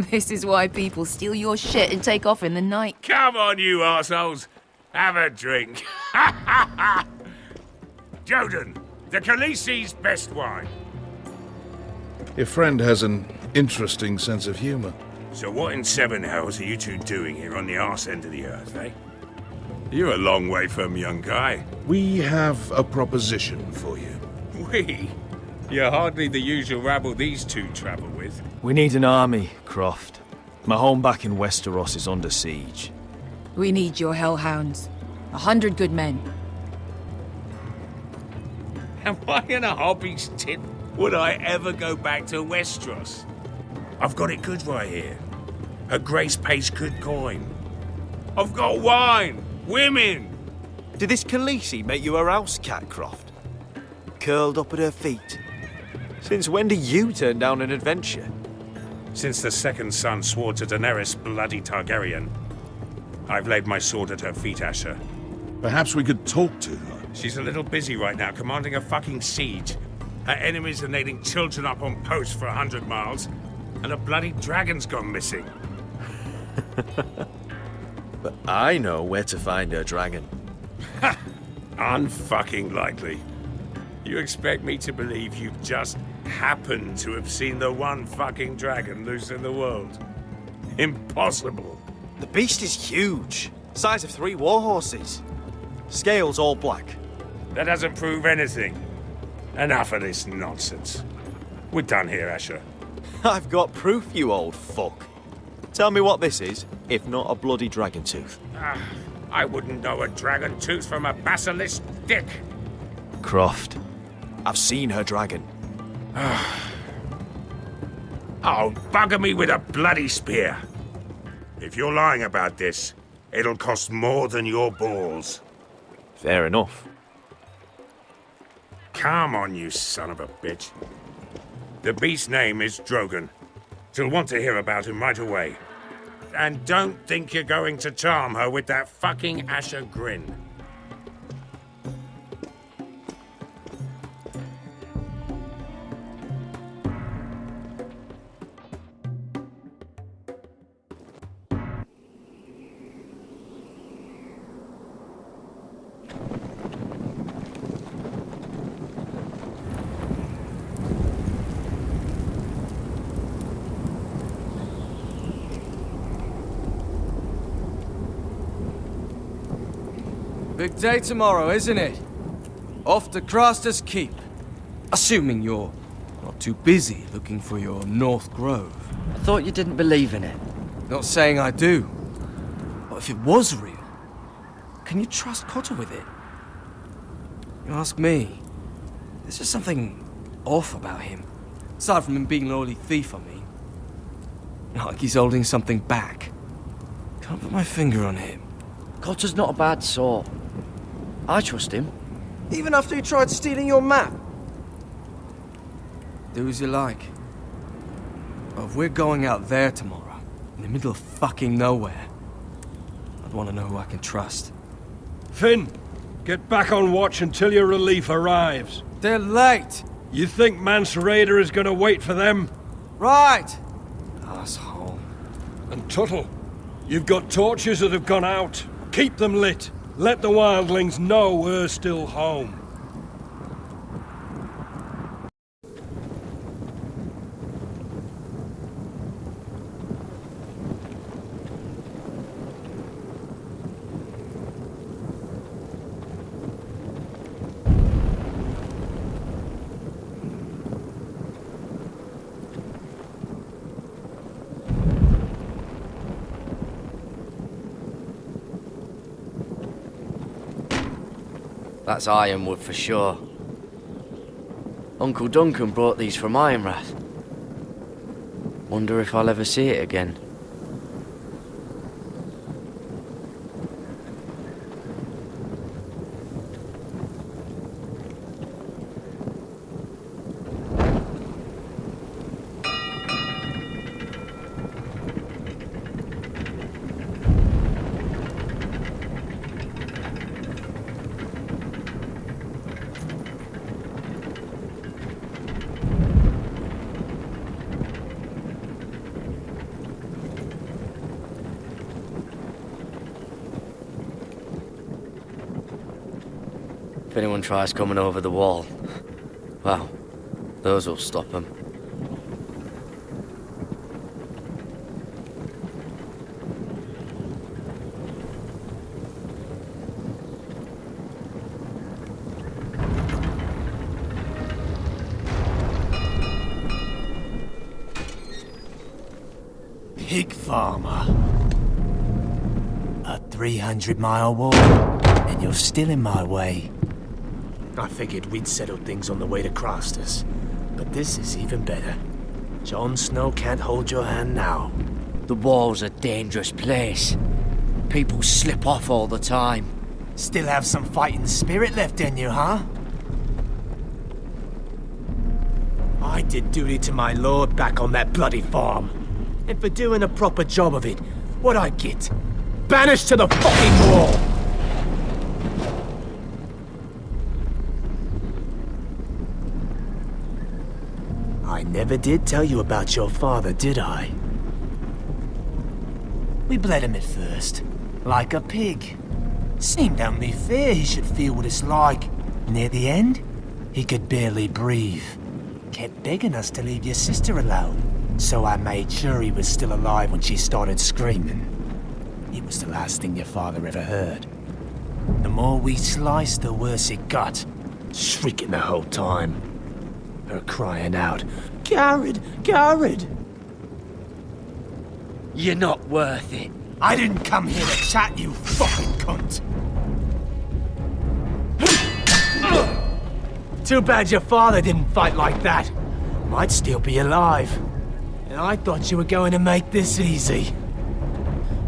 This is why people steal your shit and take off in the night. Come on, you assholes. Have a drink. Joden, the Khaleesi's best wine. Your friend has an interesting sense of humor. So what in seven hells are you two doing here on the arse end of the earth, eh? You're a long way from, young guy. We have a proposition for you. We? You're hardly the usual rabble these two travel with. We need an army, Croft. My home back in Westeros is under siege. We need your hellhounds. 100 good men. Am I in a hobby's tit? Would I ever go back to Westeros? I've got it good right here. Her Grace pays good coin. I've got wine, women. Did this Khaleesi make you a house cat, Croft? Curled up at her feet? Since when do you turn down an adventure? Since the second son swore to Daenerys bloody Targaryen. I've laid my sword at her feet, Asher. Perhaps we could talk to her. She's a little busy right now commanding a fucking siege. Her enemies are nailing children up on posts for 100 miles, and a bloody dragon's gone missing. But I know where to find her dragon. Ha! Unfucking likely. You expect me to believe you just happened to have seen the one fucking dragon loose in the world? Impossible. The beast is huge. Size of 3 warhorses. Scales all black. That doesn't prove anything. Enough of this nonsense. We're done here, Asher. I've got proof, you old fuck. Tell me what this is, if not a bloody dragon tooth. I wouldn't know a dragon tooth from a basilisk dick. Croft, I've seen her dragon. Oh, bugger me with a bloody spear. If you're lying about this, it'll cost more than your balls. Fair enough. Come on, you son of a bitch. The beast's name is Drogon. She'll want to hear about him right away. And don't think you're going to charm her with that fucking Asher grin. Big day tomorrow, isn't it? Off to Craster's Keep. Assuming you're not too busy looking for your North Grove. I thought you didn't believe in it. Not saying I do. But if it was real, can you trust Cotter with it? You ask me, there's just something off about him. Aside from him being an oily thief, I mean. Not like he's holding something back. Can't put my finger on him. Cotter's not a bad sort. I trust him. Even after he tried stealing your map? Do as you like. But if we're going out there tomorrow, in the middle of fucking nowhere, I'd want to know who I can trust. Finn, get back on watch until your relief arrives. They're late! You think Mance Rayder is going to wait for them? Right! Asshole. And Tuttle, you've got torches that have gone out. Keep them lit. Let the wildlings know we're still home. That's ironwood for sure. Uncle Duncan brought these from Ironrath. Wonder if I'll ever see it again. If anyone tries coming over the wall, well, those will stop them. Pig farmer. A 300-mile walk, and you're still in my way. I figured we'd settle things on the way to Craster's, but this is even better. Jon Snow can't hold your hand now. The wall's a dangerous place. People slip off all the time. Still have some fighting spirit left in you, huh? I did duty to my lord back on that bloody farm. And for doing a proper job of it, what'd I get? Banished to the fucking wall! I never did tell you about your father, did I? We bled him at first, like a pig. Seemed only fair he should feel what it's like. Near the end, he could barely breathe. Kept begging us to leave your sister alone, so I made sure he was still alive when she started screaming. It was the last thing your father ever heard. The more we sliced, the worse it got. Shrieking the whole time. Her crying out, "Garrod! Garrod!" You're not worth it. I didn't come here to chat, you fucking cunt! Too bad your father didn't fight like that. Might still be alive. And I thought you were going to make this easy.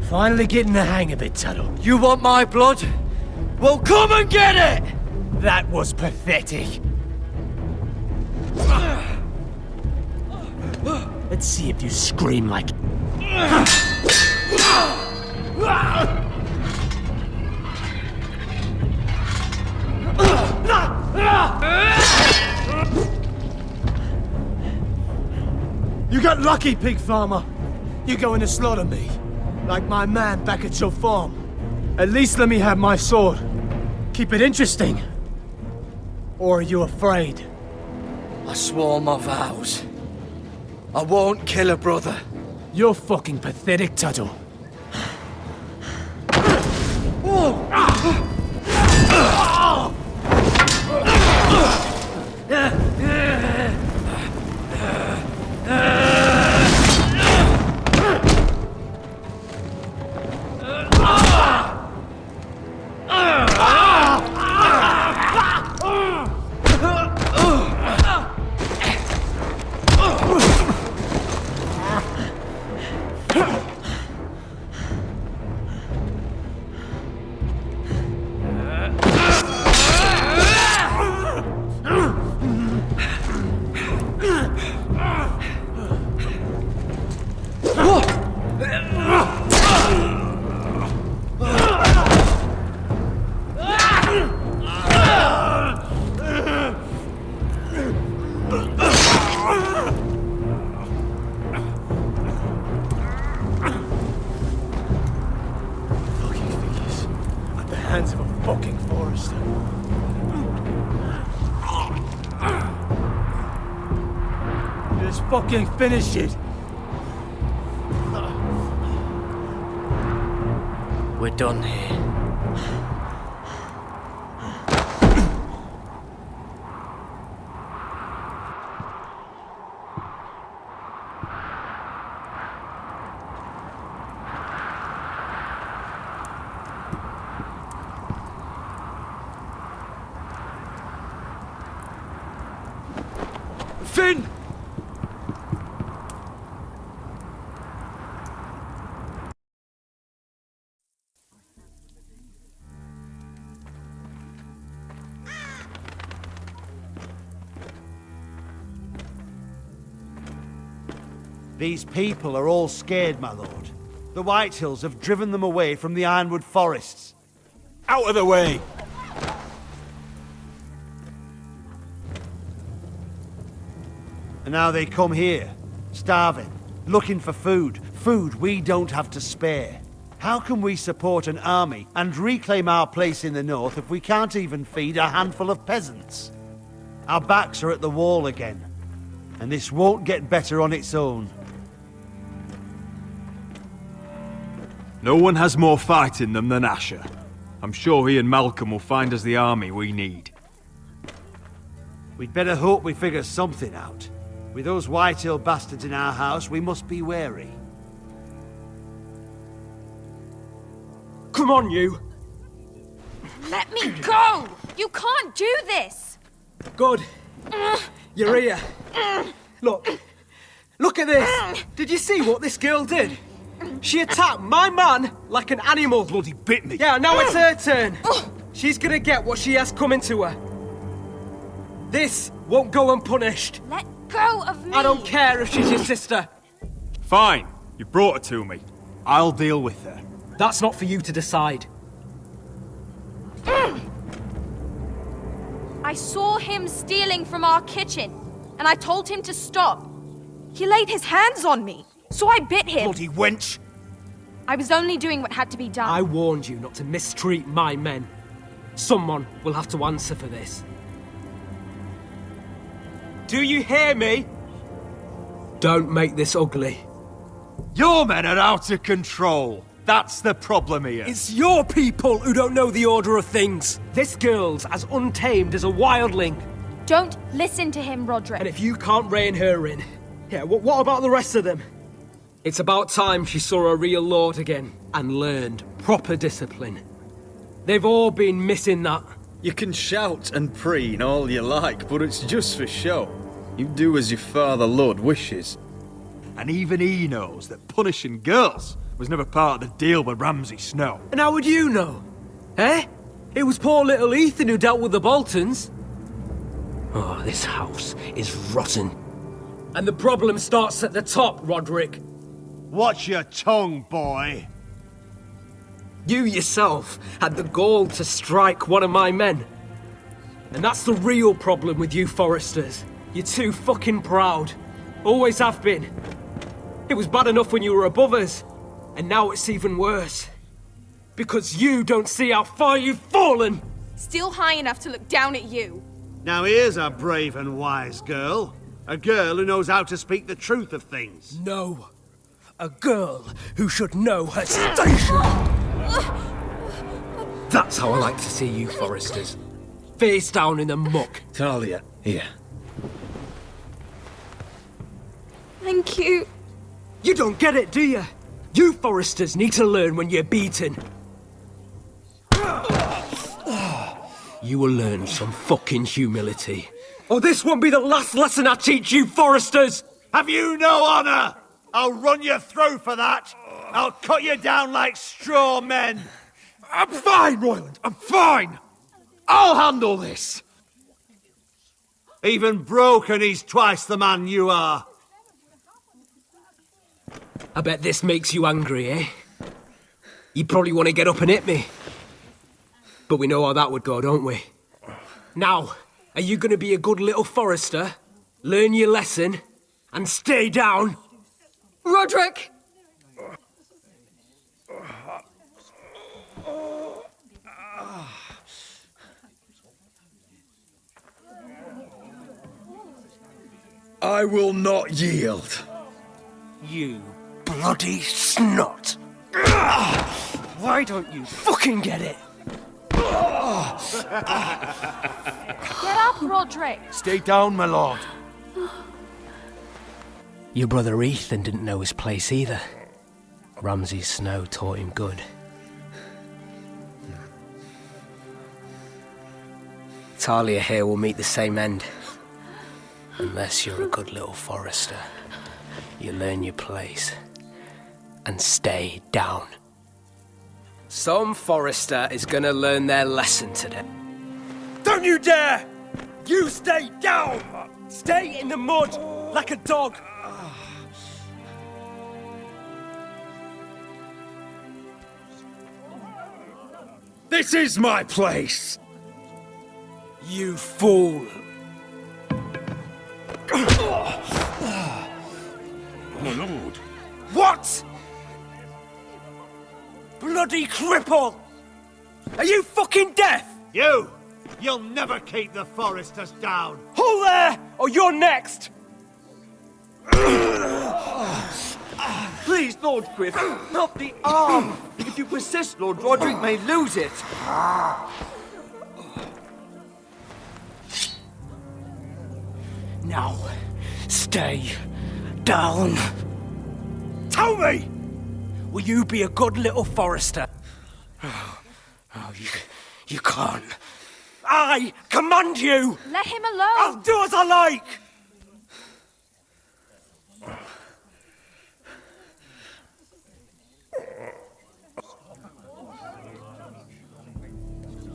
Finally getting the hang of it, Tuttle. You want my blood? Well, come and get it! That was pathetic. Let's see if you scream like... You got lucky, pig farmer. You're going to slaughter me, like my man back at your farm. At least let me have my sword. Keep it interesting. Or are you afraid? I swore my vows. I won't kill a brother. You're fucking pathetic, Tuttle. hands of a fucking Forrester. Just fucking finish it. We're done here. Finn! These people are all scared, my lord. The Whitehills have driven them away from the Ironwood forests. Out of the way! And now they come here, starving, looking for food. Food we don't have to spare. How can we support an army and reclaim our place in the north if we can't even feed a handful of peasants? Our backs are at the wall again, and this won't get better on its own. No one has more fight in them than Asher. I'm sure he and Malcolm will find us the army we need. We'd better hope we figure something out. With those Whitehill bastards in our house, we must be wary. Come on, you! Let me go! You can't do this! Good. You're here. Look. Look at this! Did you see what this girl did? She attacked my man like an animal. Bloody bit me. Yeah, now it's her turn. She's gonna get what she has coming to her. This won't go unpunished. Let go of me! I don't care if she's your sister. Fine. You brought her to me. I'll deal with her. That's not for you to decide. I saw him stealing from our kitchen, and I told him to stop. He laid his hands on me, so I bit him. Bloody wench! I was only doing what had to be done. I warned you not to mistreat my men. Someone will have to answer for this. Do you hear me? Don't make this ugly. Your men are out of control. That's the problem here. It's your people who don't know the order of things. This girl's as untamed as a wildling. Don't listen to him, Roderick. And if you can't rein her in, yeah, what about the rest of them? It's about time she saw a real lord again and learned proper discipline. They've all been missing that. You can shout and preen all you like, but it's just for show. You do as your father Lord wishes. And even he knows that punishing girls was never part of the deal with Ramsay Snow. And how would you know? Eh? It was poor little Ethan who dealt with the Boltons. Oh, this house is rotten. And the problem starts at the top, Roderick. Watch your tongue, boy. You yourself had the gall to strike one of my men. And that's the real problem with you Forresters. You're too fucking proud. Always have been. It was bad enough when you were above us. And now it's even worse. Because you don't see how far you've fallen! Still high enough to look down at you. Now here's a brave and wise girl. A girl who knows how to speak the truth of things. No. A girl who should know her station! That's how I like to see you, Forresters. Face down in the muck. Talia, here. Thank you. You don't get it, do you? You Forresters need to learn when you're beaten. You will learn some fucking humility. Or this won't be the last lesson I teach you, Forresters! Have you no honor? I'll run your throat for that. I'll cut you down like straw men. I'm fine, Royland. I'm fine. I'll handle this. Even broken, he's twice the man you are. I bet this makes you angry, eh? You probably want to get up and hit me. But we know how that would go, don't we? Now, are you going to be a good little Forrester, learn your lesson, and stay down? Roderick! I will not yield. You bloody snot! Why don't you fucking get it? Get up, Roderick! Stay down, my lord. Your brother Ethan didn't know his place either. Ramsay Snow taught him good. Talia here will meet the same end. Unless you're a good little Forrester. You learn your place. And stay down. Some Forrester is gonna learn their lesson today. Don't you dare! You stay down! Stay in the mud like a dog! This is my place! You fool! My lord. What? Bloody cripple! Are you fucking deaf? You'll never keep the Foresters down! Hold there, or you're next! Please, Lord Griff, not the arm! If you persist, Lord Roderick may lose it! Now, stay down. Tell me! Will you be a good little Forester? You can't. I command you! Let him alone! I'll do as I like!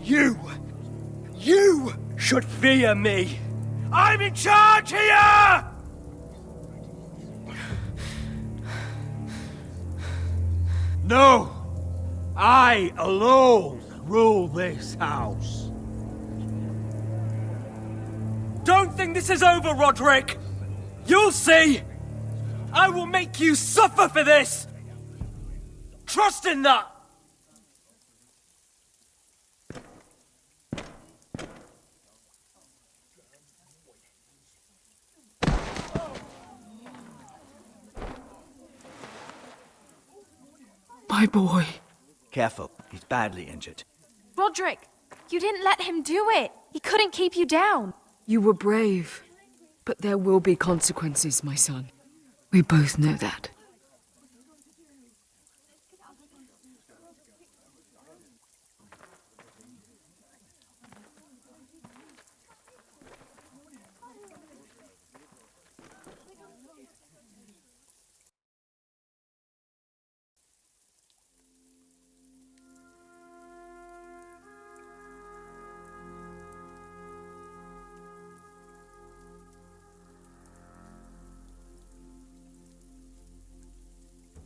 You should fear me! I'm in charge here! No! I alone rule this house. Don't think this is over, Roderick! You'll see! I will make you suffer for this! Trust in that! My boy. Careful, he's badly injured. Roderick, you didn't let him do it. He couldn't keep you down. You were brave, but there will be consequences, my son. We both know that.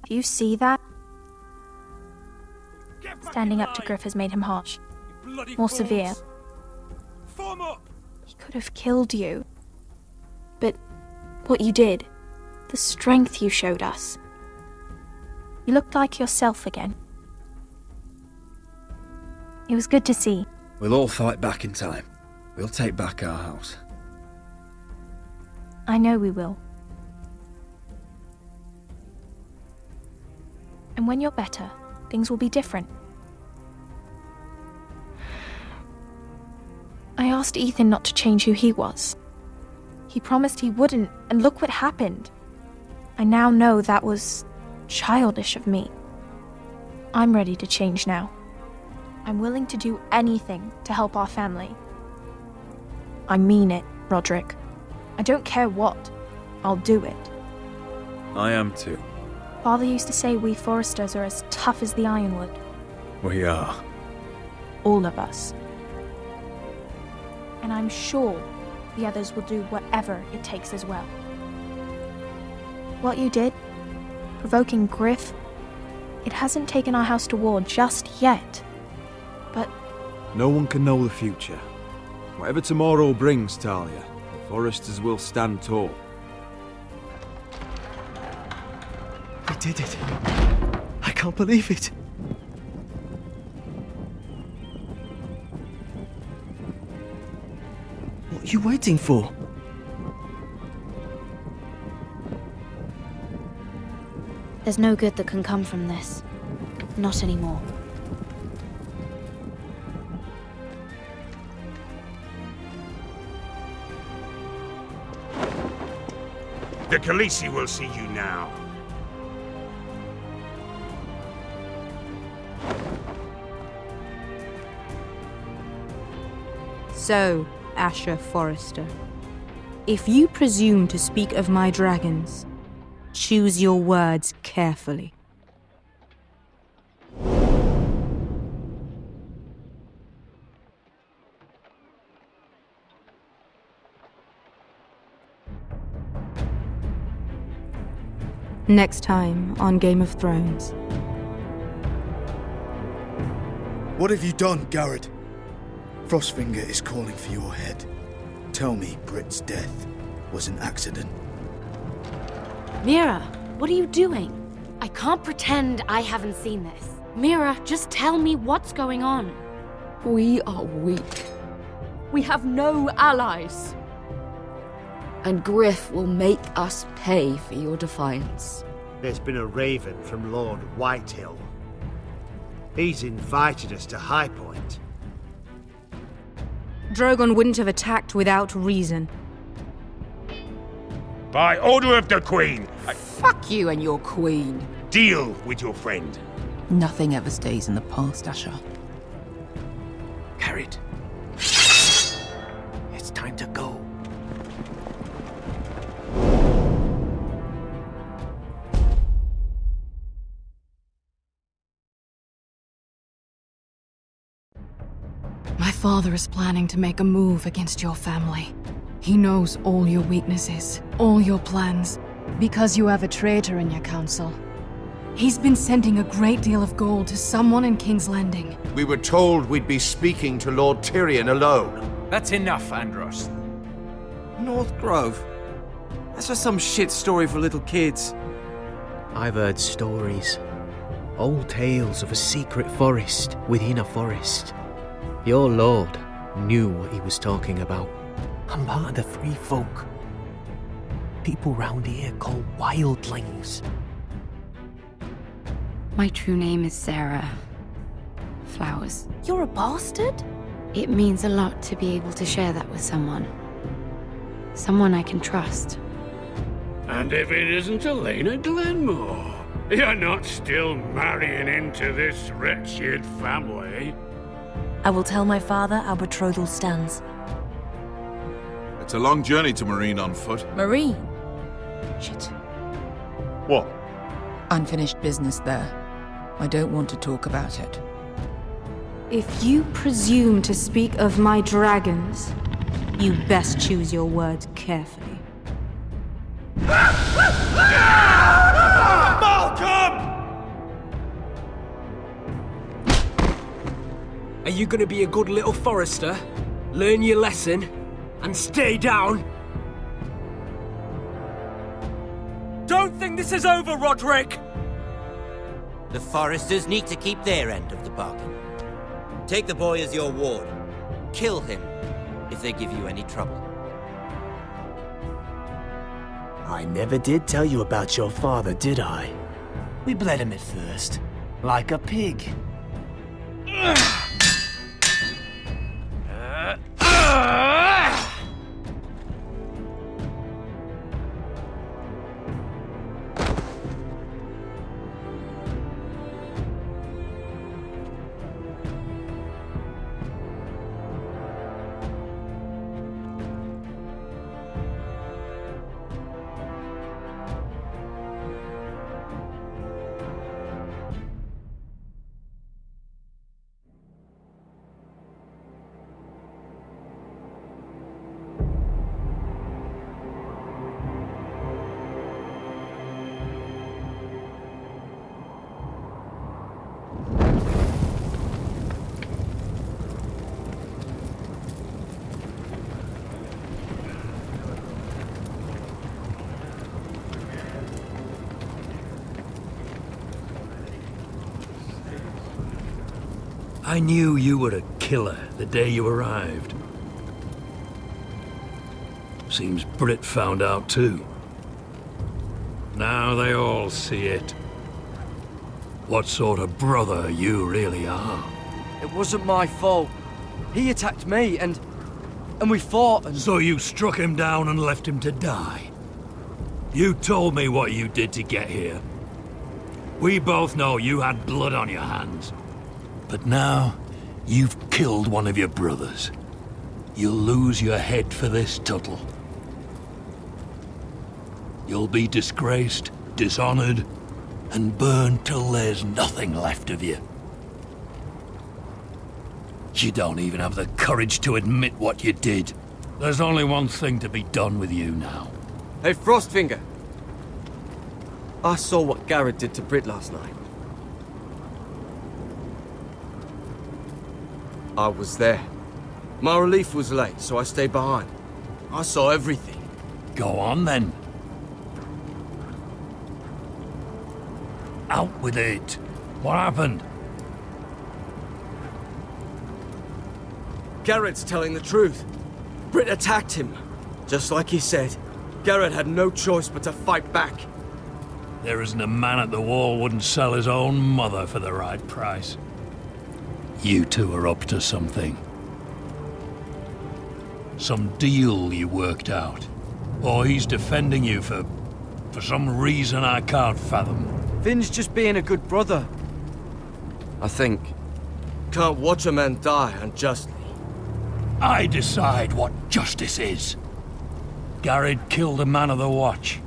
Do you see that? Standing up to Griff has made him harsh. More severe. Form up! He could have killed you. But what you did, the strength you showed us. You looked like yourself again. It was good to see. We'll all fight back in time. We'll take back our house. I know we will. And when you're better, things will be different. I asked Ethan not to change who he was. He promised he wouldn't, and look what happened. I now know that was childish of me. I'm ready to change now. I'm willing to do anything to help our family. I mean it, Roderick. I don't care what. I'll do it. I am too. Father used to say we Foresters are as tough as the ironwood. We are. All of us. And I'm sure the others will do whatever it takes as well. What you did, provoking Griff, it hasn't taken our house to war just yet. But No one can know the future. Whatever tomorrow brings, Talia, the Foresters will stand tall. We did it. I can't believe it. What are you waiting for? There's no good that can come from this. Not anymore. The Khaleesi will see you now. So, Asher Forrester, if you presume to speak of my dragons, choose your words carefully. Next time on Game of Thrones. What have you done, Garrett? Frostfinger is calling for your head. Tell me Britt's death was an accident. Mira, what are you doing? I can't pretend I haven't seen this. Mira, just tell me what's going on. We are weak. We have no allies. And Griff will make us pay for your defiance. There's been a raven from Lord Whitehill. He's invited us to High Point. Drogon wouldn't have attacked without reason. By order of the Queen, Fuck you and your queen. deal with your friend. Nothing ever stays in the past, Asher. Carried. It's time to go. My father is planning to make a move against your family. He knows all your weaknesses, all your plans, because you have a traitor in your council. He's been sending a great deal of gold to someone in King's Landing. We were told we'd be speaking to Lord Tyrion alone. That's enough, Andros. North Grove? That's just some shit story for little kids. I've heard stories. Old tales of a secret forest within a forest. Your lord knew what he was talking about. I'm part of the Free Folk. People round here call wildlings. My true name is Sarah Flowers. You're a bastard? It means a lot to be able to share that with someone. Someone I can trust. And if it isn't Elena Glenmore, you're not still marrying into this wretched family. I will tell my father our betrothal stands. It's a long journey to Marine on foot. Marine? Shit. What? Unfinished business there. I don't want to talk about it. If you presume to speak of my dragons, you best choose your words carefully. Malcolm! Are you gonna be a good little Forrester? Learn your lesson and stay down? Don't think this is over, Roderick! The Forresters need to keep their end of the bargain. Take the boy as your ward. Kill him if they give you any trouble. I never did tell you about your father, did I? We bled him at first, like a pig. I knew you were a killer the day you arrived. Seems Britt found out too. Now they all see it. what sort of brother you really are. It wasn't my fault. He attacked me, and we fought, and... So you struck him down and left him to die? You told me what you did to get here. We both know you had blood on your hands. But now, you've killed one of your brothers. You'll lose your head for this, Tuttle. You'll be disgraced, dishonored, and burned till there's nothing left of you. You don't even have the courage to admit what you did. There's only one thing to be done with you now. Hey, Frostfinger. I saw what Garrett did to Britt last night. I was there. My relief was late, so I stayed behind. I saw everything. Go on, then. Out with it. What happened? Garrett's telling the truth. Britt attacked him. Just like he said. Garrett had no choice but to fight back. There isn't a man at the wall wouldn't sell his own mother for the right price. You two are up to something. Some deal you worked out. Or he's defending you for some reason I can't fathom. Finn's just being a good brother. I think. Can't watch a man die unjustly. I decide what justice is. Garrett killed a man of the Watch.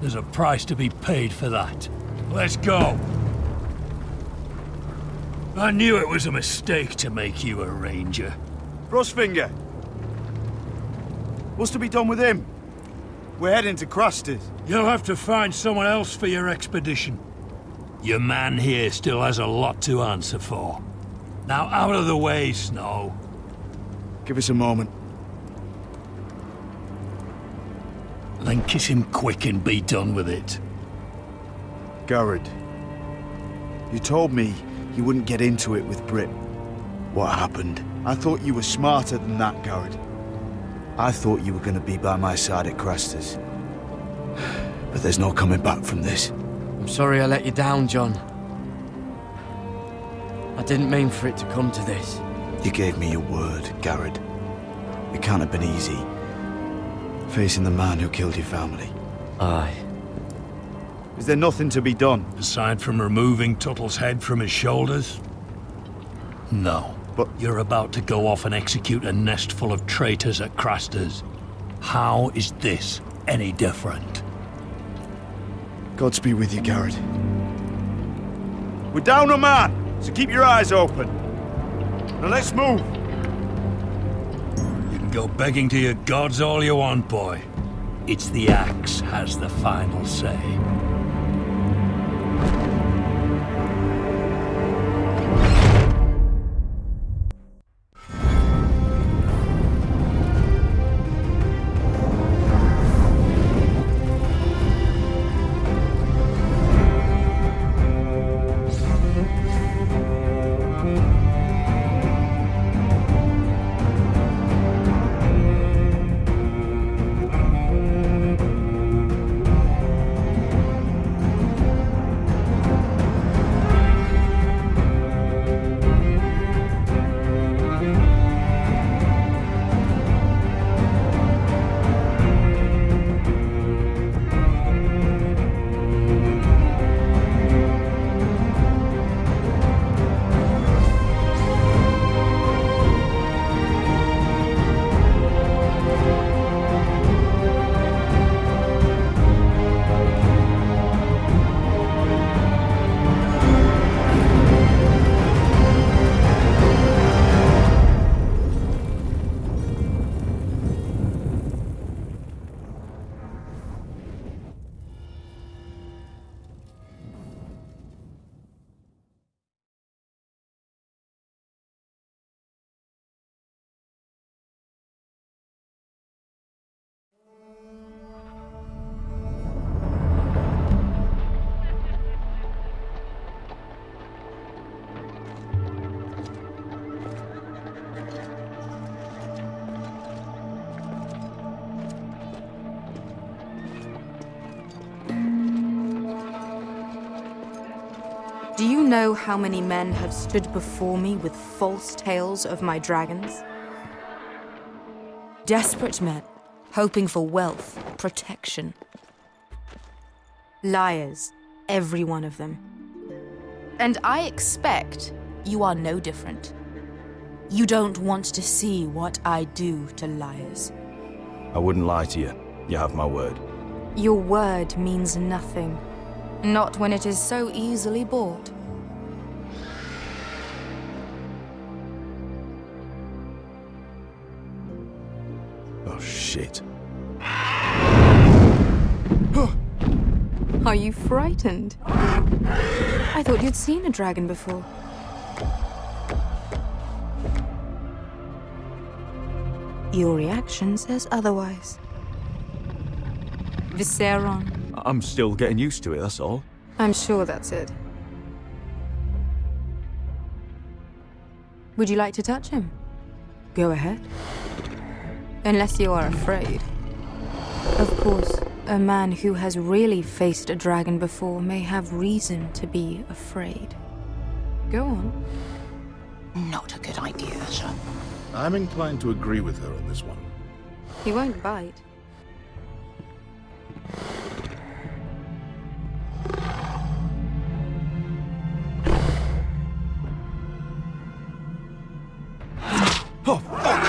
There's a price to be paid for that. Let's go. I knew it was a mistake to make you a ranger. Frostfinger. What's to be done with him? We're heading to Craster's. You'll have to find someone else for your expedition. Your man here still has a lot to answer for. Now out of the way, Snow. Give us a moment. Then kiss him quick and be done with it. Garrett, you told me you wouldn't get into it with Britt. What happened? I thought you were smarter than that, Garrett. I thought you were going to be by my side at Craster's. But there's no coming back from this. I'm sorry I let you down, John. I didn't mean for it to come to this. You gave me your word, Garrett. It can't have been easy. Facing the man who killed your family. Aye. Is there nothing to be done? Aside from removing Tuttle's head from his shoulders? No. But you're about to go off and execute a nest full of traitors at Craster's. How is this any different? Godspeed with you, Garrett. We're down a man, so keep your eyes open. Now let's move. You can go begging to your gods all you want, boy. It's the axe has the final say. Do you know how many men have stood before me with false tales of my dragons? Desperate men, hoping for wealth, protection. Liars, every one of them. And I expect you are no different. You don't want to see what I do to liars. I wouldn't lie to you. You have my word. Your word means nothing. Not when it is so easily bought. Oh, shit. Are you frightened? I thought you'd seen a dragon before. Your reaction says otherwise. Viserion. I'm still getting used to it, that's all. I'm sure that's it. Would you like to touch him? Go ahead. Unless you are afraid. Of course, a man who has really faced a dragon before may have reason to be afraid. Go on. Not a good idea, Asher. I'm inclined to agree with her on this one. He won't bite. Oh, fuck!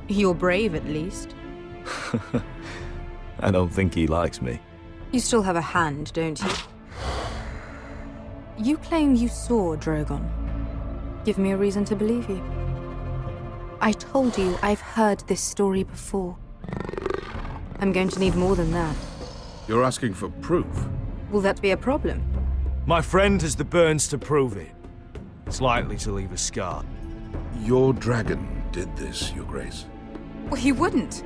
You're brave, at least. I don't think he likes me. You still have a hand, don't you? You claim you saw Drogon. Give me a reason to believe you. I told you I've heard this story before. I'm going to need more than that. You're asking for proof? Will that be a problem? My friend has the burns to prove it. It's likely to leave a scar. Your dragon did this, Your Grace. Well, he wouldn't.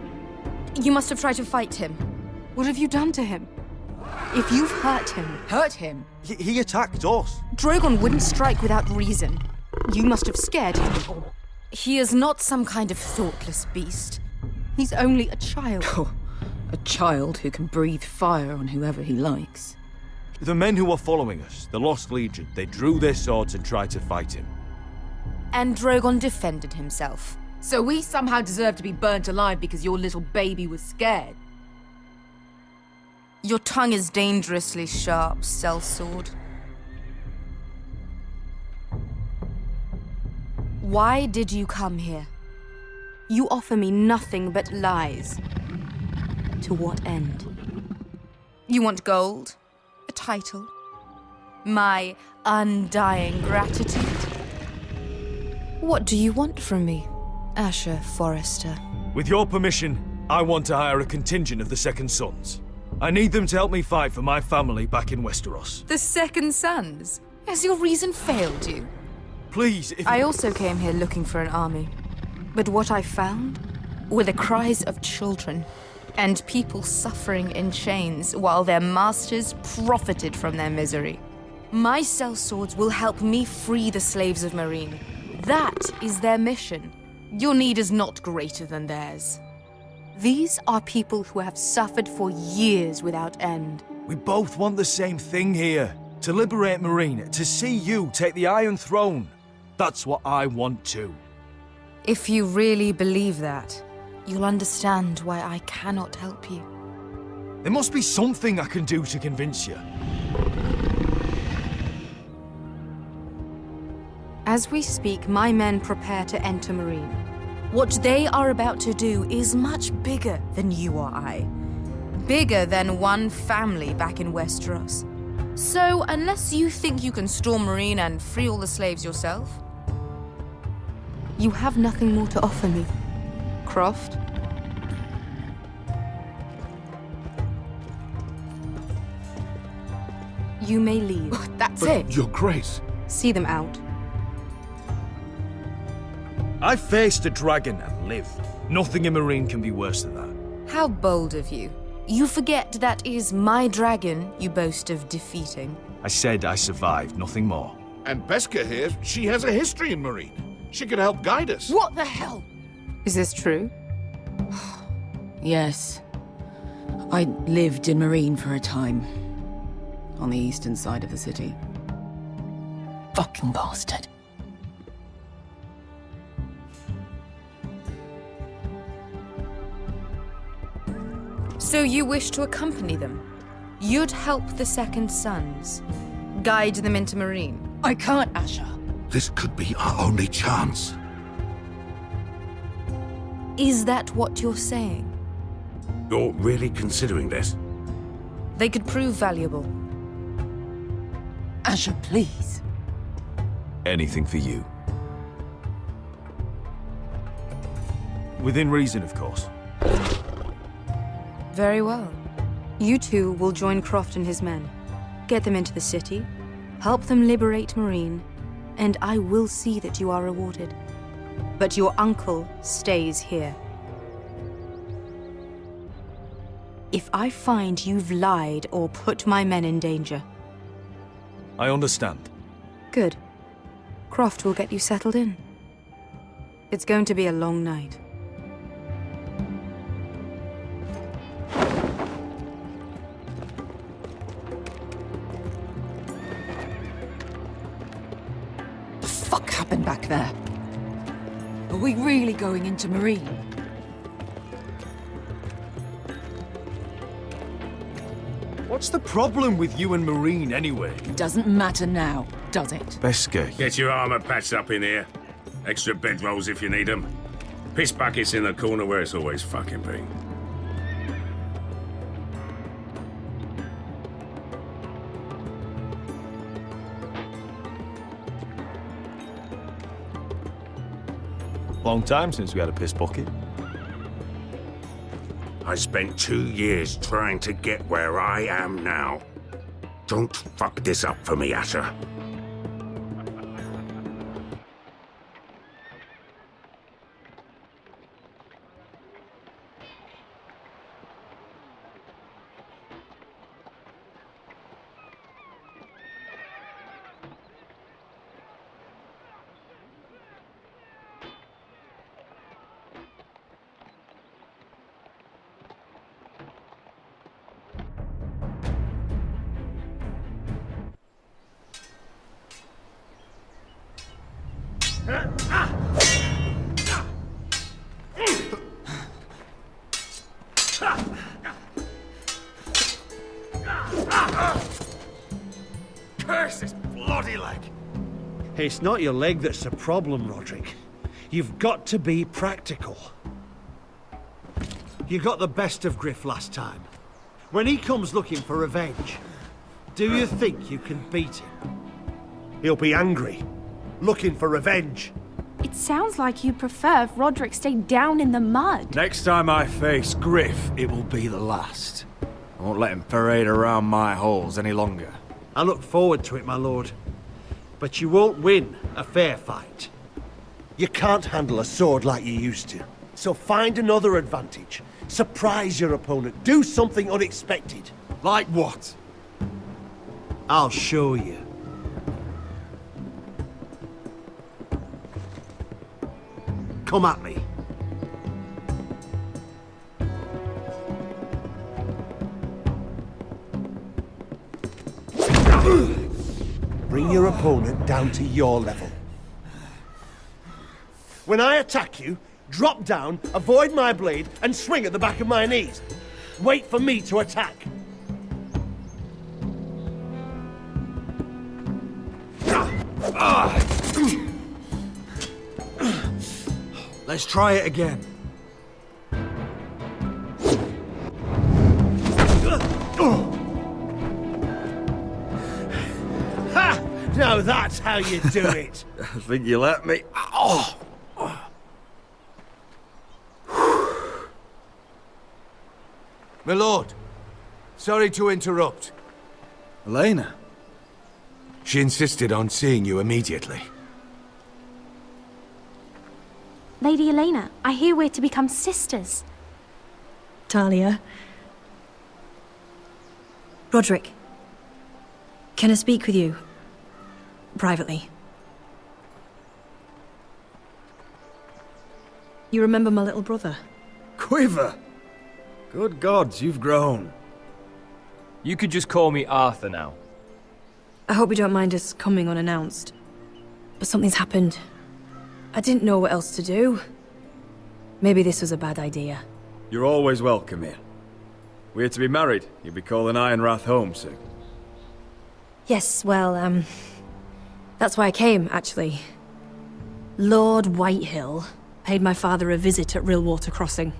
You must have tried to fight him. What have you done to him? If you've hurt him... Hurt him? He attacked us. Drogon wouldn't strike without reason. You must have scared him. He is not some kind of thoughtless beast. He's only a child. Oh, a child who can breathe fire on whoever he likes. The men who were following us, the Lost Legion, they drew their swords and tried to fight him. And Drogon defended himself. So we somehow deserve to be burnt alive because your little baby was scared? Your tongue is dangerously sharp, sellsword. Why did you come here? You offer me nothing but lies. To what end? You want gold? A title? My undying gratitude? What do you want from me, Asher Forrester? With your permission, I want to hire a contingent of the Second Sons. I need them to help me fight for my family back in Westeros. The Second Sons? Has your reason failed you? Please, if I also came here looking for an army. But what I found were the cries of children and people suffering in chains while their masters profited from their misery. My sellswords will help me free the slaves of Meereen. That is their mission. Your need is not greater than theirs. These are people who have suffered for years without end. we both want the same thing here. To liberate Meereen, to see you take the Iron Throne. That's what I want too. If you really believe that, you'll understand why I cannot help you. There must be something I can do to convince you. As we speak, my men prepare to enter Meereen. What they are about to do is much bigger than you or I. Bigger than one family back in Westeros. So, unless you think you can storm Meereen and free all the slaves yourself, you have nothing more to offer me, Croft. You may leave. That's But it. Your Grace. See them out. I faced a dragon and lived. Nothing in Meereen can be worse than that. How bold of you. You forget that is my dragon you boast of defeating. I said I survived, nothing more. And Beskha here, she has a history in Meereen. She could help guide us. What the hell? Is this true? Yes. I lived in Meereen for a time. on the eastern side of the city. Fucking bastard. So you wish to accompany them? You'd help the Second Sons? Guide them into Marine? I can't, Asher. This could be our only chance. Is that what you're saying? You're really considering this? They could prove valuable. Asher, please. Anything for you. Within reason, of course. Very well. You two will join Croft and his men. Get them into the city, help them liberate Marine, and I will see that you are rewarded. But your uncle stays here. If I find you've lied or put my men in danger... I understand. Good. Croft will get you settled in. It's going to be a long night. The fuck happened back there? Are we really going into Marine? What's the problem with you and Marine, anyway? It doesn't matter now, does it? Beskar, Get your armor patched up in here. Extra bedrolls if you need them. Piss buckets in the corner where it's always fucking been. Long time since we had a piss bucket. I spent 2 years trying to get where I am now. Don't fuck this up for me, Asher. Curse this bloody leg! It's not your leg that's the problem, Roderick. You've got to be practical. You got the best of Griff last time. When he comes looking for revenge, do you think you can beat him? He'll be angry, looking for revenge. It sounds like you prefer if Roderick stayed down in the mud. Next time I face Griff, it will be the last. I won't let him parade around my halls any longer. I look forward to it, my lord. But you won't win a fair fight. You can't handle a sword like you used to. So find another advantage. Surprise your opponent. Do something unexpected. Like what? I'll show you. Come at me. Bring your opponent down to your level. When I attack you, drop down, avoid my blade, and swing at the back of my knees. Wait for me to attack. Let's try it again. Ha! Now that's how you do it. I think you let me. Oh! My lord, sorry to interrupt. Elena? She insisted on seeing you immediately. Lady Elena, I hear we're to become sisters. Talia. Roderick. Can I speak with you? Privately. You remember my little brother? Quiver! Good gods, you've grown. You could just call me Arthur now. I hope you don't mind us coming unannounced. But something's happened. I didn't know what else to do. Maybe this was a bad idea. You're always welcome here. We're to be married. You'll be calling Ironrath home soon. Yes, well, that's why I came, actually. Lord Whitehill paid my father a visit at Rillwater Crossing.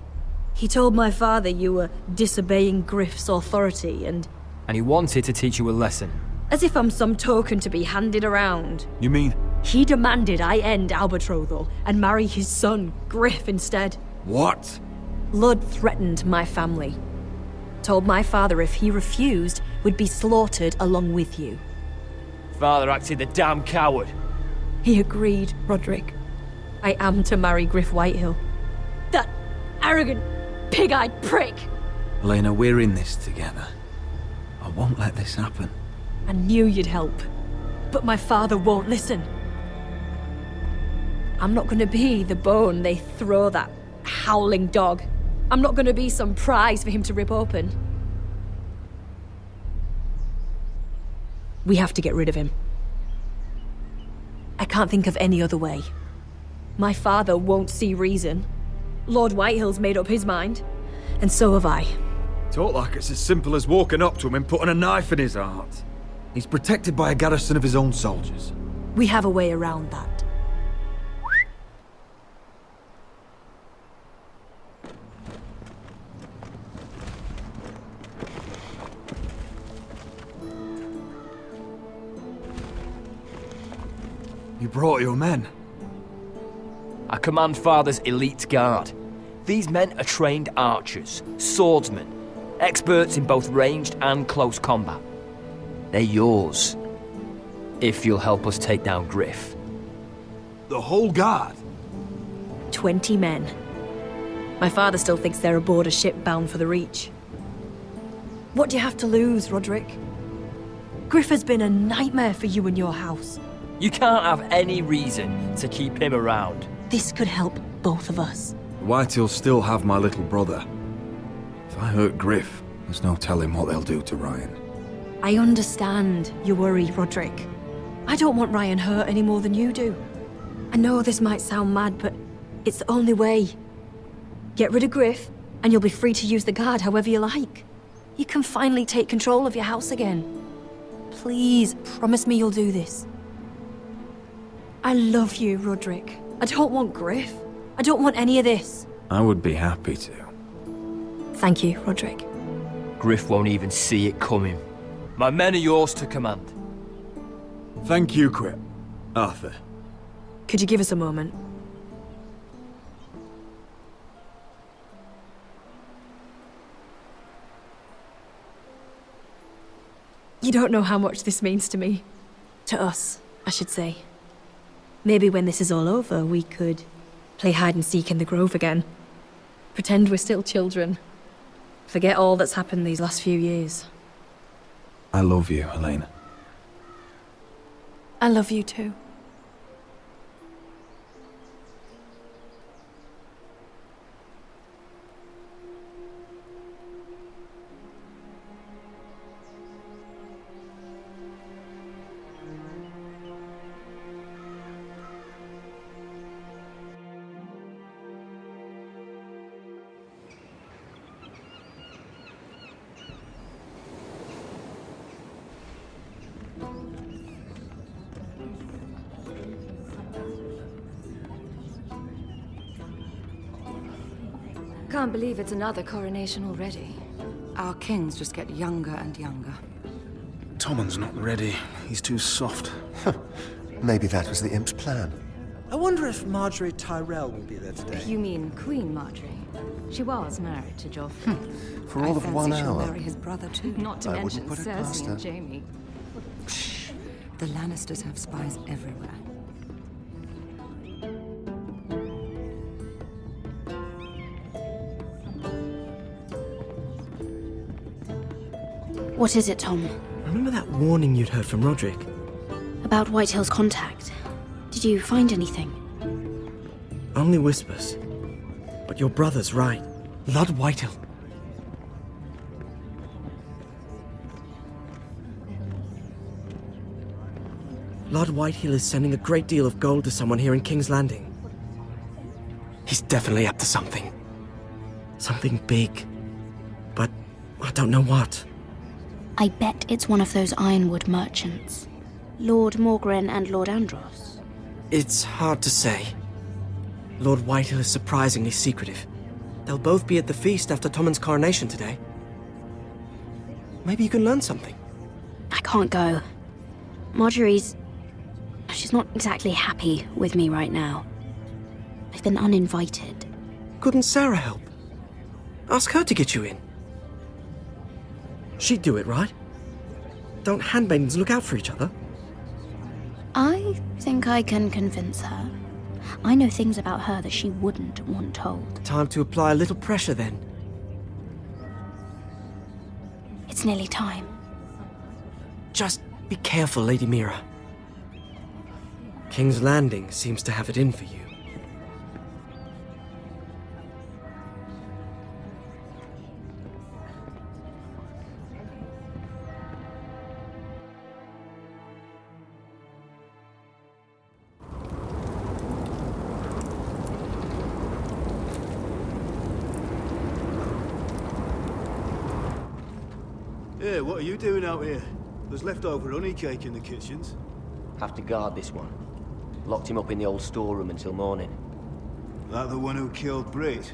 He told my father you were disobeying Griff's authority and he wanted to teach you a lesson. as if I'm some token to be handed around. You mean? He demanded I end our betrothal and marry his son, Griff, instead. What? Lud threatened my family. Told my father if he refused, we'd be slaughtered along with you. Father acted the damn coward. He agreed, Roderick. I am to marry Griff Whitehill. That arrogant, pig-eyed prick! Elena, we're in this together. I won't let this happen. I knew you'd help, but my father won't listen. I'm not gonna be the bone they throw that howling dog. I'm not gonna be some prize for him to rip open. We have to get rid of him. I can't think of any other way. My father won't see reason. Lord Whitehill's made up his mind, and so have I. Talk like it's as simple as walking up to him and putting a knife in his heart. He's protected by a garrison of his own soldiers. We have a way around that. You brought your men. I command Father's elite guard. These men are trained archers, swordsmen, experts in both ranged and close combat. They're yours, if you'll help us take down Griff. The whole guard? 20 men. My father still thinks they're aboard a ship bound for the Reach. What do you have to lose, Roderick? Griff has been a nightmare for you and your house. You can't have any reason to keep him around. This could help both of us. The Whitehills still have my little brother. If I hurt Griff, there's no telling what they'll do to Ryan. I understand your worry, Roderick. I don't want Ryan hurt any more than you do. I know this might sound mad, but it's the only way. Get rid of Griff, and you'll be free to use the guard however you like. You can finally take control of your house again. Please, promise me you'll do this. I love you, Roderick. I don't want Griff. I don't want any of this. I would be happy to. Thank you, Roderick. Griff won't even see it coming. My men are yours to command. Thank you, Quip. Arthur. Could you give us a moment? You don't know how much this means to me. To us, I should say. Maybe when this is all over, we could play hide and seek in the Grove again. Pretend we're still children. Forget all that's happened these last few years. I love you, Elena. I love you too. Can't believe it's another coronation already. Our kings just get younger and younger. Tommen's not ready. He's too soft. Maybe that was the imp's plan. I wonder if Marjorie Tyrell will be there today. You mean Queen Marjorie? She was married to Joffrey. For all of 1 she'll hour. marry his brother too. Not to I mention wouldn't put it past Cersei her. and Jaime. The Lannisters have spies everywhere. What is it, Tom? Remember that warning you'd heard from Roderick? About Whitehill's contact. Did you find anything? Only whispers. But your brother's right. Lord Whitehill. Lord Whitehill is sending a great deal of gold to someone here in King's Landing. He's definitely up to something. Something big. But I don't know what. I bet it's one of those ironwood merchants. Lord Morgren and Lord Andros. It's hard to say. Lord Whitehill is surprisingly secretive. They'll both be at the feast after Tommen's coronation today. Maybe you can learn something. I can't go. She's not exactly happy with me right now. I've been uninvited. Couldn't Sarah help? Ask her to get you in. She'd do it, right? Don't handmaidens look out for each other? I think I can convince her. I know things about her that she wouldn't want told. Time to apply a little pressure then. It's nearly time. Just be careful, Lady Mira. King's Landing seems to have it in for you. Hey, what are you doing out here? There's leftover honey cake in the kitchens. Have to guard this one. Locked him up in the old storeroom until morning. That the one who killed Brit?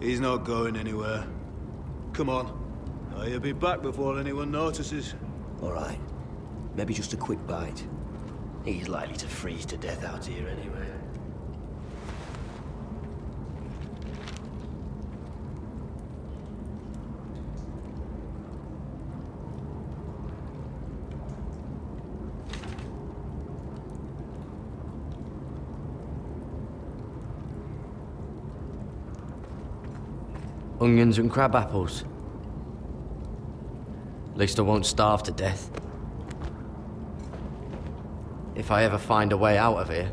He's not going anywhere. Come on. He'll be back before anyone notices. All right. Maybe just a quick bite. He's likely to freeze to death out here anyway. Onions and crab apples. At least I won't starve to death. If I ever find a way out of here.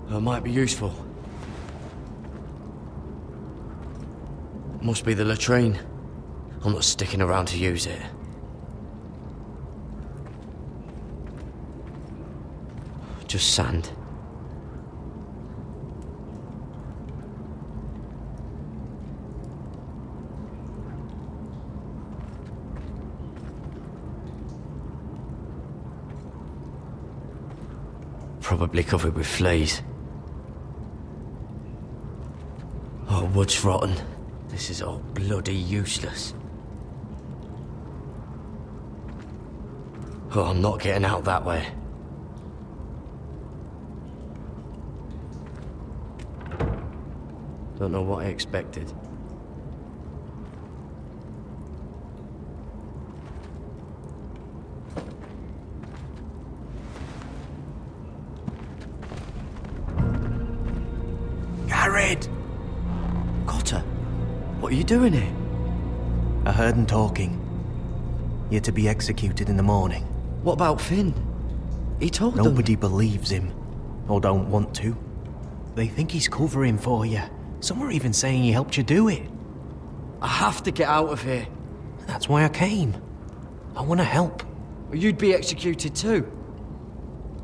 It might be useful. Must be the latrine. I'm not sticking around to use it. Just sand. Probably covered with fleas. Oh, wood's rotten. This is all bloody useless. Oh, I'm not getting out that way. Don't know what I expected. Gared! Cotter, what are you doing here? I heard him talking. You're to be executed in the morning. What about Finn? He told them. Nobody believes him, or don't want to. They think he's covering for you. Some are even saying he helped you do it. I have to get out of here. That's why I came. I want to help. You'd be executed too.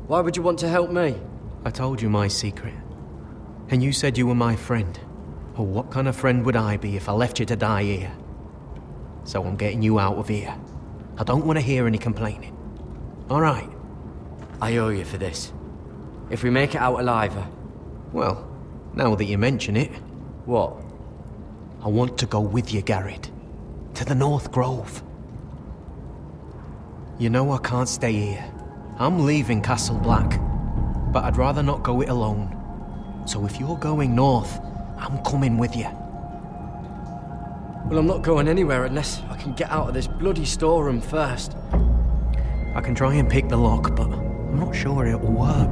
Why would you want to help me? I told you my secret. And you said you were my friend. Well, what kind of friend would I be if I left you to die here? So I'm getting you out of here. I don't want to hear any complaining. All right? I owe you for this. If we make it out alive... Well, now that you mention it... What? I want to go with you, Gared. To the North Grove. You know I can't stay here. I'm leaving Castle Black. But I'd rather not go it alone. So if you're going north, I'm coming with you. Well, I'm not going anywhere unless I can get out of this bloody storeroom first. I can try and pick the lock, but I'm not sure it'll work.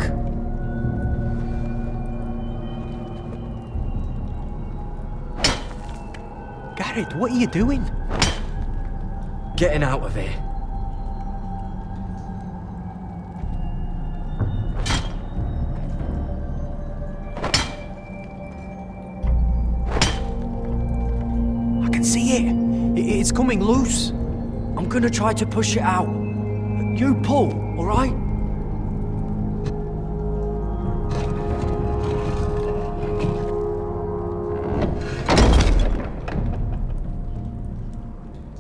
Gared, what are you doing? Getting out of here. can see it. It's coming loose. I'm gonna try to push it out. You pull, all right?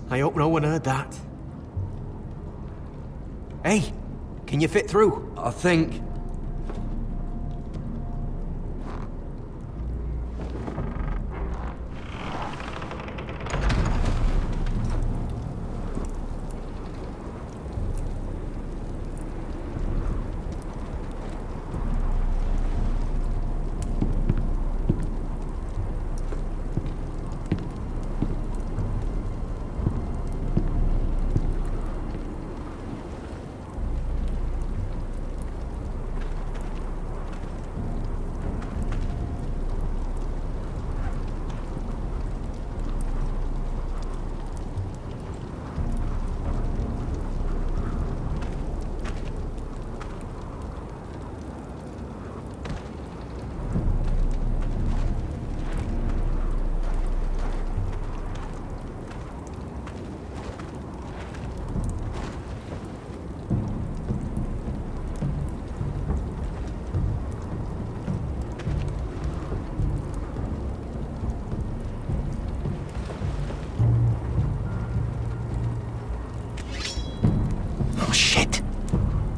I hope no one heard that. Hey, can you fit through? I think...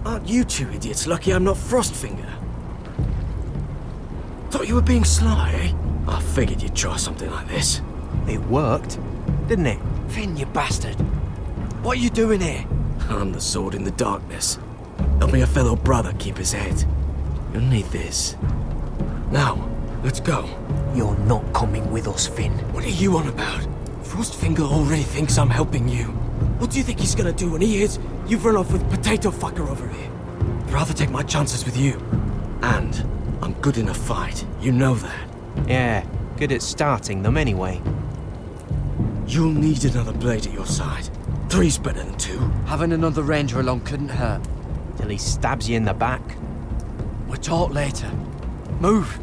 Aren't you two idiots lucky I'm not Frostfinger? Thought you were being sly, eh? I figured you'd try something like this. It worked, didn't it? Finn, you bastard! What are you doing here? I'm the sword in the darkness. Helping a fellow brother keep his head. You'll need this. Now, let's go. You're not coming with us, Finn. What are you on about? Frostfinger already thinks I'm helping you. What do you think he's gonna do when he hears you've run off with Potato Fucker over here? I'd rather take my chances with you. And I'm good in a fight. You know that. Yeah, good at starting them anyway. You'll need another blade at your side. 3's better than 2. Having another ranger along couldn't hurt. Till he stabs you in the back. We'll talk later. Move!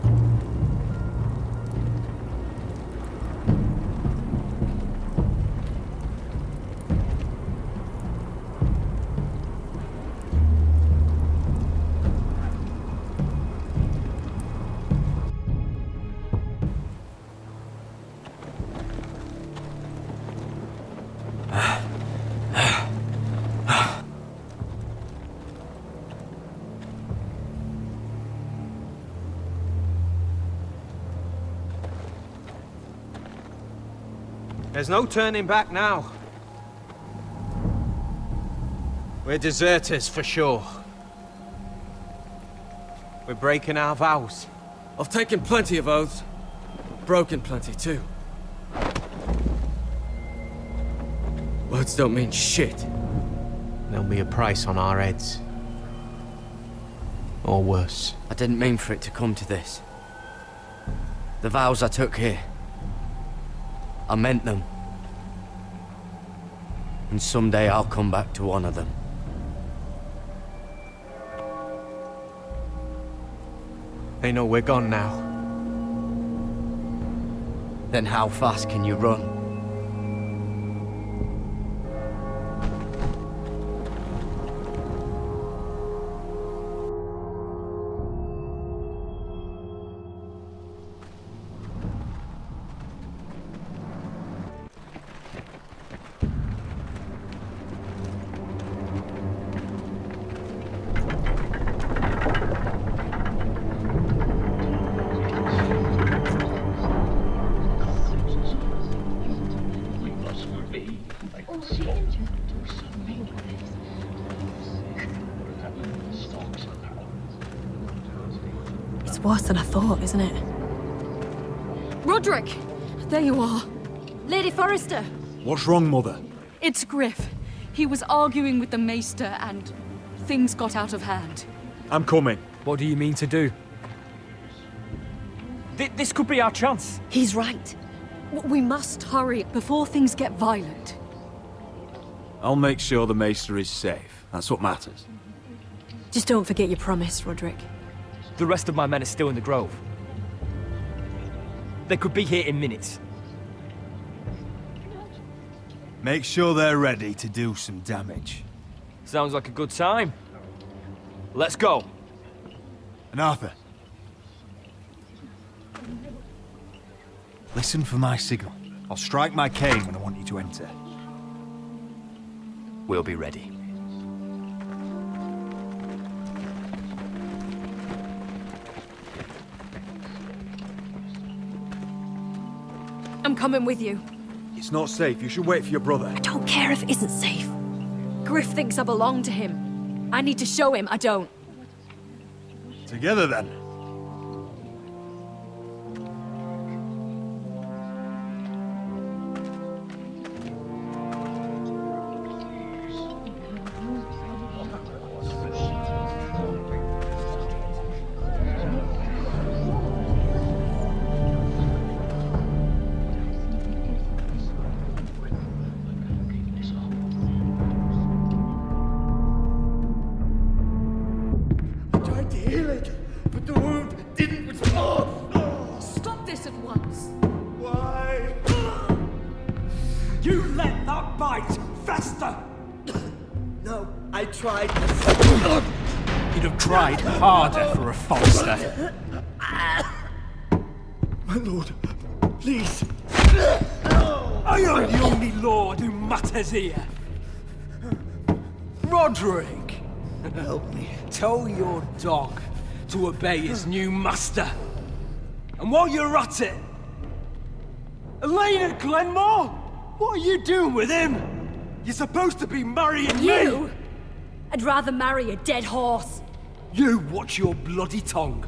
There's no turning back now. We're deserters for sure. We're breaking our vows. I've taken plenty of oaths. Broken plenty too. Words don't mean shit. There'll be a price on our heads. Or worse. I didn't mean for it to come to this. The vows I took here, I meant them. And someday I'll come back to honor them. They know we're gone now. Then how fast can you run? It's worse than I thought, isn't it? Roderick! There you are. Lady Forrester! What's wrong, Mother? It's Griff. He was arguing with the Maester and things got out of hand. I'm coming. What do you mean to do? This could be our chance. He's right. We must hurry before things get violent. I'll make sure the Maester is safe. That's what matters. Just don't forget your promise, Roderick. The rest of my men are still in the grove. They could be here in minutes. Make sure they're ready to do some damage. Sounds like a good time. Let's go. And Arthur, listen for my signal. I'll strike my cane when I want you to enter. We'll be ready. I'm coming with you. It's not safe. You should wait for your brother. I don't care if it isn't safe. Griff thinks I belong to him. I need to show him I don't. Together then. You'd have tried harder for a Falster. My lord, please. I am the only lord who matters here. Roderick! Help me. Tell your dog to obey his new master. And while you're at it, Elena Glenmore? What are you doing with him? You're supposed to be marrying me! I'd rather marry a dead horse. You watch your bloody tongue,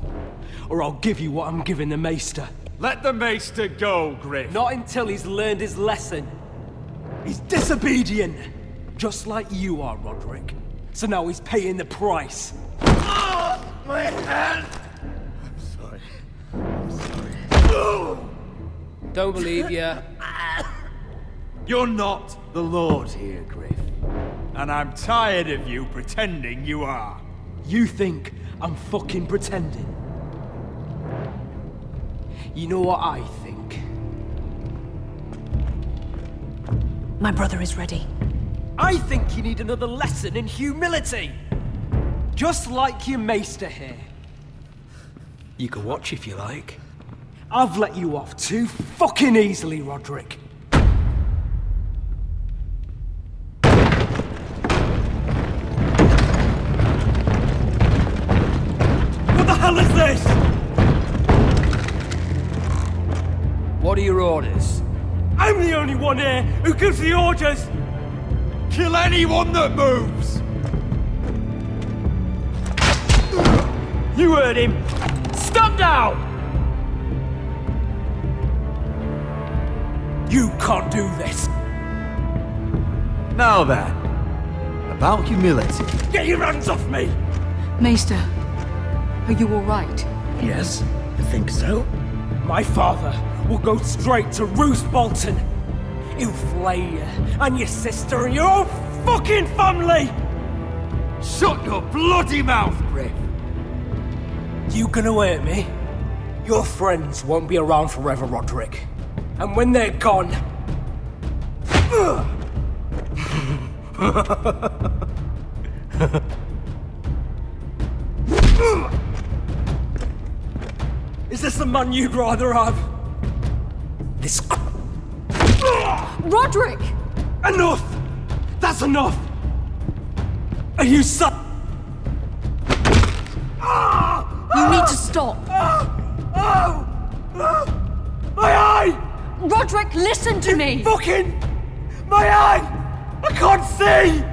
or I'll give you what I'm giving the Maester. Let the Maester go, Griff. Not until he's learned his lesson. He's disobedient, just like you are, Roderick. So now he's paying the price. My hand! I'm sorry. Don't believe you. You're not the Lord here, Griff. And I'm tired of you pretending you are. You think I'm fucking pretending? You know what I think? My brother is ready. I think you need another lesson in humility. Just like your Maester here. You can watch if you like. I've let you off too fucking easily, Roderick. What the hell is this? What are your orders? I'm the only one here who gives the orders! Kill anyone that moves! You heard him! Stop now! You can't do this! Now then, about humility. Get your hands off me! Maester, are you all right? Yes, I think so. My father will go straight to Roose Bolton. He'll flay you, and your sister, and your whole fucking family! Shut your bloody mouth, Griff! You gonna hurt me? Your friends won't be around forever, Roderick. And when they're gone... Is this the man you'd rather have? This... Roderick! Enough! That's enough! Are you You need to stop! My eye! Roderick, listen to me! Fucking... My eye! I can't see!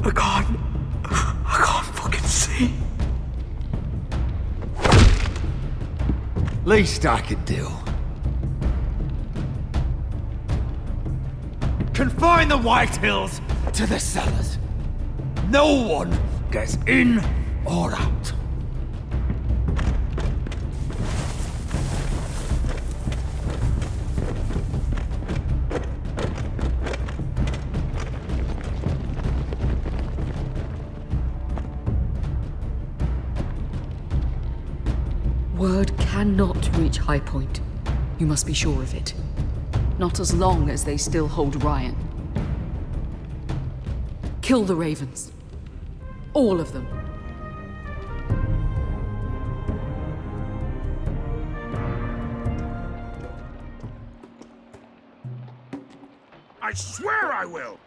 I can't fucking see. Least I could do. Confine the White Hills to the cellars. No one gets in or out. Word cannot reach High Point. You must be sure of it. Not as long as they still hold Ryan. Kill the Ravens. All of them. I swear I will!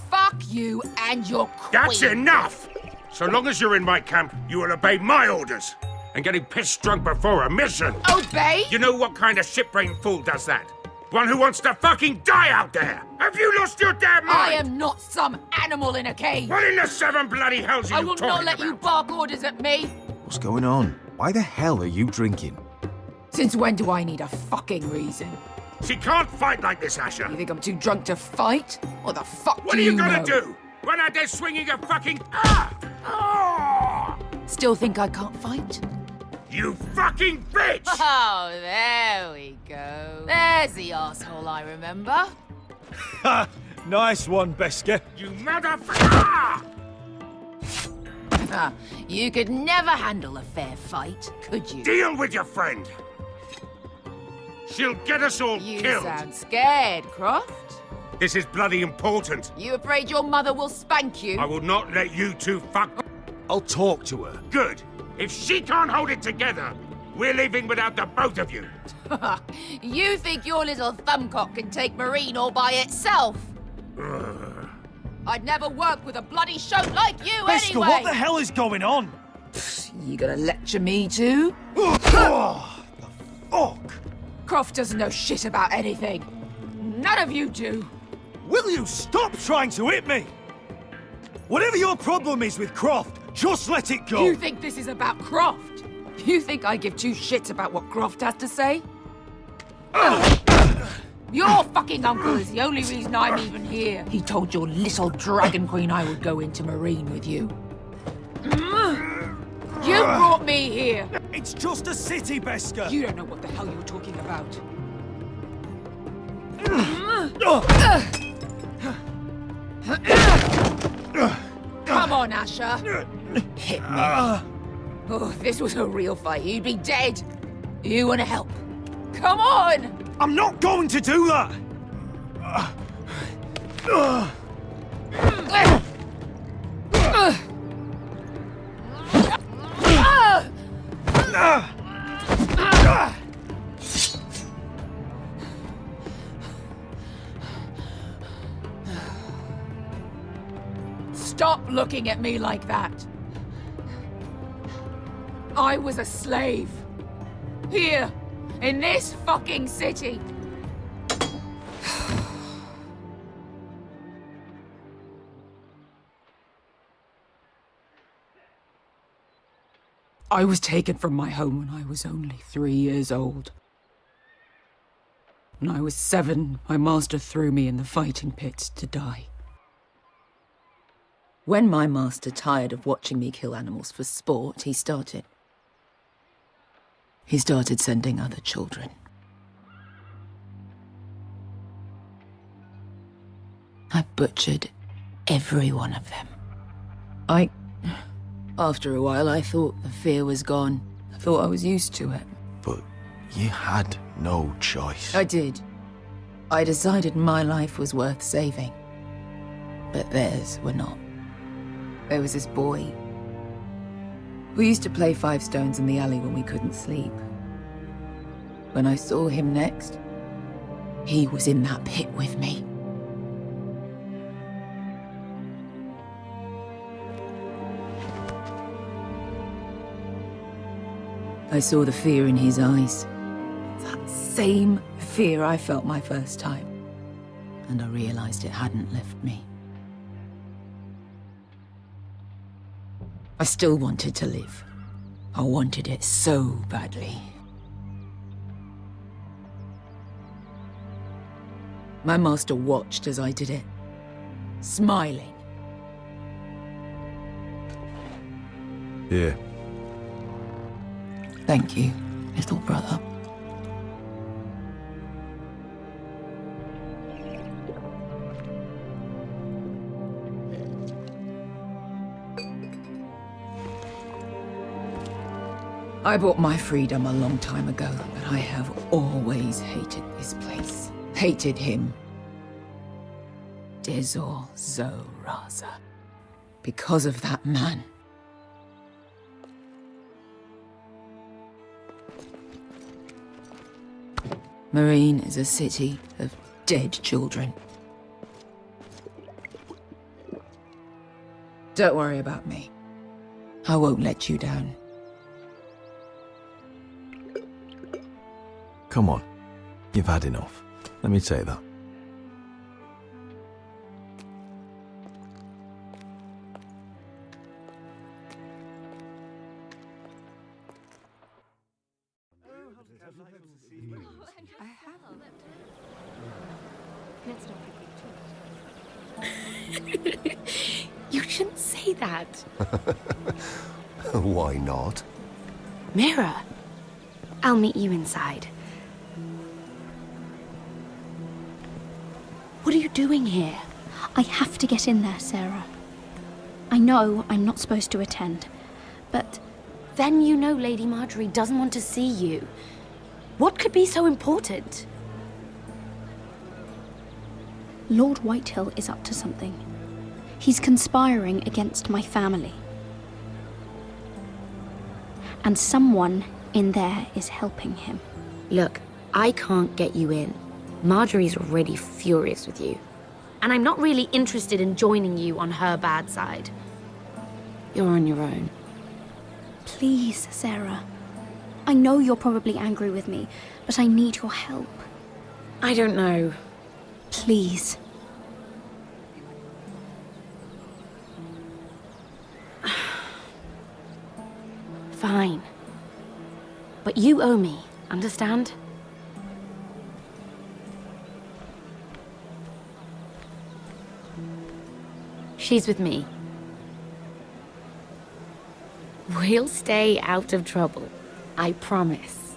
Fuck you and your queen. That's enough! So long as you're in my camp, you will obey my orders. And getting pissed drunk before a mission. Obey? You know what kind of shit-brained fool does that? One who wants to fucking die out there! Have you lost your damn mind? I am not some animal in a cage. What in the seven bloody hells are I you will talking not let about? you bark orders at me. What's going on? Why the hell are you drinking? Since when do I need a fucking reason? She can't fight like this, Asher. You think I'm too drunk to fight? What the fuck What do are you you gonna know? do? Run out there swinging a fucking... Still think I can't fight? You fucking bitch! Oh, there we go. There's the asshole I remember. Ha! Nice one, Beskar. You motherfucker! You could never handle a fair fight, could you? Deal with your friend. She'll get us all You killed. sound scared, Croft. This is bloody important. You afraid your mother will spank you? I will not let you two fuck... I'll talk to her. Good. If she can't hold it together, we're leaving without the both of you. You think your little thumbcock can take Marine all by itself? I'd never work with a bloody shote like you Beskar, anyway! what the hell is going on? You gonna lecture me too? Oh, the fuck? Croft doesn't know shit about anything. None of you do. Will you stop trying to hit me? Whatever your problem is with Croft, just let it go. You think this is about Croft? You think I give two shits about what Croft has to say? Your fucking uncle is the only reason I'm even here. He told your little dragon queen I would go into Marine with you. You brought me here. It's just a city, Beskar. You don't know what the hell you're talking about. Come on, Asher. Hit me. Oh, if this was a real fight, you'd be dead. You want to help? Come on! I'm not going to do that! Stop looking at me like that. I was a slave. Here, in this fucking city. I was taken from my home when I was only 3 years old. When I was 7, my master threw me in the fighting pit to die. When my master tired of watching me kill animals for sport, he started sending other children. I butchered every one of them. After a while, I thought the fear was gone. I thought I was used to it. But you had no choice. I did. I decided my life was worth saving. But theirs were not. There was this boy. We used to play 5 stones in the alley when we couldn't sleep. When I saw him next, he was in that pit with me. I saw the fear in his eyes. That same fear I felt my first time. And I realized it hadn't left me. I still wanted to live. I wanted it so badly. My master watched as I did it, smiling. Here. Thank you, little brother. I bought my freedom a long time ago, but I have always hated this place. Hated him. Dezor Zoraza. Because of that man. Marine is a city of dead children. Don't worry about me. I won't let you down. Come on. You've had enough. Let me say that. You shouldn't say that. Why not? Mira, I'll meet you inside. What are you doing here? I have to get in there, Sarah. I know I'm not supposed to attend, but... Then you know Lady Marjorie doesn't want to see you. What could be so important? Lord Whitehill is up to something. He's conspiring against my family. And someone in there is helping him. Look, I can't get you in. Marjorie's already furious with you. And I'm not really interested in joining you on her bad side. You're on your own. Please, Sarah. I know you're probably angry with me, but I need your help. I don't know. Please. Fine. But you owe me, understand? She's with me. We'll stay out of trouble. I promise.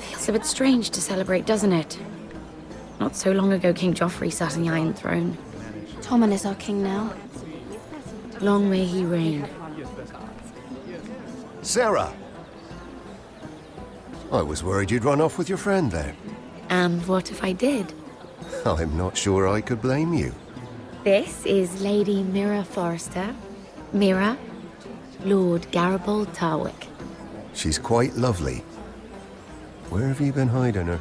Feels a bit strange to celebrate, doesn't it? Not so long ago, King Joffrey sat on the Iron Throne. Tommen is our king now. Long may he reign. Sarah! I was worried you'd run off with your friend there. And what if I did? I'm not sure I could blame you. This is Lady Mira Forrester. Mira, Lord Garibald Tarwick. She's quite lovely. Where have you been hiding her?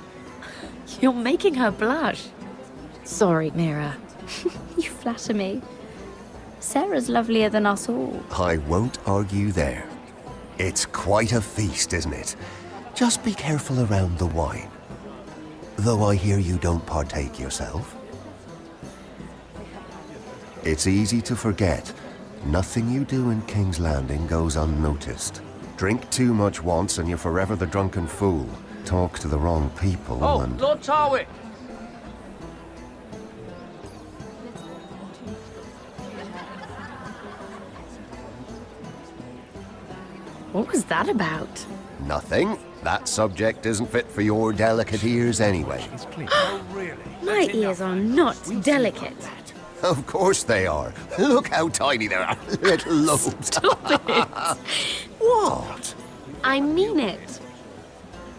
You're making her blush. Sorry, Mira. You flatter me. Sarah's lovelier than us all. I won't argue there. It's quite a feast, isn't it? Just be careful around the wine. Though I hear you don't partake yourself. It's easy to forget. Nothing you do in King's Landing goes unnoticed. Drink too much once and you're forever the drunken fool. Talk to the wrong people and... Lord Tarwick! What was that about? Nothing. That subject isn't fit for your delicate ears anyway. My ears are not delicate. Of course they are. Look how tiny they are. Little lobes. Stop it. What? I mean it.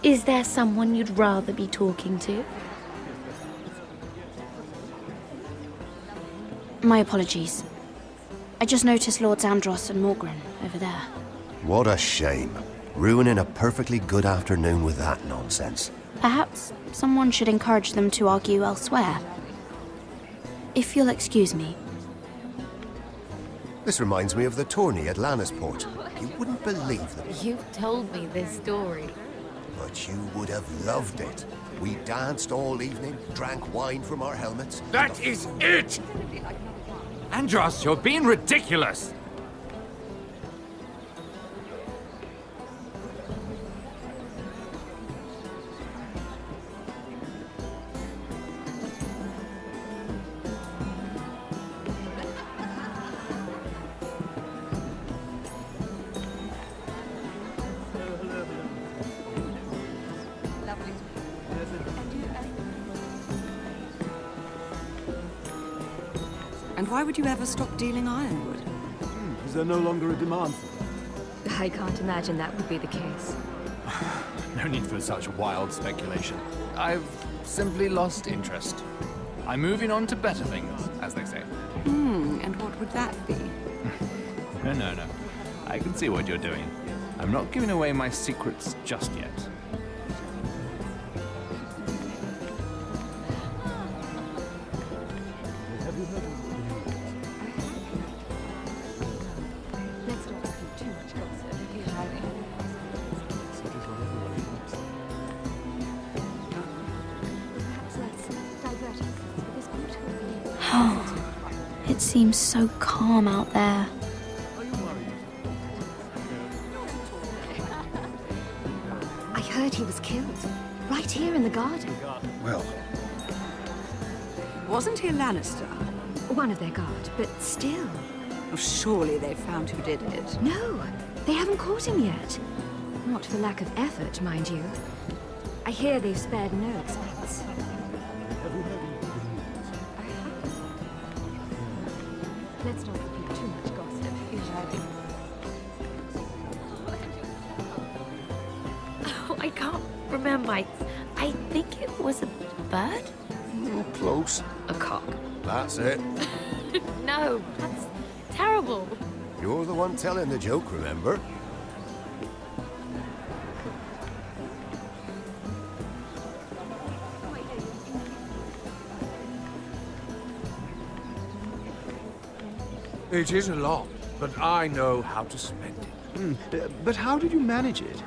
Is there someone you'd rather be talking to? My apologies. I just noticed Lords Andros and Morgren over there. What a shame. Ruining a perfectly good afternoon with that nonsense. Perhaps someone should encourage them to argue elsewhere. If you'll excuse me. This reminds me of the tourney at Lannisport. You wouldn't believe them. You've told me this story. But you would have loved it. We danced all evening, drank wine from our helmets. That is it! Andros, you're being ridiculous! And why would you ever stop dealing ironwood? Is there no longer a demand for it? I can't imagine that would be the case. No need for such wild speculation. I've simply lost interest. I'm moving on to better things, as they say. And what would that be? No. I can see what you're doing. I'm not giving away my secrets just yet. It seems so calm out there. I heard he was killed. Right here in the garden. Well, Wasn't he a Lannister? One of their guard, but still. Oh, surely they found who did it. No, they haven't caught him yet. Not for lack of effort, mind you. I hear they've spared no expense. Let's not repeat too much gossip. Oh, I can't remember. I think it was a bird? Close. A cock. That's it. No, that's terrible. You're the one telling the joke, remember? It is a lot, but I know how to spend it. But how did you manage it?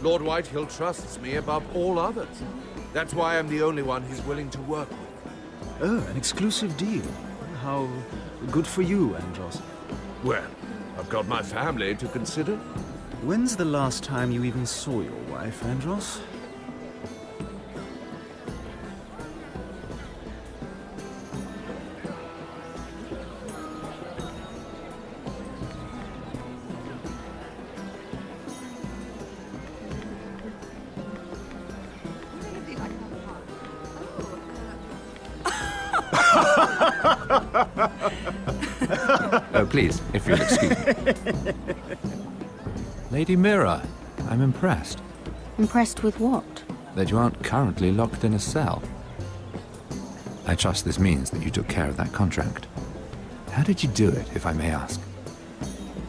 Lord Whitehill trusts me above all others. That's why I'm the only one he's willing to work with. Oh, an exclusive deal. How good for you, Andros. Well, I've got my family to consider. When's the last time you even saw your wife, Andros? Oh, please, if you'll excuse me. Lady Mira, I'm impressed Impressed with what? that you aren't currently locked in a cell. I trust this means that you took care of that contract. How did you do it, if I may ask?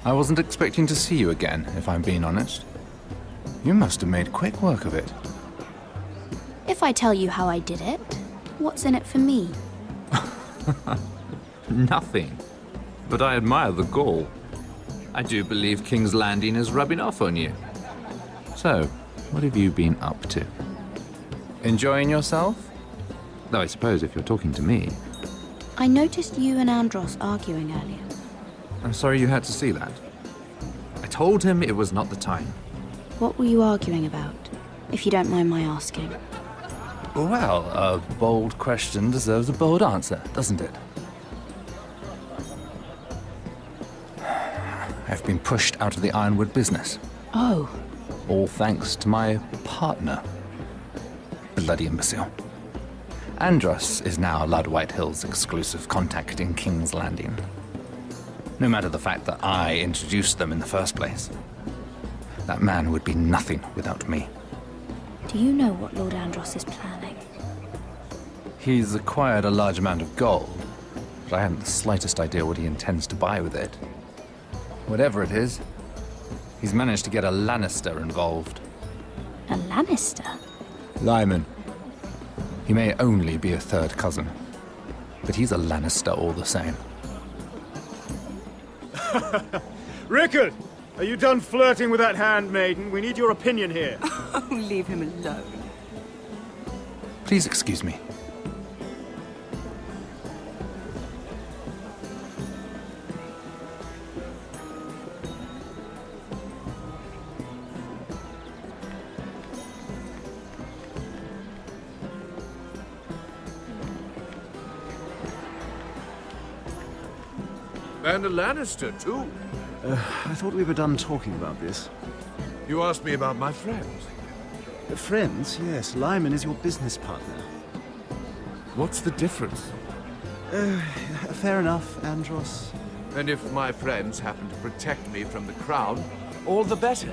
I wasn't expecting to see you again, if I'm being honest. You must have made quick work of it. If I tell you how I did it, what's in it for me? Nothing. But I admire the gall. I do believe King's Landing is rubbing off on you. So, what have you been up to? Enjoying yourself? Though I suppose if you're talking to me. I noticed you and Andros arguing earlier. I'm sorry you had to see that. I told him it was not the time. What were you arguing about, if you don't mind my asking? Well, a bold question deserves a bold answer, doesn't it? I've been pushed out of the Ironwood business. Oh. All thanks to my partner. Bloody imbecile. Andros is now Lord Whitehill's exclusive contact in King's Landing. No matter the fact that I introduced them in the first place. That man would be nothing without me. Do you know what Lord Andros is planning? He's acquired a large amount of gold, but I haven't the slightest idea what he intends to buy with it. Whatever it is, he's managed to get a Lannister involved. A Lannister? Lyman. He may only be a third cousin, but he's a Lannister all the same. Rickard! Are you done flirting with that handmaiden? We need your opinion here. Oh, leave him alone. Please excuse me. And a Lannister, too. I thought we were done talking about this. You asked me about my friends. Friends? Yes. Lyman is your business partner. What's the difference? Fair enough, Andros. And if my friends happen to protect me from the crown, all the better.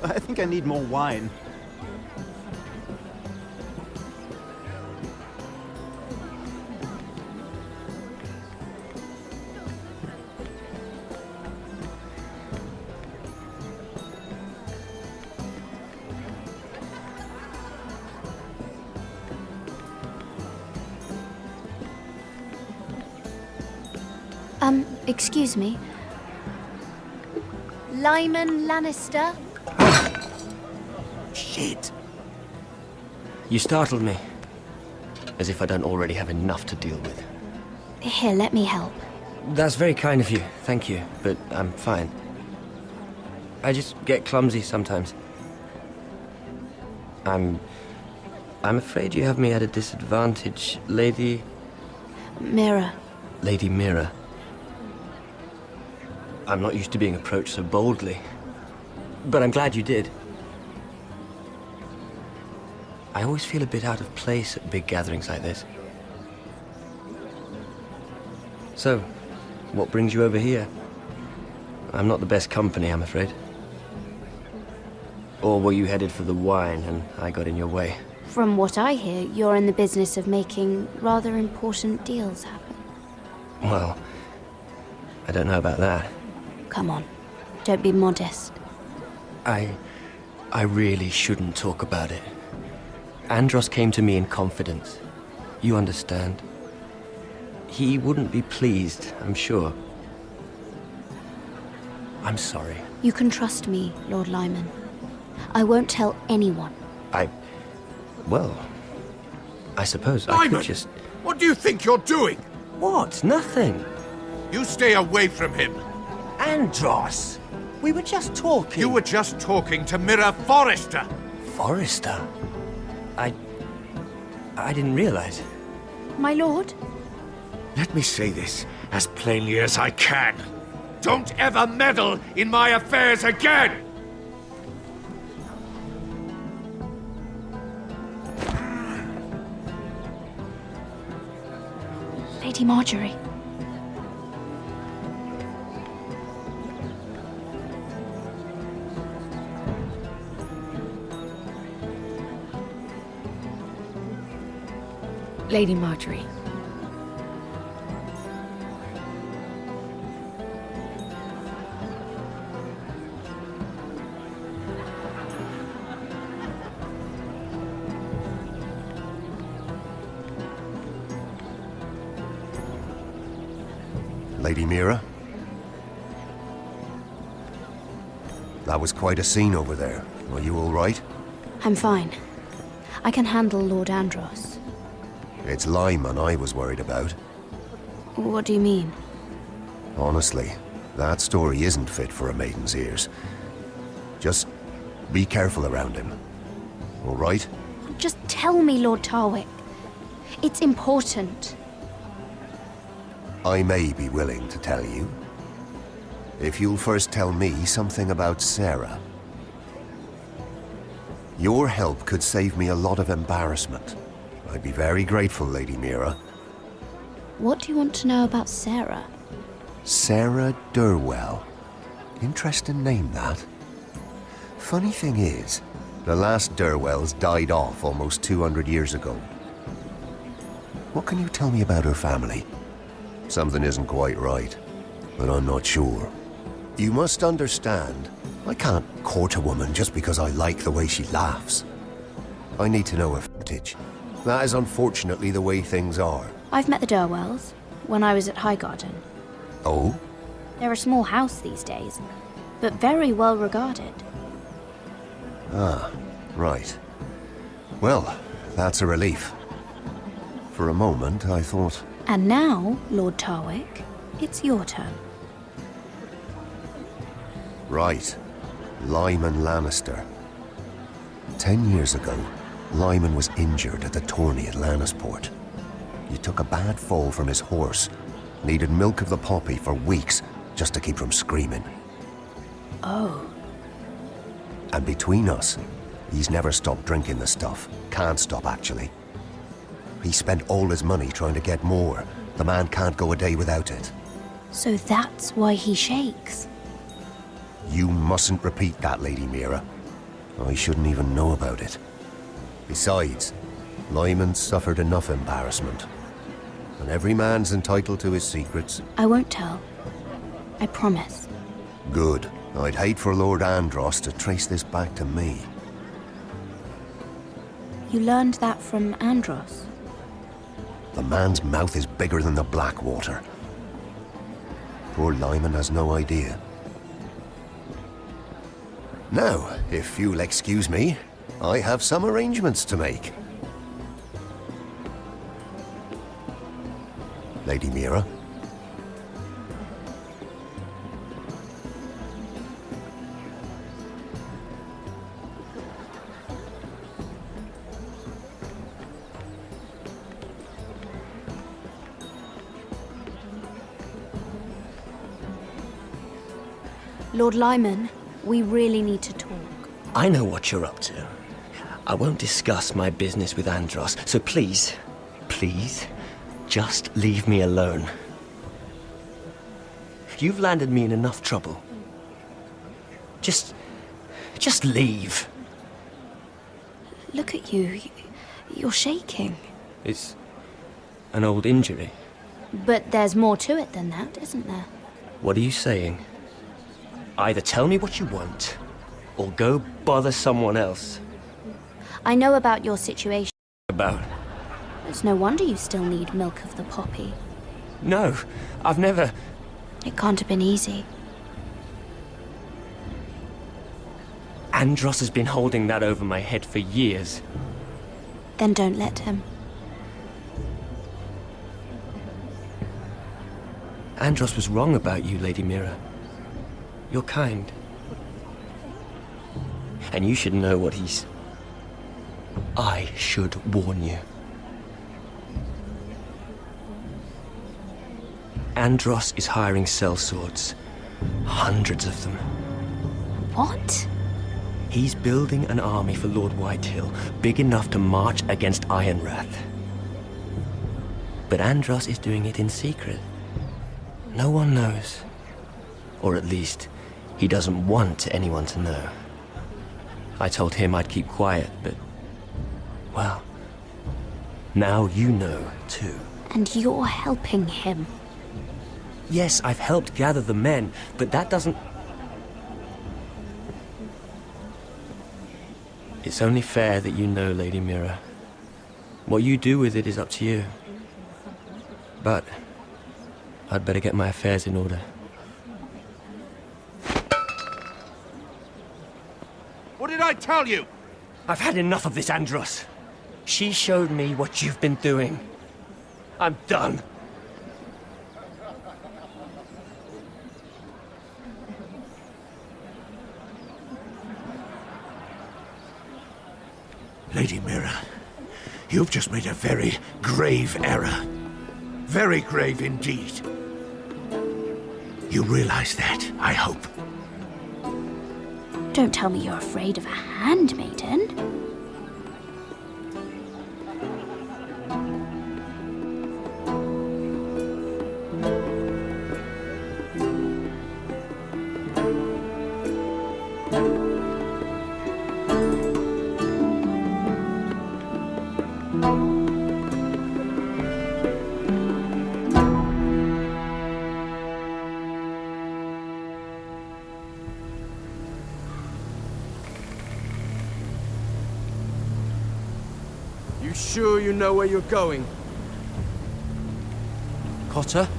I think I need more wine. Excuse me. Lyman Lannister? Shit. You startled me. As if I don't already have enough to deal with. Here, let me help. That's very kind of you, thank you, but I'm fine. I just get clumsy sometimes. I'm afraid you have me at a disadvantage, Lady... Mira. Lady Mira. I'm not used to being approached so boldly. But I'm glad you did. I always feel a bit out of place at big gatherings like this. So, what brings you over here? I'm not the best company, I'm afraid. Or were you headed for the wine and I got in your way? From what I hear, you're in the business of making rather important deals happen. Well, I don't know about that. Come on, don't be modest. I really shouldn't talk about it. Andros came to me in confidence. You understand? He wouldn't be pleased, I'm sure. I'm sorry. You can trust me, Lord Lyman. I won't tell anyone. Well, I suppose I Lyman! could just... What do you think you're doing? What? Nothing. You stay away from him. Andros! We were just talking. You were just talking to Mira Forrester. Forrester? I didn't realize. My lord? Let me say this as plainly as I can. Don't ever meddle in my affairs again! Lady Marjorie. Lady Marjorie. Lady Mira? That was quite a scene over there. Are you all right? I'm fine. I can handle Lord Andros. It's Lyman I was worried about. What do you mean? Honestly, that story isn't fit for a maiden's ears. Just be careful around him. All right? Just tell me, Lord Tarwick. It's important. I may be willing to tell you. If you'll first tell me something about Sarah. Your help could save me a lot of embarrassment. I'd be very grateful, Lady Mira. What do you want to know about Sarah? Sarah Durwell. Interesting name, that. Funny thing is, the last Durwells died off almost 200 years ago. What can you tell me about her family? Something isn't quite right, but I'm not sure. You must understand, I can't court a woman just because I like the way she laughs. I need to know her footage. That is unfortunately the way things are. I've met the Durwells when I was at Highgarden. Oh? They're a small house these days, but very well regarded. Ah, right. Well, that's a relief. For a moment, I thought... And now, Lord Tarwick, it's your turn. Right. Lyman Lannister. 10 years ago, Lyman was injured at the tourney at Lannisport. He took a bad fall from his horse. Needed milk of the poppy for weeks just to keep from screaming. Oh. And between us, he's never stopped drinking the stuff. Can't stop, actually. He spent all his money trying to get more. The man can't go a day without it. So that's why he shakes. You mustn't repeat that, Lady Mira. I shouldn't even know about it. Besides, Lyman suffered enough embarrassment. And every man's entitled to his secrets. I won't tell. I promise. Good. I'd hate for Lord Andros to trace this back to me. You learned that from Andros? The man's mouth is bigger than the Blackwater. Poor Lyman has no idea. Now, if you'll excuse me, I have some arrangements to make. Lady Mira? Lord Lyman, we really need to talk. I know what you're up to. I won't discuss my business with Andros, so please, just leave me alone. You've landed me in enough trouble. Just leave. Look at you. You're shaking. It's an old injury. But there's more to it than that, isn't there? What are you saying? Either tell me what you want, or go bother someone else. I know about your situation. About? It's no wonder you still need milk of the poppy. No, I've never... It can't have been easy. Andros has been holding that over my head for years. Then don't let him. Andros was wrong about you, Lady Mira. You're kind. And you should know what he's... I should warn you. Andros is hiring sellswords. Hundreds of them. What? He's building an army for Lord Whitehill, big enough to march against Ironrath. But Andros is doing it in secret. No one knows. Or at least, he doesn't want anyone to know. I told him I'd keep quiet, but... well, now you know, too. And you're helping him. Yes, I've helped gather the men, but that doesn't... It's only fair that you know, Lady Mira. What you do with it is up to you. But I'd better get my affairs in order. What did I tell you? I've had enough of this, Andros. She showed me what you've been doing. I'm done. Lady Mira, you've just made a very grave error. Very grave indeed. You realize that, I hope. Don't tell me you're afraid of a handmaiden. Sure you know where you're going? Cotter?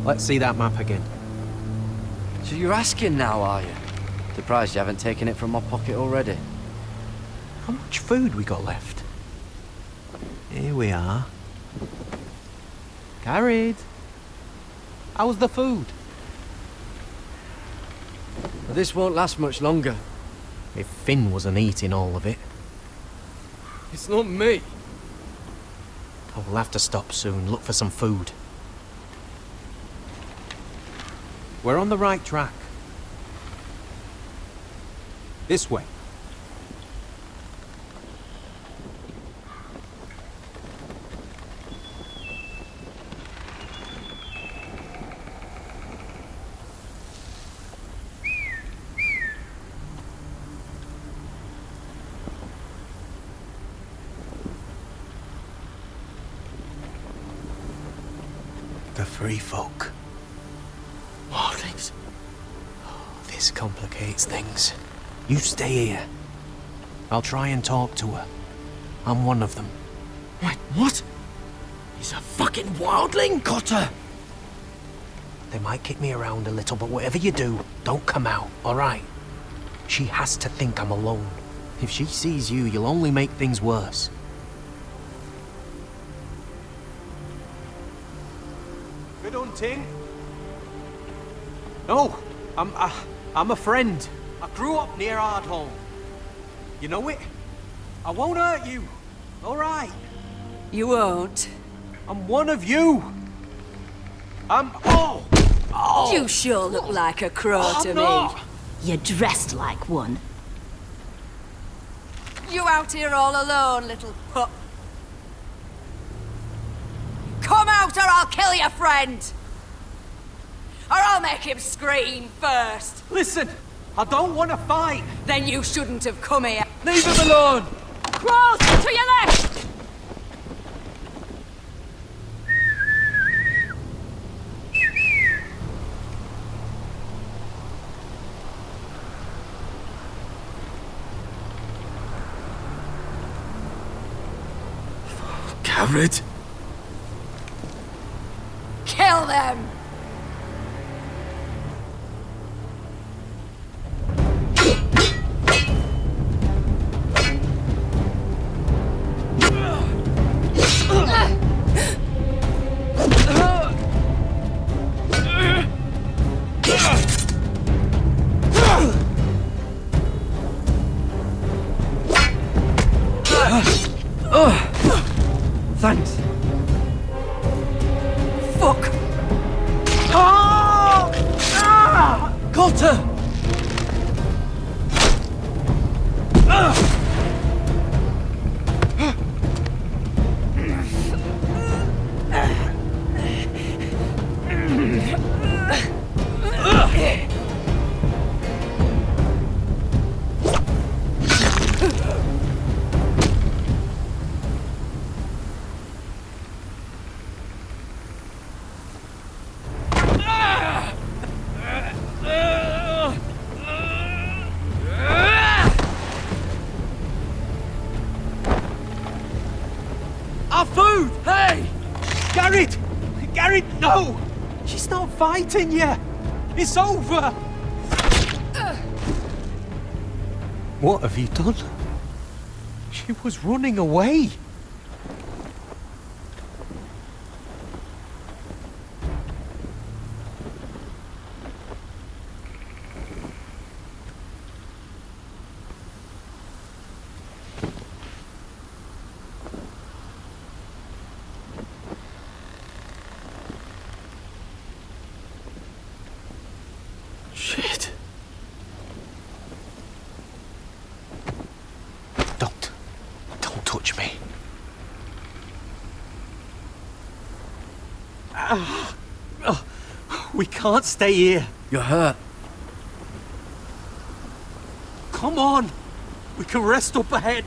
Let's see that map again. So you're asking now, are you? Surprised you haven't taken it from my pocket already. How much food we got left? Here we are. Carried. How was the food? But this won't last much longer. If Finn wasn't eating all of it. It's not me. I will have to stop soon, look for some food. We're on the right track. This way. The free folk. Wildlings. Oh, this complicates things. You stay here. I'll try and talk to her. I'm one of them. Wait, what? He's a fucking wildling? Cotter! They might kick me around a little, but whatever you do, don't come out, alright? She has to think I'm alone. If she sees you, you'll only make things worse. Good hunting. No, I'm a friend. I grew up near Ardhorn. You know it? I won't hurt you. All right. You won't. I'm one of you. Oh! You sure look like a crow to me. You're dressed like one. You out here all alone, little pup. Come out or I'll kill your friend! Or I'll make him scream first. Listen, I don't want to fight. Then you shouldn't have come here. Leave him alone! Crows to your left! Gared? Kill them! Thanks. Fuck! Got her! Our food! Hey! Gared! Gared, no! She's not fighting yet! It's over! What have you done? She was running away! Shit. Don't touch me. We can't stay here. You're hurt. Come on! We can rest up ahead.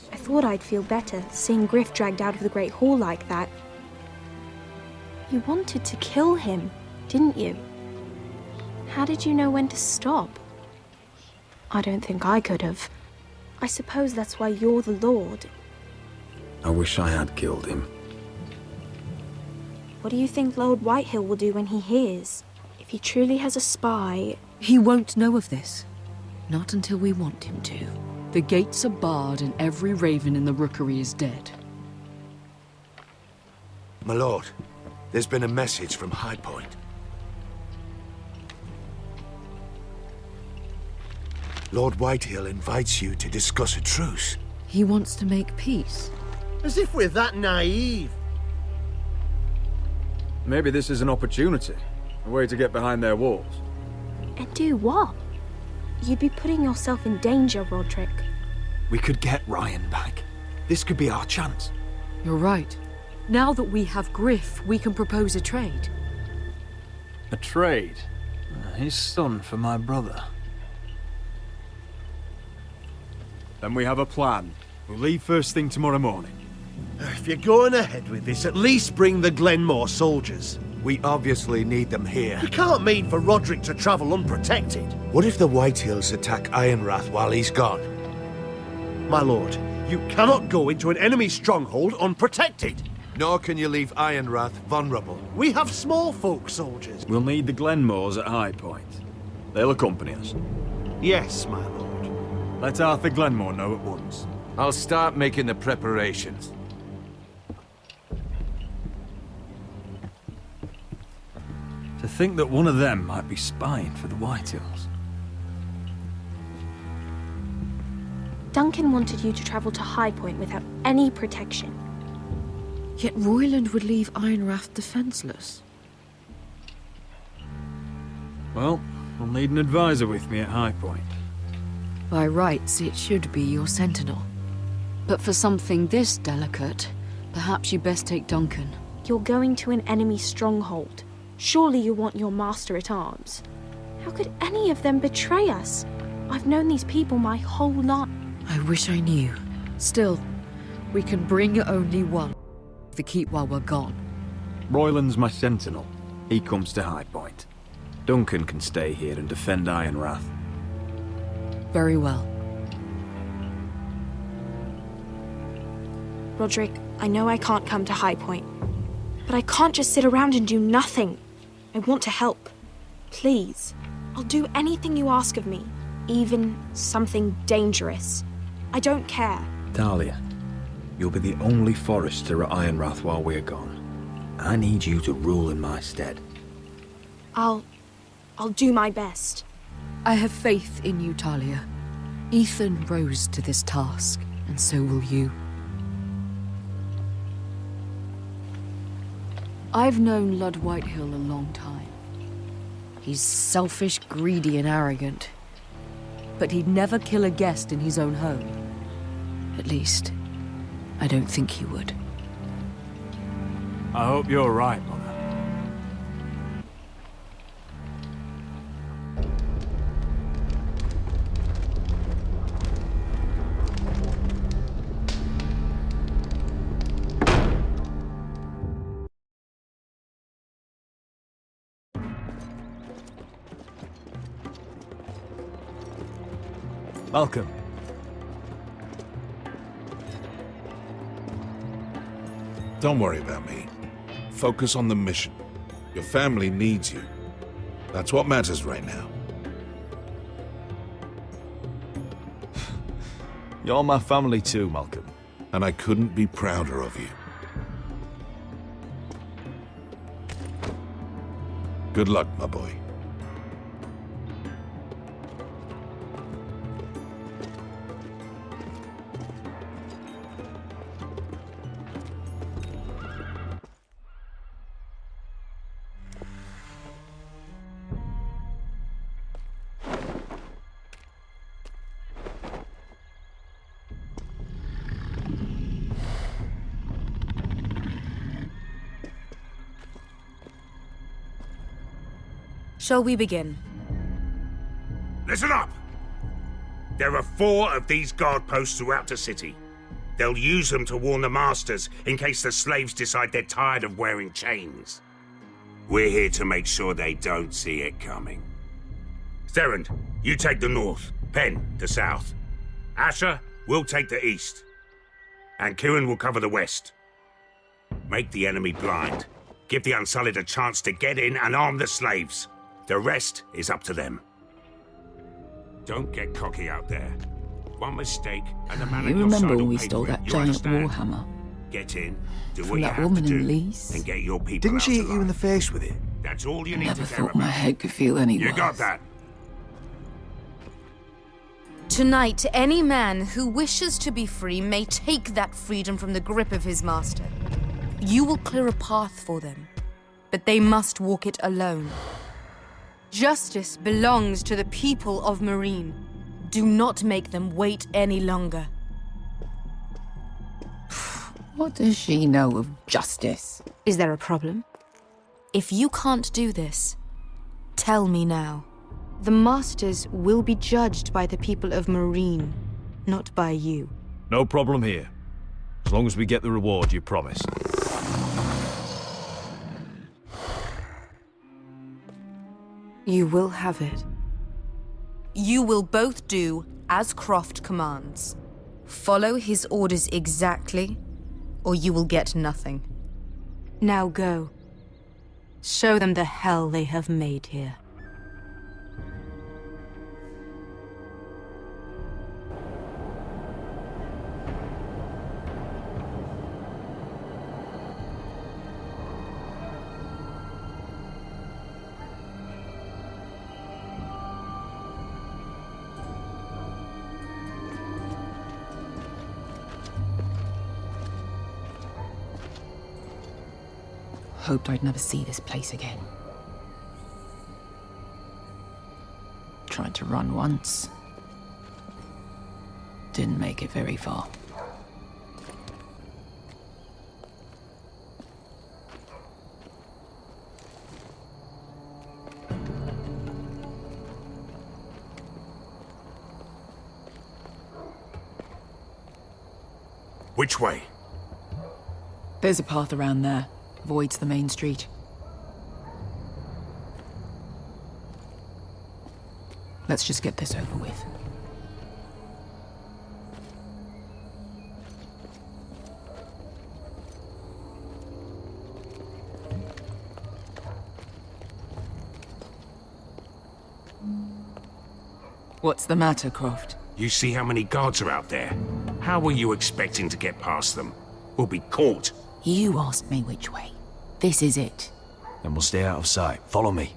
I thought I'd feel better seeing Griff dragged out of the Great Hall like that. You wanted to kill him, didn't you? How did you know when to stop? I don't think I could have. I suppose that's why you're the Lord. I wish I had killed him. What do you think Lord Whitehill will do when he hears? If he truly has a spy, He won't know of this. Not until we want him to. The gates are barred and every raven in the rookery is dead. My lord, there's been a message from High Point. Lord Whitehill invites you to discuss a truce. He wants to make peace. As if we're that naive. Maybe this is an opportunity. A way to get behind their walls. And do what? You'd be putting yourself in danger, Roderick. We could get Ryan back. This could be our chance. You're right. Now that we have Griff, we can propose a trade. A trade? His son for my brother. Then we have a plan. We'll leave first thing tomorrow morning. If you're going ahead with this, at least bring the Glenmore soldiers. We obviously need them here. You can't mean for Roderick to travel unprotected. What if the Whitehills attack Ironrath while he's gone? My lord, you cannot go into an enemy stronghold unprotected. Nor can you leave Ironrath vulnerable. We have small folk soldiers. We'll need the Glenmores at High Point. They'll accompany us. Yes, my lord. Let Arthur Glenmore know at once. I'll start making the preparations. To think that one of them might be spying for the Whitehills. Duncan wanted you to travel to High Point without any protection. Yet Royland would leave Ironrath defenseless. Well, I'll need an advisor with me at High Point. By rights, it should be your sentinel. But for something this delicate, perhaps you best take Duncan. You're going to an enemy stronghold. Surely you want your master-at-arms. How could any of them betray us? I've known these people my whole life. I wish I knew. Still, we can bring only one. The keep while we're gone. Royland's my sentinel. He comes to High Point. Duncan can stay here and defend Ironrath. Very well. Roderick, I know I can't come to High Point, but I can't just sit around and do nothing. I want to help. Please. I'll do anything you ask of me, even something dangerous. I don't care. Talia, you'll be the only Forester at Ironrath while we're gone. I need you to rule in my stead. I'll do my best. I have faith in you, Talia. Ethan rose to this task, and so will you. I've known Lud Whitehill a long time. He's selfish, greedy, and arrogant. But he'd never kill a guest in his own home. At least, I don't think he would. I hope you're right, Mother. Malcolm. Don't worry about me. Focus on the mission. Your family needs you. That's what matters right now. You're my family too, Malcolm. And I couldn't be prouder of you. Good luck, my boy. Shall we begin? Listen up! There are 4 of these guard posts throughout the city. They'll use them to warn the masters in case the slaves decide they're tired of wearing chains. We're here to make sure they don't see it coming. Therend, you take the north. Penn, the south. Asher, we'll take the east. And Kieran will cover the west. Make the enemy blind. Give the Unsullied a chance to get in and arm the slaves. The rest is up to them. Don't get cocky out there. One mistake, and the man You on your remember side when will we pay stole for it. that You giant understand? warhammer? Get in, do From what you that have woman to in do, Leeds? and get your people Didn't out she hit alive. you in the face with it? That's all you need Never to care thought my about. head could feel any You worse. got that? Tonight, any man who wishes to be free may take that freedom from the grip of his master. You will clear a path for them, but they must walk it alone. Justice belongs to the people of Marine. Do not make them wait any longer. What does she know of justice? Is there a problem? If you can't do this, tell me now. The Masters will be judged by the people of Marine, not by you. No problem here. As long as we get the reward you promised. You will have it. You will both do as Croft commands. Follow his orders exactly, or you will get nothing. Now go. Show them the hell they have made here. Hoped I'd never see this place again. Tried to run once. Didn't make it very far. Which way? There's a path around there. Avoids the main street. Let's just get this over with. What's the matter, Croft? You see how many guards are out there? How were you expecting to get past them? We'll be caught. You asked me which way. This is it. Then we'll stay out of sight. Follow me.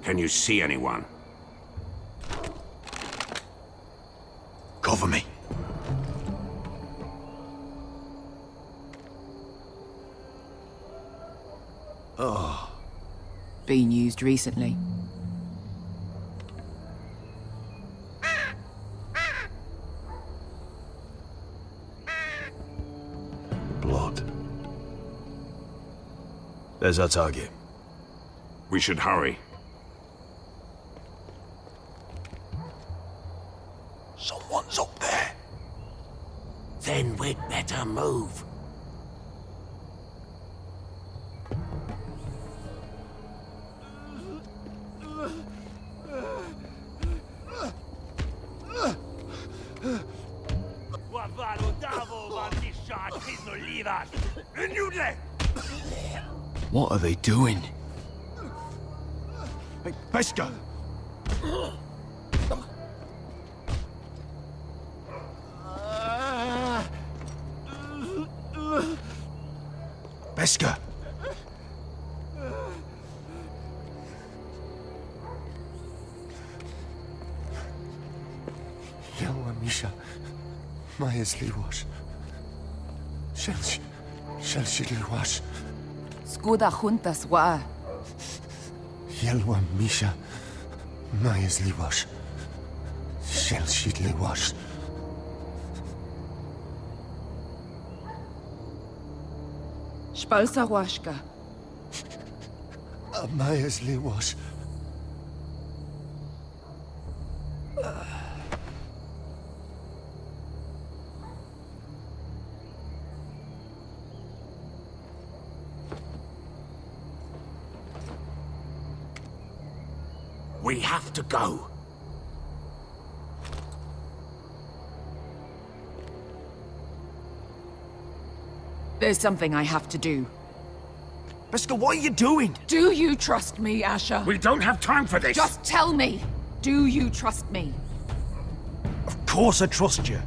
Can you see anyone? Cover me. Oh. Been used recently. Blood. There's our target. We should hurry. Someone's up there. Then we'd better move. What are they doing? Hey, Pesca! Pesca! Yelwa Misha, Majesli wash. Shelshi wash. Skuda juntas wa. Yelwa Misha, Majesli wash. Shelshi wash. Spalsa washka. Majesli wash. We have to go. There's something I have to do. Beskha, what are you doing? Do you trust me, Asher? We don't have time for this. Just tell me. Do you trust me? Of course I trust you.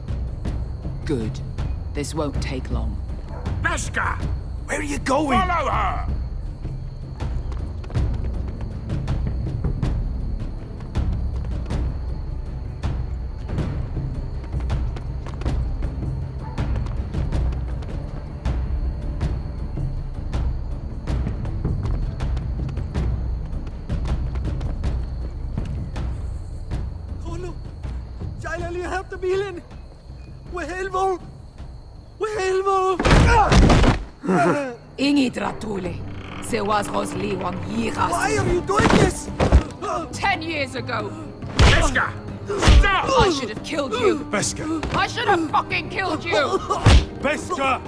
Good. This won't take long. Beskha! Where are you going? Follow her! Ingi Dratule. Se was Rosli Wang Yiras. Why are you doing this? 10 years ago. Beskha! Stop! I should have killed you. Beskha! I should have fucking killed you. Beskha!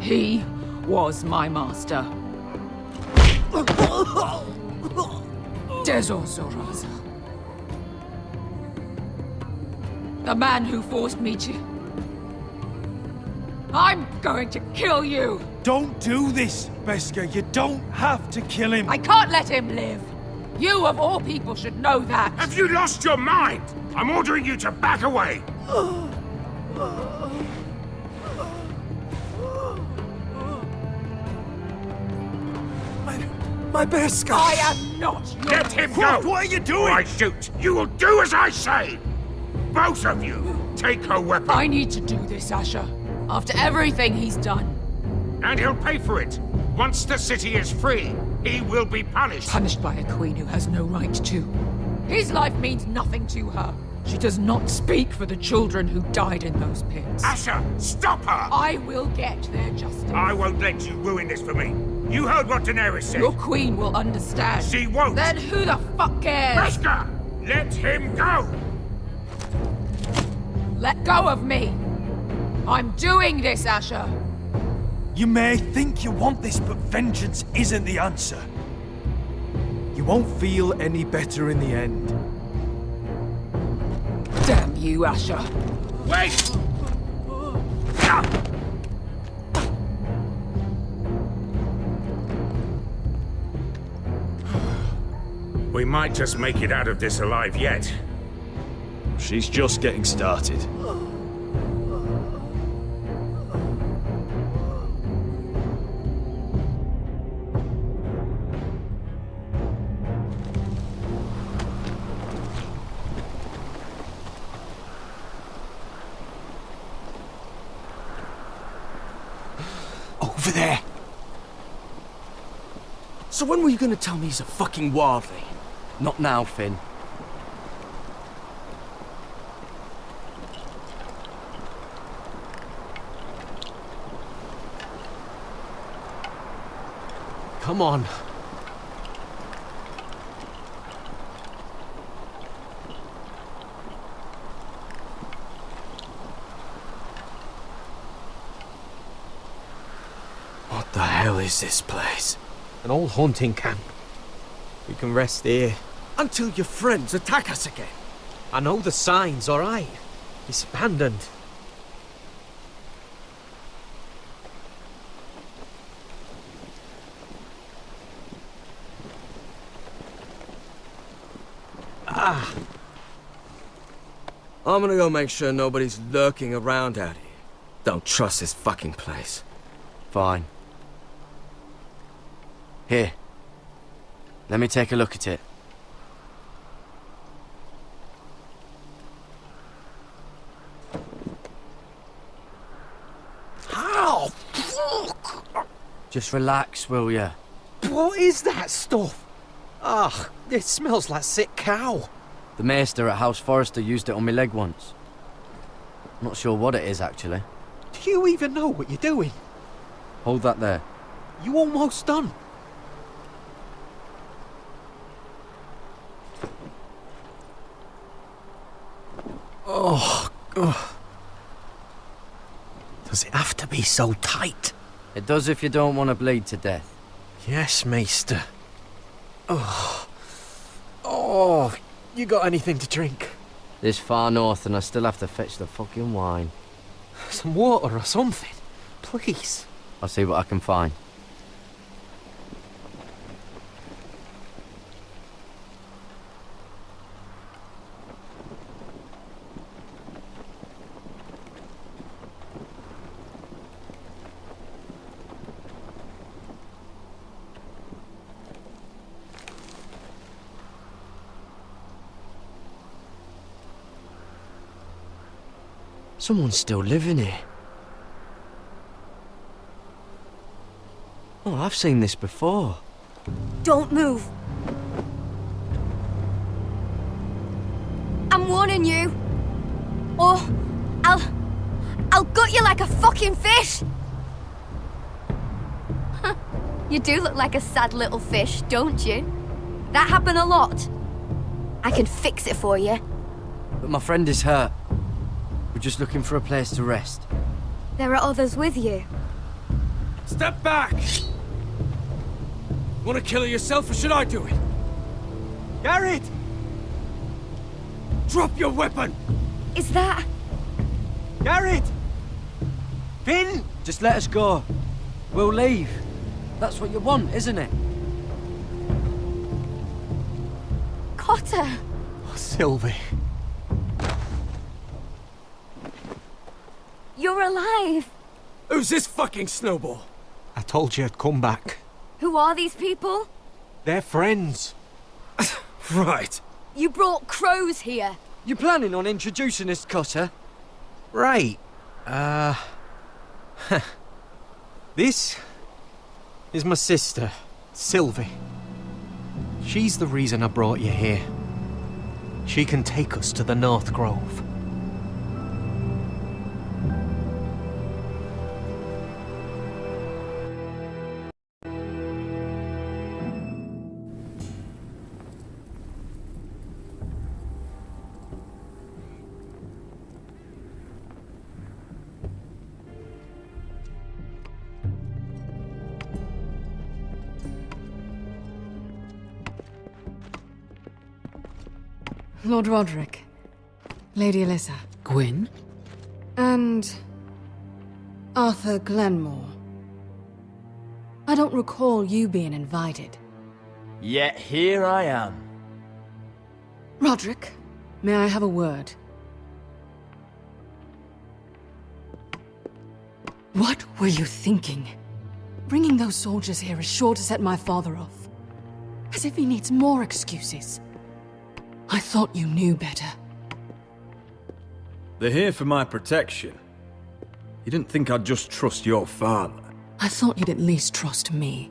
He was my master. Dezor Zoraza. The man who forced me to... I'm going to kill you! Don't do this, Beskha. You don't have to kill him. I can't let him live! You, of all people, should know that! Have you lost your mind? I'm ordering you to back away! My Beskha! I am not your... Let him go! What are you doing? Or I shoot! You will do as I say! Both of you! Take her weapon! I need to do this, Asher. After everything he's done. And he'll pay for it! Once the city is free, he will be punished! Punished by a queen who has no right to. His life means nothing to her. She does not speak for the children who died in those pits. Asher, stop her! I will get their justice. I won't let you ruin this for me. You heard what Daenerys said. Your queen will understand. She won't. Then who the fuck cares? Beskha! Let him go! Let go of me! I'm doing this, Asher! You may think you want this, but vengeance isn't the answer. You won't feel any better in the end. Damn you, Asher! Wait! We might just make it out of this alive yet. She's just getting started. Over there! So when were you gonna tell me he's a fucking wildling? Not now, Finn. Come on. What the hell is this place? An old hunting camp. We can rest here. Until your friends attack us again. I know the signs, alright? It's abandoned. I'm gonna go make sure nobody's lurking around out here. Don't trust this fucking place. Fine. Here. Let me take a look at it. How? Fuck! Just relax, will ya? What is that stuff? Ugh, it smells like sick cow. The maester at House Forrester used it on my leg once. Not sure what it is, actually. Do you even know what you're doing? Hold that there. You almost done. Oh, God. Does it have to be so tight? It does if you don't want to bleed to death. Yes, Maester. Oh, you got anything to drink? This far north and I still have to fetch the fucking wine. Some water or something, please. I'll see what I can find. Someone's still living here. Oh, I've seen this before. Don't move. I'm warning you. Or I'll gut you like a fucking fish. You do look like a sad little fish, don't you? That happen a lot. I can fix it for you. But my friend is hurt. We're just looking for a place to rest. There are others with you. Step back! Want to kill her yourself, or should I do it? Garrett! Drop your weapon! Is that... Garrett! Finn! Just let us go. We'll leave. That's what you want, isn't it? Cotter! Oh, Sylvie. You're alive! Who's this fucking snowball? I told you I'd come back. Who are these people? They're friends. Right. You brought crows here. You planning on introducing us, Cotter? Right. This is my sister, Sylvie. She's the reason I brought you here. She can take us to the North Grove. Lord Roderick, Lady Alyssa. Gwyn? And... Arthur Glenmore. I don't recall you being invited. Yet here I am. Roderick, may I have a word? What were you thinking? Bringing those soldiers here is sure to set my father off. As if he needs more excuses. I thought you knew better. They're here for my protection. You didn't think I'd just trust your father. I thought you'd at least trust me.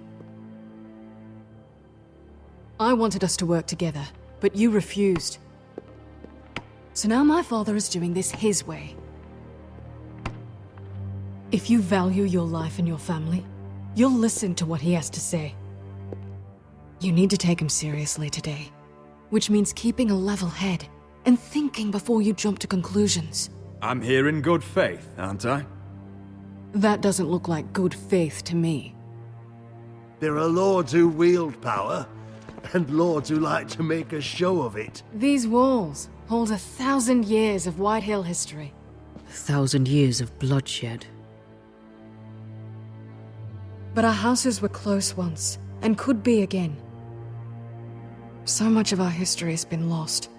I wanted us to work together, but you refused. So now my father is doing this his way. If you value your life and your family, you'll listen to what he has to say. You need to take him seriously today. Which means keeping a level head and thinking before you jump to conclusions. I'm here in good faith, aren't I? That doesn't look like good faith to me. There are lords who wield power, and lords who like to make a show of it. These walls hold 1,000 years of White Hill history. 1,000 years of bloodshed. But our houses were close once, and could be again. So much of our history has been lost.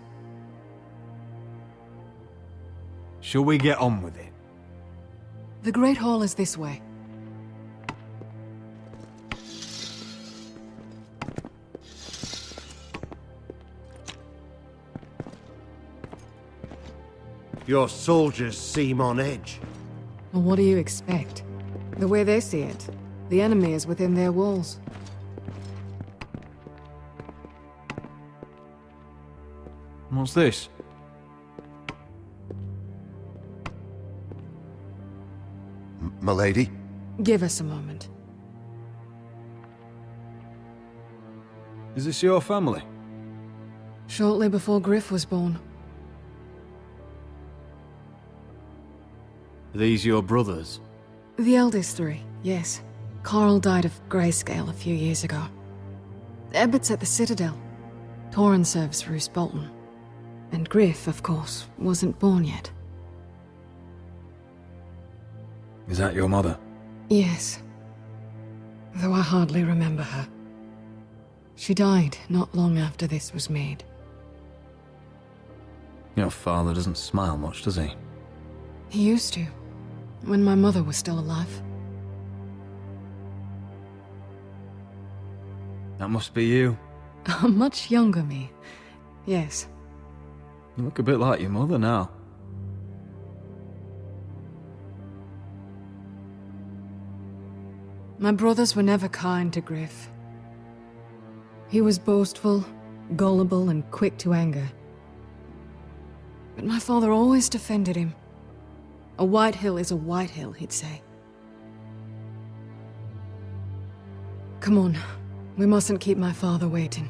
Shall we get on with it? The Great Hall is this way. Your soldiers seem on edge. Well, what do you expect? The way they see it, the enemy is within their walls. What's this? Milady? Give us a moment. Is this your family? Shortly before Griff was born. Are these your brothers? The eldest three, yes. Carl died of grayscale a few years ago. Ebbert's at the Citadel. Torrhen serves Roose Bolton. And Griff, of course, wasn't born yet. Is that your mother? Yes. Though I hardly remember her. She died not long after this was made. Your father doesn't smile much, does he? He used to, when my mother was still alive. That must be you. A much younger me. Yes. You look a bit like your mother now. My brothers were never kind to Griff. He was boastful, gullible, and quick to anger. But my father always defended him. A Whitehill is a Whitehill, he'd say. Come on, we mustn't keep my father waiting.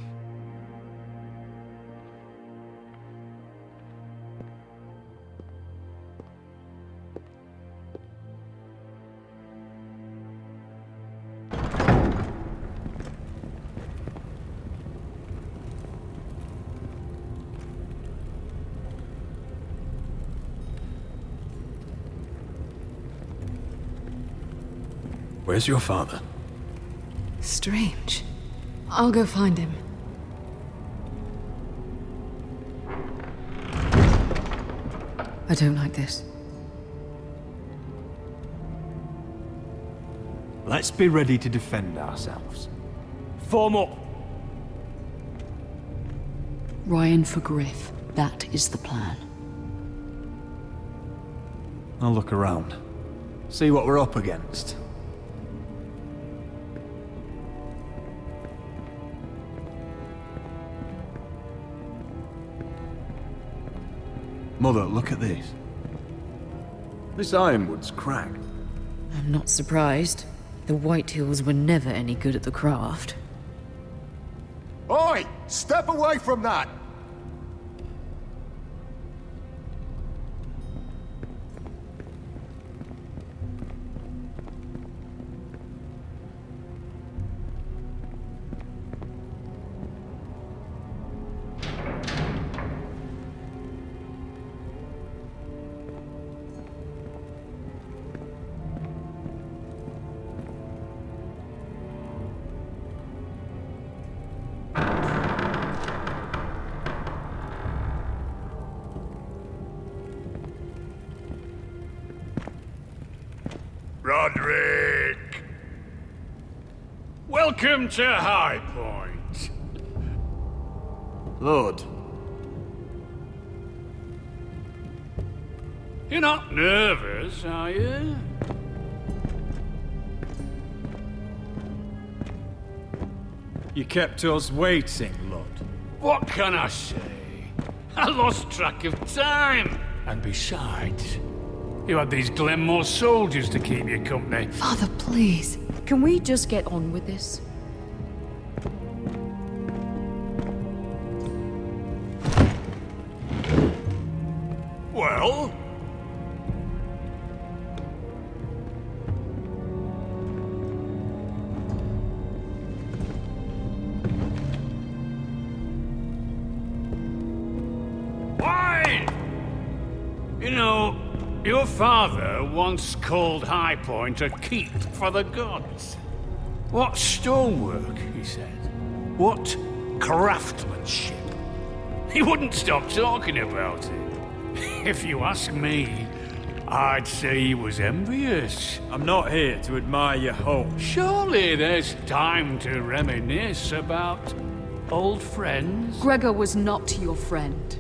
Where's your father? Strange. I'll go find him. I don't like this. Let's be ready to defend ourselves. Form up! Ryan for Griff. That is the plan. I'll look around. See what we're up against. Mother, look at this. This ironwood's cracked. I'm not surprised. The Whitehills were never any good at the craft. Oi! Step away from that! Roderick! Welcome to High Point. Lord. You're not nervous, are you? You kept us waiting, Lord. What can I say? I lost track of time. And besides, you had these Glenmore soldiers to keep you company. Father, please. Can we just get on with this? Well? Why? You know, your father once called High Point a keep for the gods. What stonework, he said. What craftsmanship. He wouldn't stop talking about it. If you ask me, I'd say he was envious. I'm not here to admire your home. Surely there's time to reminisce about old friends. Gregor was not your friend.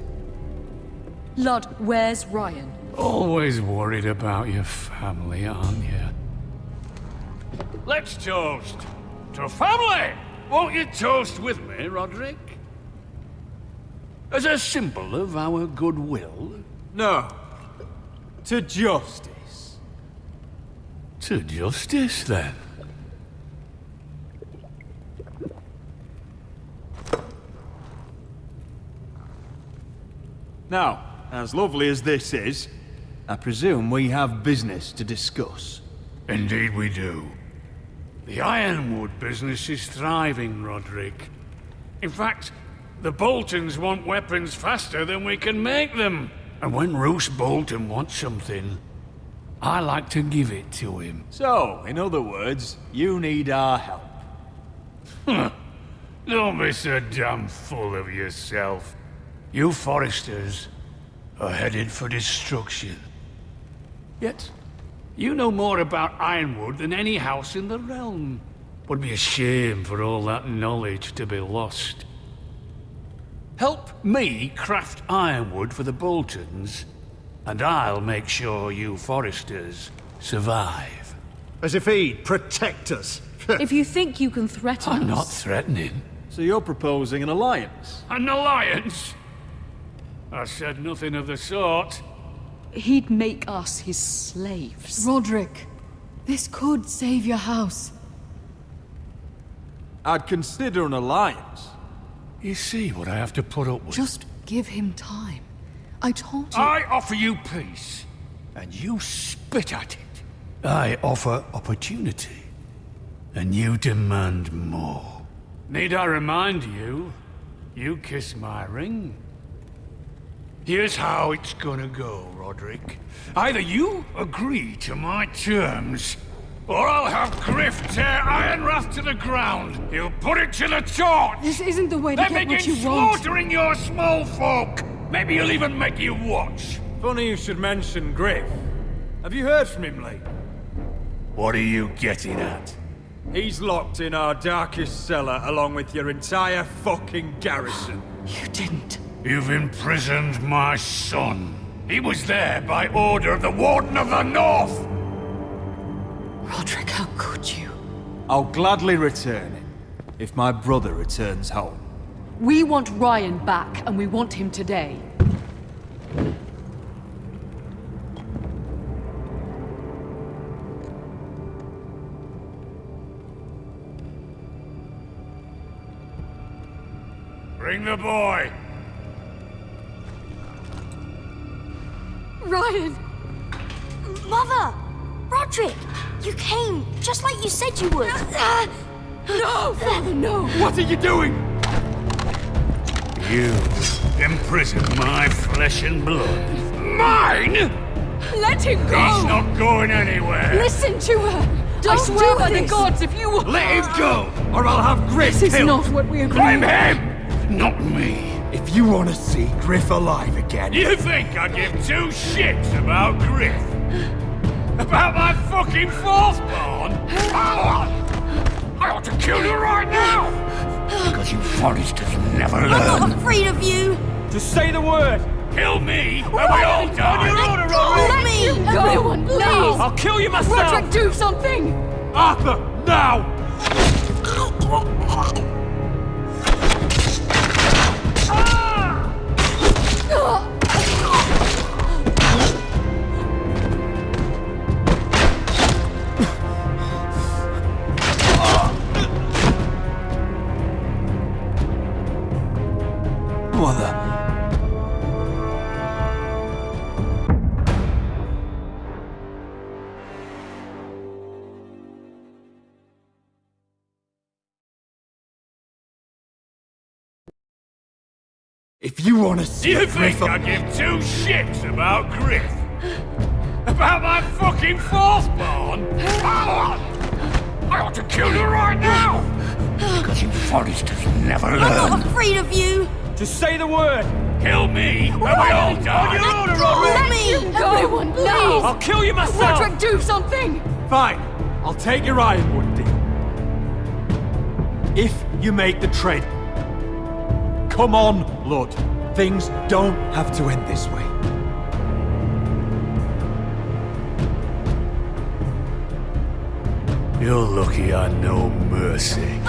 Lud, where's Ryan? Always worried about your family, aren't you? Let's toast to family! Won't you toast with me, Roderick? As a symbol of our goodwill? No. To justice. To justice, then. Now, as lovely as this is, I presume we have business to discuss. Indeed we do. The Ironwood business is thriving, Roderick. In fact, the Boltons want weapons faster than we can make them. And when Roose Bolton wants something, I like to give it to him. So, in other words, you need our help. Don't be so damn full of yourself. You Forresters are headed for destruction. Yet, you know more about Ironwood than any house in the realm. Would be a shame for all that knowledge to be lost. Help me craft Ironwood for the Boltons, and I'll make sure you Forresters survive. As if he'd protect us. If you think you can threaten us... I'm not threatening. So you're proposing an alliance? An alliance? I said nothing of the sort. He'd make us his slaves. Roderick, this could save your house. I'd consider an alliance. You see what I have to put up with? Just give him time. I told you... I offer you peace, and you spit at it. I offer opportunity, and you demand more. Need I remind you, you kiss my ring? Here's how it's gonna go, Roderick. Either you agree to my terms, or I'll have Griff tear Ironrath to the ground. He'll put it to the torch. This isn't the way to then get what begin you want. slaughtering your small folk. Maybe he'll even make you watch. Funny you should mention Griff. Have you heard from him lately? What are you getting at? He's locked in our darkest cellar along with your entire fucking garrison. You didn't. You've imprisoned my son. He was there by order of the Warden of the North. Roderick, how could you? I'll gladly return him, if my brother returns home. We want Ryan back, and we want him today. Bring the boy. Ryan! Mother! Roderick! You came, just like you said you would. No, Father, no! What are you doing? You imprisoned my flesh and blood. Mine? Let him go! He's not going anywhere. Listen to her! I swear by the gods, if you... Let him go, or I'll have Griff This is killed. not what we agreed. Blame him, not me. If you want to see Griff alive again... You think I give two shits about Griff? About my fucking fourthborn? I ought to kill you right now! Because you Forresters never learn. I'm not afraid of you! Just say the word! Kill me, and we all die! On your order, Let me! Everyone, please! I'll kill you myself! Roderick, do something! Arthur, now! Mother. If you want to see You Griff... think I give two shits about Griff? About my fucking fourthborn? I ought to kill you right now! Because you Forresters never learn. I'm not afraid of you! Just say the word! Kill me, and we all die! On your order, Roderick! Let me! Everyone, please! I'll kill you myself! Roderick, do something! Fine, I'll take your Ironwood deal. If you make the trade. Come on, Lord. Things don't have to end this way. You're lucky I know mercy.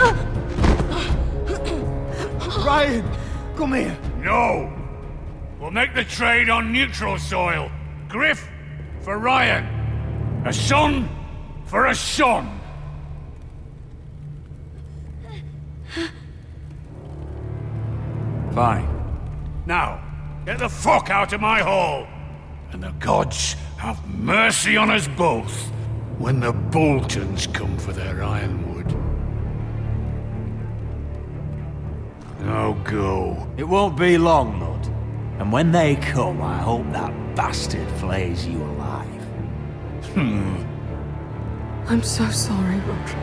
Ryan, come here. No! We'll make the trade on neutral soil. Griff for Ryan. A son for a son. Fine. Now, get the fuck out of my hall. And the gods have mercy on us both. when the Boltons come for their ironwood. Now go. It won't be long, Lord. And when they come, I hope that bastard flays you alive. I'm so sorry, Roderick.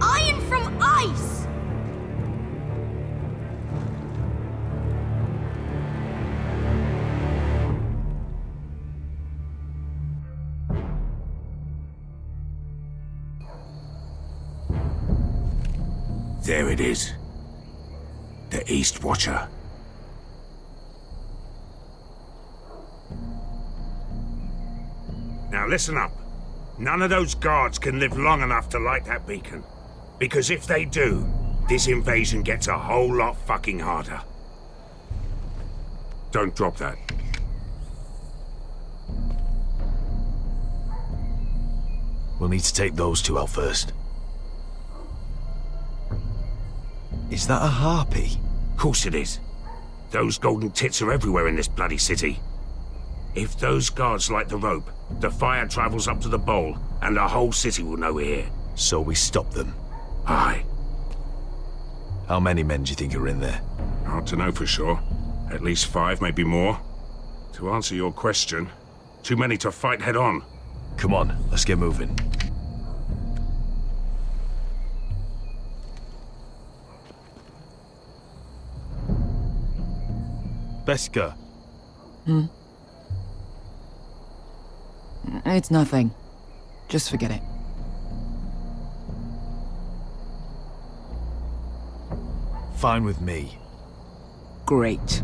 Iron from ice! There it is. The East Watcher. Now listen up. None of those guards can live long enough to light that beacon. Because if they do, this invasion gets a whole lot fucking harder. Don't drop that. We'll need to take those two out first. Is that a harpy? Course it is. Those golden tits are everywhere in this bloody city. If those guards light the rope, the fire travels up to the bowl, and the whole city will know we're here. So we stop them? Aye. How many men do you think are in there? Hard to know for sure. At least 5, maybe more. To answer your question, too many to fight head on. Come on, let's get moving. Beskha. It's nothing. Just forget it. Fine with me. Great.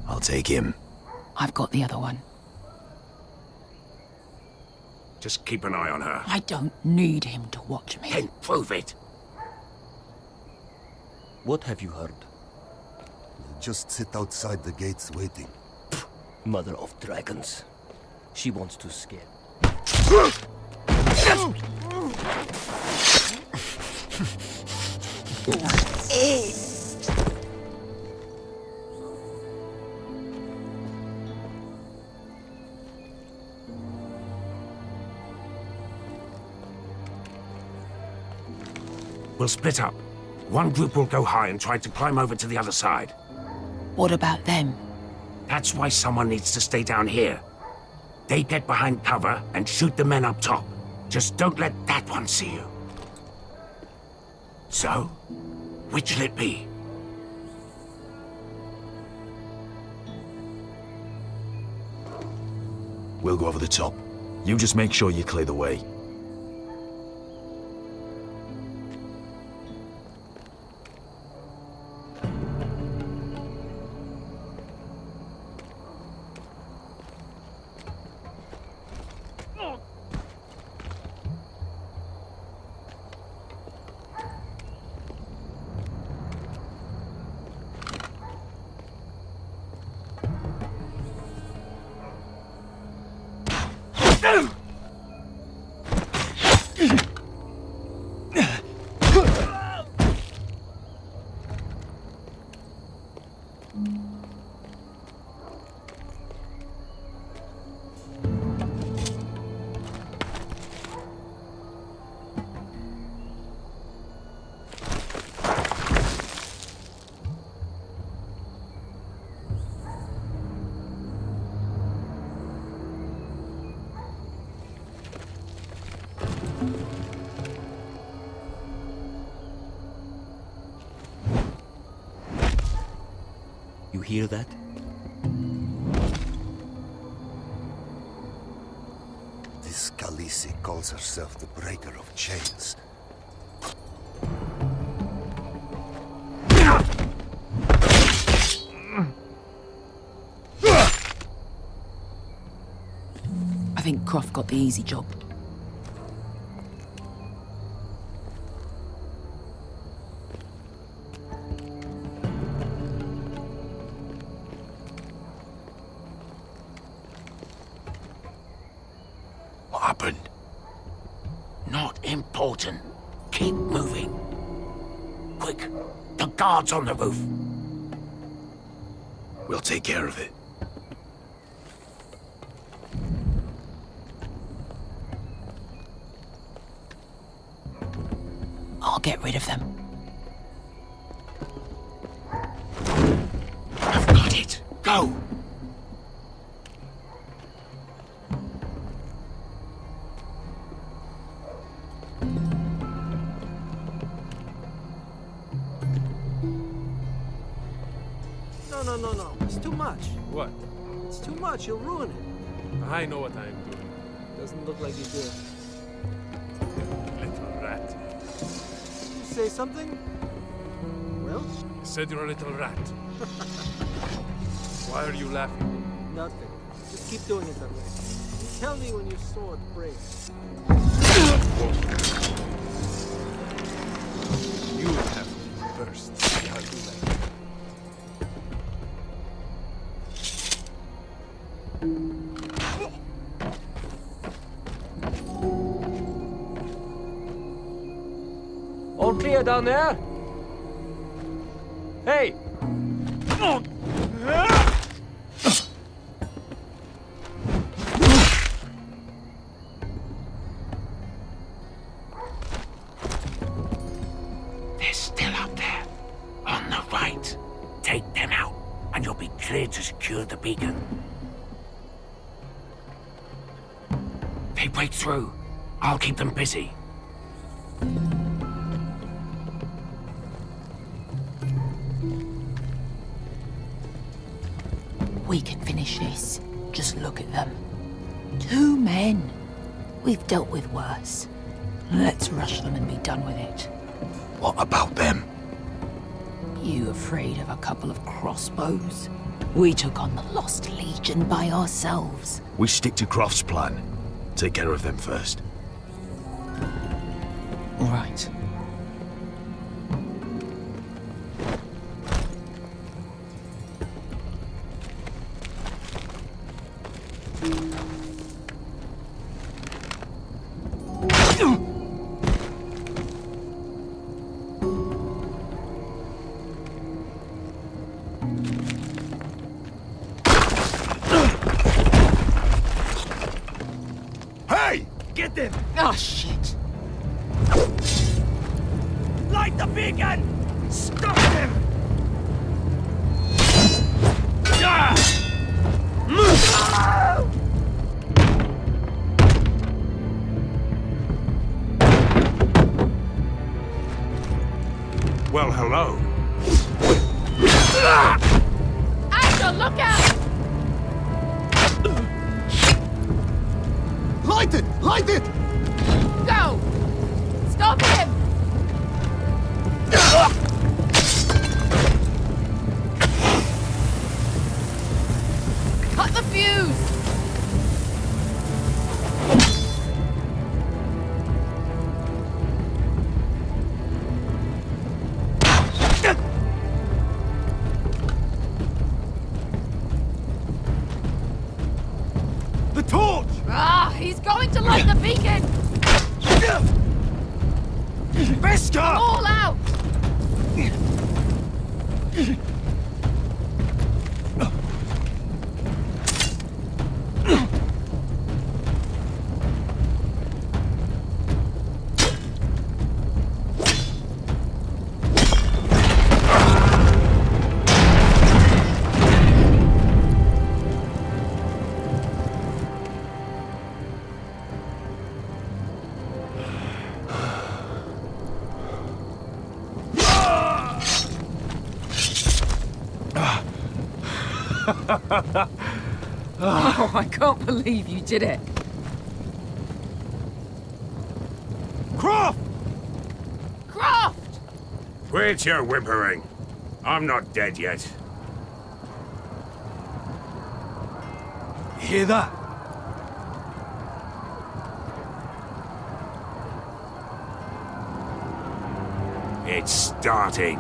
I'll take him. I've got the other one. Just keep an eye on her. I don't need him to watch me. Then prove it. What have you heard? Just sit outside the gates waiting. Mother of dragons. She wants to scare. We'll split up. One group will go high and try to climb over to the other side. What about them? That's why someone needs to stay down here. They get behind cover and shoot the men up top. Just don't let that one see you. So, which'll it be? We'll go over the top. You just make sure you clear the way. You hear that? This Khaleesi calls herself the Breaker of Chains. I think Croft got the easy job. important. Keep moving. Quick, the guard's on the roof. We'll take care of it. I'll get rid of them. I've got it. Go! No. It's too much. What? It's too much. You'll ruin it. I know what I'm doing. Doesn't look like you do. Little rat. You say something? Well? I said you're a little rat. Why are you laughing? Nothing. Just keep doing it that way. You tell me when your sword breaks. You have to first. See how you like it. All clear down there? Hey! They're still up there. On the right. Take them out, and you'll be clear to secure the beacon. They break through. I'll keep them busy. We can finish this. Just look at them. 2 men. We've dealt with worse. Let's rush them and be done with it. What about them? You afraid of a couple of crossbows? We took on the Lost Legion by ourselves. We stick to Croft's plan. Take care of them first. All right. Hey! Get them! Oh, shit. Light the beacon! Stop them! Well, hello. Asher, look out! Light it! Light it! Go! Stop him! Cut the fuse! The torch! Ah, he's going to light the beacon! Beskar! All out! Oh, I can't believe you did it. Croft! Croft! Quit your whimpering. I'm not dead yet. You hear that? It's starting.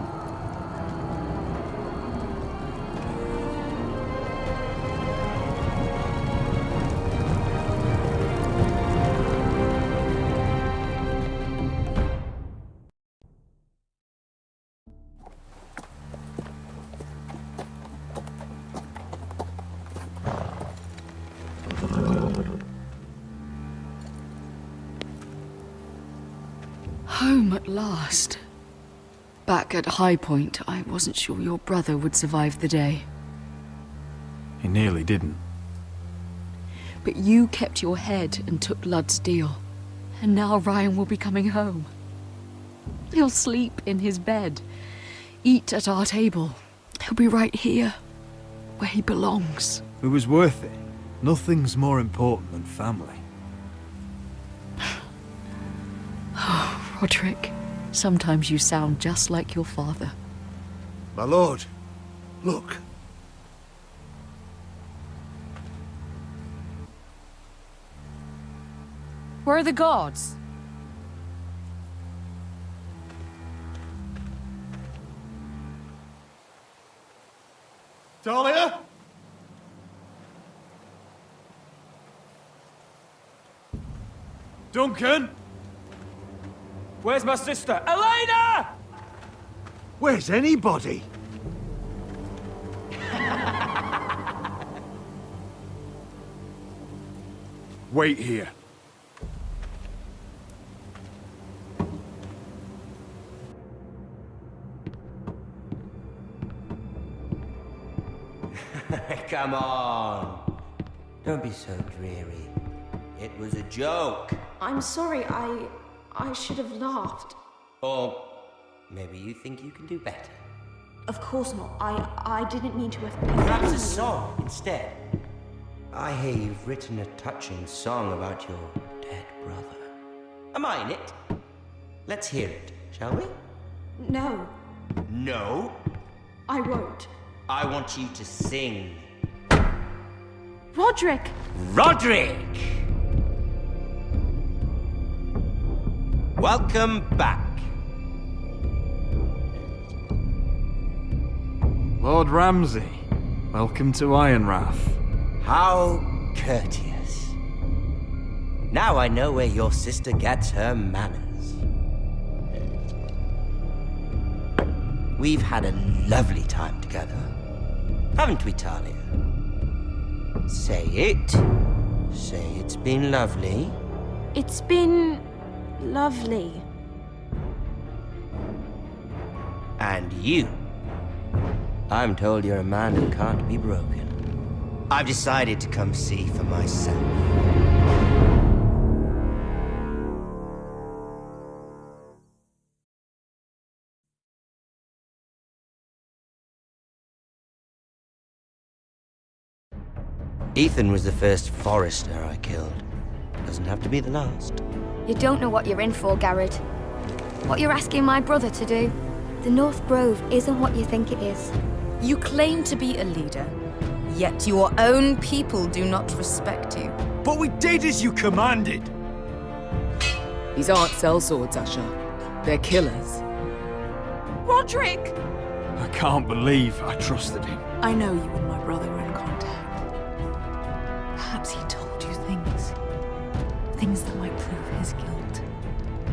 Home at last. Back at High Point, I wasn't sure your brother would survive the day. He nearly didn't. But you kept your head and took Ludd's deal. And now Ryan will be coming home. He'll sleep in his bed, eat at our table. He'll be right here, where he belongs. It was worth it. Nothing's more important than family. Oh, Roderick, sometimes you sound just like your father. My lord, look. Where are the guards? Talia? Duncan? Where's my sister? Elena! Where's anybody? Wait here. Come on. Don't be so dreary. It was a joke. I'm sorry, I should have laughed. Or maybe you think you can do better. Of course not. I didn't mean to have... Perhaps a song instead. I hear you've written a touching song about your dead brother. Am I in it? Let's hear it, shall we? No, No? I won't. I want you to sing. Roderick! Roderick! Welcome back. Lord Ramsay, welcome to Ironrath. How courteous. Now I know where your sister gets her manners. We've had a lovely time together, haven't we, Talia? Say it. Say it's been lovely. It's been... lovely. And you. I'm told you're a man who can't be broken. I've decided to come see for myself. Ethan was the first Forrester I killed. Doesn't have to be the last. You don't know what you're in for, Garrett. What you're asking my brother to do. The North Grove isn't what you think it is. You claim to be a leader, yet your own people do not respect you. But we did as you commanded! These aren't sellswords, Asher. They're killers. Roderick! I can't believe I trusted him. I know you and my brother were in contact. Perhaps he told you things. Things that might prove his guilt.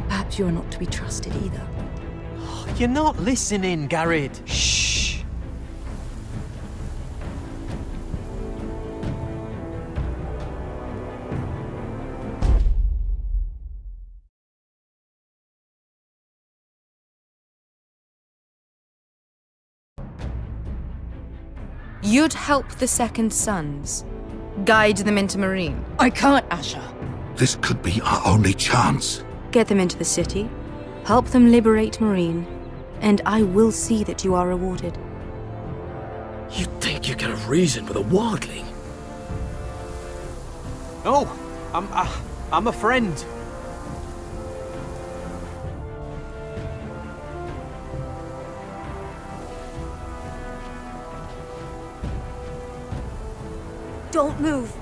Perhaps you're not to be trusted either. You're not listening, Garrett. Shh. You'd help the Second Sons. Guide them into Marine. I can't, Asher. This could be our only chance. Get them into the city. Help them liberate Marine. And I will see that you are rewarded. You think you can have reason with a wardling? No, I'm a friend. Don't move.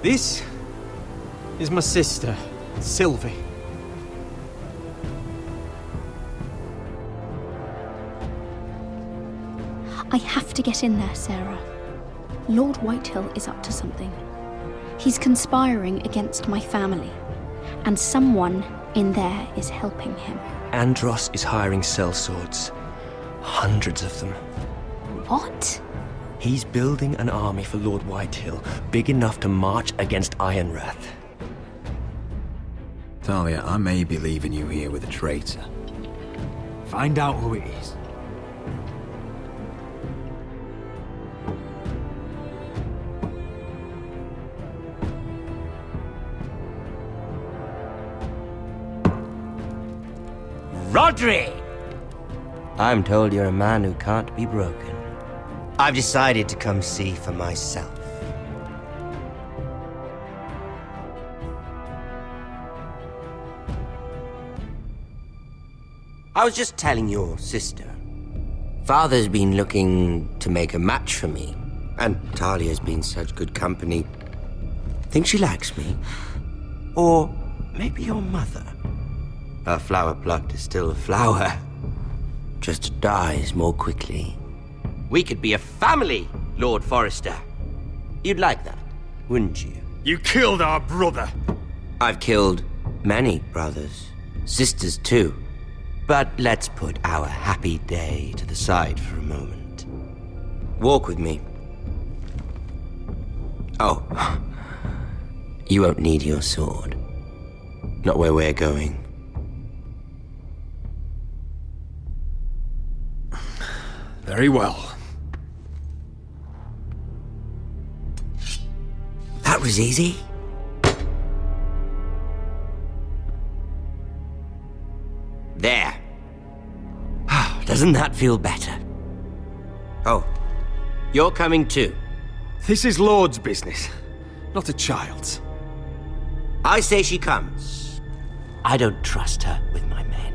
This is my sister, Sylvie. I have to get in there, Sarah. Lord Whitehill is up to something. He's conspiring against my family, and someone in there is helping him. Andros is hiring sellswords. Hundreds of them. What? He's building an army for Lord Whitehill, big enough to march against Ironrath. Talia, I may be leaving you here with a traitor. Find out who it is. Rodri! I'm told you're a man who can't be broken. I've decided to come see for myself. I was just telling your sister. Father's been looking to make a match for me, and Talia's been such good company. Think she likes me? Or maybe your mother? A flower plucked is still a flower. Just dies more quickly. We could be a family, Lord Forrester. You'd like that, wouldn't you? You killed our brother. I've killed many brothers, sisters too. But let's put our happy day to the side for a moment. Walk with me. Oh, you won't need your sword. Not where we're going. Very well. That was easy. There. Doesn't that feel better? Oh, you're coming too. This is Lord's business, not a child's. I say she comes. I don't trust her with my men.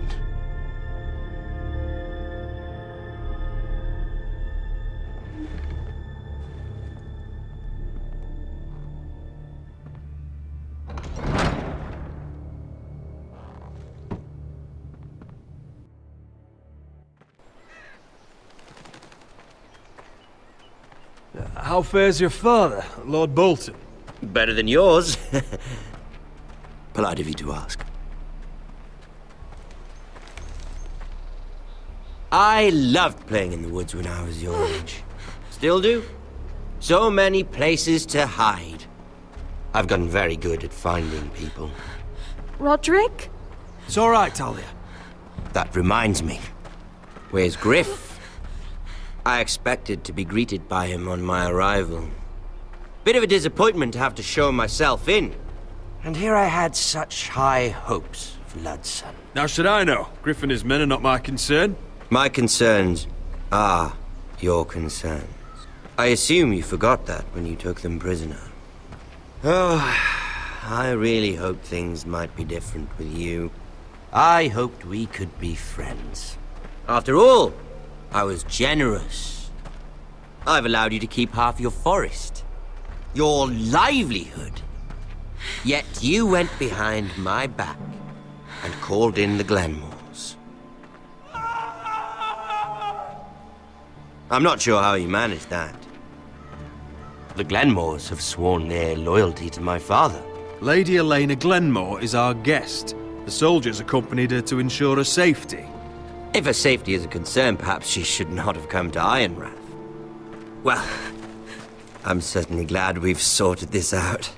How fares your father, Lord Bolton? Better than yours. Polite of you to ask. I loved playing in the woods when I was your age. Still do. So many places to hide. I've gotten very good at finding people. Roderick? It's all right, Talia. That reminds me. Where's Griff? I expected to be greeted by him on my arrival. Bit of a disappointment to have to show myself in. And here I had such high hopes of Ludson. Now should I know? Griff and his men are not my concern. My concerns are your concerns. I assume you forgot that when you took them prisoner. Oh, I really hoped things might be different with you. I hoped we could be friends. After all, I was generous. I've allowed you to keep half your forest. Your livelihood. Yet you went behind my back and called in the Glenmores. I'm not sure how you managed that. The Glenmores have sworn their loyalty to my father. Lady Elena Glenmore is our guest. The soldiers accompanied her to ensure her safety. If her safety is a concern, perhaps she should not have come to Ironrath. Well, I'm certainly glad we've sorted this out.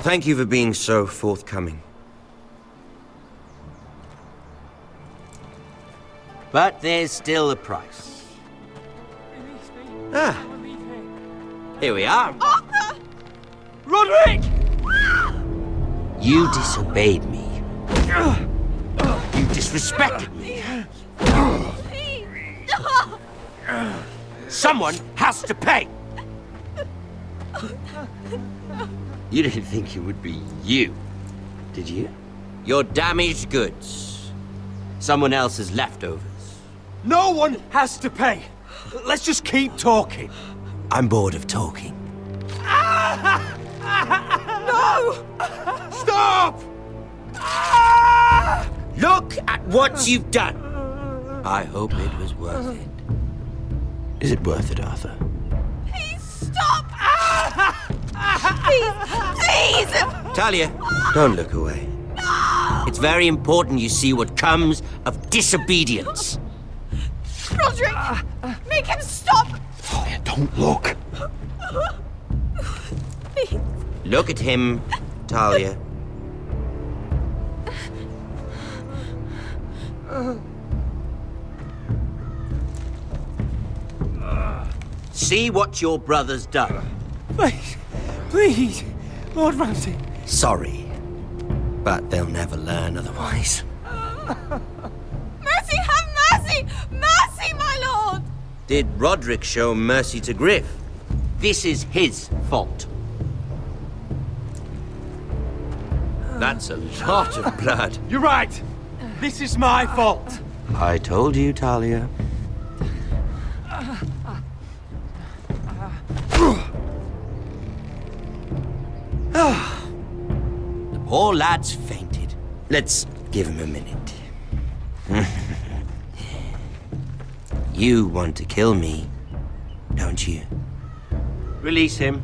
Thank you for being so forthcoming. But there's still a price. Ah, here we are. Arthur! Roderick! You disobeyed me. You disrespected me. Someone has to pay! You didn't think it would be you, did you? Your damaged goods. Someone else's leftovers. No one has to pay! Let's just keep talking. I'm bored of talking. No! Stop! Look at what you've done! I hope it was worth it. Is it worth it, Arthur? Please stop! Please! Talia, don't look away. No! It's very important you see what comes of disobedience. Roderick! Make him stop! Talia, don't look. Please. Look at him, Talia. See what your brother's done. Please, please, Lord Ramsay. Sorry, but they'll never learn otherwise. Mercy, have mercy! Mercy, my lord! Did Roderick show mercy to Griff? This is his fault. That's a lot of blood. You're right. This is my fault. I told you, Talia. The poor lad's fainted. Let's give him a minute. You want to kill me, don't you? Release him.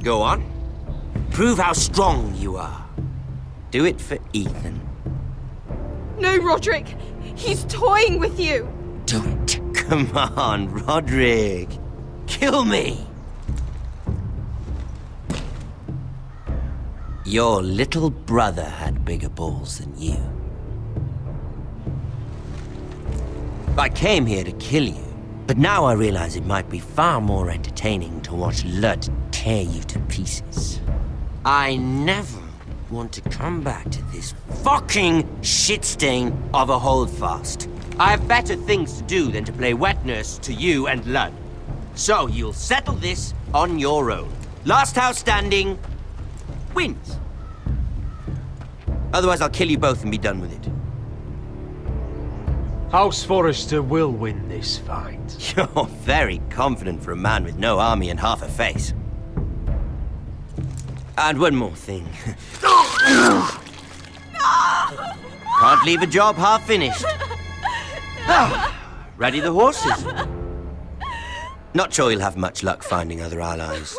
Go on. Prove how strong you are. Do it for Ethan. No, Roderick! He's toying with you! Do it. Come on, Roderick. Kill me. Your little brother had bigger balls than you. I came here to kill you, but now I realize it might be far more entertaining to watch Lud tear you to pieces. I never want to come back to this fucking shit stain of a holdfast. I have better things to do than to play wet nurse to you and Lud. So you'll settle this on your own. Last house standing wins. Otherwise I'll kill you both and be done with it. House Forrester will win this fight. You're very confident for a man with no army and half a face. And one more thing. Can't leave a job half finished. Ready the horses? Not sure you'll have much luck finding other allies.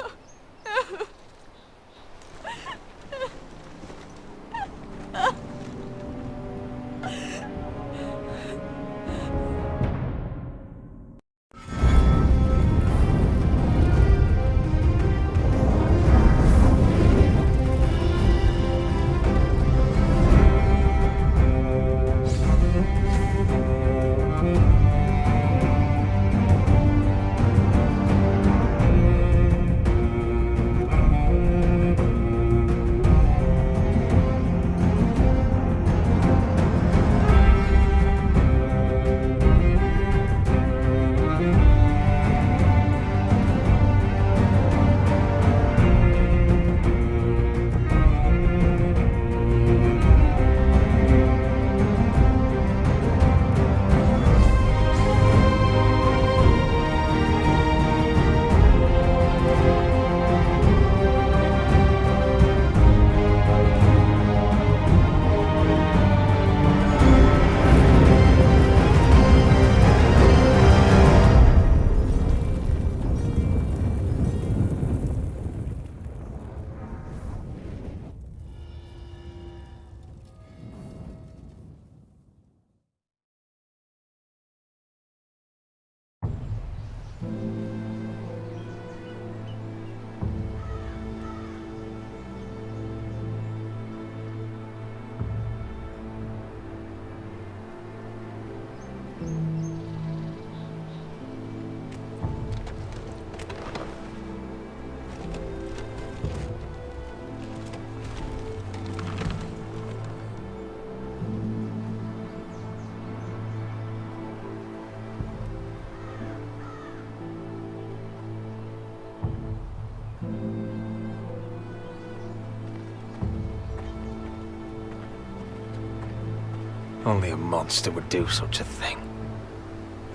Only a monster would do such a thing.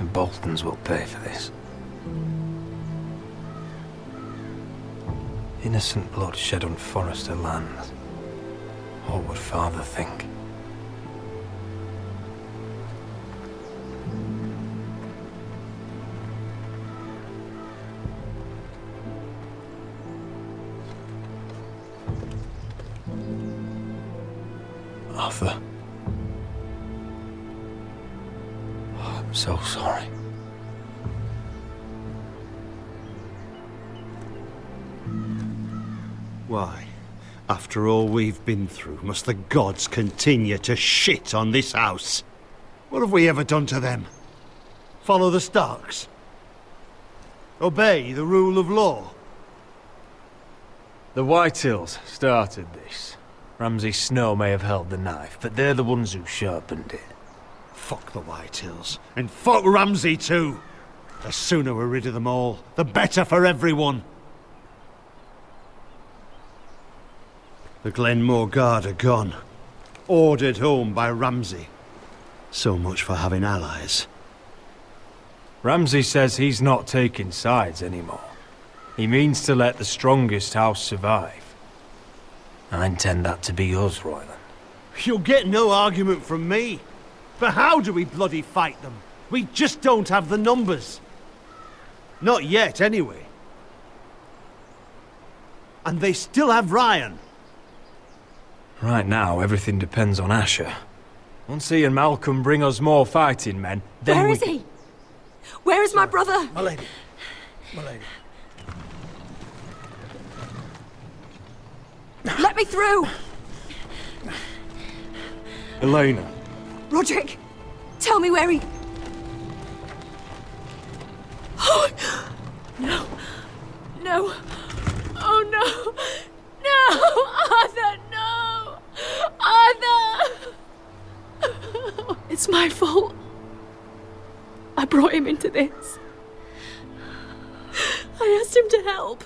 The Boltons will pay for this. Innocent blood shed on Forrester lands. What would Father think? Arthur. I'm so sorry. Why, after all we've been through, must the gods continue to shit on this house? What have we ever done to them? Follow the Starks? Obey the rule of law? The Whitehills started this. Ramsay Snow may have held the knife, but they're the ones who sharpened it. Fuck the Whitehills. And fuck Ramsay too! The sooner we're rid of them all, the better for everyone. The Glenmore Guard are gone. Ordered home by Ramsay. So much for having allies. Ramsay says he's not taking sides anymore. He means to let the strongest house survive. I intend that to be us, Royland. You'll get no argument from me. But how do we bloody fight them? We just don't have the numbers. Not yet, anyway. And they still have Ryan. Right now, everything depends on Asher. Once he and Malcolm bring us more fighting men, then Where is he? Where is my brother? My lady. My lady. Let me through! Elena. Roderick, tell me where he... Oh, no. No. Oh, no. No! Arthur, no! Arthur! It's my fault. I brought him into this. I asked him to help.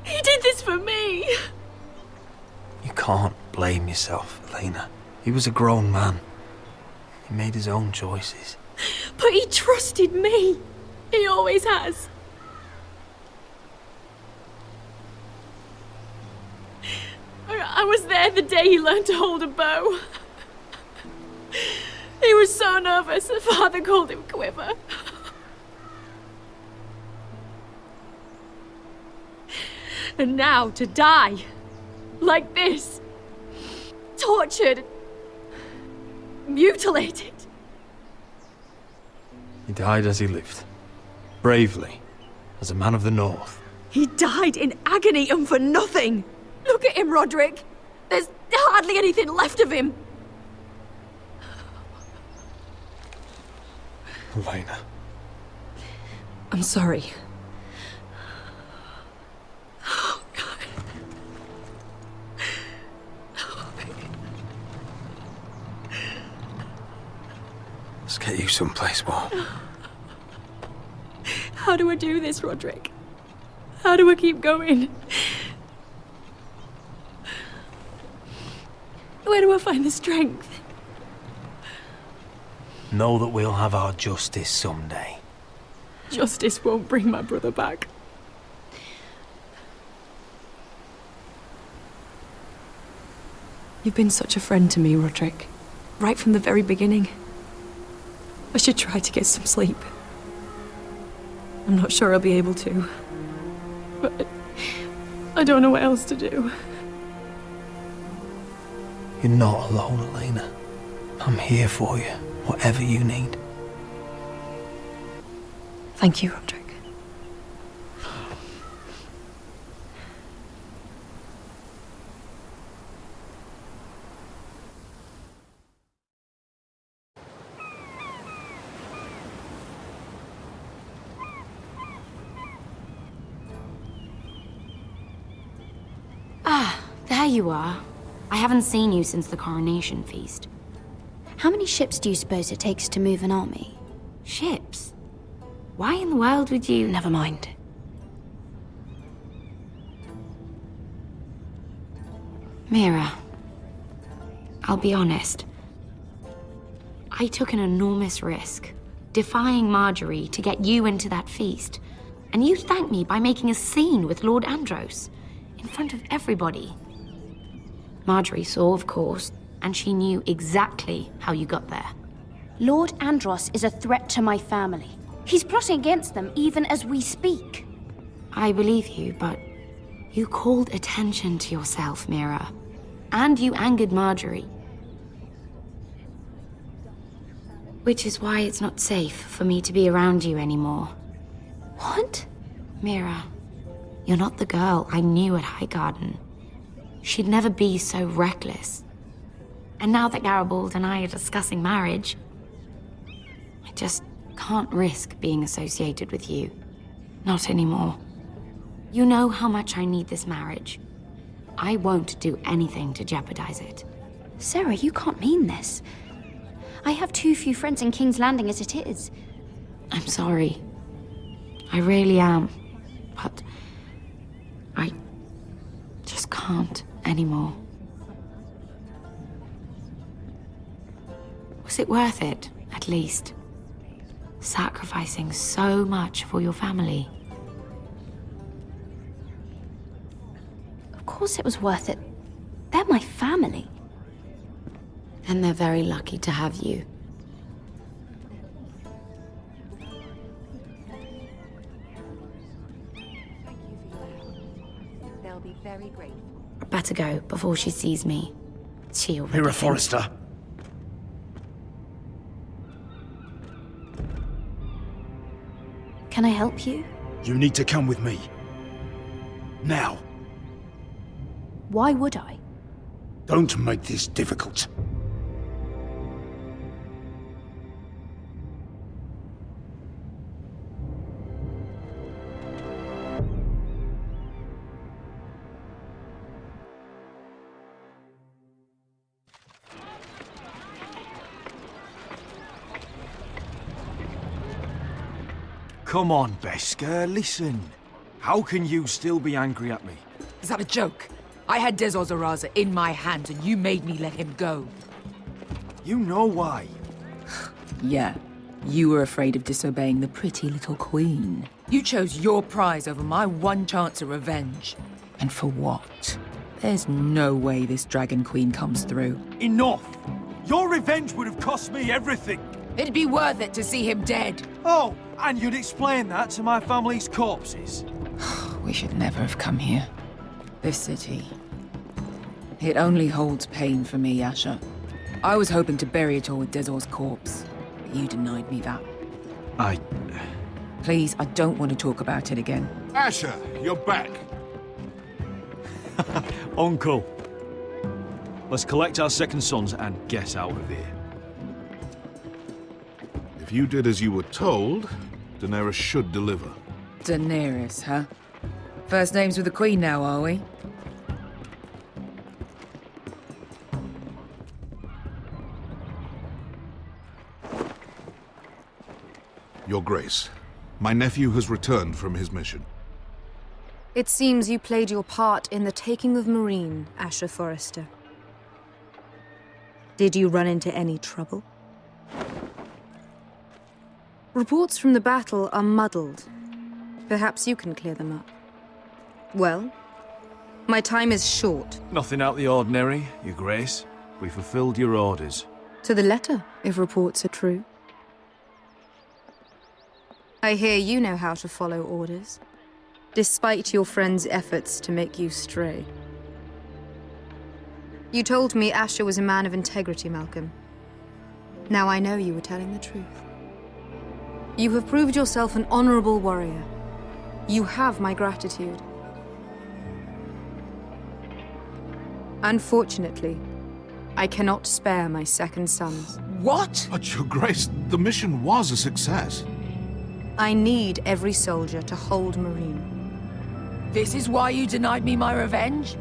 He did this for me. You can't blame yourself, Elena. He was a grown man. He made his own choices. But he trusted me. He always has. I was there the day he learned to hold a bow. He was so nervous that Father called him Quiver. And now to die, like this, tortured, mutilated. He died as he lived. Bravely, as a man of the North. He died in agony and for nothing. Look at him, Roderick. There's hardly anything left of him. Elena. I'm sorry. Let's get you someplace warm. How do I do this, Roderick? How do I keep going? Where do I find the strength? Know that we'll have our justice someday. Justice won't bring my brother back. You've been such a friend to me, Roderick. Right from the very beginning. I should try to get some sleep. I'm not sure I'll be able to. But I don't know what else to do. You're not alone, Elena. I'm here for you, whatever you need. Thank you, Roderick. Ah, there you are. I haven't seen you since the coronation feast. How many ships do you suppose it takes to move an army? Ships? Why in the world would you... Never mind. Mira, I'll be honest. I took an enormous risk, defying Marjorie to get you into that feast. And you thanked me by making a scene with Lord Andros, in front of everybody. Marjorie saw, of course, and she knew exactly how you got there. Lord Andros is a threat to my family. He's plotting against them even as we speak. I believe you, but you called attention to yourself, Mira. And you angered Marjorie. Which is why it's not safe for me to be around you anymore. What? Mira, you're not the girl I knew at Highgarden. She'd never be so reckless. And now that Garibald and I are discussing marriage, I just can't risk being associated with you. Not anymore. You know how much I need this marriage. I won't do anything to jeopardize it. Sarah, you can't mean this. I have too few friends in King's Landing as it is. I'm sorry. I really am. But I just can't anymore. Was it worth it, at least? Sacrificing so much for your family? Of course it was worth it. They're my family. And they're very lucky to have you. They'll be very grateful. I better go before she sees me. She already Mira thinks- Forrester. Can I help you? You need to come with me. Now. Why would I? Don't make this difficult. Come on, Beskar, listen. How can you still be angry at me? Is that a joke? I had Dezor Zaraza in my hands and you made me let him go. You know why. Yeah. You were afraid of disobeying the pretty little queen. You chose your prize over my one chance at revenge. And for what? There's no way this Dragon Queen comes through. Enough! Your revenge would have cost me everything. It'd be worth it to see him dead. Oh, and you'd explain that to my family's corpses. We should never have come here. This city. It only holds pain for me, Asher. I was hoping to bury it all with Dezor's corpse, but you denied me that. Please, I don't want to talk about it again. Asher, you're back. Uncle. Let's collect our second sons and get out of here. If you did as you were told, Daenerys should deliver. Daenerys, huh? First names with the Queen now, are we? Your Grace, my nephew has returned from his mission. It seems you played your part in the taking of Meereen, Asher Forrester. Did you run into any trouble? Reports from the battle are muddled. Perhaps you can clear them up. Well, my time is short. Nothing out of the ordinary, Your Grace. We fulfilled your orders. To the letter, if reports are true. I hear you know how to follow orders, despite your friend's efforts to make you stray. You told me Asher was a man of integrity, Malcolm. Now I know you were telling the truth. You have proved yourself an honorable warrior. You have my gratitude. Unfortunately, I cannot spare my second sons. What? But, Your Grace, the mission was a success. I need every soldier to hold Meereen. This is why you denied me my revenge?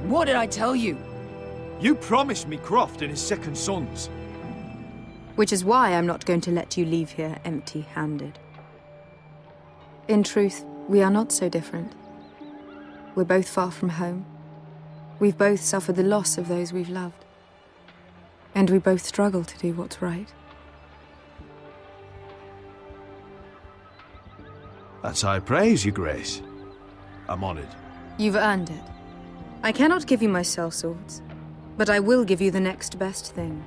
What did I tell you? You promised me Croft and his second sons. Which is why I'm not going to let you leave here empty-handed. In truth, we are not so different. We're both far from home. We've both suffered the loss of those we've loved. And we both struggle to do what's right. That's high praise, Your Grace. I'm honored. You've earned it. I cannot give you my sellswords, but I will give you the next best thing.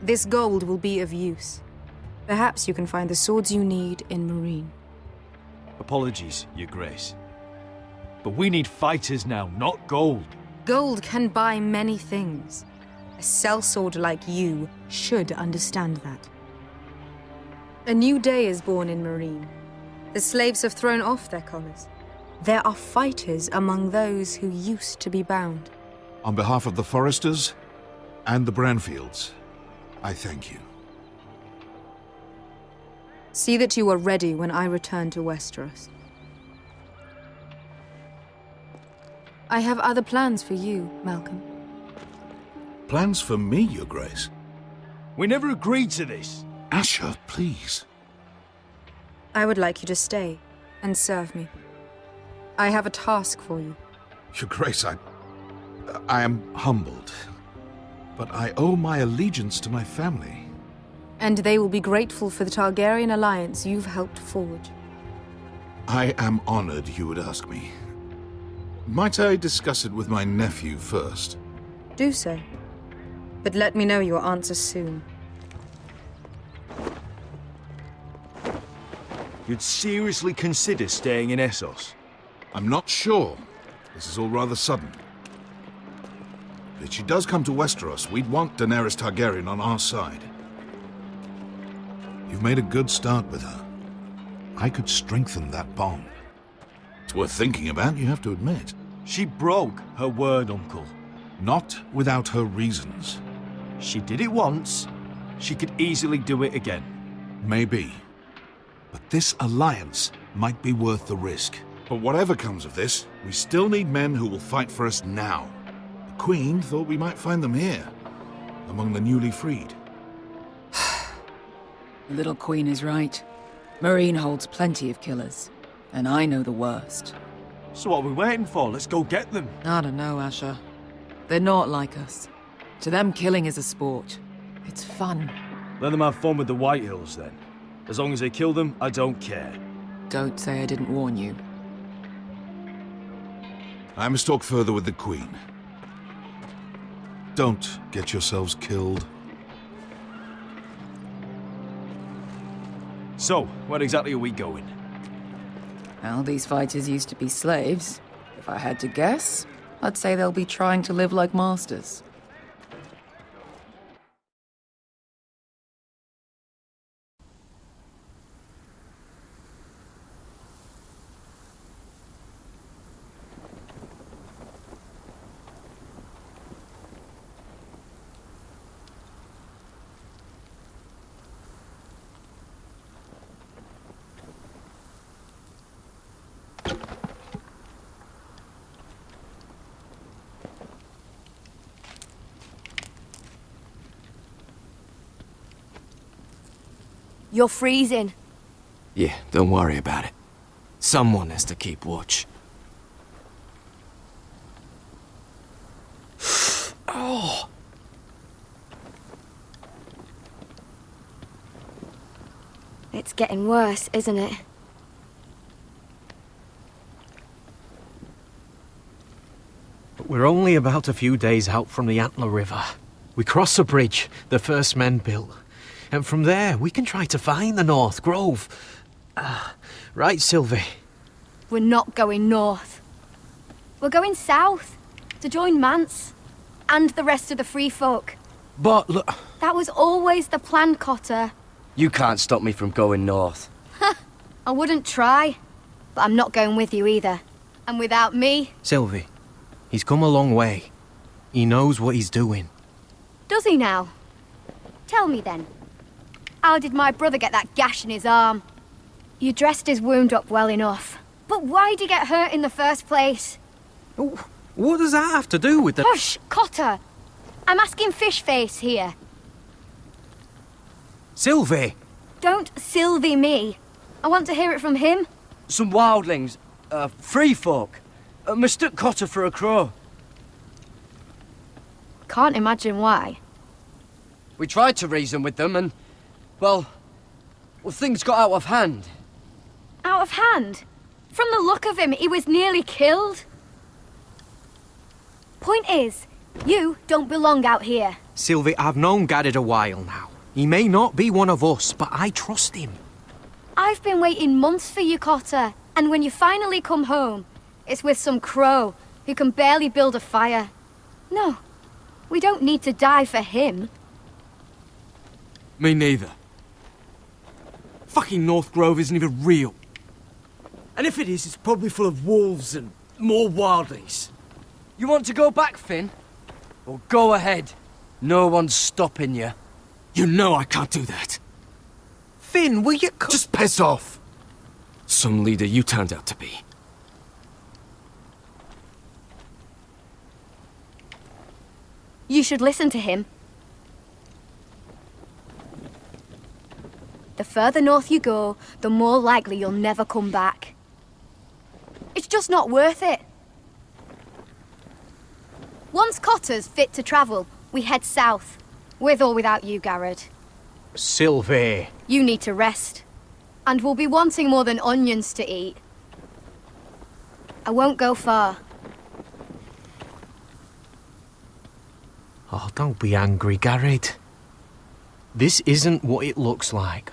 This gold will be of use. Perhaps you can find the swords you need in Meereen. Apologies, Your Grace. But we need fighters now, not gold. Gold can buy many things. A sellsword like you should understand that. A new day is born in Meereen. The slaves have thrown off their collars. There are fighters among those who used to be bound. On behalf of the Foresters and the Branfields, I thank you. See that you are ready when I return to Westeros. I have other plans for you, Malcolm. Plans for me, Your Grace? We never agreed to this. Asher, please. I would like you to stay and serve me. I have a task for you. Your Grace, I am humbled, but I owe my allegiance to my family. And they will be grateful for the Targaryen alliance you've helped forge. I am honored you would ask me. Might I discuss it with my nephew first? Do so. But let me know your answer soon. You'd seriously consider staying in Essos? I'm not sure. This is all rather sudden. But if she does come to Westeros, we'd want Daenerys Targaryen on our side. You've made a good start with her. I could strengthen that bond. It's worth thinking about, you have to admit. She broke her word, Uncle. Not without her reasons. She did it once. She could easily do it again. Maybe. But this alliance might be worth the risk. But whatever comes of this, we still need men who will fight for us now. The Queen thought we might find them here, among the newly freed. The little Queen is right. Meereen holds plenty of killers, and I know the worst. So what are we waiting for? Let's go get them. I don't know, Asher. They're not like us. To them, killing is a sport. It's fun. Let them have fun with the Whitehills, then. As long as they kill them, I don't care. Don't say I didn't warn you. I must talk further with the Queen. Don't get yourselves killed. So, where exactly are we going? Well, these fighters used to be slaves. If I had to guess, I'd say they'll be trying to live like masters. You're freezing. Yeah, don't worry about it. Someone has to keep watch. Oh! It's getting worse, isn't it? But we're only about a few days out from the Antler River. We cross a bridge the first men built. And from there, we can try to find the North Grove. Right, Sylvie? We're not going north. We're going south, to join Mance, and the rest of the Free Folk. But look... That was always the plan, Cotter. You can't stop me from going north. I wouldn't try, but I'm not going with you either. And without me... Sylvie, he's come a long way. He knows what he's doing. Does he now? Tell me then. How did my brother get that gash in his arm? You dressed his wound up well enough. But why'd he get hurt in the first place? What does that have to do with the... Hush, Cotter! I'm asking Fishface here. Sylvie! Don't Sylvie me. I want to hear it from him. Some wildlings, free folk, mistook Cotter for a crow. Can't imagine why. We tried to reason with them and, well, things got out of hand. Out of hand? From the look of him, he was nearly killed. Point is, You don't belong out here. Sylvie, I've known Garrett a while now. He may not be one of us, but I trust him. I've been waiting months for you, Cotter. And when you finally come home, it's with some crow who can barely build a fire. No, we don't need to die for him. Me neither. Fucking North Grove isn't even real. And if it is, it's probably full of wolves and more wildlings. You want to go back, Finn? Well, go ahead. No one's stopping you. You know I can't do that. Finn, will you just piss off? Some leader you turned out to be. You should listen to him. The further north you go, the more likely you'll never come back. It's just not worth it. Once Cotter's fit to travel, we head south. With or without you, Garrett. Sylvie. You need to rest. And we'll be wanting more than onions to eat. I won't go far. Oh, don't be angry, Garrett. This isn't what it looks like.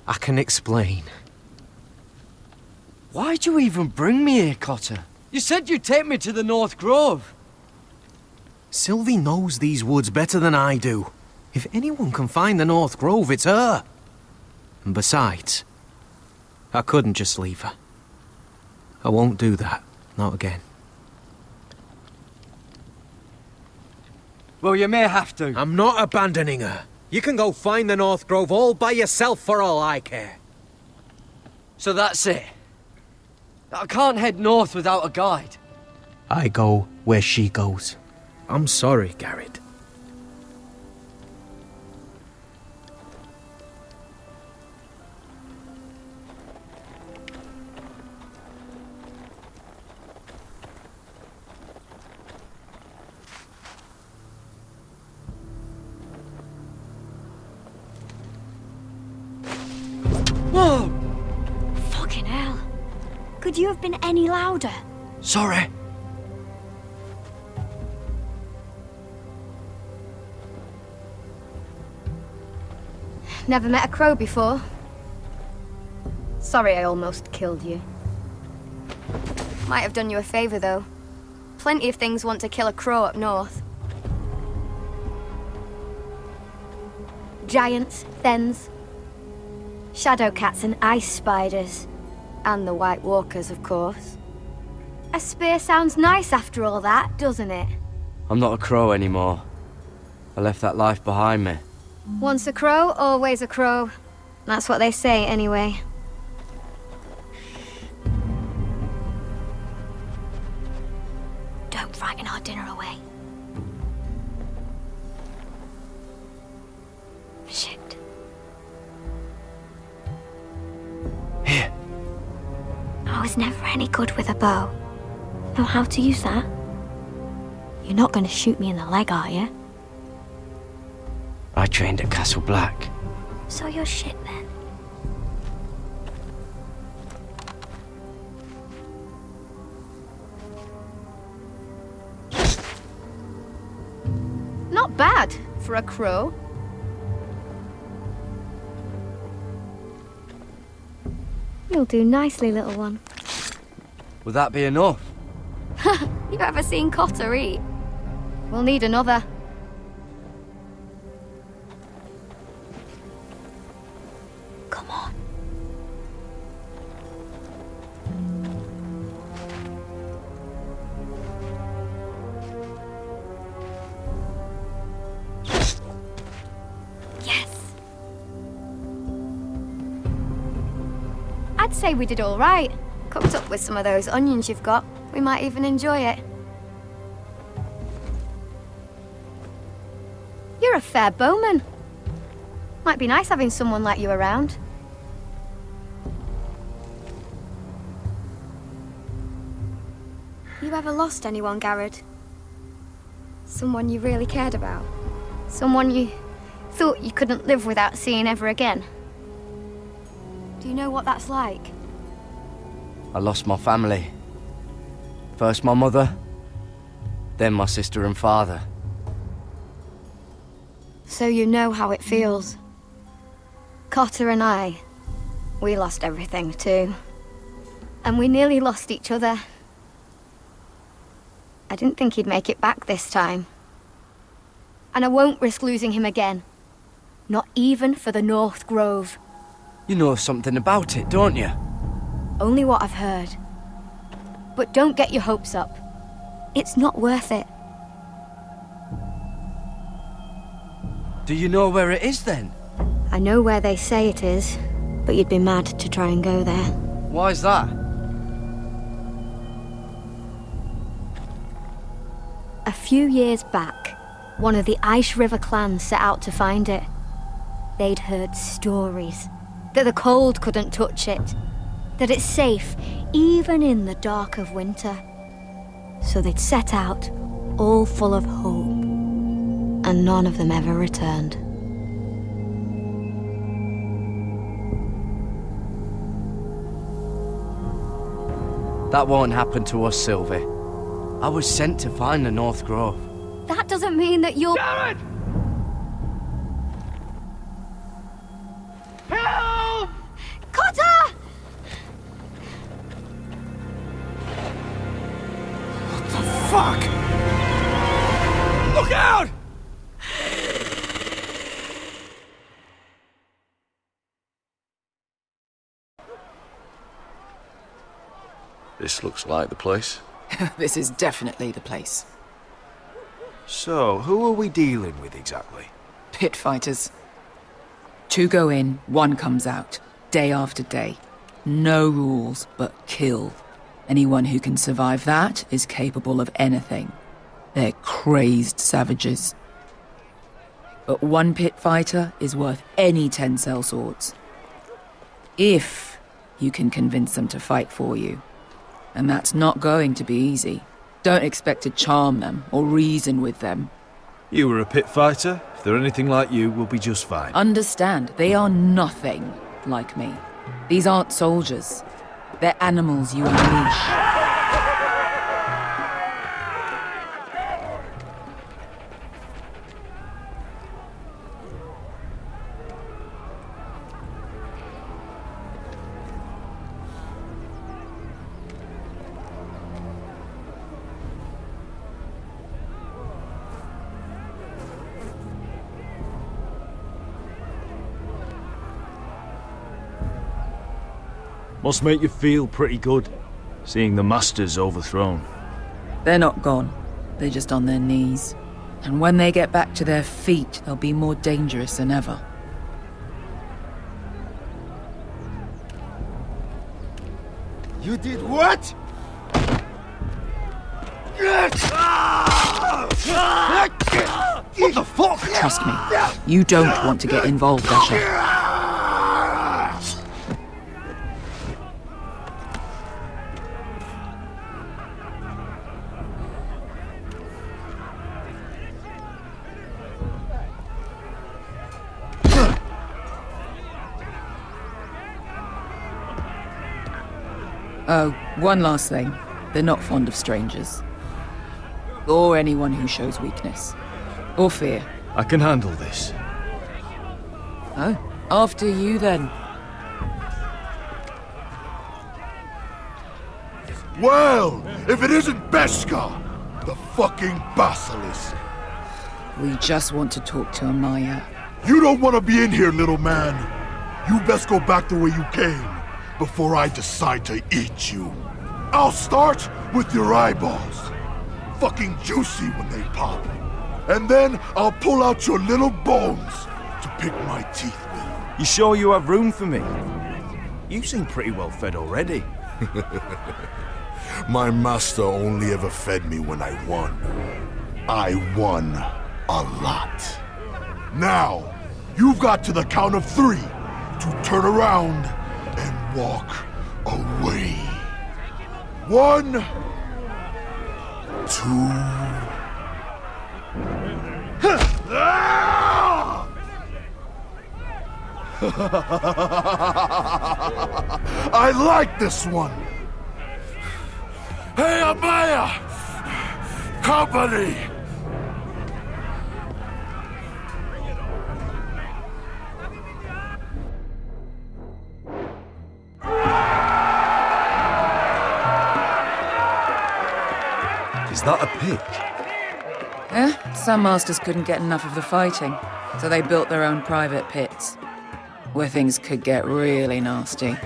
I can explain. Why'd you even bring me here, Cotter? You said you'd take me to the North Grove. Sylvie knows these woods better than I do. If anyone can find the North Grove, it's her. And besides, I couldn't just leave her. I won't do that. Not again. Well, you may have to. I'm not abandoning her. You can go find the North Grove all by yourself for all I care. So that's it. I can't head north without a guide. I go where she goes. I'm sorry, Garrett. Whoa! Fucking hell. Could you have been any louder? Sorry. Never met a crow before. Sorry I almost killed you. Might have done you a favor, though. Plenty of things want to kill a crow up north. Giants, thens, shadow cats and ice spiders. And the White Walkers, of course. A spear sounds nice after all that, doesn't it? I'm not a crow anymore. I left that life behind me. Once a crow, always a crow. That's what they say, anyway. Don't frighten our dinner away. Shit. Here. I was never any good with a bow. Know how to use that? You're not going to shoot me in the leg, are you? I trained at Castle Black. So you're shit then. Not bad for a crow. You'll do nicely, little one. Would that be enough? You ever seen Cotter eat? We'll need another. Come on. Yes. I'd say we did all right. Cooked up with some of those onions you've got. We might even enjoy it. You're a fair bowman. Might be nice having someone like you around. You ever lost anyone, Garrett? Someone you really cared about? Someone you thought you couldn't live without seeing ever again? Do you know what that's like? I lost my family. First my mother, then my sister and father. So you know how it feels. Cotter and I, we lost everything too. And we nearly lost each other. I didn't think he'd make it back this time. And I won't risk losing him again. Not even for the North Grove. You know something about it, don't you? Only what I've heard. But don't get your hopes up. It's not worth it. Do you know where it is then? I know where they say it is, but you'd be mad to try and go there. Why's that? A few years back, one of the Ice River clans set out to find it. They'd heard stories that the cold couldn't touch it, that it's safe even in the dark of winter. So they'd set out, all full of hope, and none of them ever returned. That won't happen to us, Sylvie. I was sent to find the North Grove. That doesn't mean that you'll... Garrett! Help! Cotter! What the fuck? Look out! This looks like the place. This is definitely the place. So, who are we dealing with exactly? Pit fighters. 2 go in, 1 comes out. Day after day. No rules, but kill. Anyone who can survive that is capable of anything. They're crazed savages. But 1 pit fighter is worth any 10 sellswords. If you can convince them to fight for you. And that's not going to be easy. Don't expect to charm them or reason with them. You were a pit fighter. If they're anything like you, we'll be just fine. Understand, they are nothing like me. These aren't soldiers. They're animals you unleash. Must make you feel pretty good, seeing the Masters overthrown. They're not gone. They're just on their knees. And when they get back to their feet, they'll be more dangerous than ever. You did what? What the fuck? Trust me, you don't want to get involved, Asher. Oh, one last thing. They're not fond of strangers. Or anyone who shows weakness. Or fear. I can handle this. Oh, after you then. Well, if it isn't Beskar, the fucking basilisk. We just want to talk to Amaya. You don't want to be in here, little man. You best go back the way you came before I decide to eat you. I'll start with your eyeballs. Fucking juicy when they pop. And then I'll pull out your little bones to pick my teeth with. You sure you have room for me? You seem pretty well fed already. My master only ever fed me when I won. I won a lot. Now, you've got to the count of 3 to turn around and walk away. 1, 2... I like this one. Hey, Amaya! company! Is that a pig? Some masters couldn't get enough of the fighting, so they built their own private pits, where things could get really nasty.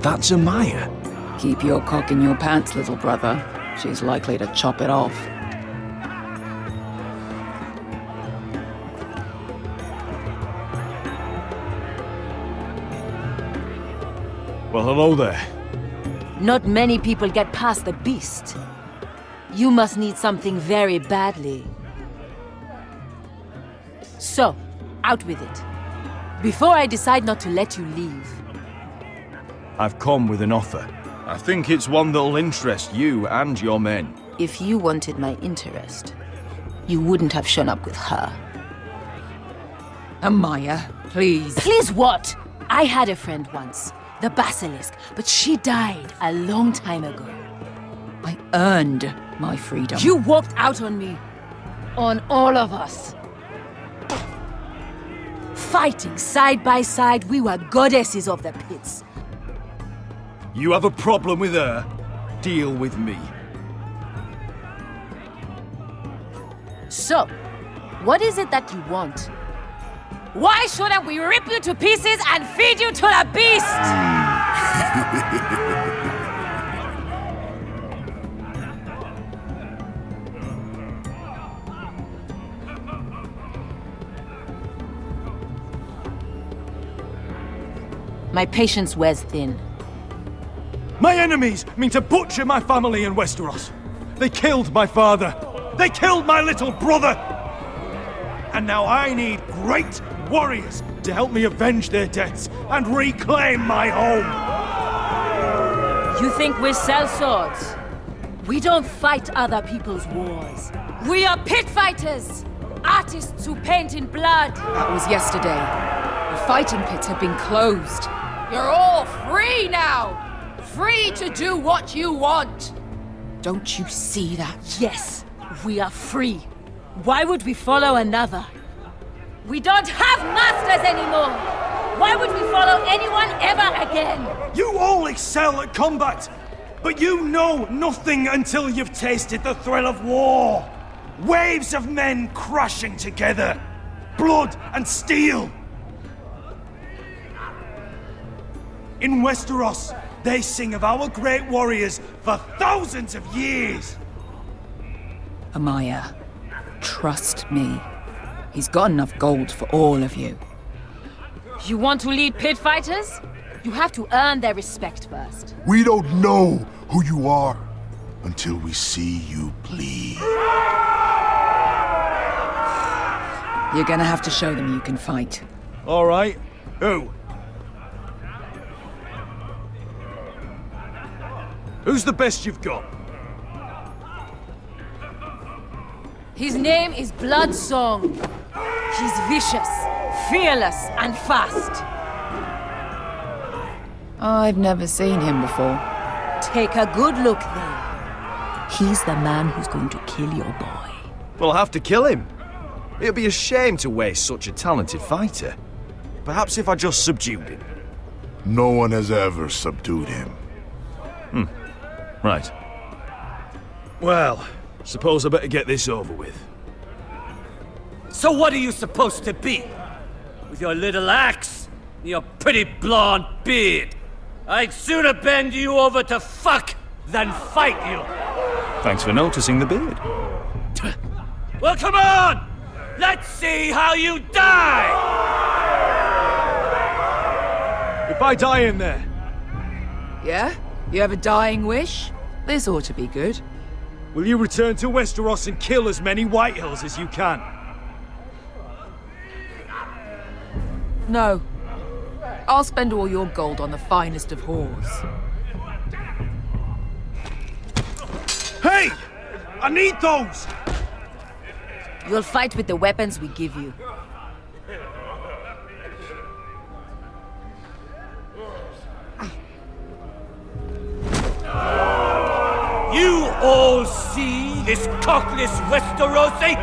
That's Amaya. Keep your cock in your pants, little brother. She's likely to chop it off. Well, hello there. Not many people get past the beast. You must need something very badly. So, out with it. Before I decide not to let you leave. I've come with an offer. I think it's one that'll interest you and your men. If you wanted my interest, you wouldn't have shown up with her. Amaya, please. Please what? I had a friend once, the Basilisk, but she died a long time ago. I earned my freedom. You walked out on me. On all of us. Fighting side by side, we were goddesses of the pits. You have a problem with her? Deal with me. So, what is it that you want? Why shouldn't we rip you to pieces and feed you to the beast? My patience wears thin. My enemies mean to butcher my family in Westeros. They killed my father. They killed my little brother. And now I need great warriors to help me avenge their deaths and reclaim my home. You think we sell swords? We don't fight other people's wars. We are pit fighters! Artists who paint in blood! That was yesterday. The fighting pits have been closed. You're all free now! Free to do what you want! Don't you see that? Yes, we are free. Why would we follow another? We don't have masters anymore! Why would we follow anyone ever again? You all excel at combat, but you know nothing until you've tasted the thrill of war. Waves of men crashing together. Blood and steel. In Westeros, they sing of our great warriors for thousands of years. Amaya, trust me. He's got enough gold for all of you. You want to lead pit fighters? You have to earn their respect first. We don't know who you are until we see you bleed. You're gonna have to show them you can fight. All right. Who? Who's the best you've got? His name is Bloodsong. He's vicious, fearless, and fast. I've never seen him before. Take a good look then. He's the man who's going to kill your boy. We'll have to kill him. It'd be a shame to waste such a talented fighter. Perhaps if I just subdued him. No one has ever subdued him. Right. Well, suppose I better get this over with. So what are you supposed to be? With your little axe and your pretty blonde beard? I'd sooner bend you over to fuck than fight you. Thanks for noticing the beard. Well, come on! Let's see how you die! if I die in there? Yeah? You have a dying wish? This ought to be good. Will you return to Westeros and kill as many Whitehills as you can? No. I'll spend all your gold on the finest of whores. Hey! I need those! You'll fight with the weapons we give you. You all see this cockless Westerosi?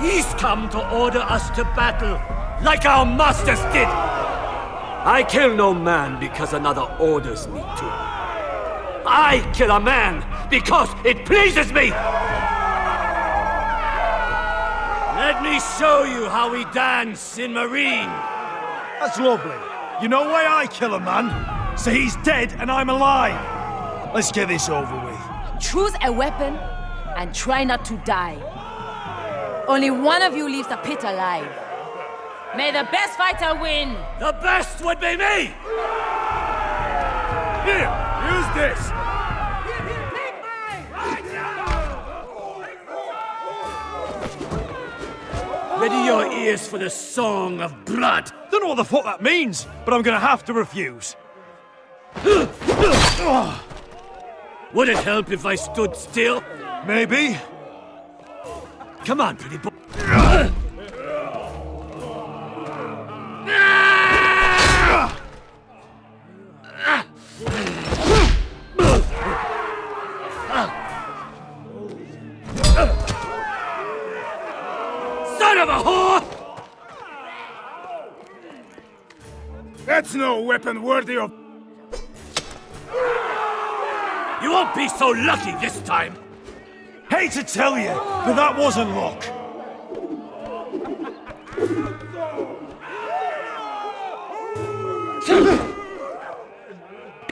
He's come to order us to battle, like our masters did. I kill no man because another orders me to. I kill a man because it pleases me! Let me show you how we dance in Marine. That's lovely. You know why I kill a man? So he's dead and I'm alive. Let's get this over with. Choose a weapon and try not to die. Only one of you leaves the pit alive. May the best fighter win! The best would be me! Here, use this! Ready your ears for the song of blood. Don't know what the fuck that means, but I'm gonna have to refuse. Would it help if I stood still? Maybe. Come on, pretty boy. Son of a whore! That's no weapon worthy of... You won't be so lucky this time. Hate to tell you, but that wasn't luck.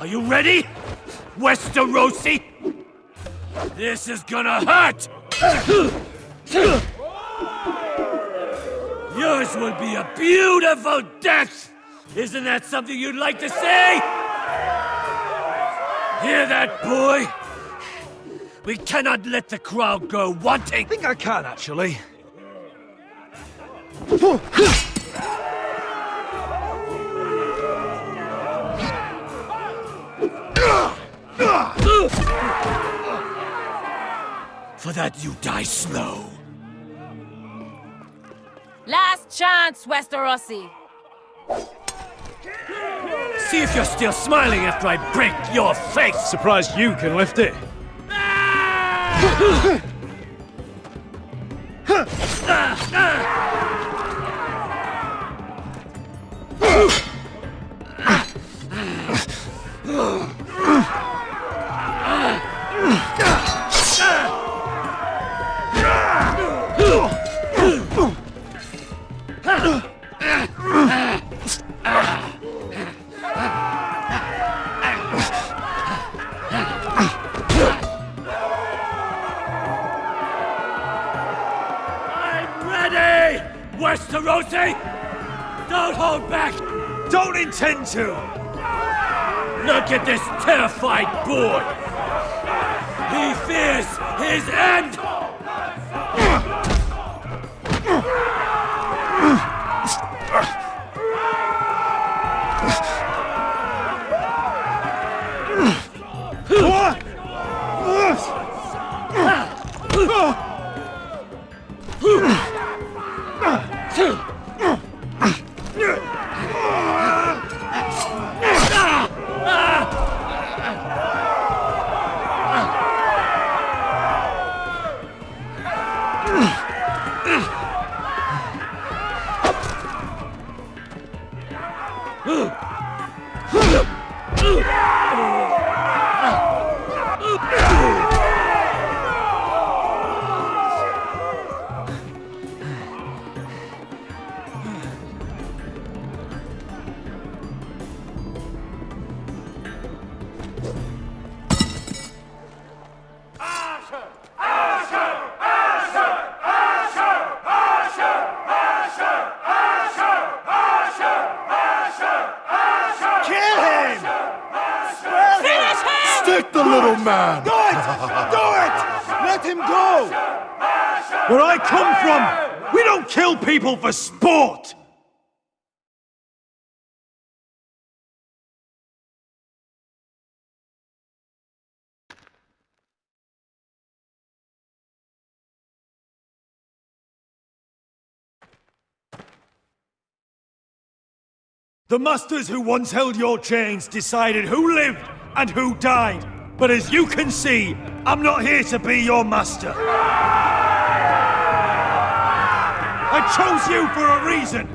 Are you ready, Westerosi? This is gonna hurt! Yours will be a beautiful death! Isn't that something you'd like to say? Hear that, boy? We cannot let the crowd go wanting! I think I can, actually. For that you die slow. Last chance, Westerosi. See if you're still smiling after I break your face! Surprised you can lift it. Westerosi! Don't hold back! Don't intend to! Look at this terrified boy! He fears his end! Hit the little man! Do it! Do it! Let him go! Where I come from, we don't kill people for sport! The masters who once held your chains decided who lived and who died. But as you can see, I'm not here to be your master. I chose you for a reason.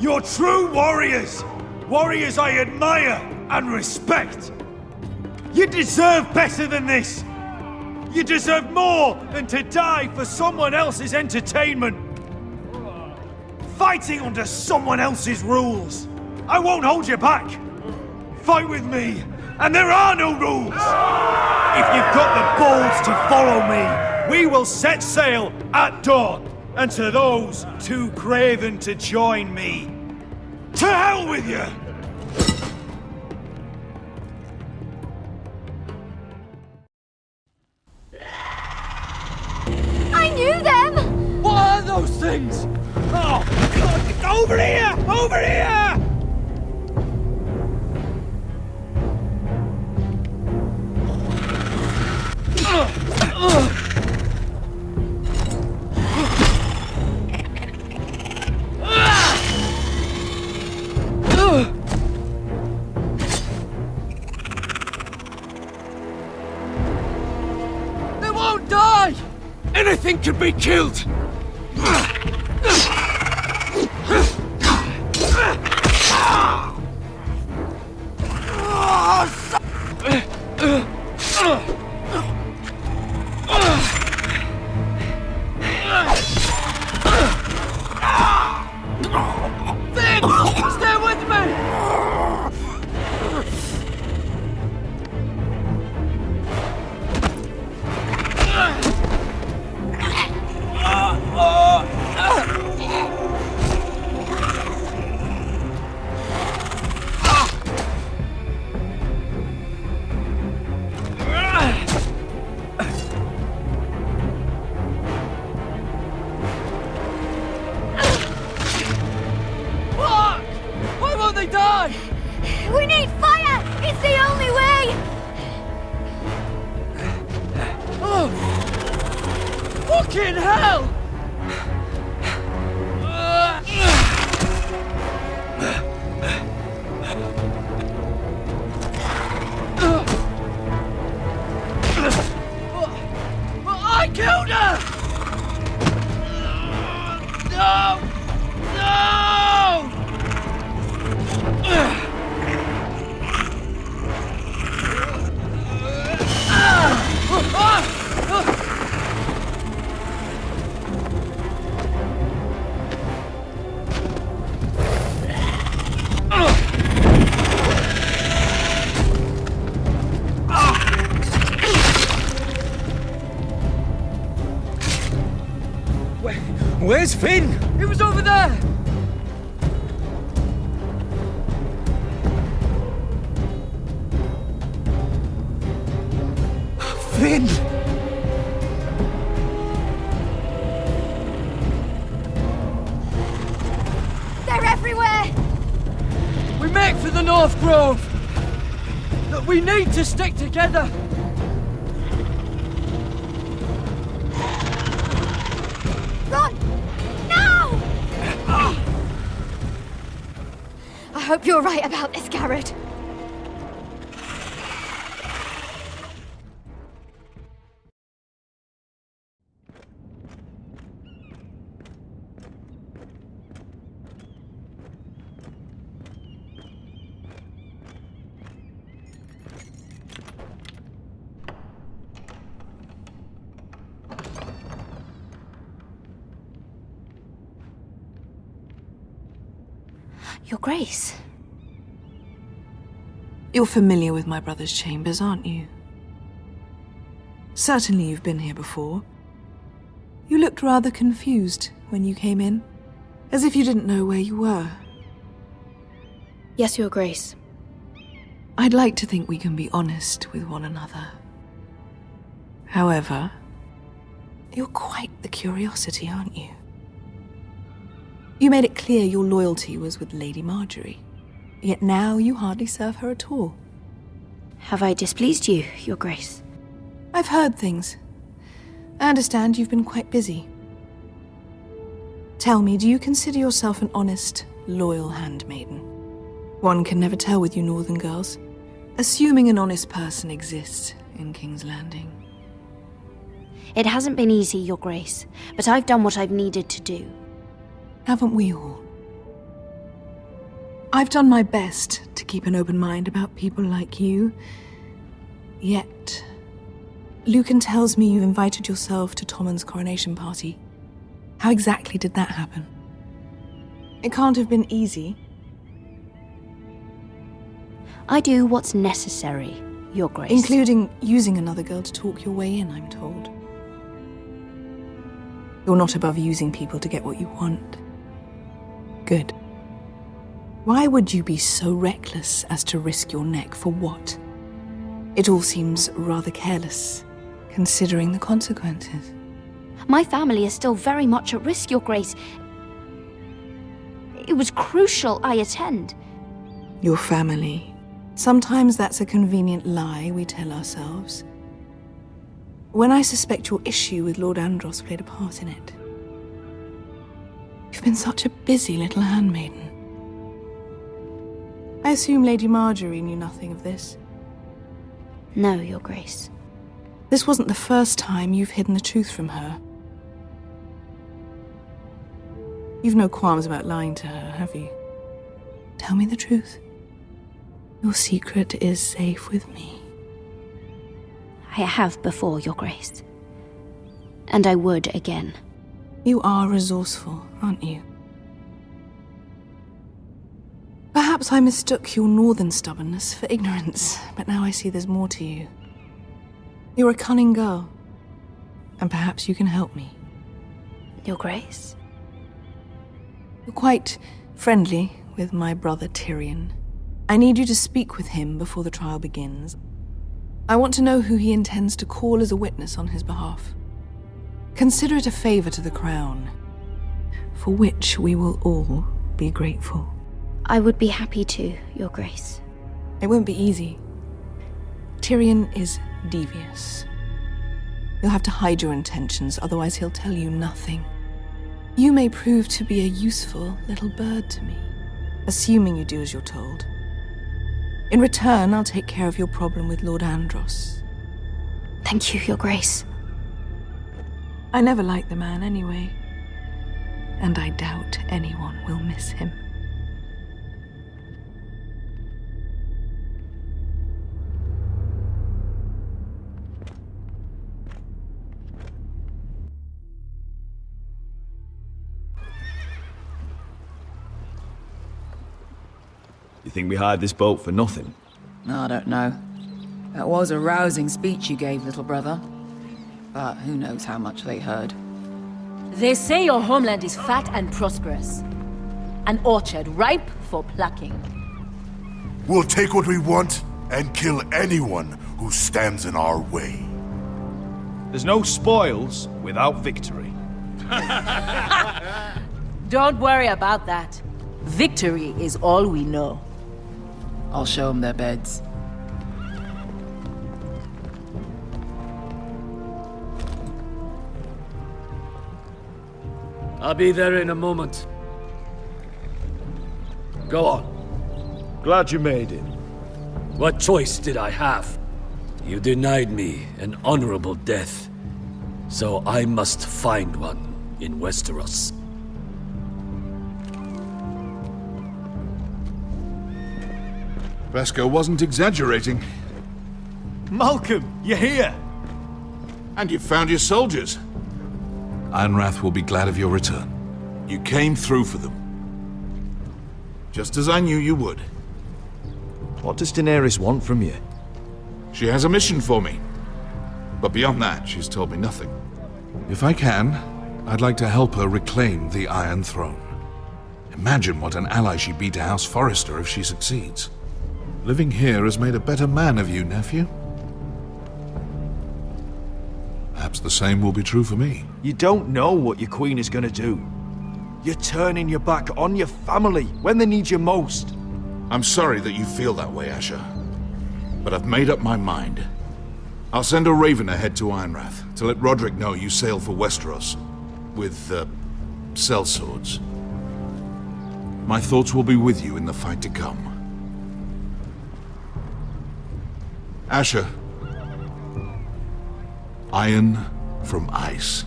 You're true warriors. Warriors I admire and respect. You deserve better than this. You deserve more than to die for someone else's entertainment. Fighting under someone else's rules. I won't hold you back. Fight with me, and there are no rules. If you've got the balls to follow me, we will set sail at dawn. And to those too craven to join me, to hell with you! I knew them! What are those things? Oh, God, over here! Over here! They won't die! Anything can be killed! Stay with me! Why won't they die? We need fire! It's the only way! Oh! Fucking hell! I killed her! No! No! Where's Finn? He was over there! Finn! They're everywhere! We make for the North Grove! But we need to stick together! Run! No! I hope you're right about this, Garrett. Your Grace. You're familiar with my brother's chambers, aren't you? Certainly you've been here before. You looked rather confused when you came in, as if you didn't know where you were. Yes, Your Grace. I'd like to think we can be honest with one another. However, you're quite the curiosity, aren't you? You made it clear your loyalty was with Lady Marjorie, yet now you hardly serve her at all. Have I displeased you, Your Grace? I've heard things. I understand you've been quite busy. Tell me, do you consider yourself an honest, loyal handmaiden? One can never tell with you northern girls. Assuming an honest person exists in King's Landing. It hasn't been easy, Your Grace, but I've done what I've needed to do. Haven't we all? I've done my best to keep an open mind about people like you. Yet, Lucan tells me you invited yourself to Tommen's coronation party. How exactly did that happen? It can't have been easy. I do what's necessary, Your Grace. Including using another girl to talk your way in, I'm told. You're not above using people to get what you want. Good. Why would you be so reckless as to risk your neck for what? It all seems rather careless, considering the consequences. My family is still very much at risk, Your Grace. It was crucial I attend. Your family. Sometimes that's a convenient lie we tell ourselves. When I suspect your issue with Lord Andros played a part in it. You've been such a busy little handmaiden. I assume Lady Marjorie knew nothing of this. No, Your Grace. This wasn't the first time you've hidden the truth from her. You've no qualms about lying to her, have you? Tell me the truth. Your secret is safe with me. I have before, Your Grace. And I would again. You are resourceful, aren't you? Perhaps I mistook your northern stubbornness for ignorance, but now I see there's more to you. You're a cunning girl, and perhaps you can help me. Your Grace? You're quite friendly with my brother Tyrion. I need you to speak with him before the trial begins. I want to know who he intends to call as a witness on his behalf. Consider it a favor to the crown, for which we will all be grateful. I would be happy to, Your Grace. It won't be easy. Tyrion is devious. You'll have to hide your intentions, otherwise he'll tell you nothing. You may prove to be a useful little bird to me, assuming you do as you're told. In return, I'll take care of your problem with Lord Andros. Thank you, Your Grace. I never liked the man anyway, and I doubt anyone will miss him. You think we hired this boat for nothing? I don't know. That was a rousing speech you gave, little brother. But who knows how much they heard. They say your homeland is fat and prosperous. An orchard ripe for plucking. We'll take what we want and kill anyone who stands in our way. There's no spoils without victory. Don't worry about that. Victory is all we know. I'll show them their beds. I'll be there in a moment. Go on. Glad you made it. What choice did I have? You denied me an honorable death, so I must find one in Westeros. Vesco wasn't exaggerating. Malcolm, you're here! And you've found your soldiers. Ironrath will be glad of your return. You came through for them. Just as I knew you would. What does Daenerys want from you? She has a mission for me. But beyond that, she's told me nothing. If I can, I'd like to help her reclaim the Iron Throne. Imagine what an ally she'd be to House Forrester if she succeeds. Living here has made a better man of you, nephew. Perhaps the same will be true for me. You don't know what your queen is gonna do. You're turning your back on your family when they need you most. I'm sorry that you feel that way, Asher. But I've made up my mind. I'll send a raven ahead to Ironrath to let Roderick know you sail for Westeros with, sellswords. My thoughts will be with you in the fight to come. Asher. Iron from ice.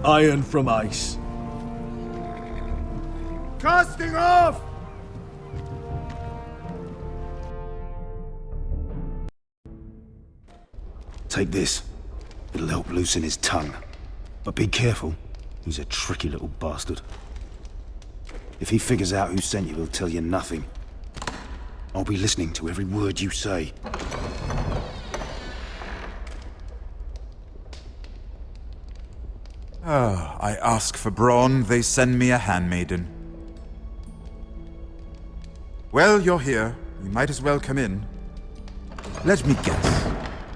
Iron from ice. Casting off! Take this. It'll help loosen his tongue. But be careful. He's a tricky little bastard. If he figures out who sent you, he'll tell you nothing. I'll be listening to every word you say. I ask for brawn, they send me a handmaiden. Well, you're here. You might as well come in. Let me guess.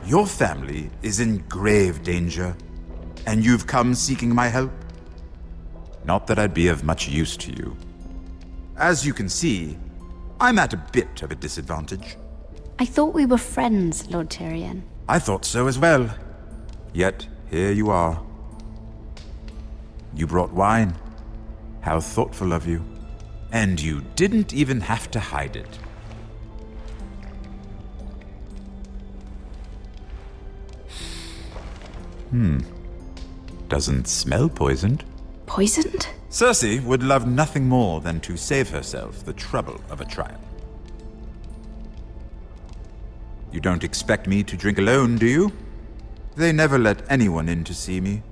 Your family is in grave danger, and you've come seeking my help? Not that I'd be of much use to you. As you can see, I'm at a bit of a disadvantage. I thought we were friends, Lord Tyrion. I thought so as well. Yet, here you are. You brought wine. How thoughtful of you. And you didn't even have to hide it. Doesn't smell poisoned. Poisoned? Cersei would love nothing more than to save herself the trouble of a trial. You don't expect me to drink alone, do you? They never let anyone in to see me.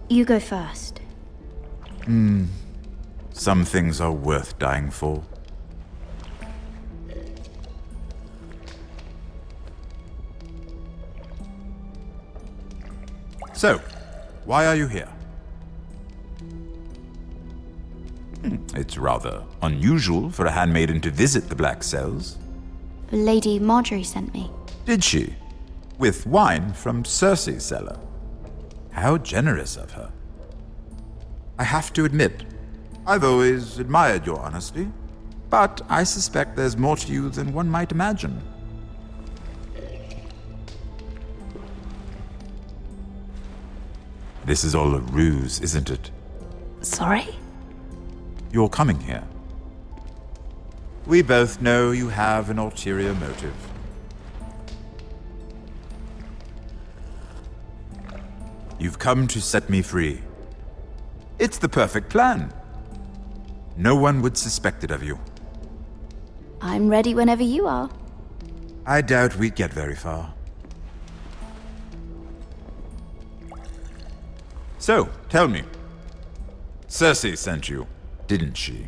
You go first. Some things are worth dying for. So, why are you here? It's rather unusual for a handmaiden to visit the Black Cells. Lady Marjorie sent me. Did she? With wine from Cersei's cellar. How generous of her. I have to admit, I've always admired your honesty, but I suspect there's more to you than one might imagine. This is all a ruse, isn't it? Sorry? You're coming here. We both know you have an ulterior motive. You've come to set me free. It's the perfect plan. No one would suspect it of you. I'm ready whenever you are. I doubt we'd get very far. So, tell me. Cersei sent you, didn't she?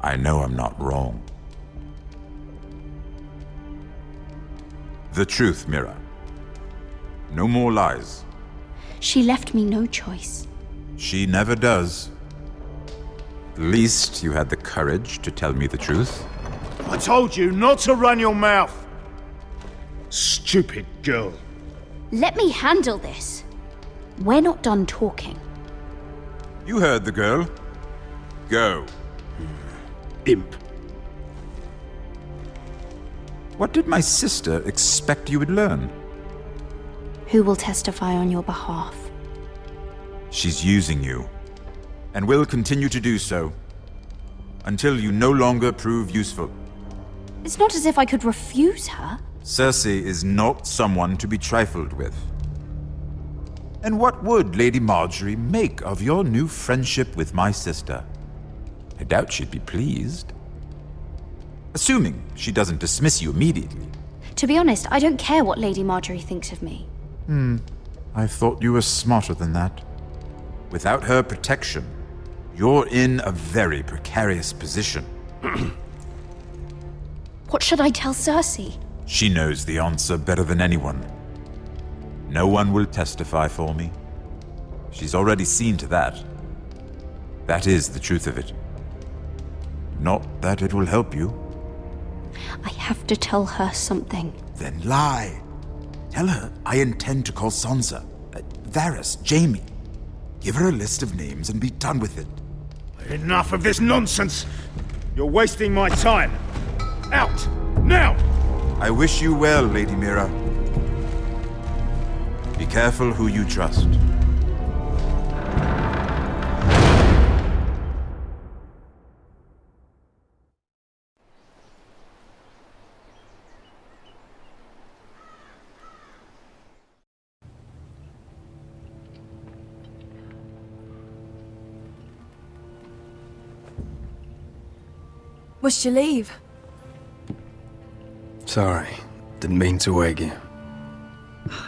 I know I'm not wrong. The truth, Mira. No more lies. She left me no choice. She never does. At least you had the courage to tell me the truth. I told you not to run your mouth! Stupid girl. Let me handle this. We're not done talking. You heard the girl. Go. Imp. What did my sister expect you would learn? Who will testify on your behalf? She's using you, and will continue to do so, until you no longer prove useful. It's not as if I could refuse her. Cersei is not someone to be trifled with. And what would Lady Marjorie make of your new friendship with my sister? I doubt she'd be pleased. Assuming she doesn't dismiss you immediately. To be honest, I don't care what Lady Marjorie thinks of me. I thought you were smarter than that. Without her protection, you're in a very precarious position. What should I tell Cersei? She knows the answer better than anyone. No one will testify for me. She's already seen to that. That is the truth of it. Not that it will help you. I have to tell her something. Then lie. Tell her I intend to call Sansa, Varys, Jaime. Give her a list of names and be done with it. Enough of this nonsense! You're wasting my time! Out! Now! I wish you well, Lady Mira. Be careful who you trust. Must you leave? Sorry, didn't mean to wake you.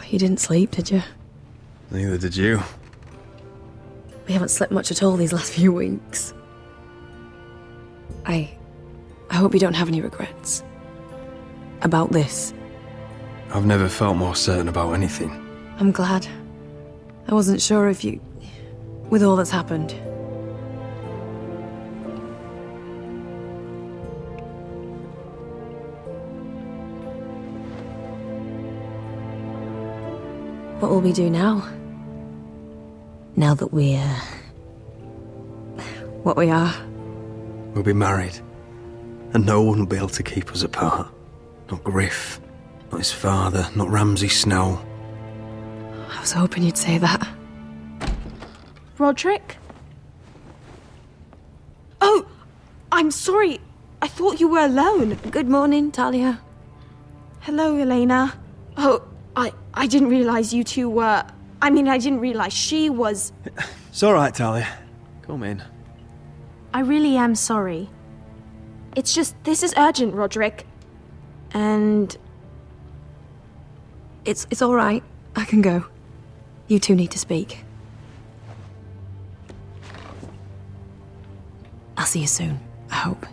You didn't sleep, did you? Neither did you. We haven't slept much at all these last few weeks. I hope you don't have any regrets. About this. I've never felt more certain about anything. I'm glad. I wasn't sure if you... with all that's happened. What will we do now? Now that we're... what we are. We'll be married. And no one will be able to keep us apart. Not Griff, not his father, not Ramsay Snow. I was hoping you'd say that. Roderick? Oh, I'm sorry. I thought you were alone. Good morning, Talia. Hello, Elena. Oh, I didn't realize you two were... I mean, I didn't realize she was... It's all right, Talia. Come in. I really am sorry. It's just, this is urgent, Roderick. And... It's all right. I can go. You two need to speak. I'll see you soon, I hope.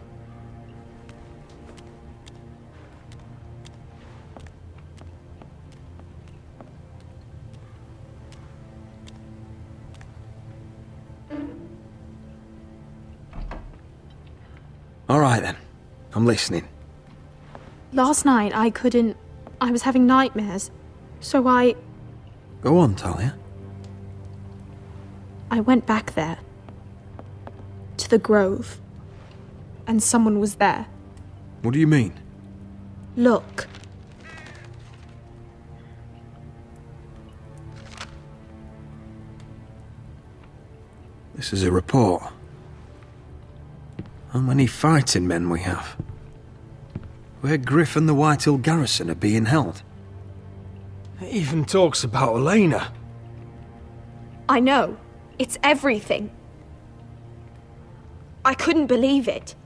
All right, then. I'm listening. Last night, I couldn't... I was having nightmares. So I Go on, Talia. went back there. To the grove. And someone was there. What do you mean? Look. This is a report. How many fighting men we have? Where Griff and the Whitehill garrison are being held. It even talks about Elena. I know. It's everything. I couldn't believe it.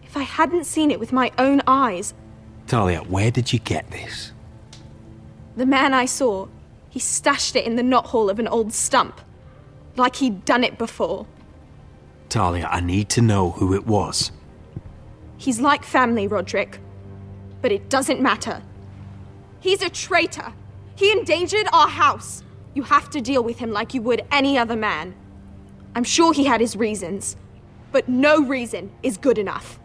If I hadn't seen it with my own eyes, Talia, where did you get this? the man I saw, he stashed it in the knothole of an old stump. Like he'd done it before. Talia, I need to know who it was. He's like family, Roderick. But it doesn't matter. He's a traitor. He endangered our house. You have to deal with him like you would any other man. I'm sure he had his reasons. But no reason is good enough.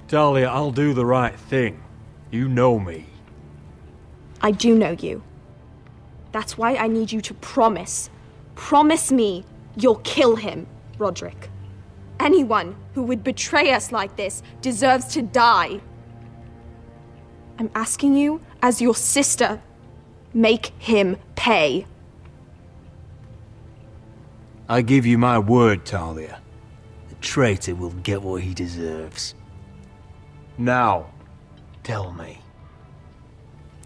Talia, I'll do the right thing. You know me. I do know you. That's why I need you to promise. Promise me you'll kill him, Roderick. Anyone who would betray us like this deserves to die. I'm asking you, as your sister, make him pay. I give you my word, Talia. The traitor will get what he deserves. Now, tell me.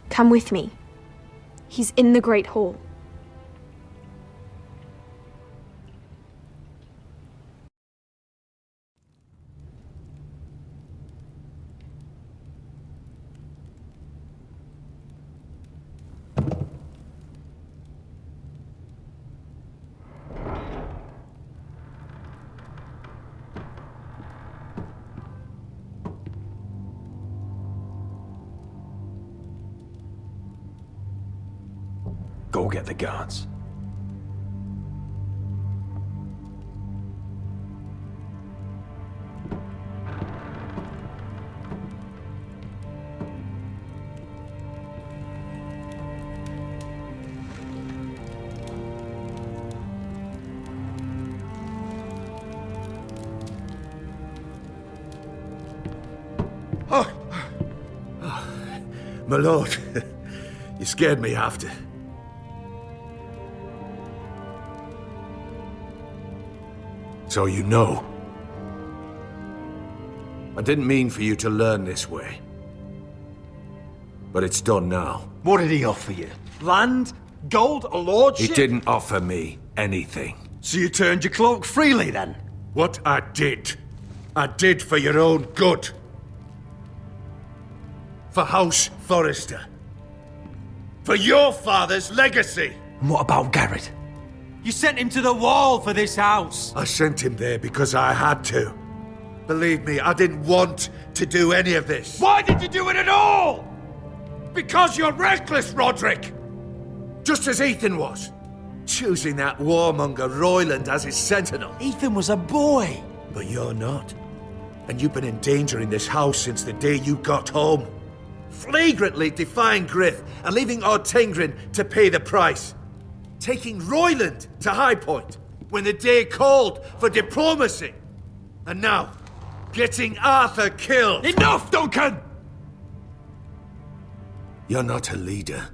Come with me. He's in the Great Hall. Go get the guards. My lord, you scared me after. So you know. I didn't mean for you to learn this way. But it's done now. What did he offer you? Land? Gold? A lordship? He didn't offer me anything. So you turned your cloak freely, then? What I did for your own good. For House Forrester. For your father's legacy. And what about Garrett? You sent him to the wall for this house. I sent him there because I had to. Believe me, I didn't want to do any of this. Why did you do it at all? Because you're reckless, Roderick! Just as Ethan was. Choosing that warmonger Royland as his sentinel. Ethan was a boy. But you're not. And you've been endangering this house since the day you got home. Flagrantly defying Gryff and leaving Ortengrin to pay the price. Taking Royland to High Point when the day called for diplomacy. And now, getting Arthur killed. Enough, Duncan! You're not a leader.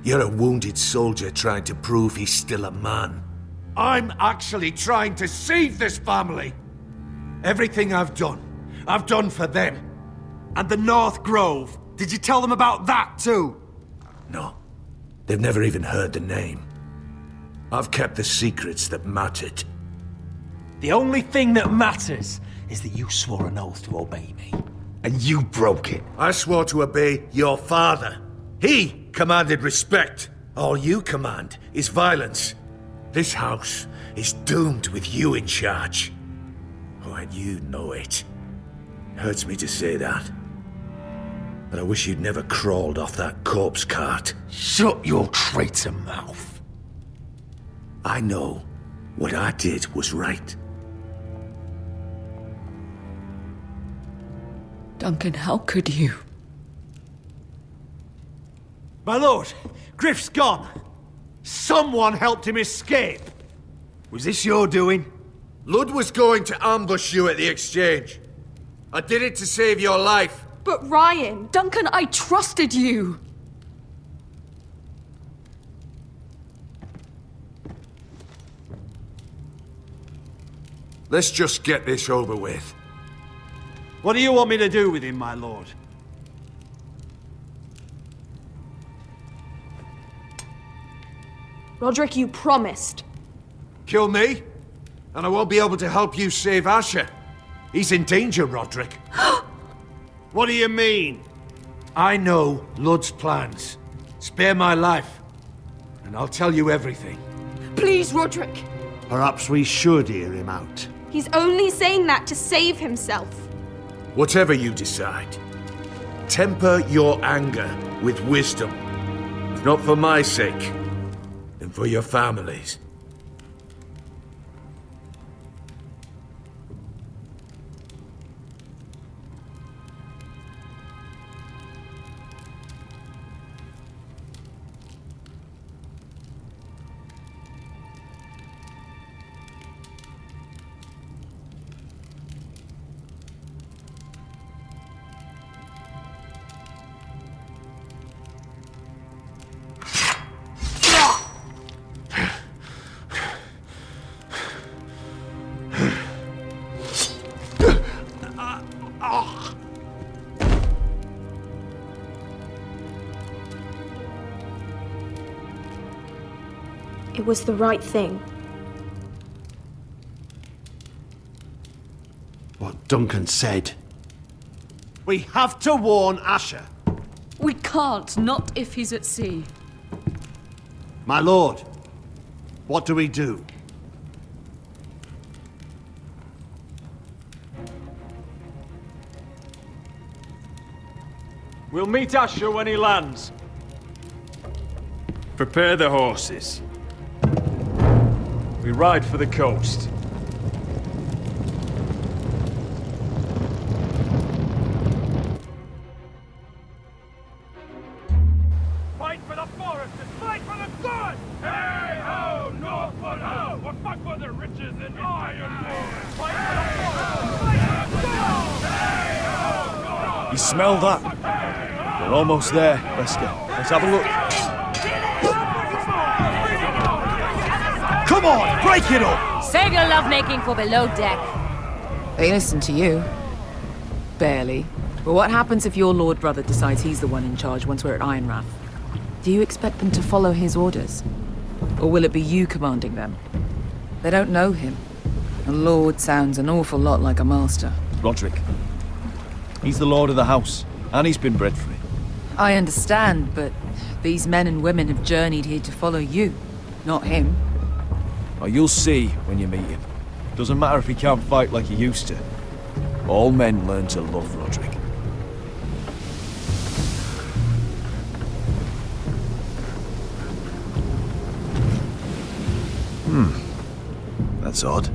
You're a wounded soldier trying to prove he's still a man. I'm actually trying to save this family. Everything I've done for them. And the North Grove. Did you tell them about that too? No. They've never even heard the name. I've kept the secrets that mattered. The only thing that matters is that you swore an oath to obey me. And you broke it. I swore to obey your father. He commanded respect. All you command is violence. This house is doomed with you in charge. Oh, and you know it. Hurts me to say that. But I wish you'd never crawled off that corpse cart. Shut your traitor mouth. I know what I did was right. Duncan, how could you? My lord, Gryff's gone. Someone helped him escape. Was this your doing? Ludd was going to ambush you at the exchange. I did it to save your life. But Ryan, Duncan, I trusted you. Let's just get this over with. What do you want me to do with him, my lord? Roderick, you promised. Kill me, and I won't be able to help you save Asher. He's in danger, Roderick. What do you mean? I know Ludd's plans. Spare my life, and I'll tell you everything. Please, Roderick. Perhaps we should hear him out. He's only saying that to save himself. Whatever you decide, temper your anger with wisdom. If not for my sake, then for your families. It was the right thing. What Duncan said. We have to warn Asher. We can't, not if he's at sea. My lord, what do we do? We'll meet Asher when he lands. Prepare the horses. We ride for the coast. Fight for the forest and fight for the sun! Hey ho, Northwood ho! We'll fight for the riches and ironwood! Fight for the forest and fight for the sun! Hey ho, Northwood! You smell that? We're almost there, Beskha. Let's have a look. Come on, break it up! Save your lovemaking for below deck. They listen to you. Barely. But what happens if your Lord Brother decides he's the one in charge once we're at Ironrath? Do you expect them to follow his orders? Or will it be you commanding them? They don't know him. A lord sounds an awful lot like a master. Roderick. He's the lord of the house, and he's been bred for it. I understand, but these men and women have journeyed here to follow you, not him. Oh, you'll see when you meet him. Doesn't matter if he can't fight like he used to. All men learn to love Roderick. That's odd.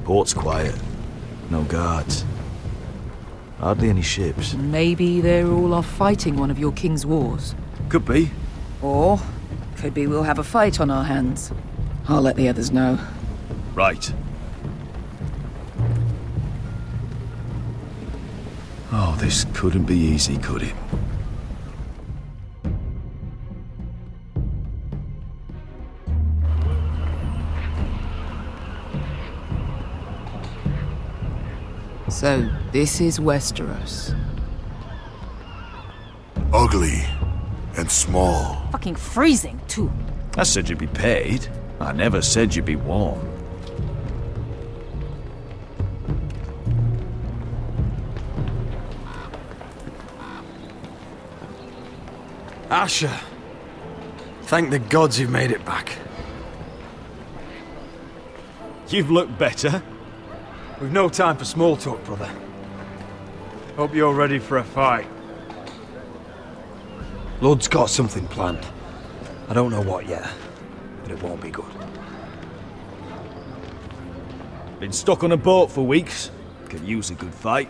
Port's quiet. No guards. Hardly any ships. Maybe they're all off fighting one of your king's wars. Could be. Or could be we'll have a fight on our hands. I'll let the others know. Right. Oh, this couldn't be easy, could it? So, this is Westeros. Ugly and small. Fucking freezing, too. I said you'd be paid. I never said you'd be warm. Asher. Thank the gods you've made it back. You've looked better. We've no time for small talk, brother. Hope you're ready for a fight. Lord's got something planned. I don't know what yet, but it won't be good. Been stuck on a boat for weeks. Could use a good fight.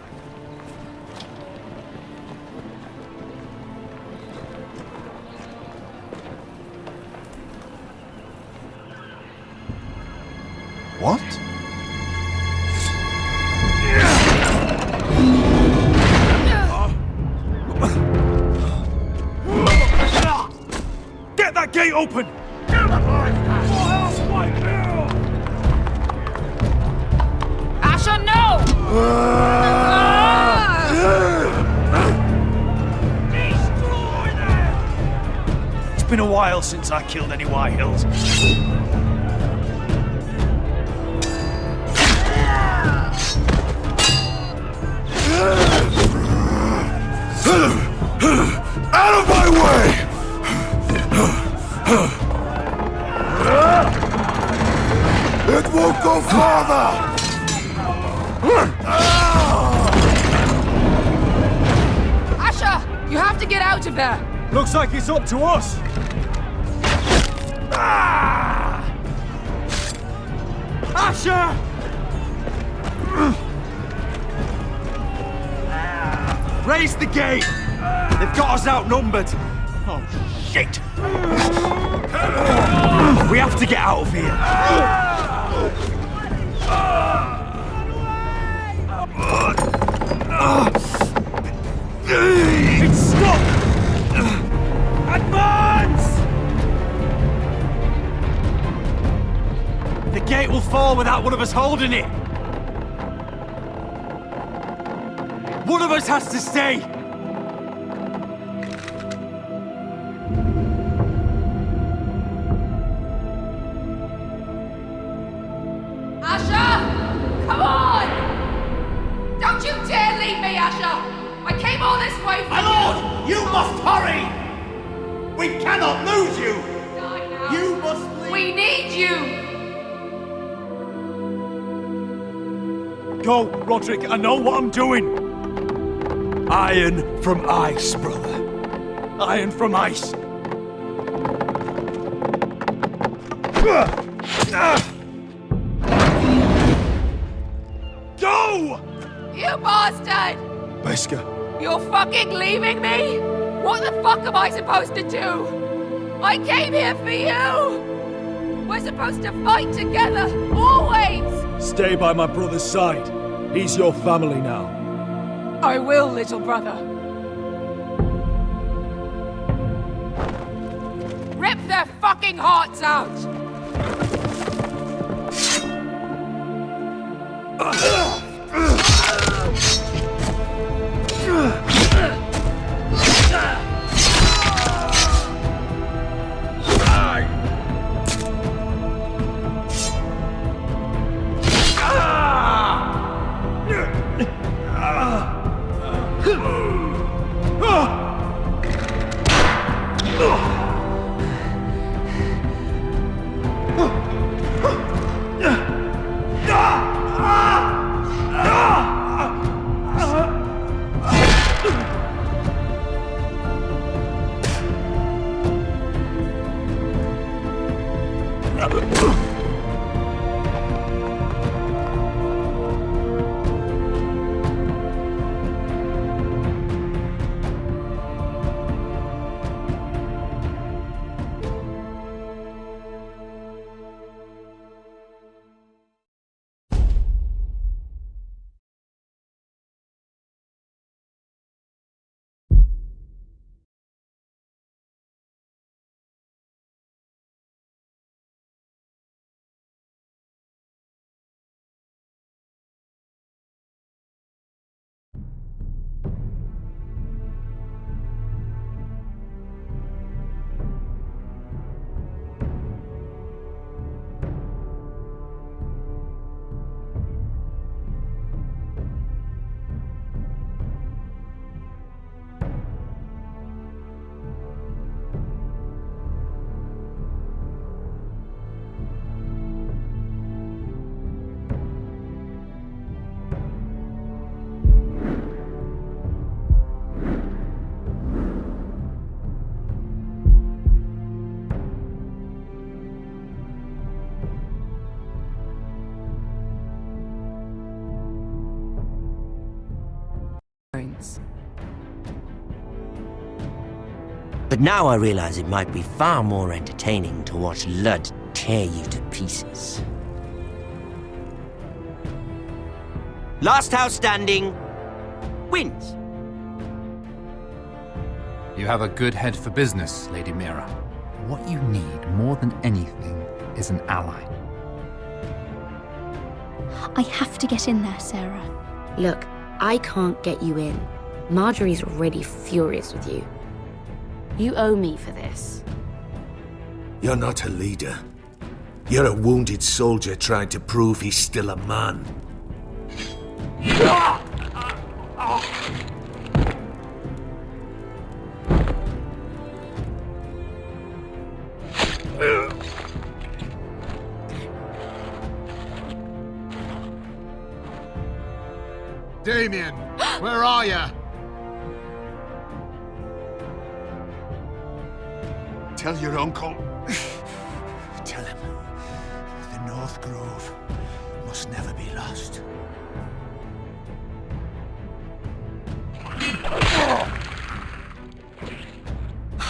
What? Get that gate open! Asher, no! It's been a while since I killed any White Hills. Out of my way! It won't go farther! Asher! You have to get out of there! Looks like it's up to us! Asher! Raise the gate! They've got us outnumbered! Oh, shit! We have to get out of here! It's stuck! Advance! The gate will fall without one of us holding it! One of us has to stay! Come on! Don't you dare leave me, Asher! I came all this way for My lord, you must hurry! We cannot lose you! You must leave! We need you! Go, Roderick, I know what I'm doing! Iron from ice, brother. Iron from ice. Go! You bastard! Beskha. You're fucking leaving me? What the fuck am I supposed to do? I came here for you! We're supposed to fight together, always! Stay by my brother's side. He's your family now. I will, little brother. fucking hearts out! But now I realize it might be far more entertaining to watch Ludd tear you to pieces. Last house standing wins. You have a good head for business, Lady Mira. What you need more than anything is an ally. I have to get in there, Sarah. Look, I can't get you in. Marjorie's already furious with you. You owe me for this. You're not a leader. You're a wounded soldier trying to prove he's still a man. Damien, where are you? Tell your uncle. Tell him the North Grove must never be lost.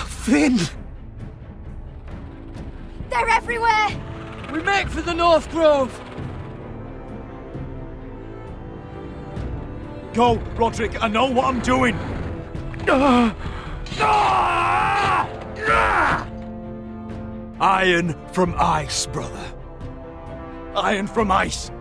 Finn! They're everywhere! We make for the North Grove! Go, Roderick, I know what I'm doing! Iron from ice, brother. Iron from ice.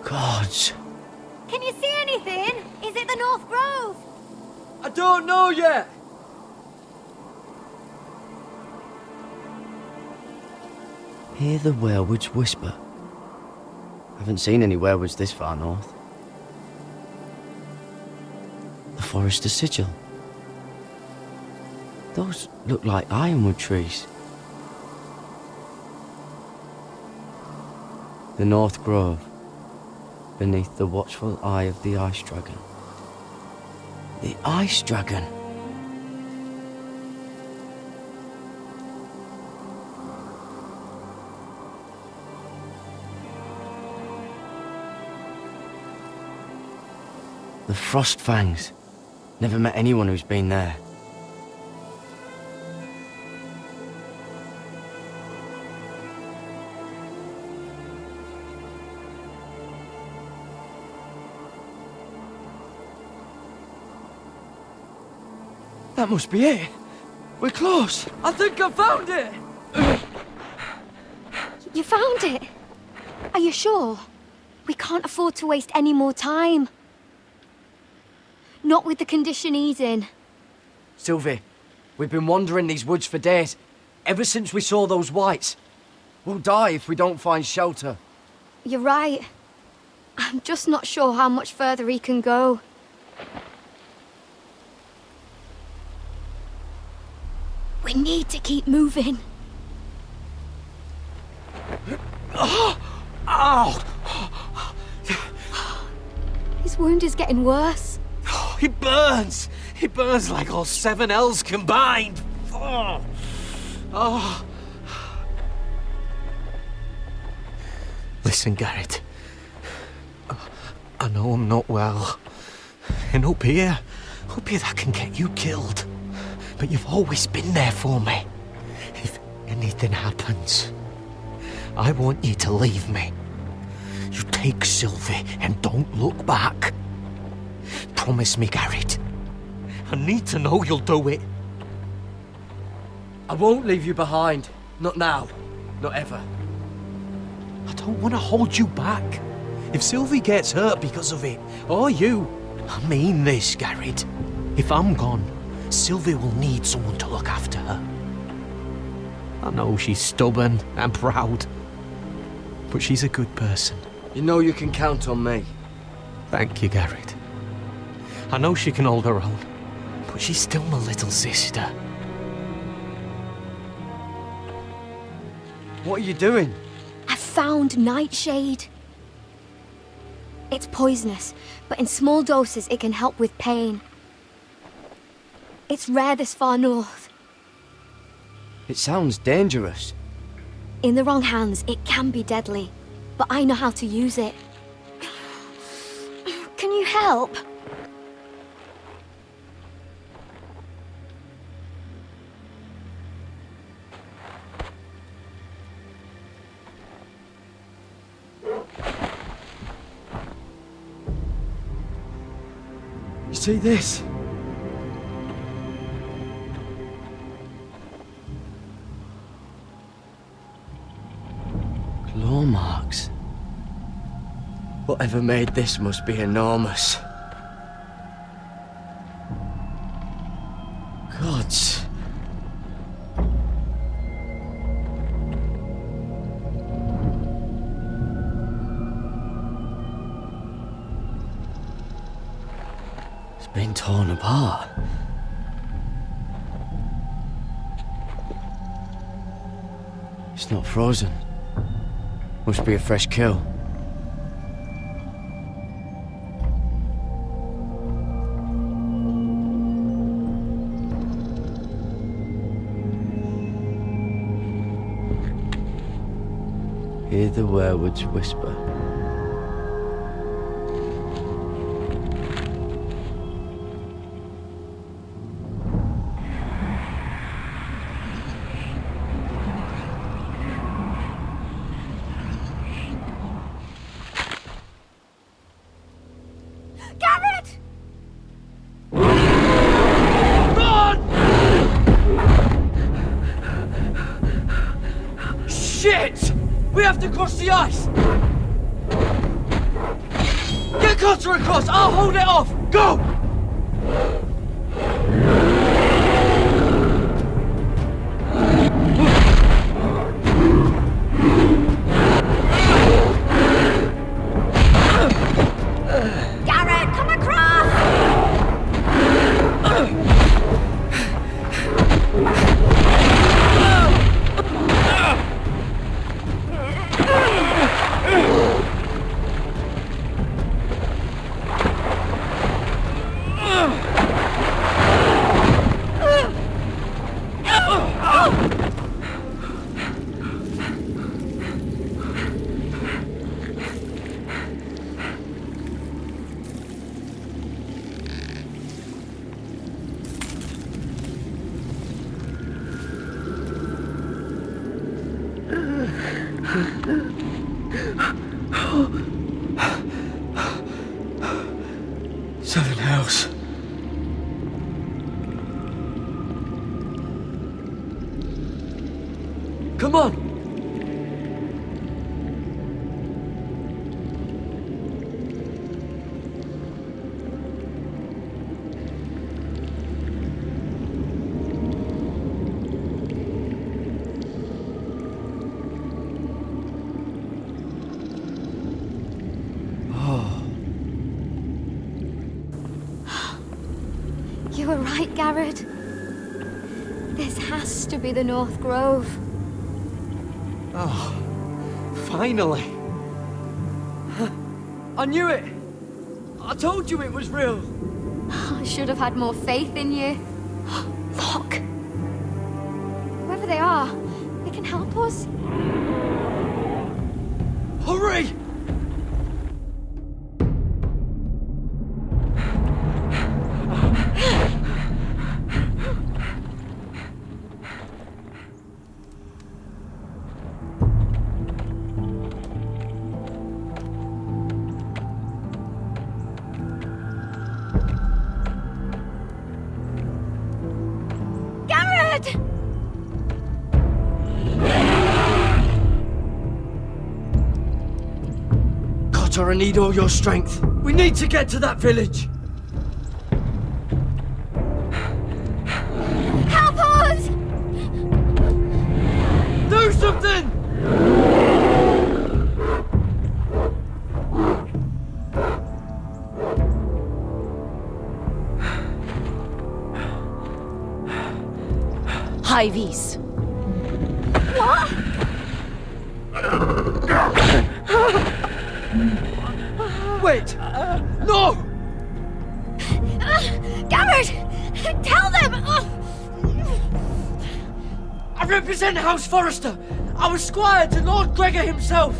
Gods. Can you see anything? Is it the North Grove? I don't know yet! Hear the werewoods whisper. Haven't seen any werewoods this far north. The Forrester's Sigil. Those look like ironwood trees. The North Grove, beneath the watchful eye of the Ice Dragon. The Ice Dragon! The Frostfangs. Never met anyone who's been there. That must be it. We're close. I think I found it! You found it? Are you sure? We can't afford to waste any more time. Not with the condition he's in. Sylvie, we've been wandering these woods for days. Ever since we saw those whites. We'll die if we don't find shelter. You're right. I'm just not sure how much further he can go. We need to keep moving. Ow! His wound is getting worse. He burns! He burns like all 7 elves combined! Oh. Oh. Listen, Garrett. I know I'm not well. And up here that can get you killed. But you've always been there for me. If anything happens, I want you to leave me. You take Sylvie and don't look back. Promise me, Garrett. I need to know you'll do it. I won't leave you behind. Not now. Not ever. I don't want to hold you back. If Sylvie gets hurt because of it, or you, I mean this, Garrett. If I'm gone, Sylvie will need someone to look after her. I know she's stubborn and proud, but she's a good person. You know you can count on me. Thank you, Garrett. I know she can hold her own, but she's still my little sister. What are you doing? I found Nightshade. It's poisonous, but in small doses it can help with pain. It's rare this far north. It sounds dangerous. In the wrong hands, it can be deadly, but I know how to use it. Can you help? You see this? Claw marks. Whatever made this must be enormous. Gods. It's been torn apart. It's not frozen. Must be a fresh kill. Hear the werewood's whisper. Garrett! Shit! We have to cross the ice! Get Cutter across! I'll hold it off! Go! Garrett, come across! Seven hells. Come on! You were right, Garrett. This has to be the North Grove. Oh, finally. I knew it. I told you it was real. I should have had more faith in you. Look. Whoever they are, they can help us. Hurry! I need all your strength. We need to get to that village. Help us! Do something! Hyves. What? Wait! No! Garrett! Tell them! I represent House Forrester. I was squire to Lord Gregor himself.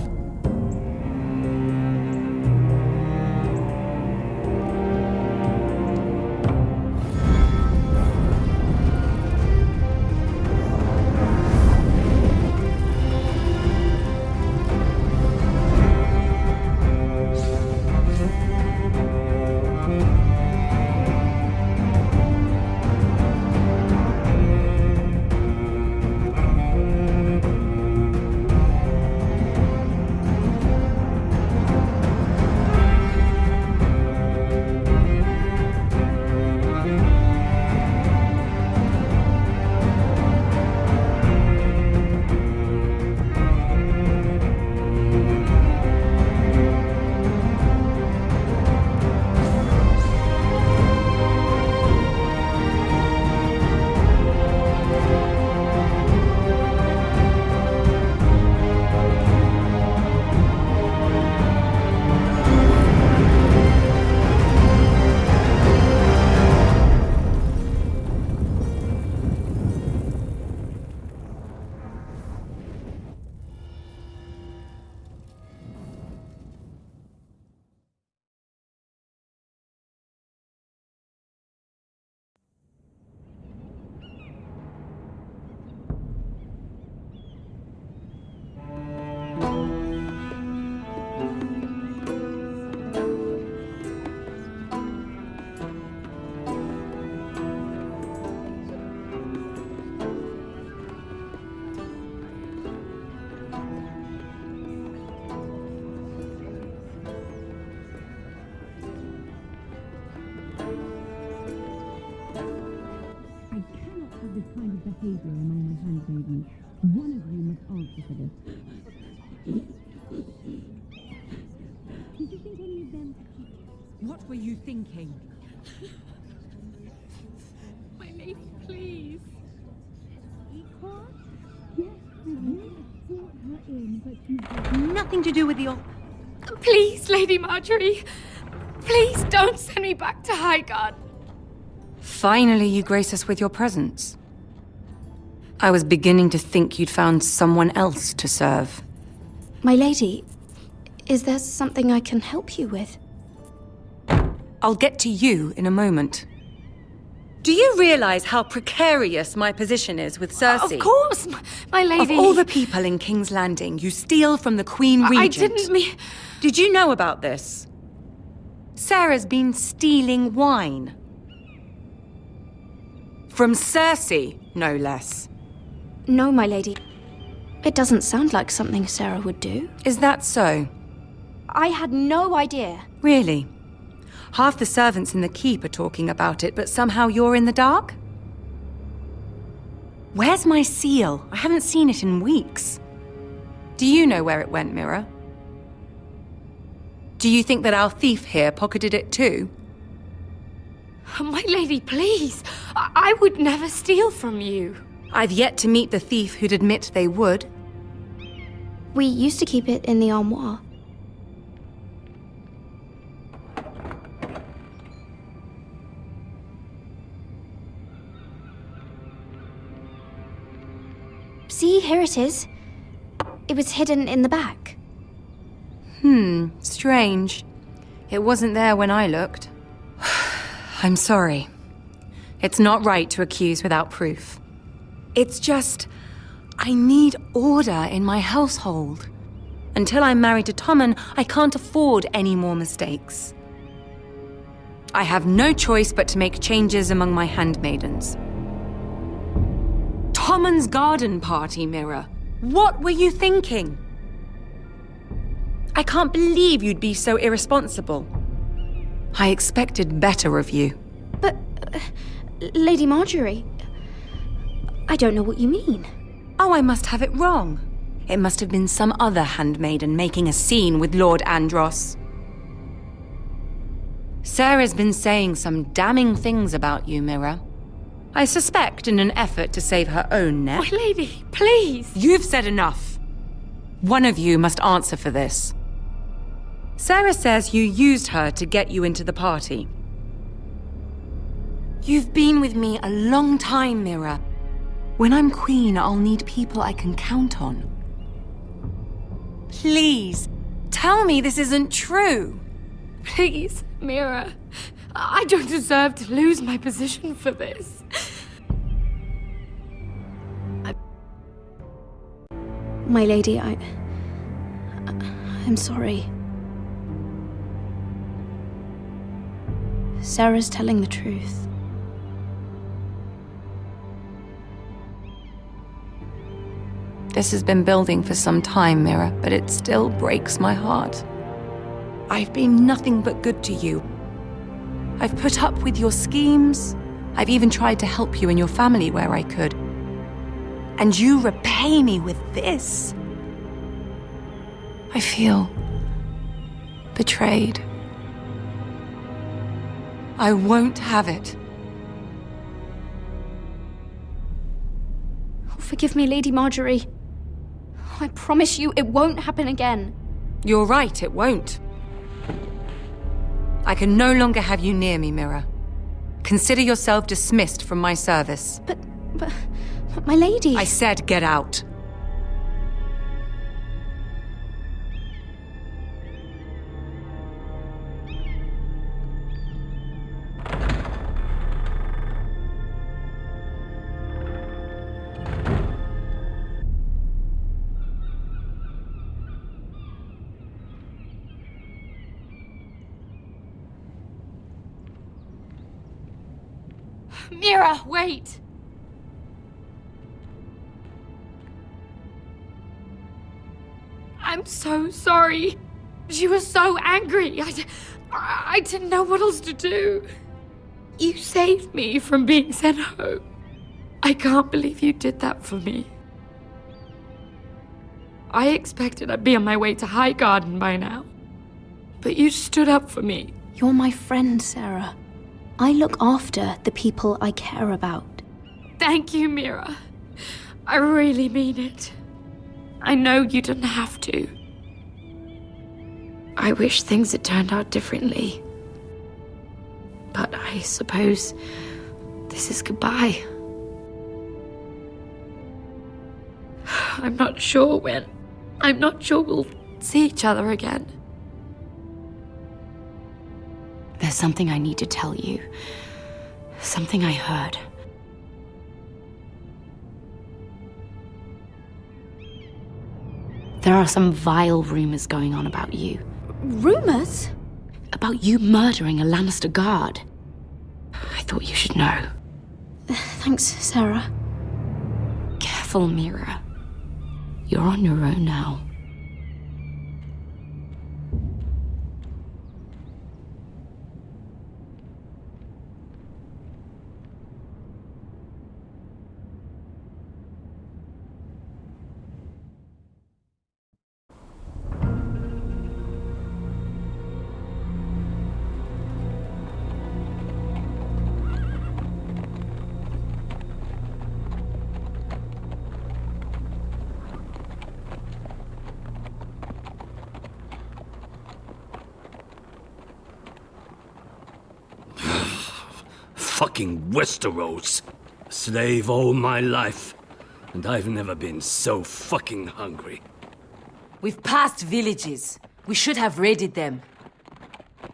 behavior among my handmaidens. One of you must answer for this. Did you think any of them... What were you thinking? My lady, please. Yes, I will brought her in, but she's got nothing to do with the... Please, Lady Marjorie. Please don't send me back to Highgarden. Finally, you grace us with your presence. I was beginning to think you'd found someone else to serve. My lady, is there something I can help you with? I'll get to you in a moment. Do you realize how precarious my position is with Cersei? Of course, my lady. Of all the people in King's Landing, you steal from the Queen Regent. I didn't mean... Did you know about this? Sarah's been stealing wine. From Cersei, no less. No, my lady. It doesn't sound like something Sarah would do. Is that so? I had no idea. Really? Half the servants in the keep are talking about it, but somehow you're in the dark? Where's my seal? I haven't seen it in weeks. Do you know where it went, Mira? Do you think that our thief here pocketed it too? My lady, please. I would never steal from you. I've yet to meet the thief who'd admit they would. We used to keep it in the armoire. See, here it is. It was hidden in the back. Strange. It wasn't there when I looked. I'm sorry. It's not right to accuse without proof. It's just, I need order in my household. Until I'm married to Tommen, I can't afford any more mistakes. I have no choice but to make changes among my handmaidens. Tommen's garden party, Mira. What were you thinking? I can't believe you'd be so irresponsible. I expected better of you. But, Lady Marjorie, I don't know what you mean. Oh, I must have it wrong. It must have been some other handmaiden making a scene with Lord Andros. Sarah's been saying some damning things about you, Mira. I suspect in an effort to save her own neck. My lady, please! You've said enough. One of you must answer for this. Sarah says you used her to get you into the party. You've been with me a long time, Mira. When I'm queen, I'll need people I can count on. Please, tell me this isn't true. Please, Mira. I don't deserve to lose my position for this. My lady, I'm sorry. Sarah's telling the truth. This has been building for some time, Mira, but it still breaks my heart. I've been nothing but good to you. I've put up with your schemes. I've even tried to help you and your family where I could. And you repay me with this. I feel betrayed. I won't have it. Oh, forgive me, Lady Marjorie. I promise you it won't happen again. You're right, it won't. I can no longer have you near me, Mira. Consider yourself dismissed from my service. But my lady... I said get out. Mira, wait! I'm so sorry. She was so angry. I didn't know what else to do. You saved me from being sent home. I can't believe you did that for me. I expected I'd be on my way to Highgarden by now. But you stood up for me. You're my friend, Sarah. I look after the people I care about. Thank you, Mira. I really mean it. I know you didn't have to. I wish things had turned out differently. But I suppose this is goodbye. I'm not sure when. I'm not sure we'll see each other again. There's something I need to tell you. Something I heard. There are some vile rumors going on about you. Rumors? About you murdering a Lannister guard. I thought you should know. Thanks, Sarah. Careful, Mira. You're on your own now. Fucking Westeros. Slave all my life, and I've never been so fucking hungry. We've passed villages. We should have raided them.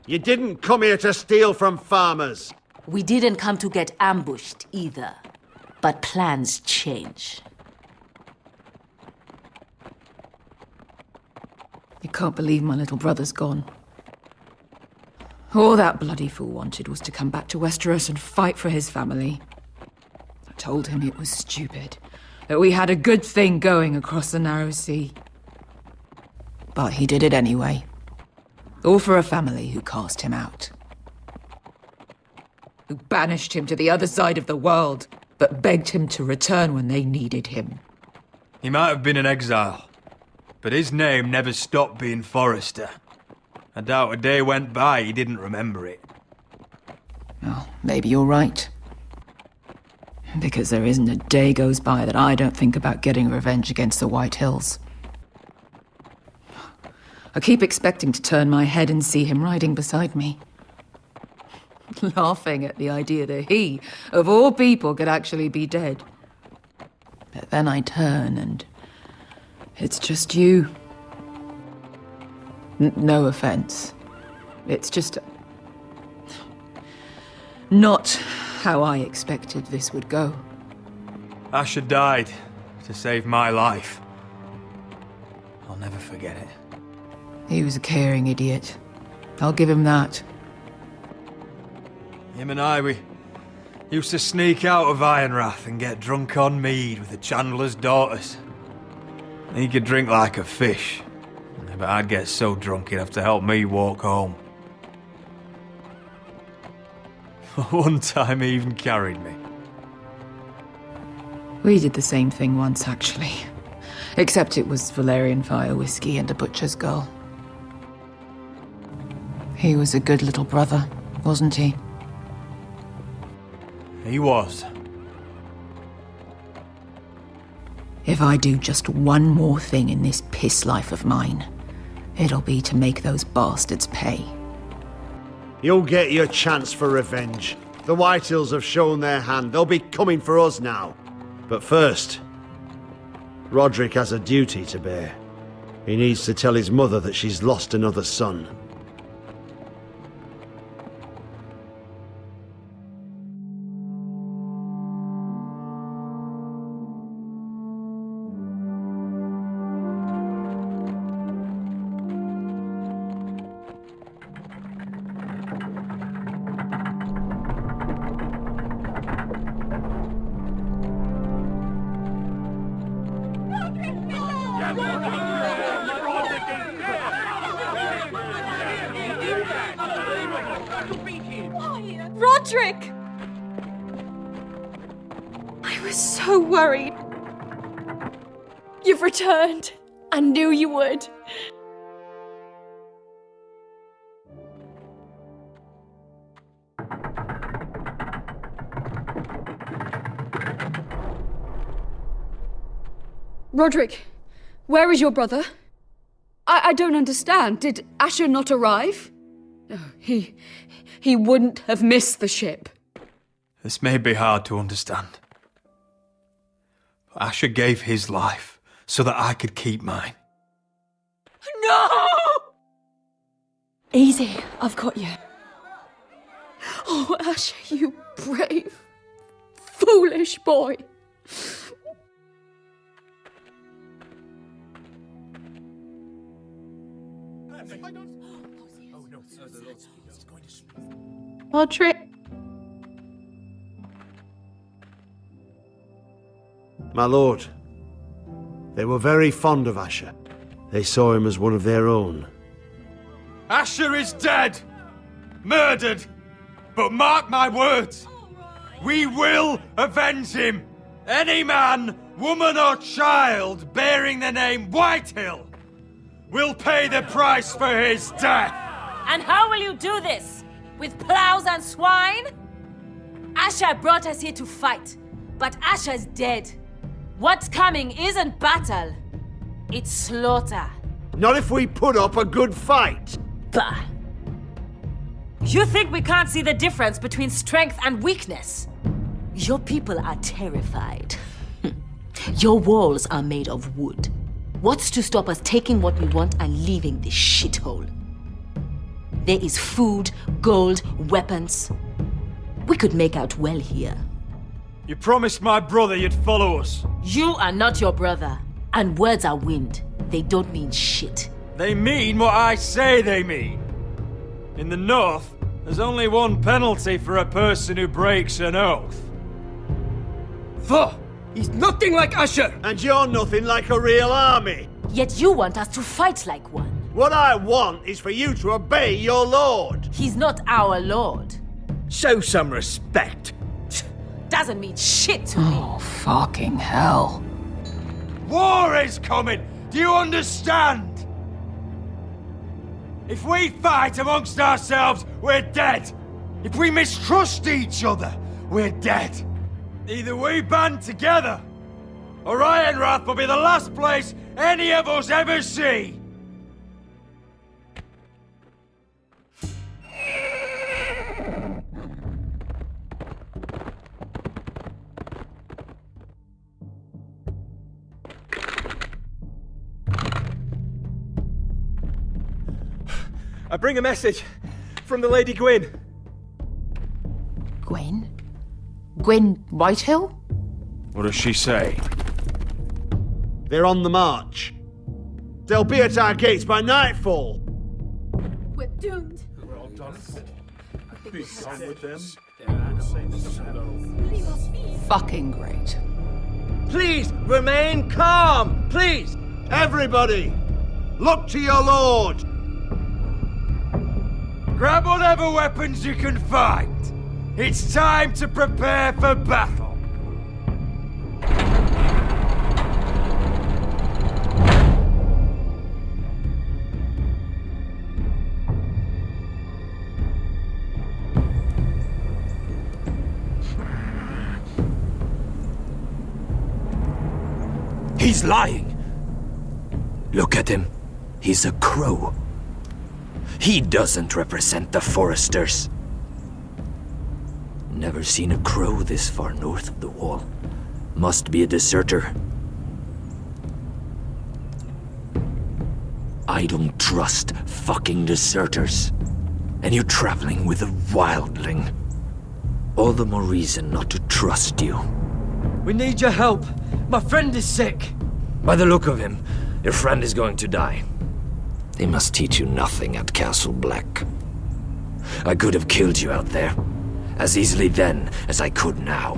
You didn't come here to steal from farmers. We didn't come to get ambushed either. But plans change. You can't believe my little brother's gone. All that bloody fool wanted was to come back to Westeros and fight for his family. I told him it was stupid, that we had a good thing going across the narrow sea. But he did it anyway. All for a family who cast him out. Who banished him to the other side of the world, but begged him to return when they needed him. He might have been in exile, but his name never stopped being Forrester. I doubt a day went by he didn't remember it. Well, maybe you're right. Because there isn't a day goes by that I don't think about getting revenge against the White Hills. I keep expecting to turn my head and see him riding beside me. Laughing at the idea that he, of all people, could actually be dead. But then I turn and it's just you. No offense. It's just not how I expected this would go. Asher died to save my life. I'll never forget it. He was a caring idiot. I'll give him that. Him and I, we used to sneak out of Ironrath and get drunk on mead with the Chandler's daughters. He could drink like a fish, but I'd get so drunk he'd have to help me walk home. One time he even carried me. We did the same thing once, actually. Except it was Valerian Fire whiskey and a butcher's girl. He was a good little brother, wasn't he? He was. If I do just one more thing in this piss life of mine, it'll be to make those bastards pay. You'll get your chance for revenge. The Whitehills have shown their hand. They'll be coming for us now. But first, Roderick has a duty to bear. He needs to tell his mother that she's lost another son. Roderick! I was so worried. You've returned. I knew you would. Roderick, where is your brother? I don't understand. Did Asher not arrive? No, he wouldn't have missed the ship. This may be hard to understand. But Asher gave his life so that I could keep mine. No! Easy, I've got you. Oh, Asher, you brave, foolish boy. Roderick. My lord, They were very fond of Asher. They saw him as one of their own. Asher is dead! Murdered! But mark my words! We will avenge him! Any man, woman or child bearing the name Whitehill will pay the price for his death! And how will you do this? With plows and swine? Asher brought us here to fight, but Asher's dead. What's coming isn't battle, it's slaughter. Not if we put up a good fight. Bah! You think we can't see the difference between strength and weakness? Your people are terrified. Your walls are made of wood. What's to stop us taking what we want and leaving this shithole? There is food, gold, weapons. We could make out well here. You promised my brother you'd follow us. You are not your brother. And words are wind. They don't mean shit. They mean what I say they mean. In the North, there's only one penalty for a person who breaks an oath. He's nothing like Asher! And you're nothing like a real army. Yet you want us to fight like one. What I want is for you to obey your lord. He's not our lord. Show some respect. Doesn't mean shit to me. Oh, fucking hell. War is coming! Do you understand? If we fight amongst ourselves, we're dead. If we mistrust each other, we're dead. Either we band together, or Ironrath will be the last place any of us ever see. I bring a message from the Lady Gwyn. Gwyn? Gwyn Whitehill? What does she say? They're on the march. They'll be at our gates by nightfall. We're doomed. We're all done for. Be done with them. Fucking great. Please, remain calm, please! Everybody, look to your lord! Grab whatever weapons you can find. It's time to prepare for battle. He's lying. Look at him. He's a crow. He doesn't represent the Foresters. Never seen a crow this far north of the wall. Must be a deserter. I don't trust fucking deserters. And you're traveling with a wildling. All the more reason not to trust you. We need your help. My friend is sick. By the look of him, your friend is going to die. They must teach you nothing at Castle Black. I could have killed you out there, as easily then as I could now.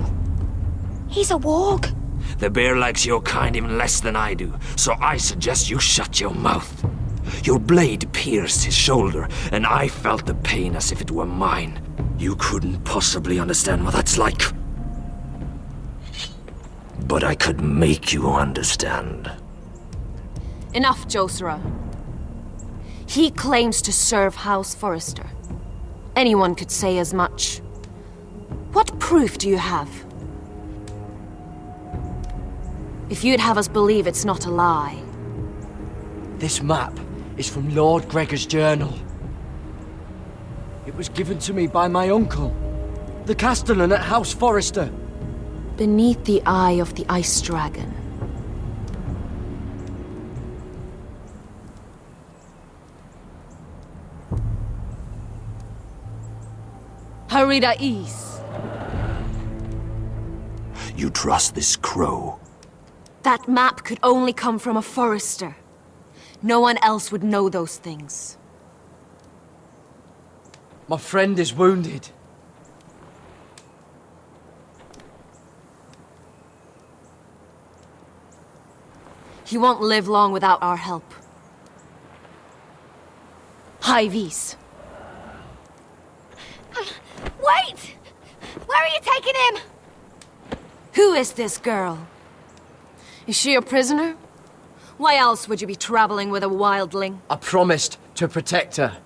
He's a warg. The bear likes your kind even less than I do, so I suggest you shut your mouth. Your blade pierced his shoulder, and I felt the pain as if it were mine. You couldn't possibly understand what that's like. But I could make you understand. Enough, Josera. He claims to serve House Forrester. Anyone could say as much. What proof do you have? If you'd have us believe it's not a lie. This map is from Lord Gregor's journal. It was given to me by my uncle, the Castellan at House Forrester. Beneath the eye of the Ice Dragon. Harida East. You trust this crow? That map could only come from a Forrester. No one else would know those things. My friend is wounded. He won't live long without our help. High Vis. Wait! Where are you taking him? Who is this girl? Is she a prisoner? Why else would you be traveling with a wildling? I promised to protect her.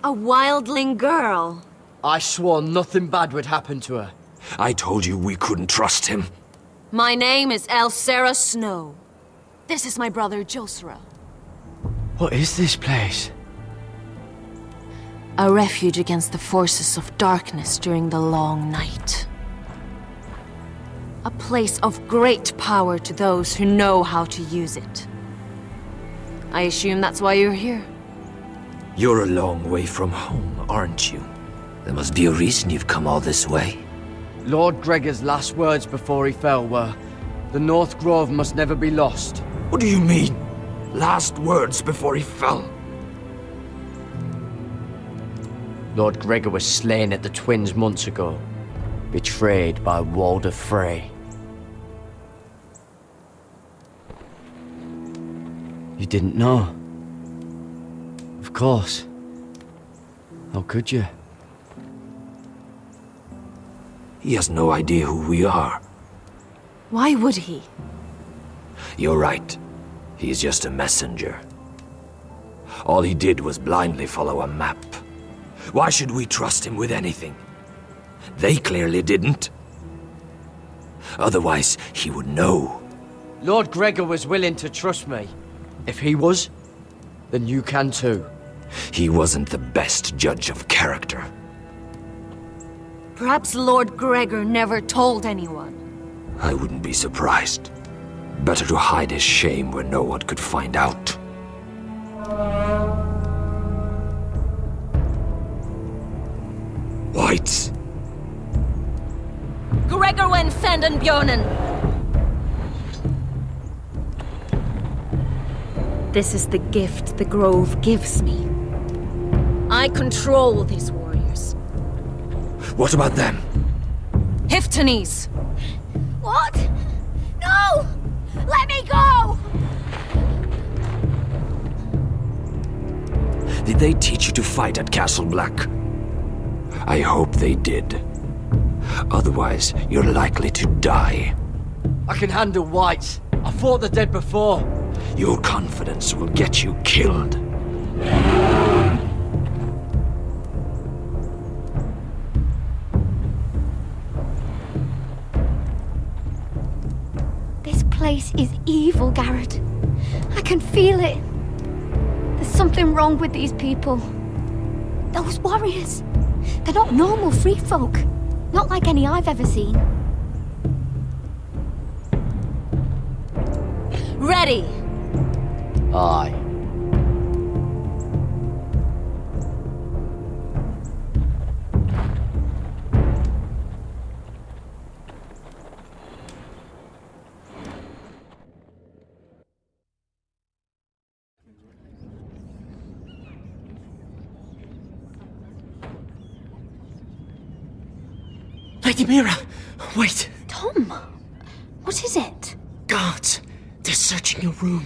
A wildling girl? I swore nothing bad would happen to her. I told you we couldn't trust him. My name is Elsera Snow. This is my brother Josra. What is this place? A refuge against the forces of darkness during the long night. A place of great power to those who know how to use it. I assume that's why you're here. You're a long way from home, aren't you? There must be a reason you've come all this way. Lord Gregor's last words before he fell were, "The North Grove must never be lost." What do you mean? Last words before he fell? Lord Gregor was slain at the Twins months ago, betrayed by Walder Frey. You didn't know? Of course. How could you? He has no idea who we are. Why would he? You're right. He's just a messenger. All he did was blindly follow a map. Why should we trust him with anything? They clearly didn't. Otherwise, he would know. Lord Gregor was willing to trust me. If he was, then you can too. He wasn't the best judge of character. Perhaps Lord Gregor never told anyone. I wouldn't be surprised. Better to hide his shame where no one could find out. Whites! Gregor wen fenden Björnen! This is the gift the Grove gives me. I control these warriors. What about them? Hiftenes! What? No! Let me go! Did they teach you to fight at Castle Black? I hope they did. Otherwise, you're likely to die. I can handle whites. I fought the dead before. Your confidence will get you killed. This place is evil, Garrett. I can feel it. There's something wrong with these people. Those warriors. They're not normal free folk. Not like any I've ever seen. Ready! Aye. Lady Mira, wait. Tom, what is it? Guards, they're searching your room.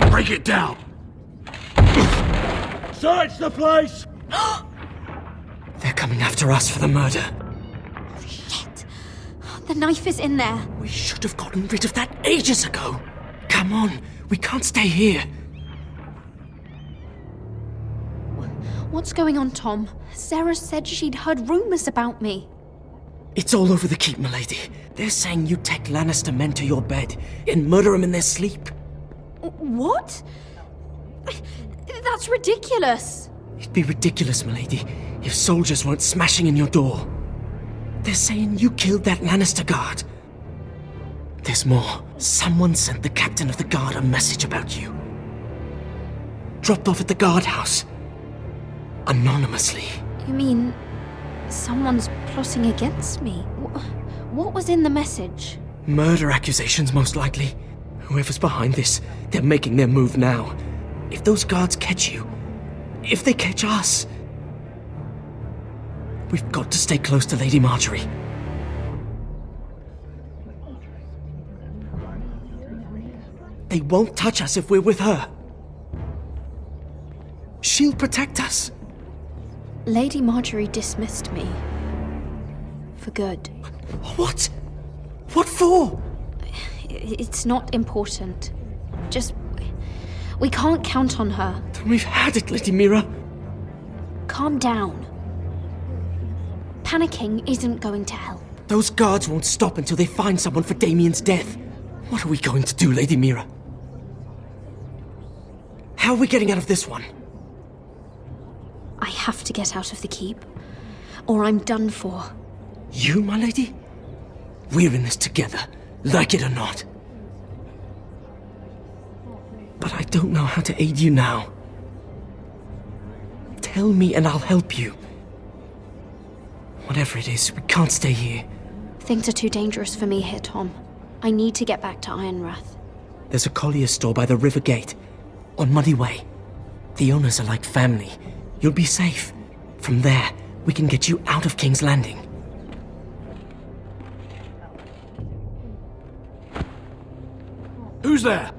Break it down! Search the place! They're coming after us for the murder. Shit! The knife is in there. We should have gotten rid of that ages ago. Come on, we can't stay here. What's going on, Tom? Sarah said she'd heard rumors about me. It's all over the keep, milady. They're saying you take Lannister men to your bed and murder them in their sleep. What? That's ridiculous. It'd be ridiculous, milady, if soldiers weren't smashing in your door. They're saying you killed that Lannister guard. There's more. Someone sent the captain of the guard a message about you. Dropped off at the guardhouse. Anonymously. You mean someone's plotting against me? What was in the message? Murder accusations, most likely. Whoever's behind this, they're making their move now. If those guards catch you, if they catch us, We've got to stay close to Lady Marjorie. They won't touch us if we're with her. She'll protect us. Lady Marjorie dismissed me. For good. What? What for? It's not important. Just... we can't count on her. Then we've had it, Lady Mira. Calm down. Panicking isn't going to help. Those guards won't stop until they find someone for Damien's death. What are we going to do, Lady Mira? How are we getting out of this one? I have to get out of the keep, or I'm done for. You, my lady? We're in this together, like it or not. But I don't know how to aid you now. Tell me and I'll help you. Whatever it is, we can't stay here. Things are too dangerous for me here, Tom. I need to get back to Ironrath. There's a collier store by the river gate, on Muddy Way. The owners are like family. You'll be safe. From there, we can get you out of King's Landing. Who's there?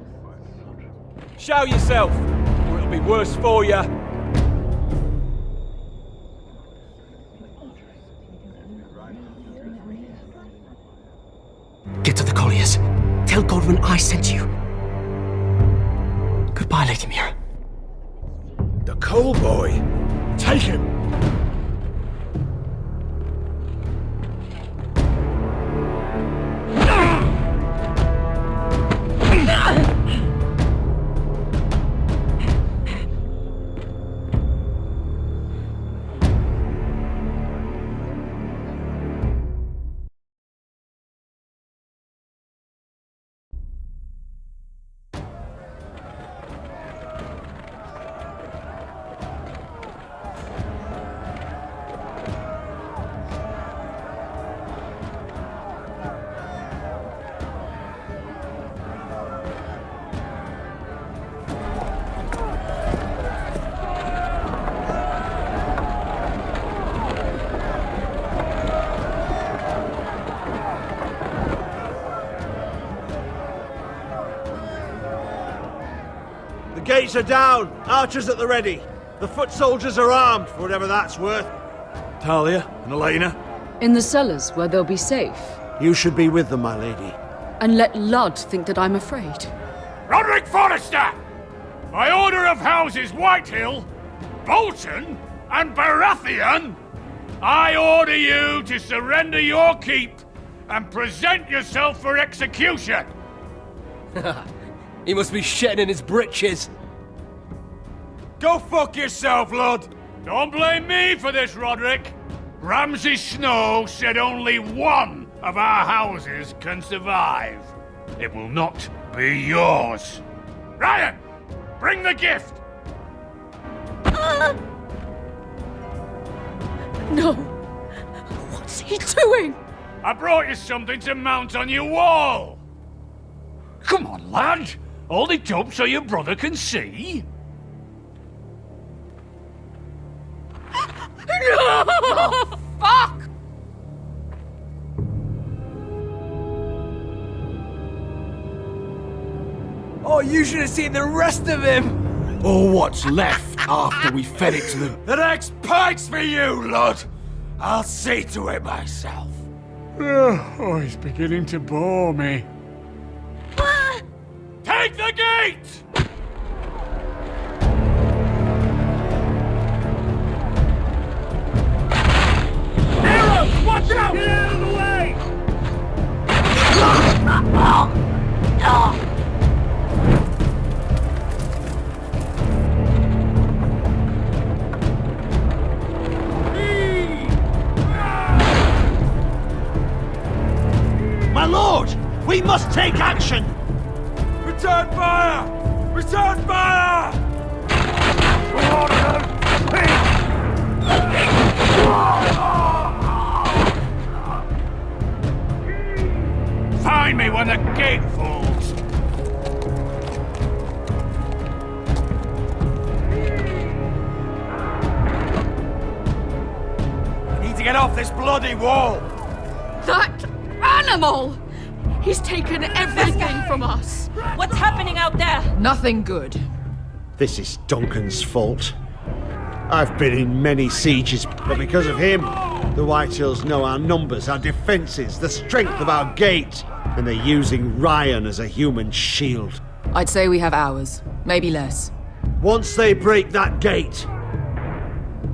Show yourself, or it'll be worse for you. Get to the colliers. Tell Godwin I sent you. Goodbye, Lady Mira. The Coal Boy. Take him. The gates are down, archers at the ready. The foot soldiers are armed, for whatever that's worth. Talia and Elena? In the cellars, where they'll be safe. You should be with them, my lady. And let Ludd think that I'm afraid. Roderick Forrester! By order of Houses Whitehill, Bolton, and Baratheon, I order you to surrender your keep and present yourself for execution! He must be shitting in his britches. Go fuck yourself, Ludd! Don't blame me for this, Roderick. Ramsay Snow said only one of our houses can survive. It will not be yours. Ryan, bring the gift! No! What's he doing? I brought you something to mount on your wall! Come on, lad! Hold it up so your brother can see. No! Oh, fuck! Oh, you should have seen the rest of him! Or what's left after we fed it to them. The next pike's for you, Lud! I'll see to it myself. Oh, he's beginning to bore me. Take the gate! Arrows! Watch out! Get out of the way! My lord! We must take action! Return fire! Return fire! Find me when the gate falls! Need to get Get off this bloody wall! That animal! He's taken everything from us. What's happening out there? Nothing good. This is Duncan's fault. I've been in many sieges, but because of him, the Whitehills know our numbers, our defences, the strength of our gate, and they're using Ryan as a human shield. I'd say we have hours, maybe less. Once they break that gate,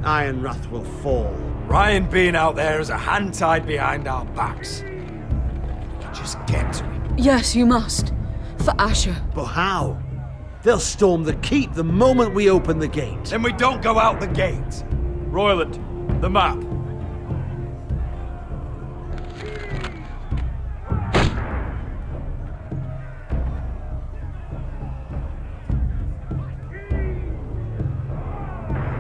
Ironrath will fall. Ryan being out there is a hand tied behind our backs. We can just get to him. Yes, you must. For Asher. But how? They'll storm the keep the moment we open the gate. Then we don't go out the gate. Royland, the map.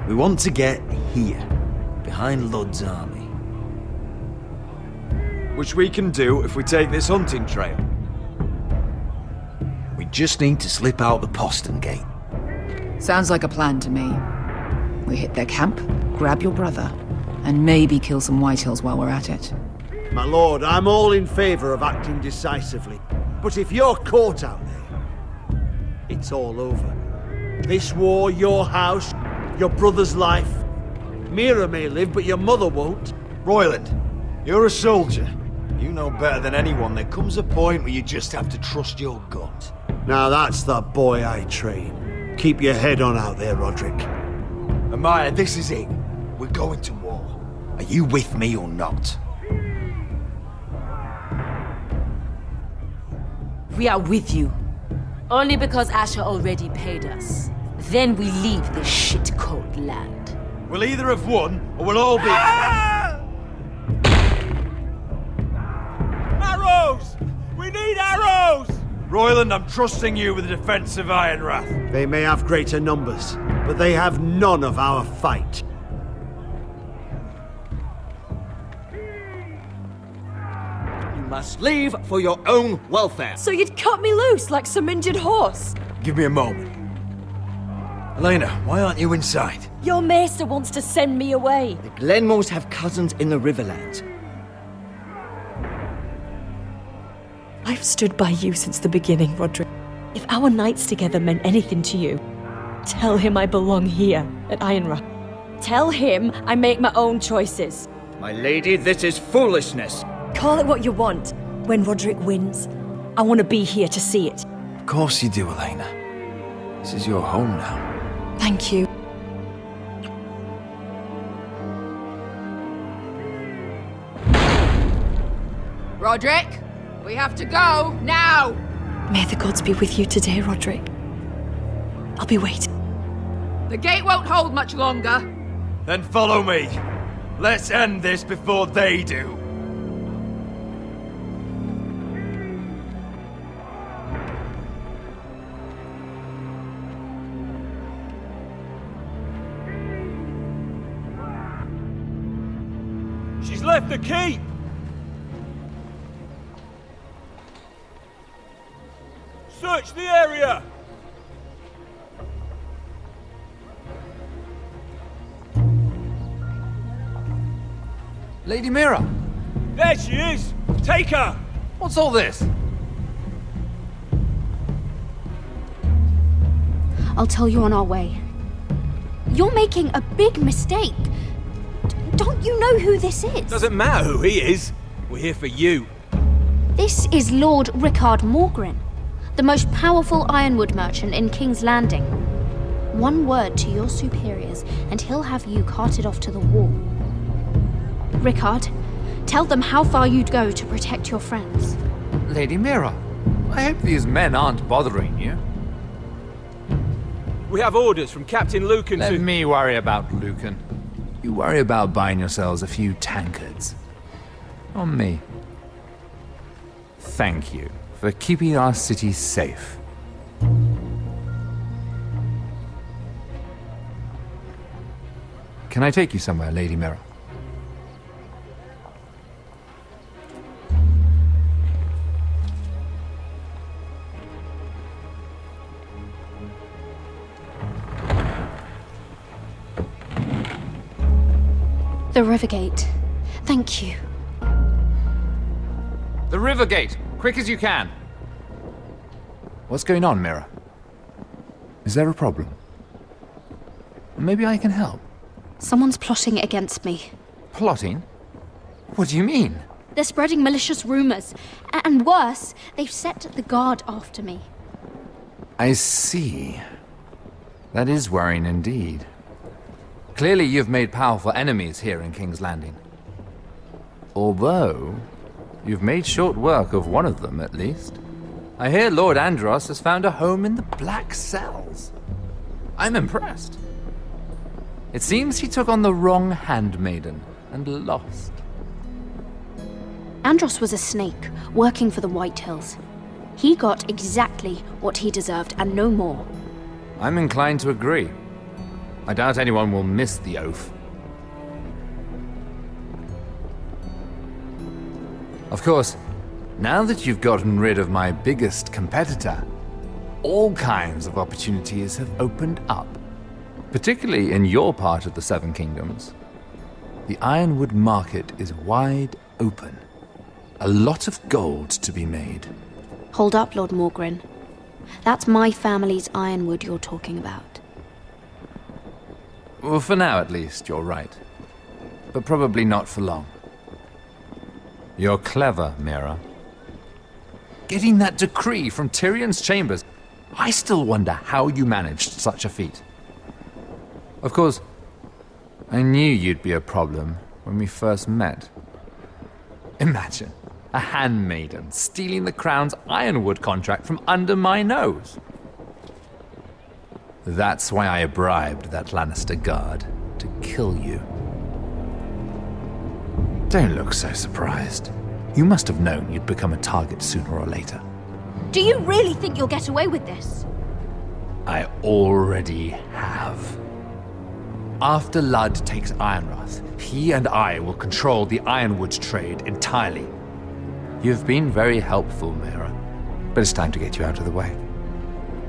We want to get here, behind Lud's army. Which we can do if we take this hunting trail. We just need to slip out the postern gate. Sounds like a plan to me. We hit their camp, grab your brother, and maybe kill some Whitehills while we're at it. My lord, I'm all in favour of acting decisively. But if you're caught out there, it's all over. This war, your house, your brother's life. Mira may live, but your mother won't. Royland, you're a soldier. You know better than anyone there comes a point where you just have to trust your gut. Now that's the boy I train. Keep your head on out there, Roderick. Amaya, this is it. We're going to war. Are you with me or not? We are with you. Only because Asher already paid us. Then we leave this shit-cold land. We'll either have won, or we'll all be... Arrows! We need arrows! Royland, I'm trusting you with the defense of Ironrath. They may have greater numbers, but they have none of our fight. You must leave for your own welfare. So you'd cut me loose like some injured horse? Give me a moment. Elena, why aren't you inside? Your maester wants to send me away. The Glenmores have cousins in the Riverlands. I've stood by you since the beginning, Roderick. If our nights together meant anything to you, tell him I belong here at Ironrath. Tell him I make my own choices. My lady, this is foolishness. Call it what you want. When Roderick wins, I want to be here to see it. Of course you do, Elena. This is your home now. Thank you. Roderick, we have to go, now! May the gods be with you today, Roderick. I'll be waiting. The gate won't hold much longer. Then follow me. Let's end this before they do. She's left the keep! Search the area! Lady Mira! There she is! Take her! What's all this? I'll tell you on our way. You're making a big mistake. Don't you know who this is? Doesn't matter who he is. We're here for you. This is Lord Rickard Morgren, the most powerful ironwood merchant in King's Landing. One word to your superiors, and he'll have you carted off to the wall. Rickard, tell them how far you'd go to protect your friends. Lady Mira, I hope these men aren't bothering you. We have orders from Captain Lucan Let to... me worry about Lucan. You worry about buying yourselves a few tankards. On me. Thank you for keeping our city safe. Can I take you somewhere, Lady Mira? The Rivergate. Thank you. The river gate, quick as you can. What's going on, Mira? Is there a problem? Maybe I can help. Someone's plotting against me. Plotting? What do you mean? They're spreading malicious rumors. And worse, they've set the guard after me. I see. That is worrying indeed. Clearly you've made powerful enemies here in King's Landing. Although, you've made short work of one of them, at least. I hear Lord Andros has found a home in the Black Cells. I'm impressed. It seems he took on the wrong handmaiden and lost. Andros was a snake, working for the White Hills. He got exactly what he deserved, and no more. I'm inclined to agree. I doubt anyone will miss the oath. Of course, now that you've gotten rid of my biggest competitor, all kinds of opportunities have opened up. Particularly in your part of the Seven Kingdoms. The Ironwood market is wide open. A lot of gold to be made. Hold up, Lord Morgren. That's my family's Ironwood you're talking about. Well, for now at least, you're right. But probably not for long. You're clever, Mira. Getting that decree from Tyrion's chambers, I still wonder how you managed such a feat. Of course, I knew you'd be a problem when we first met. Imagine a handmaiden stealing the Crown's Ironwood contract from under my nose. That's why I bribed that Lannister guard to kill you. Don't look so surprised. You must have known you'd become a target sooner or later. Do you really think you'll get away with this? I already have. After Ludd takes Ironrath, he and I will control the Ironwood trade entirely. You've been very helpful, Mira, but it's time to get you out of the way.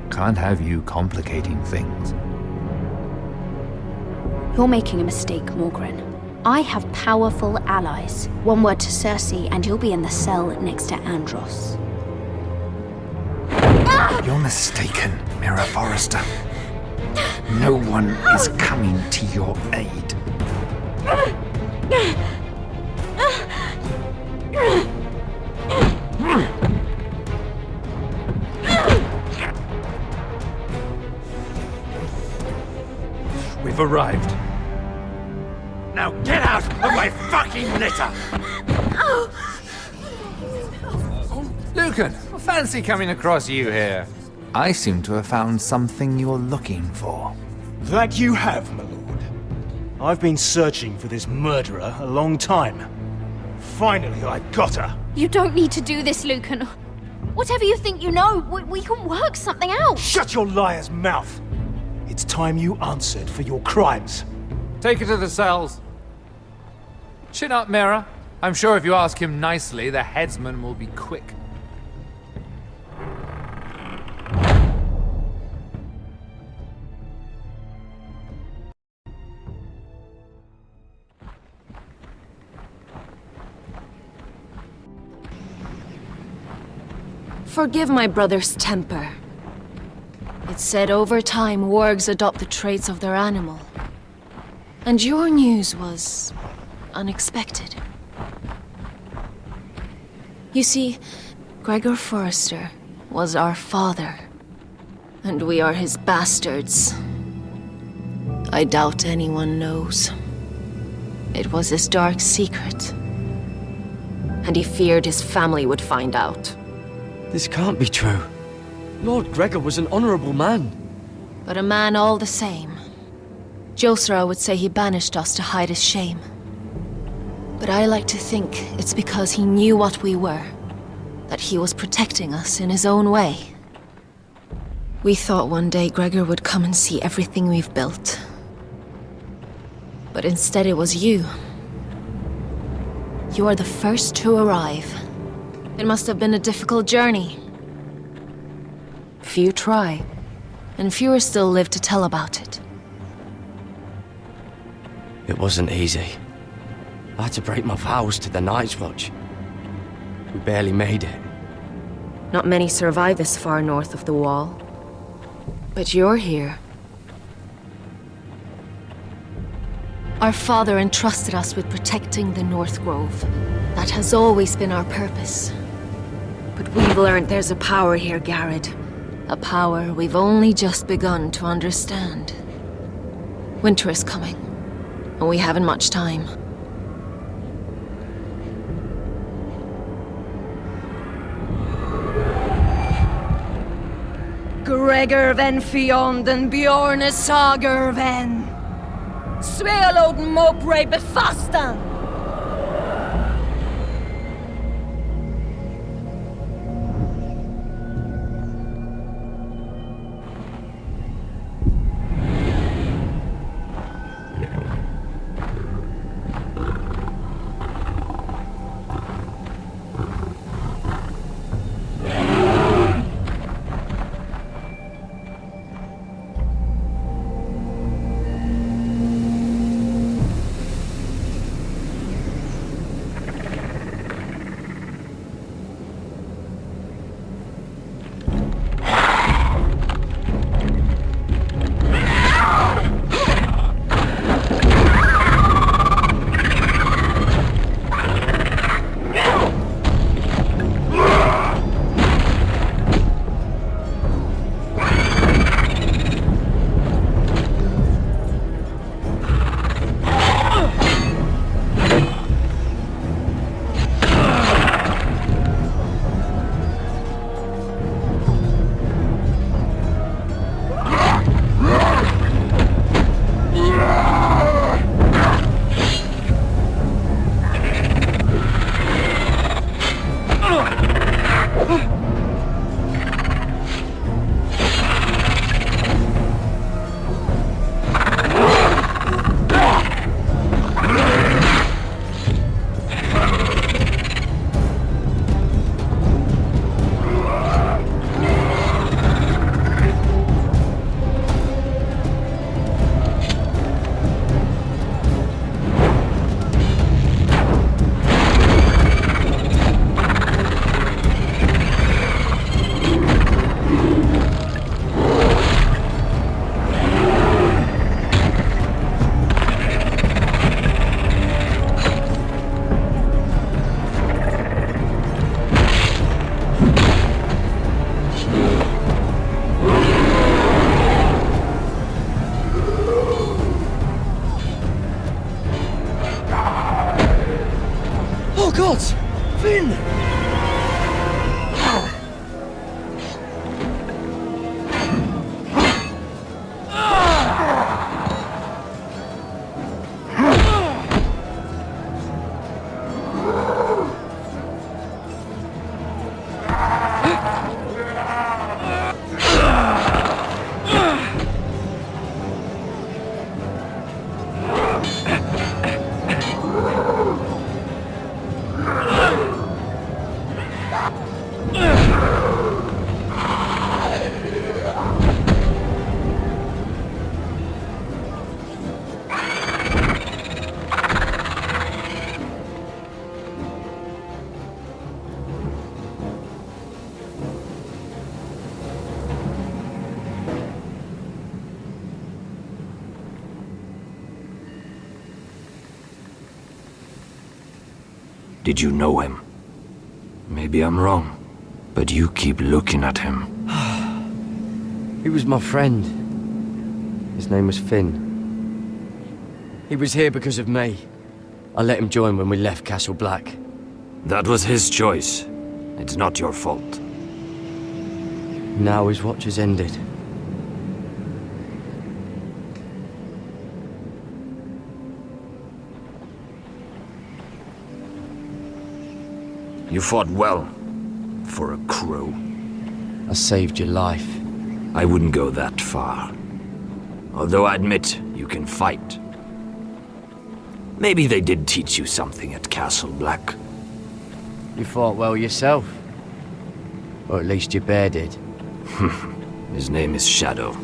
Can't have you complicating things. You're making a mistake, Morgren. I have powerful allies. One word to Cersei, and you'll be in the cell next to Andros. You're mistaken, Mira Forrester. No one is coming to your aid. We've arrived. Now get out of my fucking litter! Lucan, fancy coming across you here. I seem to have found something you're looking for. That you have, my lord. I've been searching for this murderer a long time. Finally, I got her. You don't need to do this, Lucan. Whatever you think you know, we can work something out. Shut your liar's mouth! It's time you answered for your crimes. Take her to the cells. Chin up, Mira. I'm sure if you ask him nicely, the headsman will be quick. Forgive my brother's temper. It's said over time wargs adopt the traits of their animal. And your news was unexpected. You see, Gregor Forrester was our father, and we are his bastards. I doubt anyone knows. It was his dark secret, and he feared his family would find out. This can't be true. Lord Gregor was an honorable man. But a man all the same. Josera would say he banished us to hide his shame. But I like to think it's because he knew what we were, that he was protecting us in his own way. We thought one day Gregor would come and see everything we've built. But instead it was you. You are the first to arrive. It must have been a difficult journey. Few try, and fewer still live to tell about it. It wasn't easy. I had to break my vows to the Night's Watch. We barely made it. Not many survive this far north of the Wall. But you're here. Our father entrusted us with protecting the North Grove. That has always been our purpose. But we've learned there's a power here, Garrett. A power we've only just begun to understand. Winter is coming, and we haven't much time. Gregor ven Fionden Bjorne Sager ven Svealoden Mopre befastan. Did you know him? Maybe I'm wrong, but you keep looking at him. He was my friend. His name was Finn. He was here because of me. I let him join when we left Castle Black. That was his choice. It's not your fault. Now his watch has ended. You fought well, for a crow. I saved your life. I wouldn't go that far. Although I admit, you can fight. Maybe they did teach you something at Castle Black. You fought well yourself. Or at least your bear did. His name is Shadow.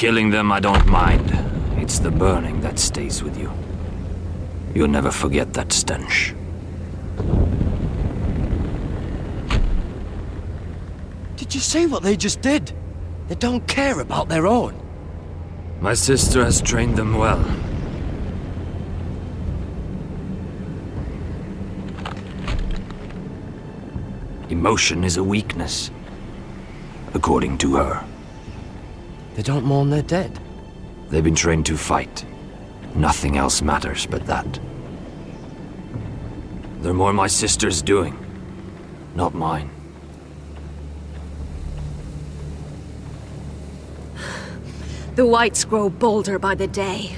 Killing them I don't mind. It's the burning that stays with you. You'll never forget that stench. Did you see what they just did? They don't care about their own. My sister has trained them well. Emotion is a weakness, according to her. They don't mourn their dead. They've been trained to fight. Nothing else matters but that. They're more my sister's doing, not mine. The whites grow bolder by the day.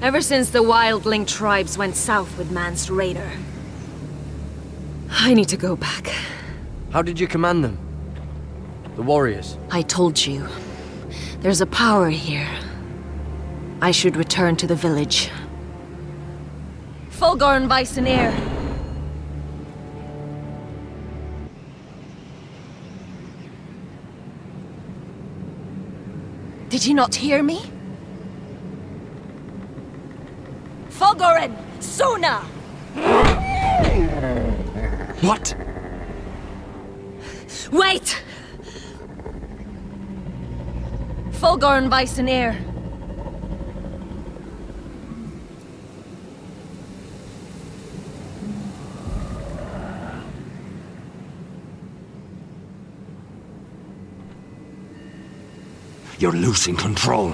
Ever since the wildling tribes went south with Mance Rayder. I need to go back. How did you command them? The warriors? I told you. There's a power here. I should return to the village. Fulgorn Vysenir! Did you not hear me? Fulgorn! Suna! What? Wait! Fulgorn Vysenir. You're losing control.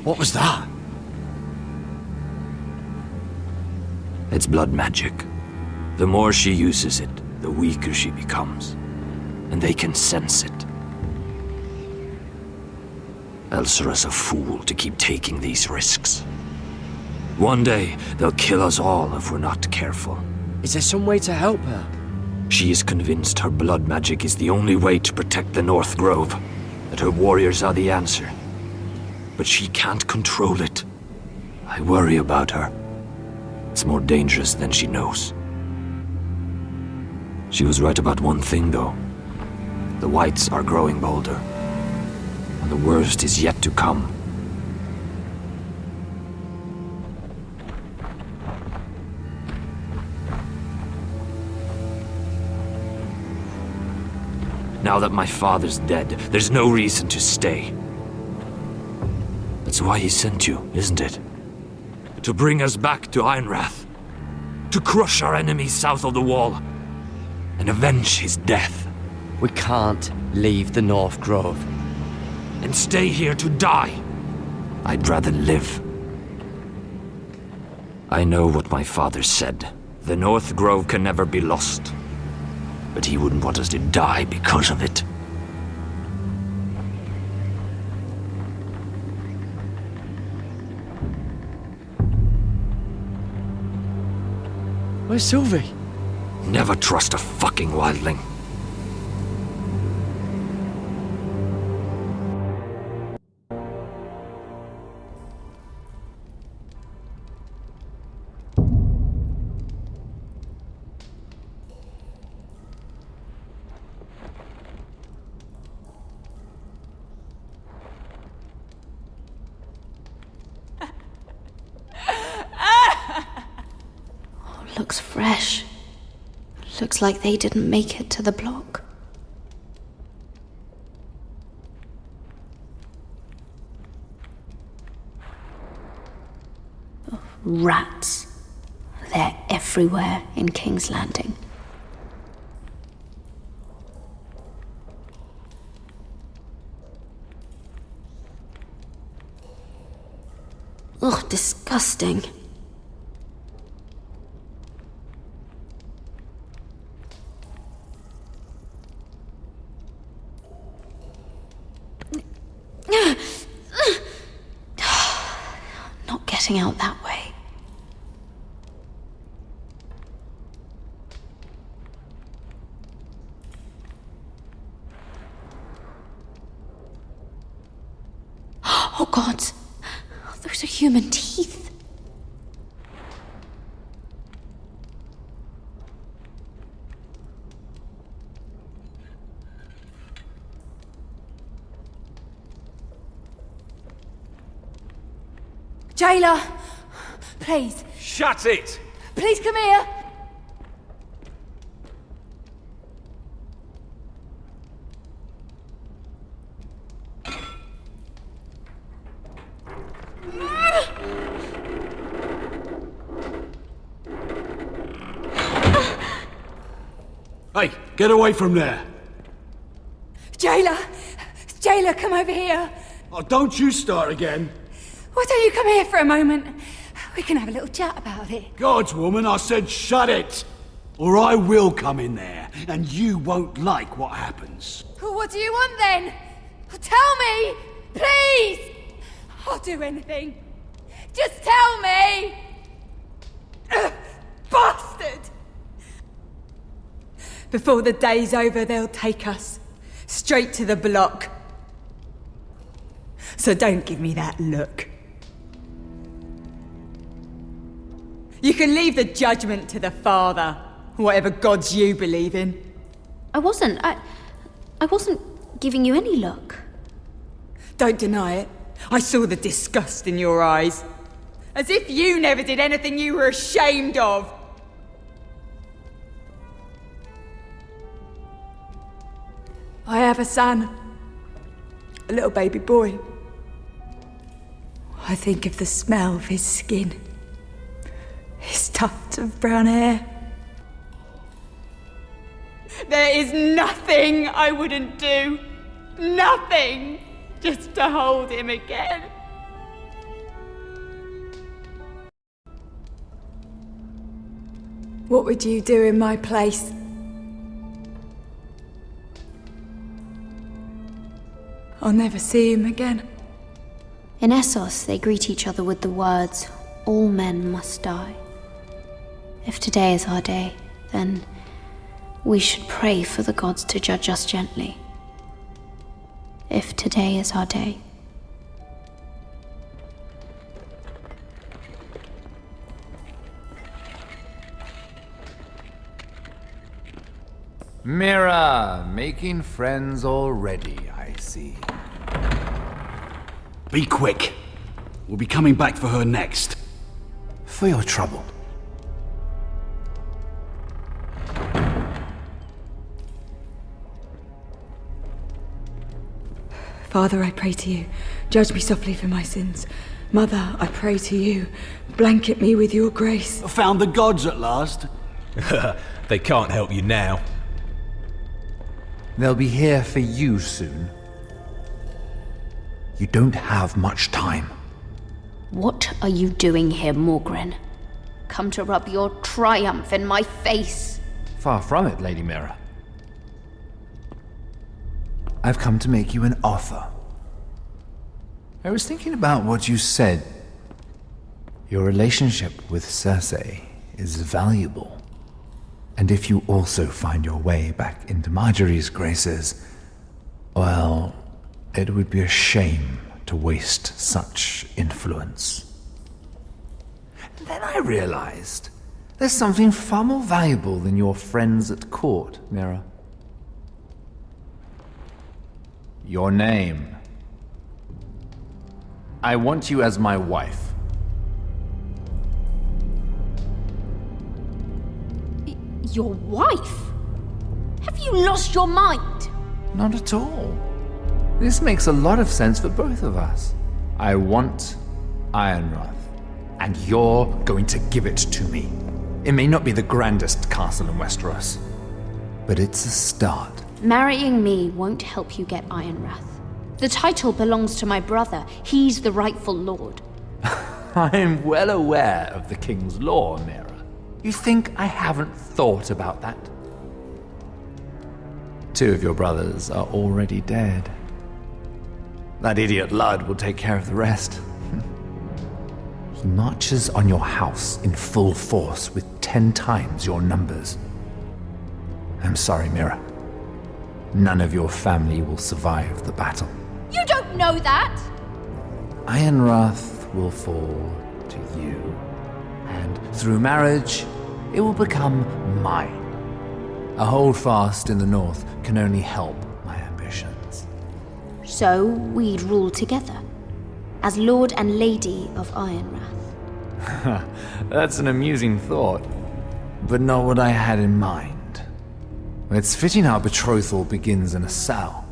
What was that? It's blood magic. The more she uses it, the weaker she becomes. And they can sense it. Elsera's a fool to keep taking these risks. One day, they'll kill us all if we're not careful. Is there some way to help her? She is convinced her blood magic is the only way to protect the North Grove, that her warriors are the answer. But she can't control it. I worry about her. It's more dangerous than she knows. She was right about one thing, though. The whites are growing bolder. And the worst is yet to come. Now that my father's dead, there's no reason to stay. That's why he sent you, isn't it? To bring us back to Ironrath. To crush our enemies south of the Wall. And avenge his death. We can't leave the North Grove. And stay here to die. I'd rather live. I know what my father said. The North Grove can never be lost. But he wouldn't want us to die because of it. Where's Sylvie? Never trust a fucking wildling. Looks fresh. Looks like they didn't make it to the block. Oh, rats. They're everywhere in King's Landing. Ugh, disgusting. Not getting out that way. Oh God, those are human teeth. Jailer, please. Shut it! Please come here. Hey, get away from there! Jailer! Jailer, come over here. Oh, don't you start again. Why don't you come here for a moment? We can have a little chat about it. Gods, woman, I said shut it! Or I will come in there, and you won't like what happens. Well, what do you want then? Tell me! Please! I'll do anything. Just tell me! Bastard! Before the day's over, they'll take us straight to the block. So don't give me that look. You can leave the judgment to the Father, whatever gods you believe in. I wasn't giving you any look. Don't deny it. I saw the disgust in your eyes. As if you never did anything you were ashamed of. I have a son. A little baby boy. I think of the smell of his skin. His tufts of brown hair. There is nothing I wouldn't do. Nothing! Just to hold him again. What would you do in my place? I'll never see him again. In Essos, they greet each other with the words, "All men must die." If today is our day, then we should pray for the gods to judge us gently. If today is our day. Mira, making friends already, I see. Be quick. We'll be coming back for her next. For your trouble. Father, I pray to you, judge me softly for my sins. Mother, I pray to you, blanket me with your grace. I found the gods at last. They can't help you now. They'll be here for you soon. You don't have much time. What are you doing here, Morgren? Come to rub your triumph in my face? Far from it, Lady Mira. I've come to make you an offer. I was thinking about what you said. Your relationship with Cersei is valuable. And if you also find your way back into Marjorie's graces, well, it would be a shame to waste such influence. And then I realized there's something far more valuable than your friends at court, Mira. Your name. I want you as my wife. Your wife? Have you lost your mind? Not at all. This makes a lot of sense for both of us. I want Ironrath, and you're going to give it to me. It may not be the grandest castle in Westeros, but it's a start. Marrying me won't help you get Ironrath. The title belongs to my brother. He's the rightful lord. I'm well aware of the king's law, Mira. You think I haven't thought about that? 2 of your brothers are already dead. That idiot Ludd will take care of the rest. He marches on your house in full force with 10 times your numbers. I'm sorry, Mira. None of your family will survive the battle. You don't know that! Ironrath will fall to you, and through marriage, it will become mine. A holdfast in the north can only help my ambitions. So we'd rule together. as Lord and Lady of Ironrath. That's an amusing thought, but not what I had in mind. It's fitting our betrothal begins in a cell.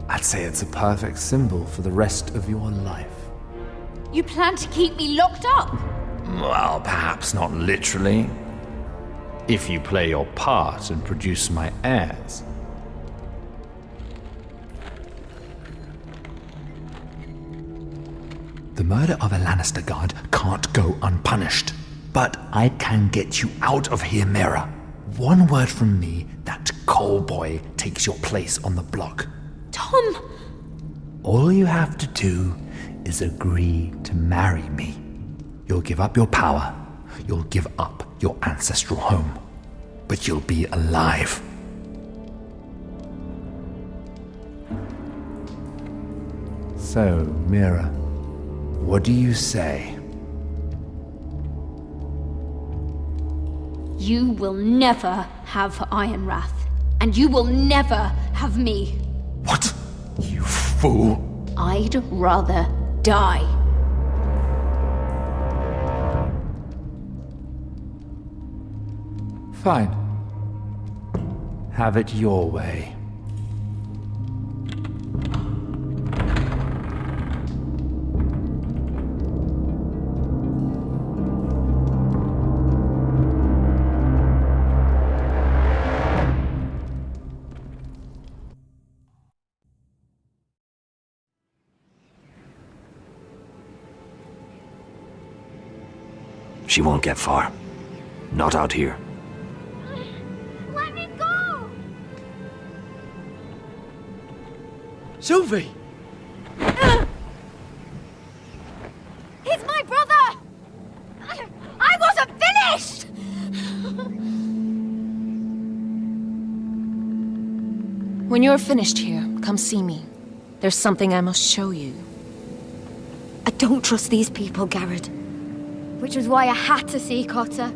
I'd say it's a perfect symbol for the rest of your life. You plan to keep me locked up? Well, perhaps not literally. If you play your part and produce my heirs. The murder of a Lannister guard can't go unpunished. But I can get you out of here, Mira. One word from me, that Cole boy takes your place on the block. Tom! All you have to do is agree to marry me. You'll give up your power. You'll give up your ancestral home. But you'll be alive. So, Mira, what do you say? You will never have Ironrath, and you will never have me. What? You fool! I'd rather die. Fine. Have it your way. She won't get far. Not out here. Let me go! Sylvie! He's my brother! I wasn't finished! When you're finished here, come see me. There's something I must show you. I don't trust these people, Garrett. Which was why I had to see Cotter.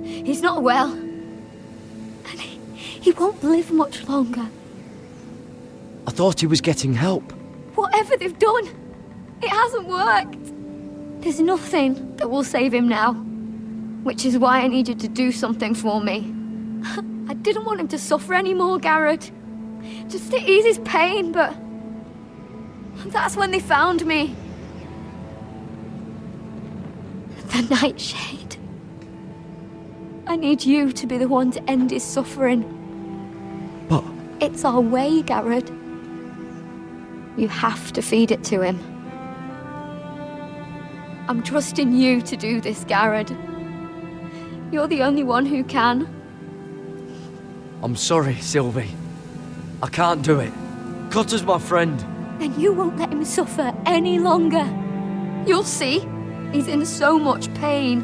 He's not well. And he won't live much longer. I thought he was getting help. Whatever they've done, it hasn't worked. There's nothing that will save him now. Which is why I needed to do something for me. I didn't want him to suffer anymore, Garrett. Just to ease his pain, but... that's when they found me. The Nightshade. I need you to be the one to end his suffering. But... it's our way, Garrett. You have to feed it to him. I'm trusting you to do this, Garrett. You're the only one who can. I'm sorry, Sylvie. I can't do it. Cotter's my friend. Then you won't let him suffer any longer. You'll see. He's in so much pain.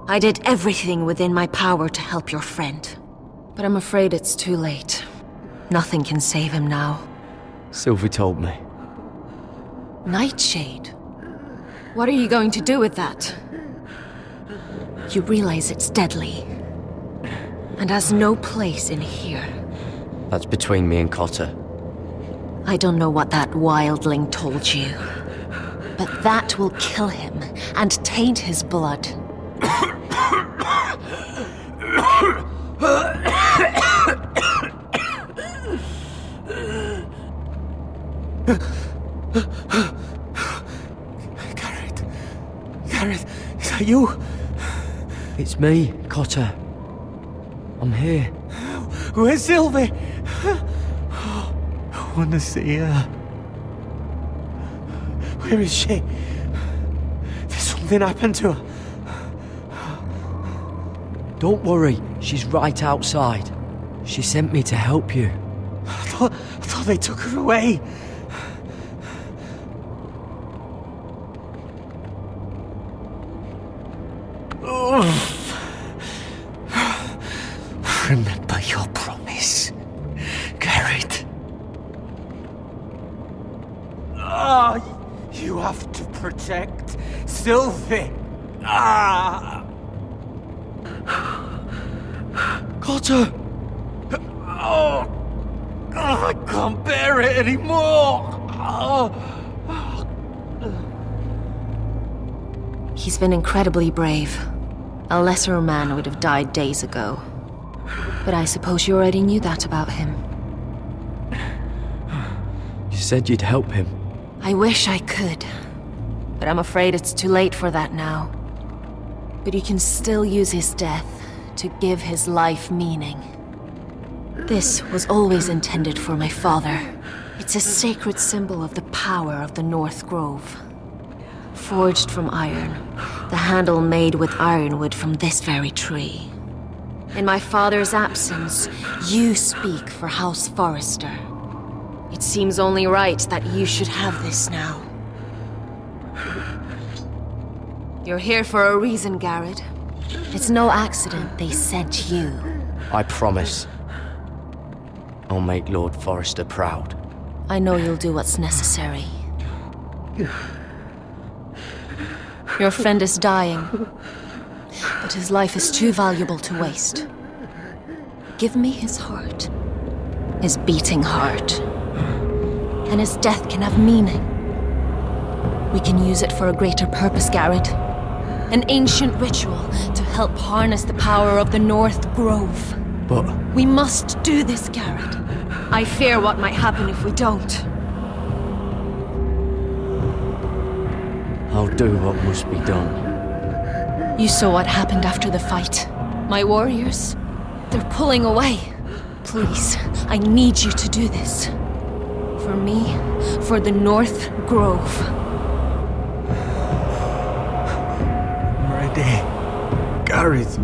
I did everything within my power to help your friend. But I'm afraid it's too late. Nothing can save him now. Sylvie told me. Nightshade? What are you going to do with that? You realize it's deadly. And has no place in here. That's between me and Cotter. I don't know what that wildling told you. But that will kill him and taint his blood. Garrett, is that you? It's me, Cotter. I'm here. Where's Sylvie? I want to see her. Where is she? Did something happen to her? Don't worry, she's right outside. She sent me to help you. I thought they took her away. Remember your promise, Garrett. You have to protect Sylvie. Got her. I can't bear it anymore. He's been incredibly brave. A lesser man would have died days ago. But I suppose you already knew that about him. You said you'd help him. I wish I could. But I'm afraid it's too late for that now. But you can still use his death to give his life meaning. This was always intended for my father. It's a sacred symbol of the power of the North Grove. Forged from iron, the handle made with ironwood from this very tree. In my father's absence, you speak for House Forrester. It seems only right that you should have this now. You're here for a reason, Garrett. It's no accident they sent you. I promise. I'll make Lord Forrester proud. I know you'll do what's necessary. Your friend is dying, but his life is too valuable to waste. Give me his heart. His beating heart. And his death can have meaning. We can use it for a greater purpose, Garrett. An ancient ritual to help harness the power of the North Grove. But... we must do this, Garrett. I fear what might happen if we don't. I'll do what must be done. You saw what happened after the fight. My warriors, they're pulling away. Please, I need you to do this. For me, for the North Grove. I'm ready. Garrett.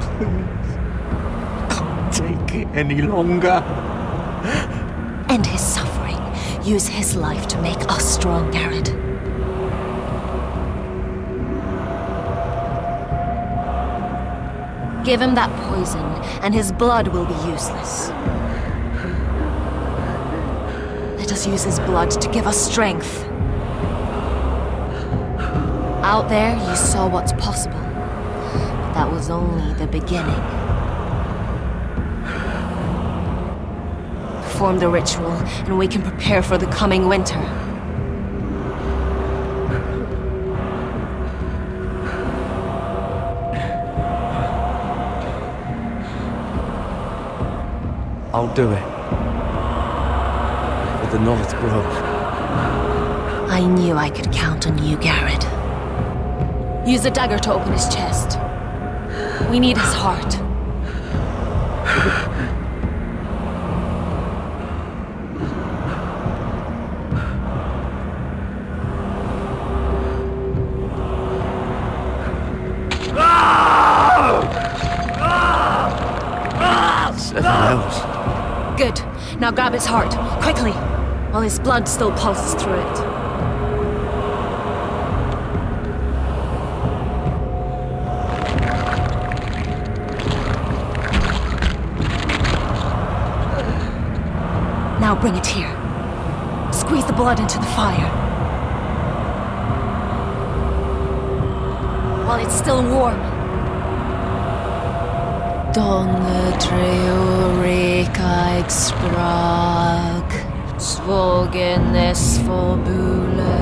Please. Can't take it any longer. End his suffering. Use his life to make us strong, Garrett. Give him that poison, and his blood will be useless. Let us use his blood to give us strength. Out there, you saw what's possible. But that was only the beginning. Perform the ritual, and we can prepare for the coming winter. I'll do it. For the North Grove. I knew I could count on you, Garrett. Use the dagger to open his chest. We need his heart. Good. Now grab his heart, quickly, while his blood still pulses through it. Now bring it here. Squeeze the blood into the fire. While it's still warm. Donne treorekaig sprag, svogenes forbule.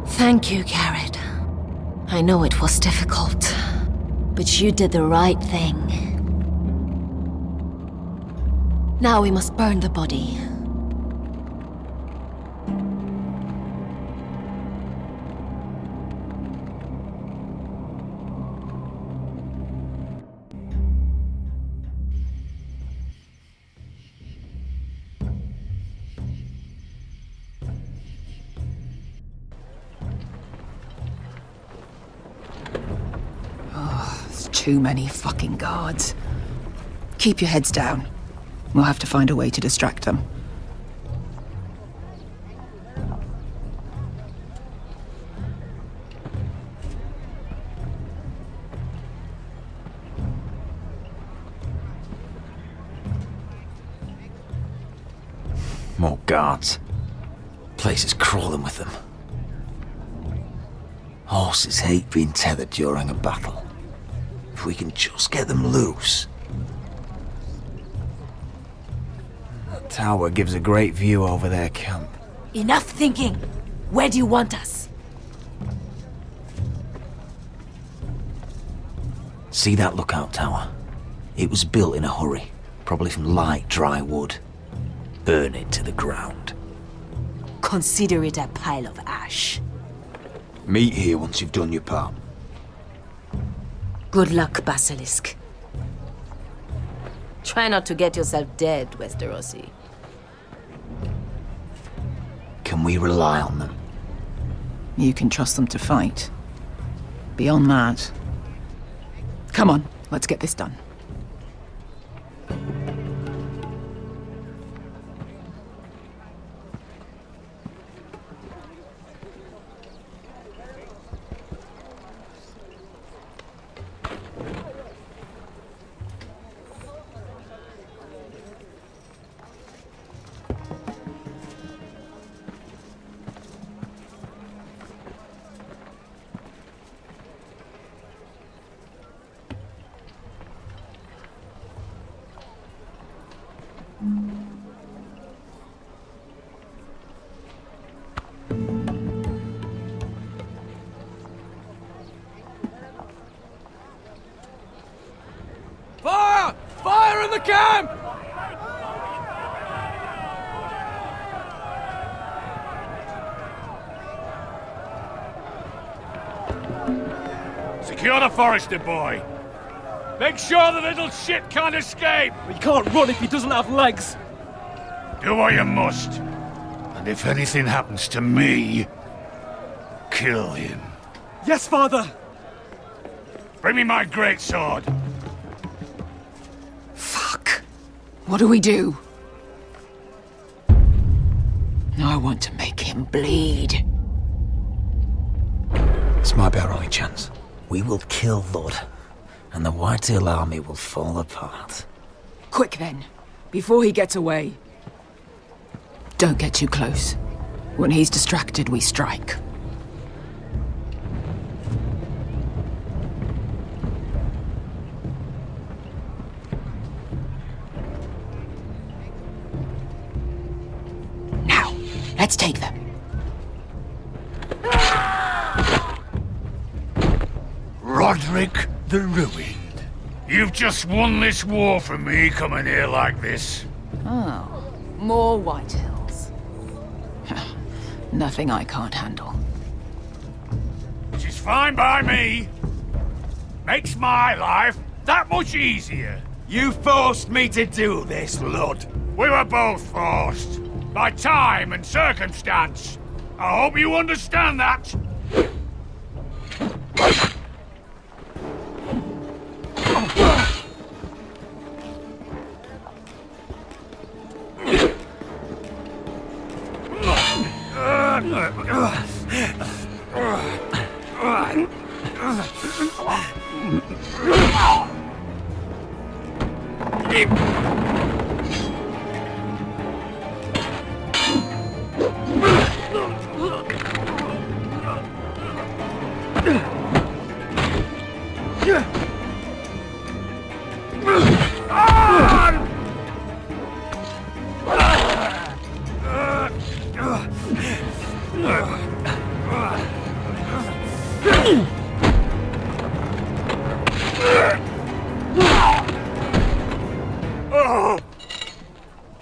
Thank you, Garrett. I know it was difficult, but you did the right thing. Now we must burn the body. too many fucking guards. Keep your heads down. We'll have to find a way to distract them. More guards. Place is crawling with them. Horses hate being tethered during a battle. If we can just get them loose. That tower gives a great view over their camp. Enough thinking! Where do you want us? See that lookout tower? It was built in a hurry, probably from light, dry wood. Burn it to the ground. Consider it a pile of ash. Meet here once you've done your part. Good luck, Basilisk. Try not to get yourself dead, Westerosi. Can we rely on them? You can trust them to fight. Beyond that... Come on, let's get this done. Fire! Fire in the camp! Secure the Forester boy. Make sure the little shit can't escape. He can't run if he doesn't have legs. Do what you must. And if anything happens to me, kill him. Yes, father. Bring me my greatsword. What do we do? I want to make him bleed. This might be our only chance. We will kill Lord, and the Whitetail army will fall apart. Quick then, before he gets away. Don't get too close. When he's distracted, we strike. Now, let's take them. Rodrik the Ruined. You've just won this war for me coming here like this. Oh, more Whitehills. Nothing I can't handle. Which is fine by me. Makes my life that much easier. You forced me to do this, Lord. We were both forced. By time and circumstance. I hope you understand that.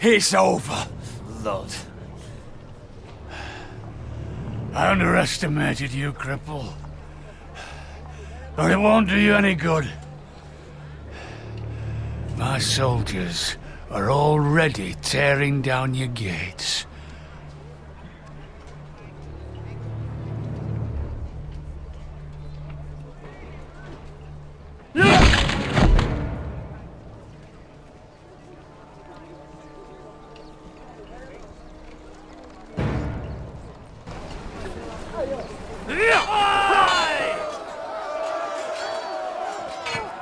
It's over, Lord. I underestimated you, cripple. But it won't do you any good. My soldiers are already tearing down your gates.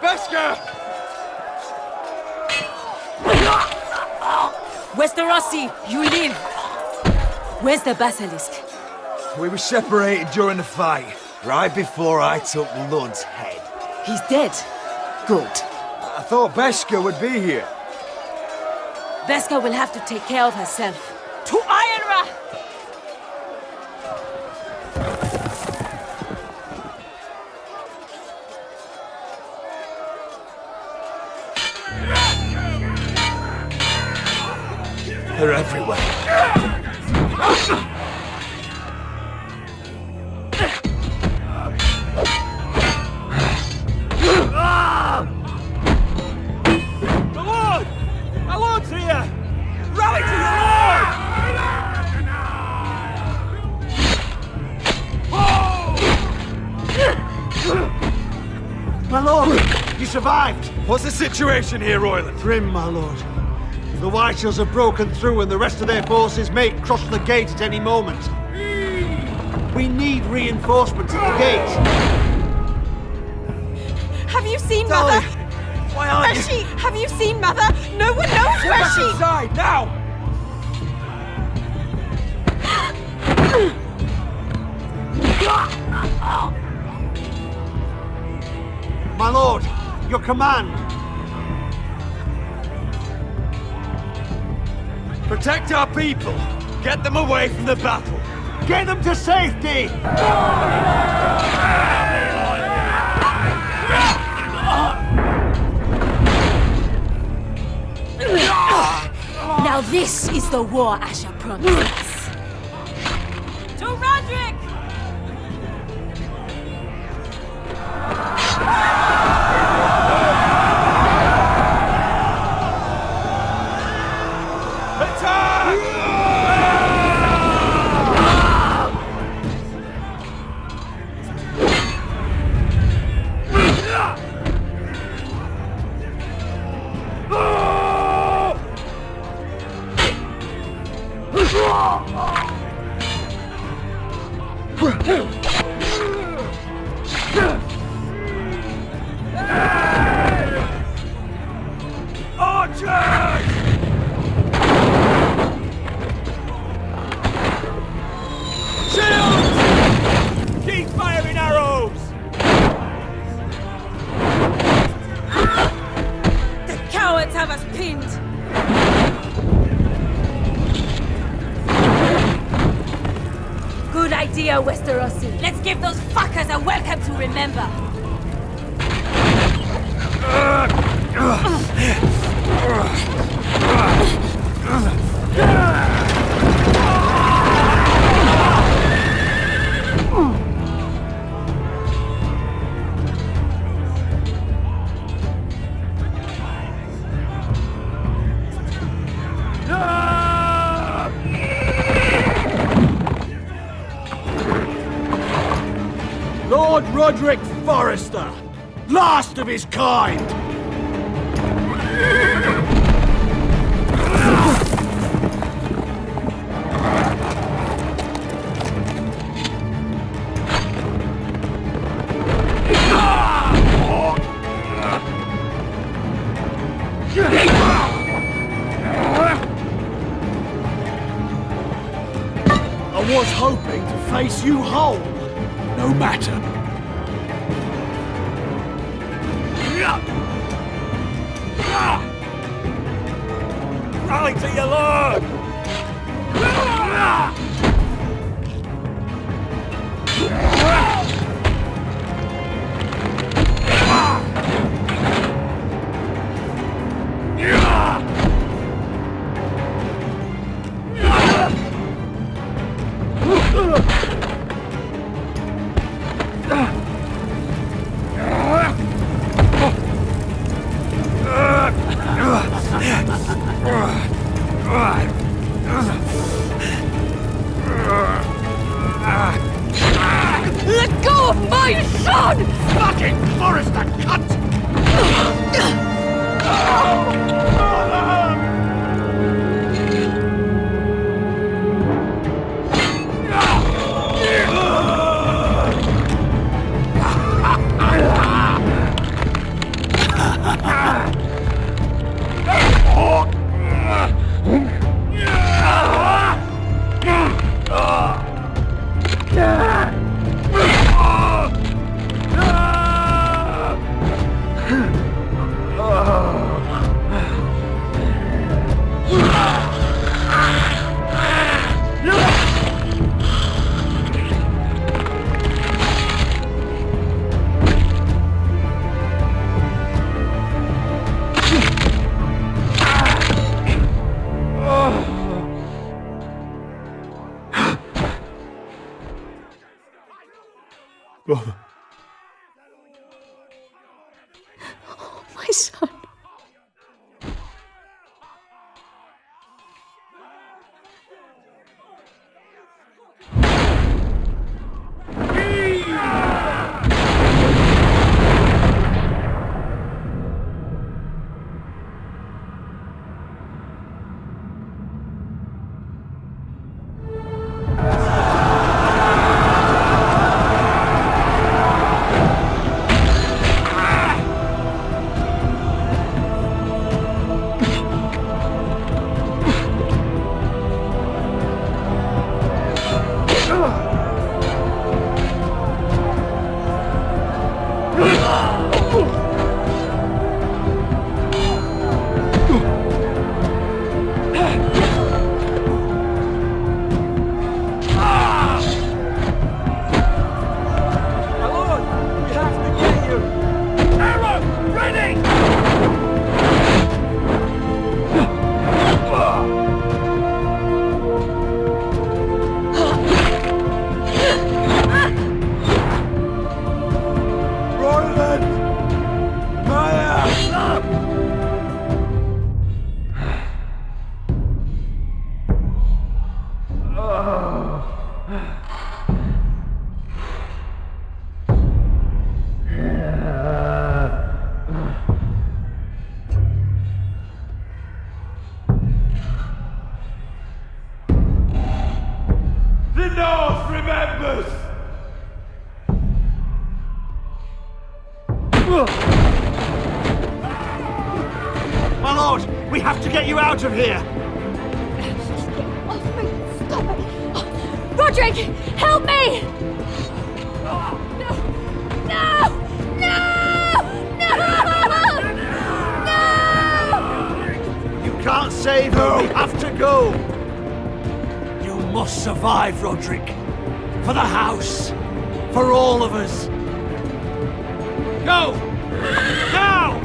Beskha! Westerosi, you live! Where's the basilisk? We were separated during the fight, right before I took Lud's head. He's dead. Good. I thought Beskha would be here. Beskha will have to take care of herself. To Ironra! They're everywhere. My lord's here! Rally to your lord! My lord, you survived! What's the situation here, Royland? Grim, my lord. The Whitehills have broken through and the rest of their forces may cross the gate at any moment. We need reinforcements at the gate. Have you seen Mother? Why aren't Where's she? Have you seen Mother? No one knows Get where back she... inside, now! My lord, your command. Protect our people. Get them away from the battle. Get them to safety! Now this is the war Asher promised us. To Roderick! Keep firing arrows! The cowards have us pinned! Good idea, Westerosi. Let's give those fuckers a welcome to remember. Lord Roderick Forrester, last of his kind! I was hoping to face you whole. No matter. Rally to your lord! Let go of my son! Fucking Forrester, cunt! Brother. Oh, my son. The North remembers! My lord, we have to get you out of here! Off me! Stop it! Roderick! Help me! No! No! No! You can't save her, we have to go! You must survive, Roderick. For the house. For all of us. Go! Now!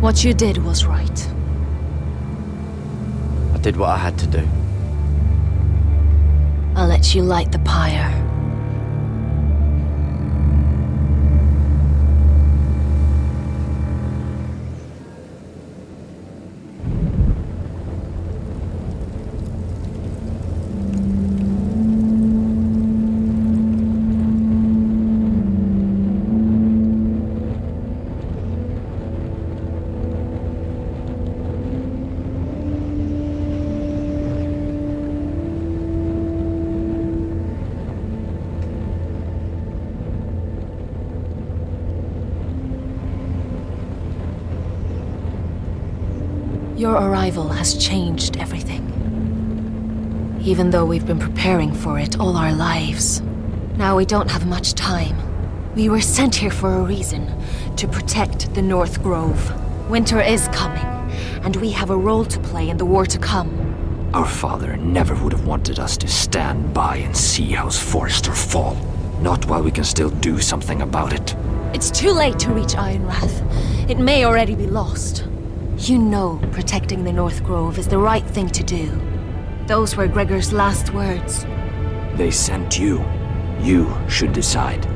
What you did was right. I did what I had to do. I'll let you light the pyre. Your arrival has changed everything. Even though we've been preparing for it all our lives. Now we don't have much time. We were sent here for a reason. To protect the North Grove. Winter is coming, and we have a role to play in the war to come. Our father never would have wanted us to stand by and see House Forrester fall. Not while we can still do something about it. It's too late to reach Ironrath. It may already be lost. You know protecting the North Grove is the right thing to do. Those were Gregor's last words. They sent you. You should decide.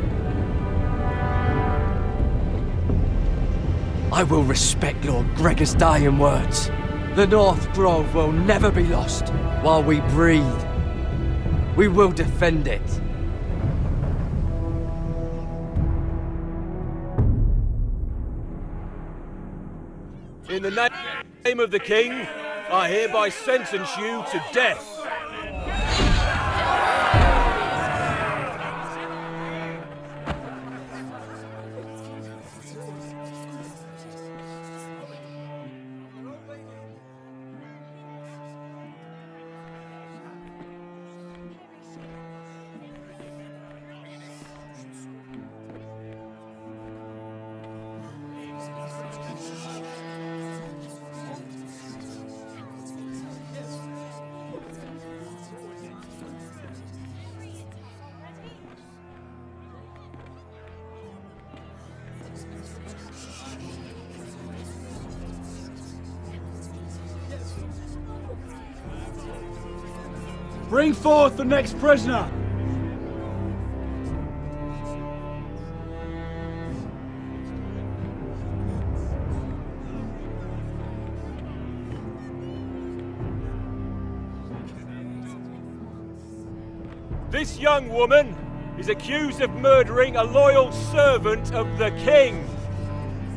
I will respect Lord Gregor's dying words. The North Grove will never be lost while we breathe. We will defend it. In the name of the King, I hereby sentence you to death. Bring forth the next prisoner! This young woman is accused of murdering a loyal servant of the King.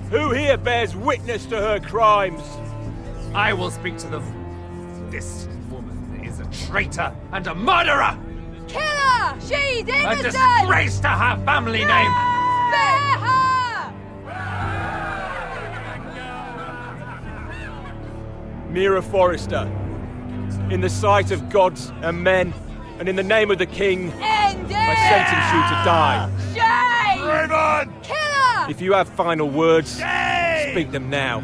Who here bears witness to her crimes? I will speak to them. This woman is a traitor and a murderer! Kill her! She's innocent! A disgrace to her family name! Spare her! Mira Forrester, in the sight of gods and men, and in the name of the King, I sentence you to die. Shame! Raven! Kill her! If you have final words, speak them now.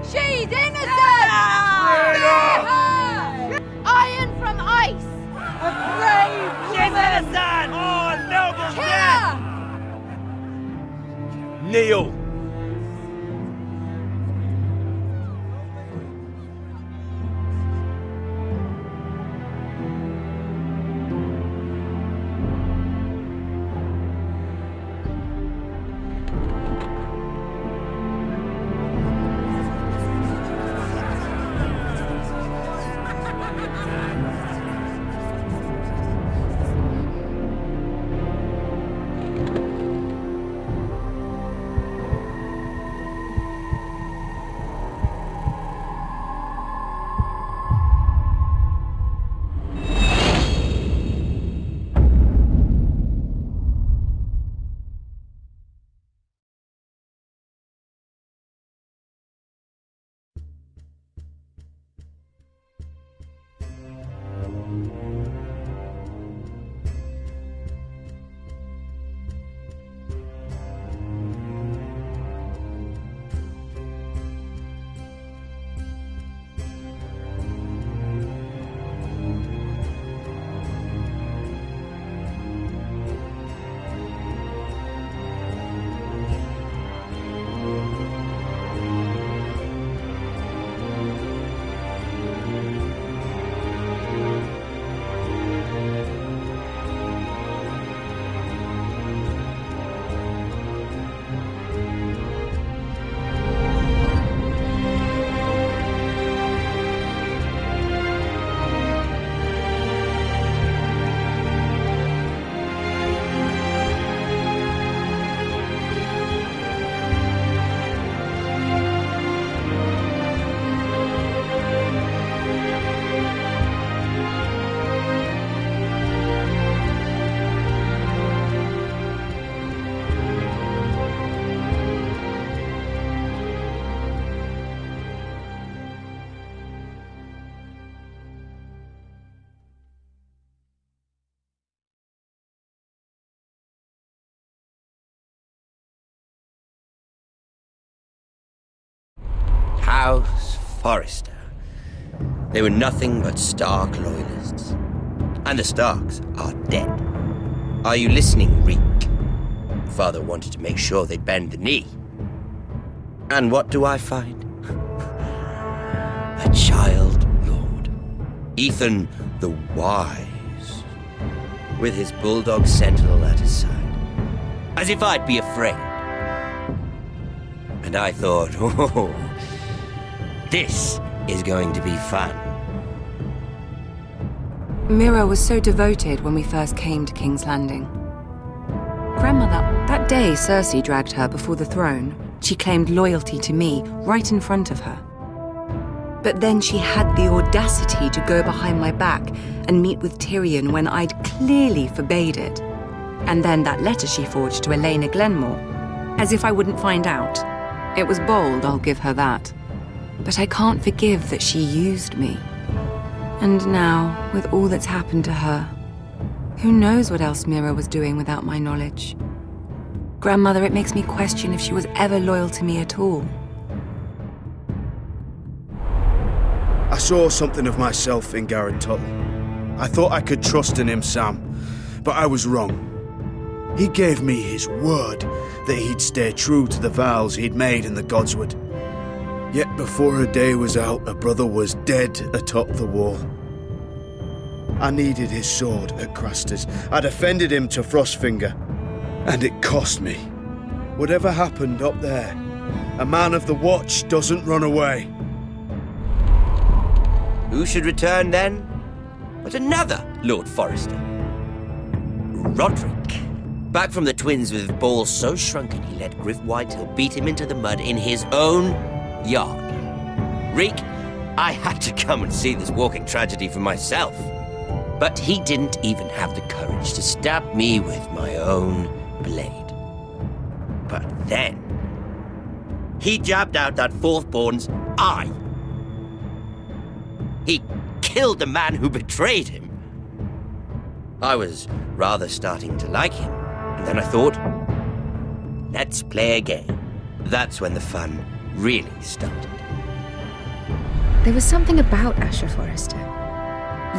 She's innocent! Spare her! Iron from ice! A brave She's innocent! Oh, noble death! Kneel! House Forrester. They were nothing but Stark loyalists. And the Starks are dead. Are you listening, Reek? Father wanted to make sure they bend the knee. And what do I find? A child lord. Ethan the Wise. With his bulldog sentinel at his side. As if I'd be afraid. And I thought, oh, This is going to be fun. Mira was so devoted when we first came to King's Landing. Grandmother, that day Cersei dragged her before the throne, she claimed loyalty to me right in front of her. But then she had the audacity to go behind my back and meet with Tyrion when I'd clearly forbade it. And then that letter she forged to Elena Glenmore, as if I wouldn't find out. It was bold, I'll give her that. But I can't forgive that she used me. And now, with all that's happened to her, who knows what else Mira was doing without my knowledge? Grandmother, it makes me question if she was ever loyal to me at all. I saw something of myself in Garrett Tuttle. I thought I could trust in him, Sam, but I was wrong. He gave me his word that he'd stay true to the vows he'd made in the Godswood. Yet before a day was out, a brother was dead atop the wall. I needed his sword at Craster's. I defended him to Frostfinger, and it cost me. Whatever happened up there, a man of the Watch doesn't run away. Who should return then? But another Lord Forrester. Roderick. Back from the Twins with balls so shrunken he let Griff Whitehill beat him into the mud in his own yard. Reek, I had to come and see this walking tragedy for myself. But he didn't even have the courage to stab me with my own blade. But then, he jabbed out that fourthborn's eye. He killed the man who betrayed him. I was rather starting to like him, and then I thought, let's play a game. That's when the fun really started. There was something about Asher Forrester.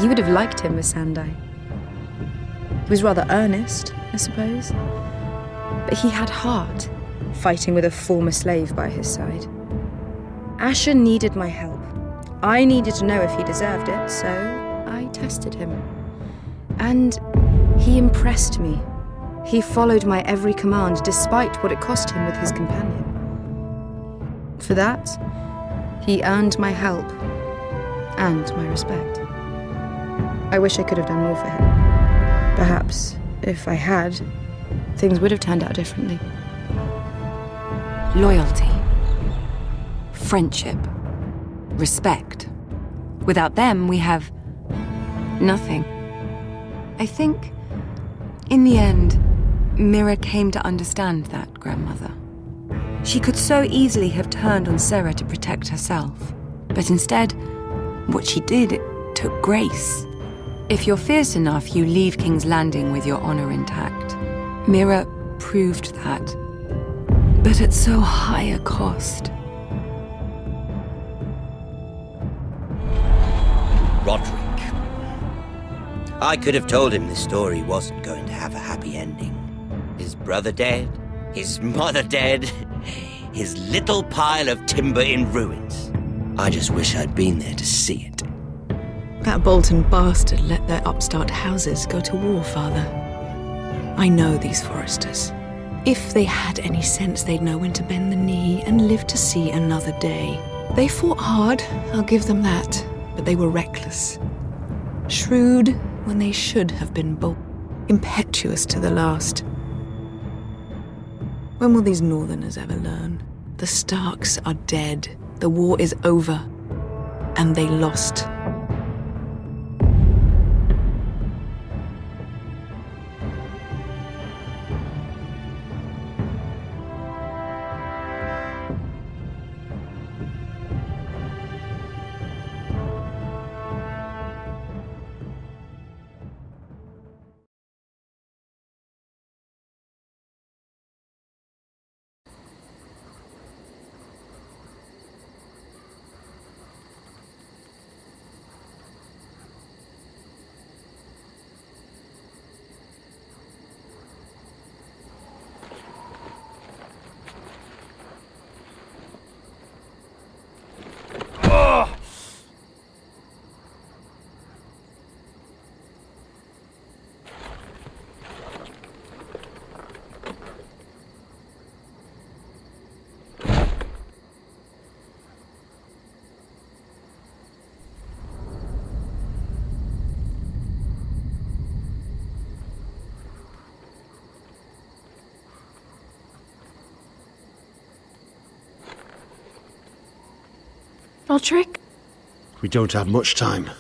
You would have liked him, Miss Sandai. He was rather earnest, I suppose. But he had heart, fighting with a former slave by his side. Asher needed my help. I needed to know if he deserved it, so I tested him. And he impressed me. He followed my every command, despite what it cost him with his companion. For that, he earned my help and my respect. I wish I could have done more for him. Perhaps, if I had, things would have turned out differently. Loyalty. Friendship. Respect. Without them, we have nothing. I think, in the end, Mira came to understand that, Grandmother. She could so easily have turned on Sarah to protect herself. But instead, what she did, it took grace. If you're fierce enough, you leave King's Landing with your honor intact. Mira proved that. But at so high a cost. Roderick. I could have told him this story wasn't going to have a happy ending. His brother dead, his mother dead, his little pile of timber in ruins. I just wish I'd been there to see it. That Bolton bastard let their upstart houses go to war, Father. I know these Forresters. If they had any sense, they'd know when to bend the knee and live to see another day. They fought hard, I'll give them that, but they were reckless. Shrewd when they should have been bold. Impetuous to the last. When will these Northerners ever learn? The Starks are dead. The war is over. And they lost. Roderick? We don't have much time.